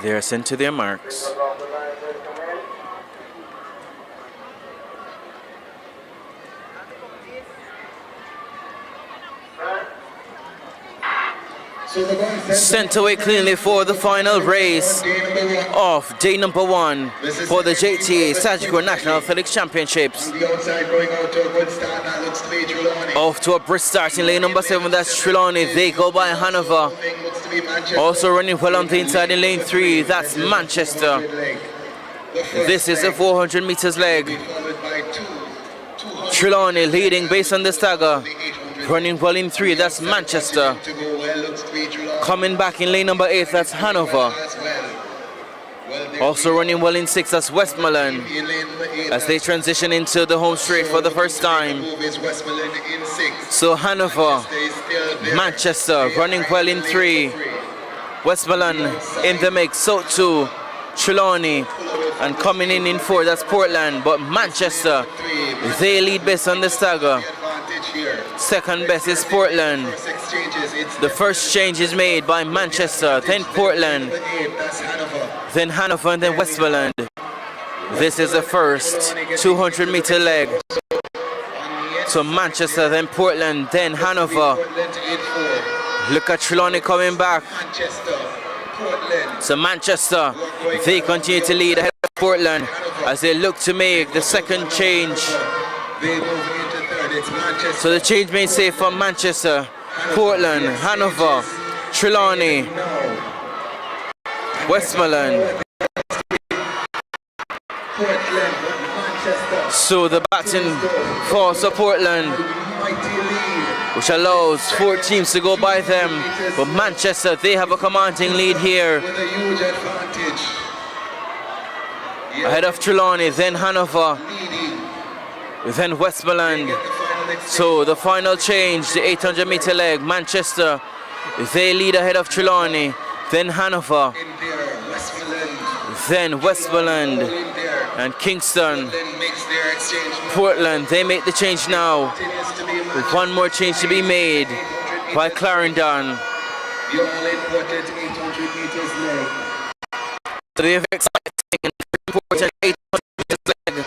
They are sent to their marks. Sent away cleanly for the final race of day number 1 for the JTA Sagicor National Athletics Championships. Off to a brisk start in lane number 7, that's Trelawney. They go by Hanover. Also running well on the inside in lane 3, that's Manchester. This is a 400 meters leg. Trelawney leading based on the stagger. Running well in 3, that's Manchester. Coming back in lane number 8, that's Hanover. Also running well in 6, that's Westmoreland. As they transition into the home straight for the first time. So Hanover, Manchester running well in 3. Westmoreland in the mix, so too Trelawney. And coming in 4, that's Portland. But Manchester, they lead best on the stagger. Second best is Portland. The first change is made by Manchester, then Portland, then Hanover, and then Westmoreland. This is the first 200 meter leg. So Manchester, then Portland, then Hanover. Look at Trelawney coming back. So Manchester, they continue to lead ahead of Portland as they look to make the second change. So the change made safe for Manchester, Portland, Hanover, Trelawney, Westmoreland. So the batting force of Portland, which allows 4 teams to go by them. But Manchester, they have a commanding lead here. Ahead of Trelawney, then Hanover, then Westmoreland. So the final change, the 800 meter leg, Manchester, they lead ahead of Trelawney, then Hanover, then Westmoreland, and Kingston. Portland, they make the change now. With one more change to be made by Clarendon. So they have exciting and important 800 meters leg.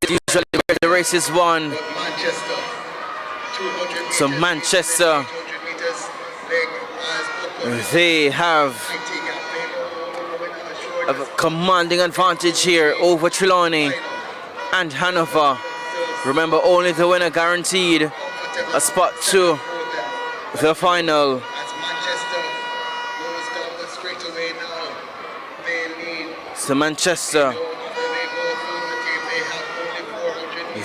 Usually where the race is won. So Manchester, they have a commanding advantage here over Trelawney and Hanover. Remember, only the winner guaranteed a spot to the final. So Manchester,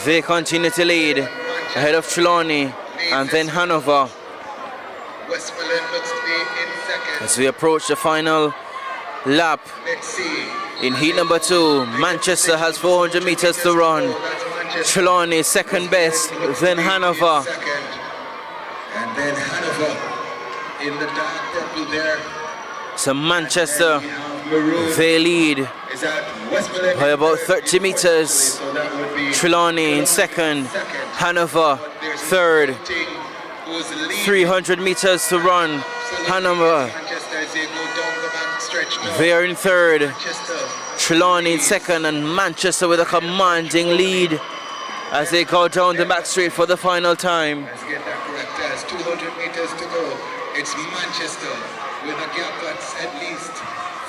they continue to lead ahead of Trelawney and then Hanover. As we approach the final lap in heat number 2, Manchester has 400 meters to run. Trelawney second best, then Hanover. And then Hanover in the dark purple there. So Manchester, they lead by about 30 meters. Trelawney in second, Hanover third. 300 meters to run. Hanover, they are in third. Trelawney in second, and Manchester with a commanding lead as they go down the back straight for the final time. Let's get that correct. There's 200 meters to go. It's Manchester with a gap that's at least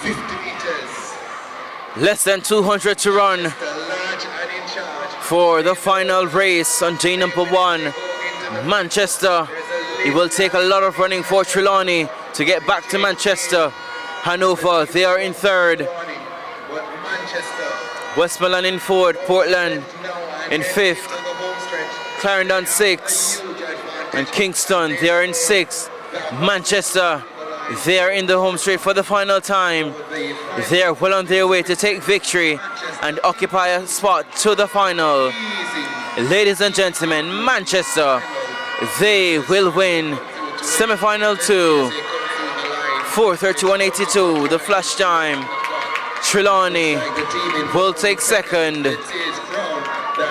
50 meters. Less than 200 to run for the final race on day number 1. Manchester, it will take a lot of running for Trelawney to get back to Manchester. Hanover, they are in third. Westmoreland in fourth, Portland in fifth, Clarendon 6th, and Kingston, they are in 6th. Manchester, they are in the home straight for the final time. They are well on their way to take victory and occupy a spot to the final. Ladies and gentlemen, Manchester, they will win semi-final 2. 4:31.82, the flash time. Trelawney will take second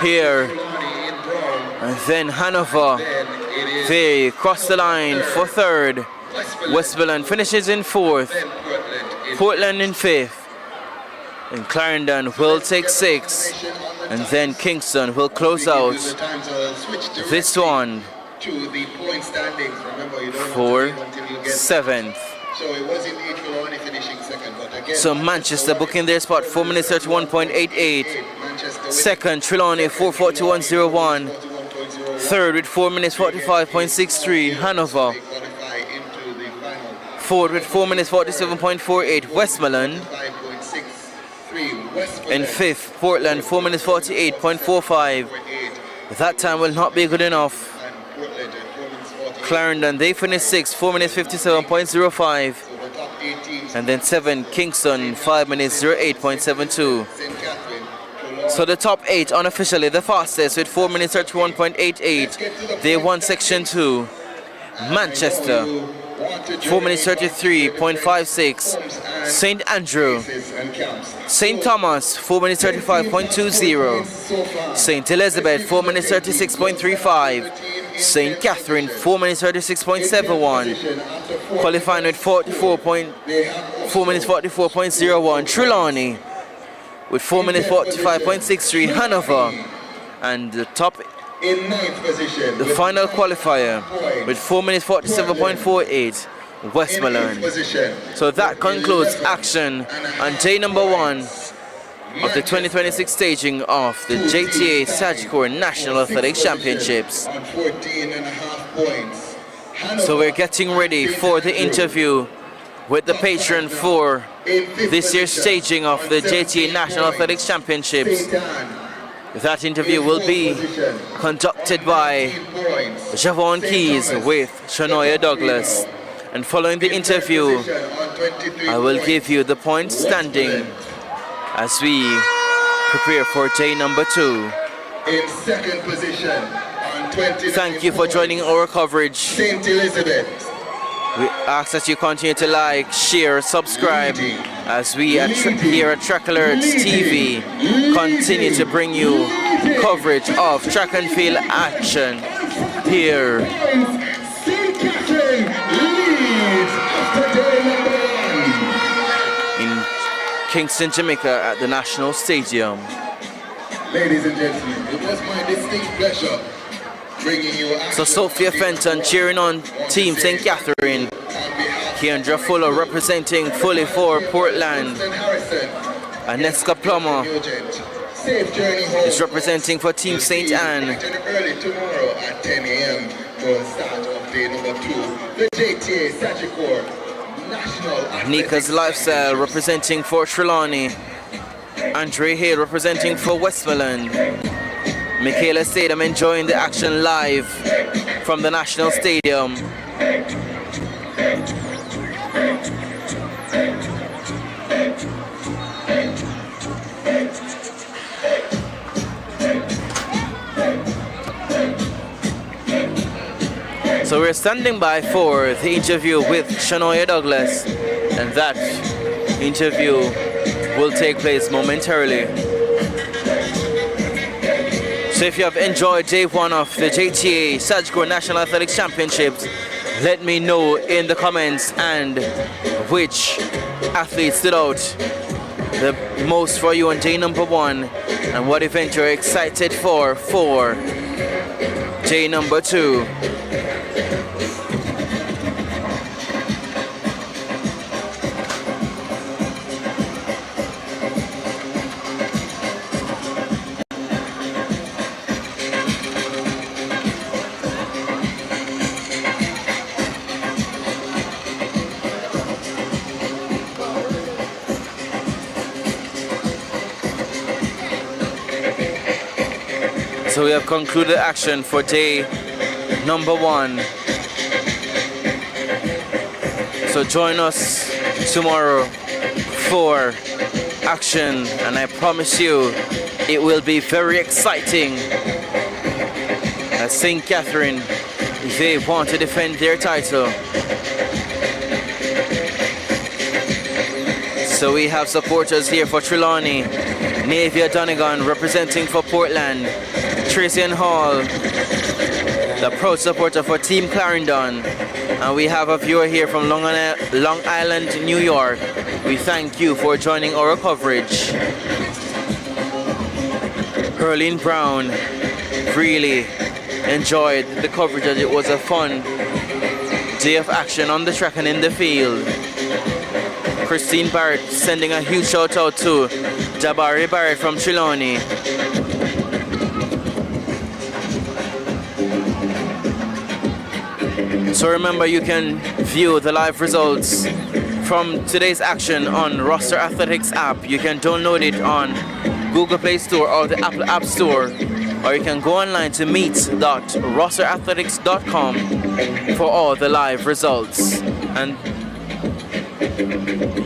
here. And then Hanover, they cross the line for third. Westmoreland finishes in fourth. Portland in fifth. And Clarendon will take sixth. And then Kingston will close out this one for seventh. So Manchester booking their spot 4 minutes 31.88. Second, Trelawney 4:41.01. Third with 4 minutes 45.63. Hanover. Fourth with 4 minutes 47.48. Westmoreland. And fifth, Portland 4 minutes 48.45. That time will not be good enough. Clarendon, they finished sixth, 4 minutes 57.05. And then seven, Kingston, 5 minutes 08.72. So the top 8 unofficially the fastest with 4 minutes 31.88. They won section 2. Manchester, 4 minutes 33.56. St. Andrew. St. Thomas, 4 minutes 35.20. St. Elizabeth, 4 minutes 36.35. St. Catherine, 4 minutes 36.71. Qualifying with 4 minutes 44.01. Trelawney with 4 minutes 45.63. Hanover. And the top, the final qualifier with 4 minutes 47.48. Westmoreland. So that concludes action on day number 1 of the 2026 staging of the JTA Sagicor National Athletics Championships. So we're getting ready for the interview with the patron for this year's staging of the JTA National Athletics Championships. That interview will be conducted by Javon Keys with Shanoya Douglas. And following the interview, I will give you the point standing as we prepare for day number 2. In second position on 20. Thank you for joining our coverage. St. Elizabeth. We ask that you continue to like, share, subscribe as we here at Track Alerts TV continue to bring you coverage of track and field action here. St. Catherine leads after day number 1. In Kingston, Jamaica at the National Stadium. Ladies and gentlemen, it was my distinct pleasure bringing you. So Sophia Fenton cheering on Team St. Catherine. Kendra Fuller representing fully for Portland. Aneska Plummer is representing for Team St. Anne. Early tomorrow at 10 a.m. for the start of day number 2. The JTA Sagicor National. Nika's Lifestyle representing for Trelawney. Andre Hale representing for Westmoreland. Michaela Stadium enjoying the action live from the National Stadium. So we're standing by for the interview with Shanoya Douglas, and that interview will take place momentarily. So if you have enjoyed day 1 of the JTA Sagicor National Athletics Championships, let me know in the comments and which athlete stood out the most for you on day number 1 and what event you're excited for day number 2. So we have concluded action for day number 1. So join us tomorrow for action, and I promise you it will be very exciting. At St. Catherine, they want to defend their title. So we have supporters here for Trelawney, Navia Donegan representing for Portland, Tracy and Hall, the proud supporter for Team Clarendon, and we have a viewer here from Long Island, New York. We thank you for joining our coverage. Herlene Brown really enjoyed the coverage, as it was a fun day of action on the track and in the field. Christine Barrett sending a huge shout out to Jabari Barrett from Trelawney. So remember, you can view the live results from today's action on Roster Athletics app. You can download it on Google Play Store or the Apple App Store, or you can go online to meet.rosterathletics.com for all the live results. And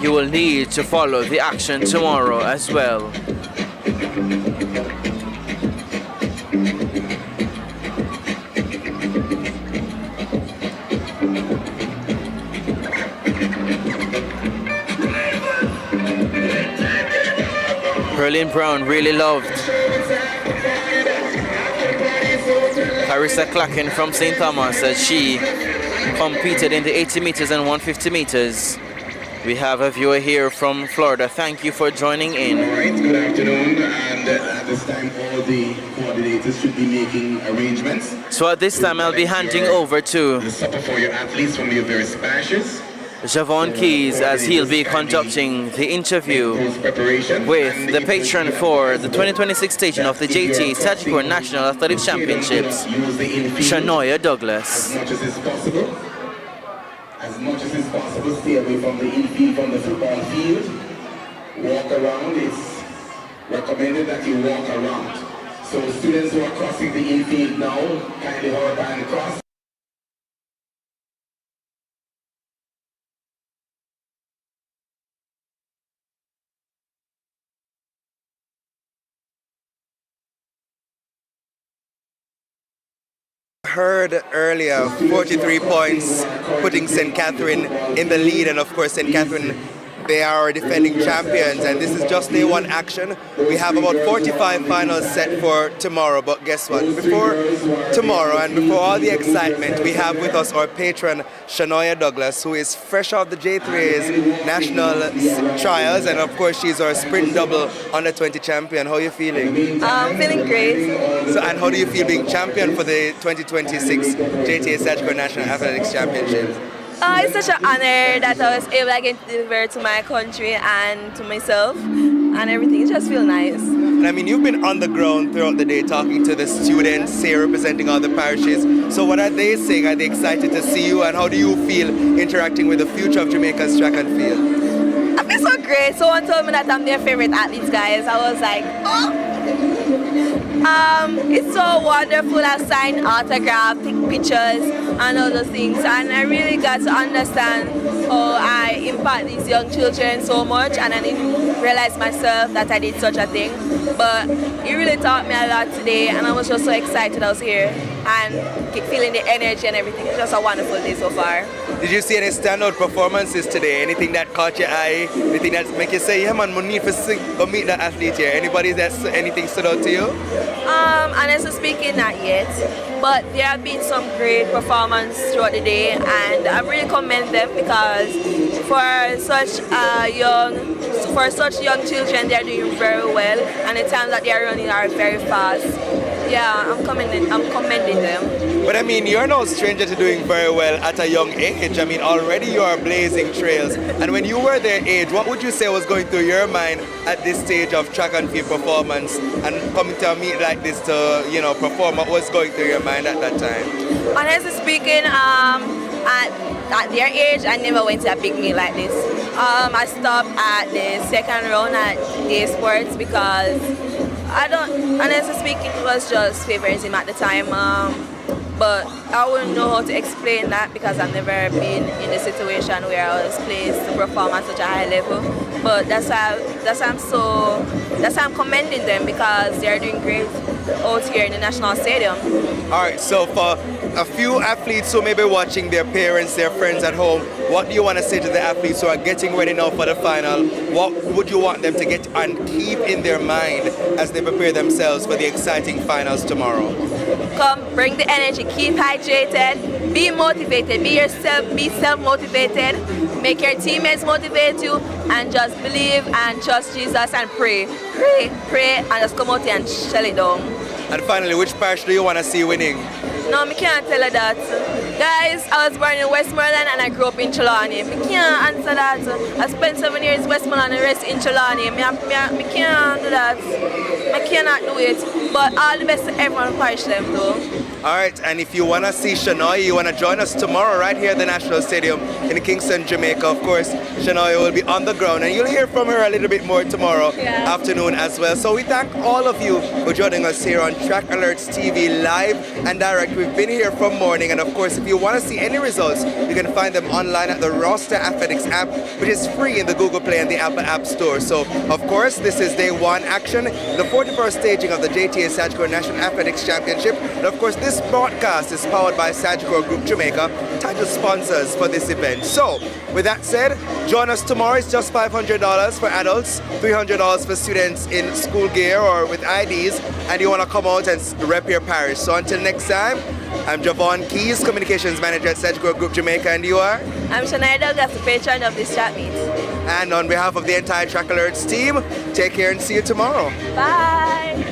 you will need to follow the action tomorrow as well. Herlene Brown really loved Carissa Clacken from St. Thomas as she competed in the 80 meters and 150 meters. We have a viewer here from Florida. Thank you for joining in. All right, good afternoon. And at this time, all the coordinators should be making arrangements. So at this time, I'll be handing over to the supper for your athletes from your various parishes. Javon Keys, as he'll be conducting the interview with the patron for the 2026 staging of the JTA Sagicor National Athletics Championships, Shanoya Douglas. As much as it's possible, stay away from the infield, from the football field. Walk around. It's recommended that you walk around. So students who are crossing the infield now, kindly hold and cross. Heard earlier, 43 points, putting St. Catherine in the lead, and of course St. Catherine, they are defending champions, and this is just day one action. We have about 45 finals set for tomorrow, but guess what? Before tomorrow and before all the excitement, we have with us our patron, Shanoya Douglas, who is fresh off the J3A's national trials, and of course she's our sprint double under 20 champion. How are you feeling? I'm feeling great. So, and how do you feel being champion for the 2026 JTA Sagicor National Athletics Championships? It's such an honor that I was able to deliver to my country and to myself and everything. It just feels nice. And I mean, you've been on the ground throughout the day talking to the students here representing all the parishes. So what are they saying? Are they excited to see you? And how do you feel interacting with the future of Jamaica's track and field? I feel so great. Someone told me that I'm their favorite athletes, guys. I was like, oh! It's so wonderful. I signed autographs, take pictures, and all those things. And I really got to understand how I impact these young children so much. And I didn't realize myself that I did such a thing. But it really taught me a lot today. And I was just so excited I was here and keep feeling the energy and everything. It's just a wonderful day so far. Did you see any standout performances today? Anything that caught your eye? Anything that make you say, yeah man, I need to go meet that athlete here? Anybody that's anything stood out to you? Honestly speaking, not yet. But there have been some great performance throughout the day, and I really commend them because for such young children, they're doing very well, and the times that they are running are very fast. Yeah, I'm commending them. But I mean, you're no stranger to doing very well at a young age. I mean, already you are blazing trails. And when you were their age, what would you say was going through your mind at this stage of track and field performance and coming to a meet like this to, you know, perform? What was going through your mind at that time? Honestly speaking, at their age, I never went to a big meet like this. I stopped at the second round at Day Sports because honestly speaking, it was just favoritism at the time. but I wouldn't know how to explain that because I've never been in a situation where I was placed to perform at such a high level. But that's why I'm commending them because they're doing great out here in the National Stadium. All right, so for a few athletes who may be watching, their parents, their friends at home, what do you want to say to the athletes who are getting ready now for the final? What would you want them to get and keep in their mind as they prepare themselves for the exciting finals tomorrow? Come, bring the energy, keep hydrated, be motivated, be yourself, be self-motivated, make your teammates motivate you, and just believe and trust Jesus and pray. Pray, and just come out here and shell it down. And finally, which parish do you want to see winning? No, I can't tell her that. Guys, I was born in Westmoreland and I grew up in Trelawney. I can't answer that. I spent 7 years in Westmoreland and the rest in Trelawney. I can't do that. I cannot do it. But all the best to everyone who parish them though. All right, and if you want to see Shania, you want to join us tomorrow right here at the National Stadium in Kingston, Jamaica. Of course, Shania will be on the ground, and you'll hear from her a little bit more tomorrow afternoon as well. So we thank all of you for joining us here on Track Alerts TV live and direct. We've been here from morning, and of course, if you want to see any results, you can find them online at the Roster Athletics app, which is free in the Google Play and the Apple App Store. So, of course, this is day one action, the 41st staging of the JTA Sagicor National Athletics Championship. And of course, this broadcast is powered by Sagicor Group Jamaica, title sponsors for this event. So, with that said, join us tomorrow. It's just $500 for adults, $300 for students in school gear or with IDs, and you want to come out and rep your parish. So until next time, I'm Javon Keys, Communications Manager at Sagicor Group Jamaica, and you are? I'm Shania Douglas, the patron of this chat meet. And on behalf of the entire Track Alerts team, take care and see you tomorrow. Bye!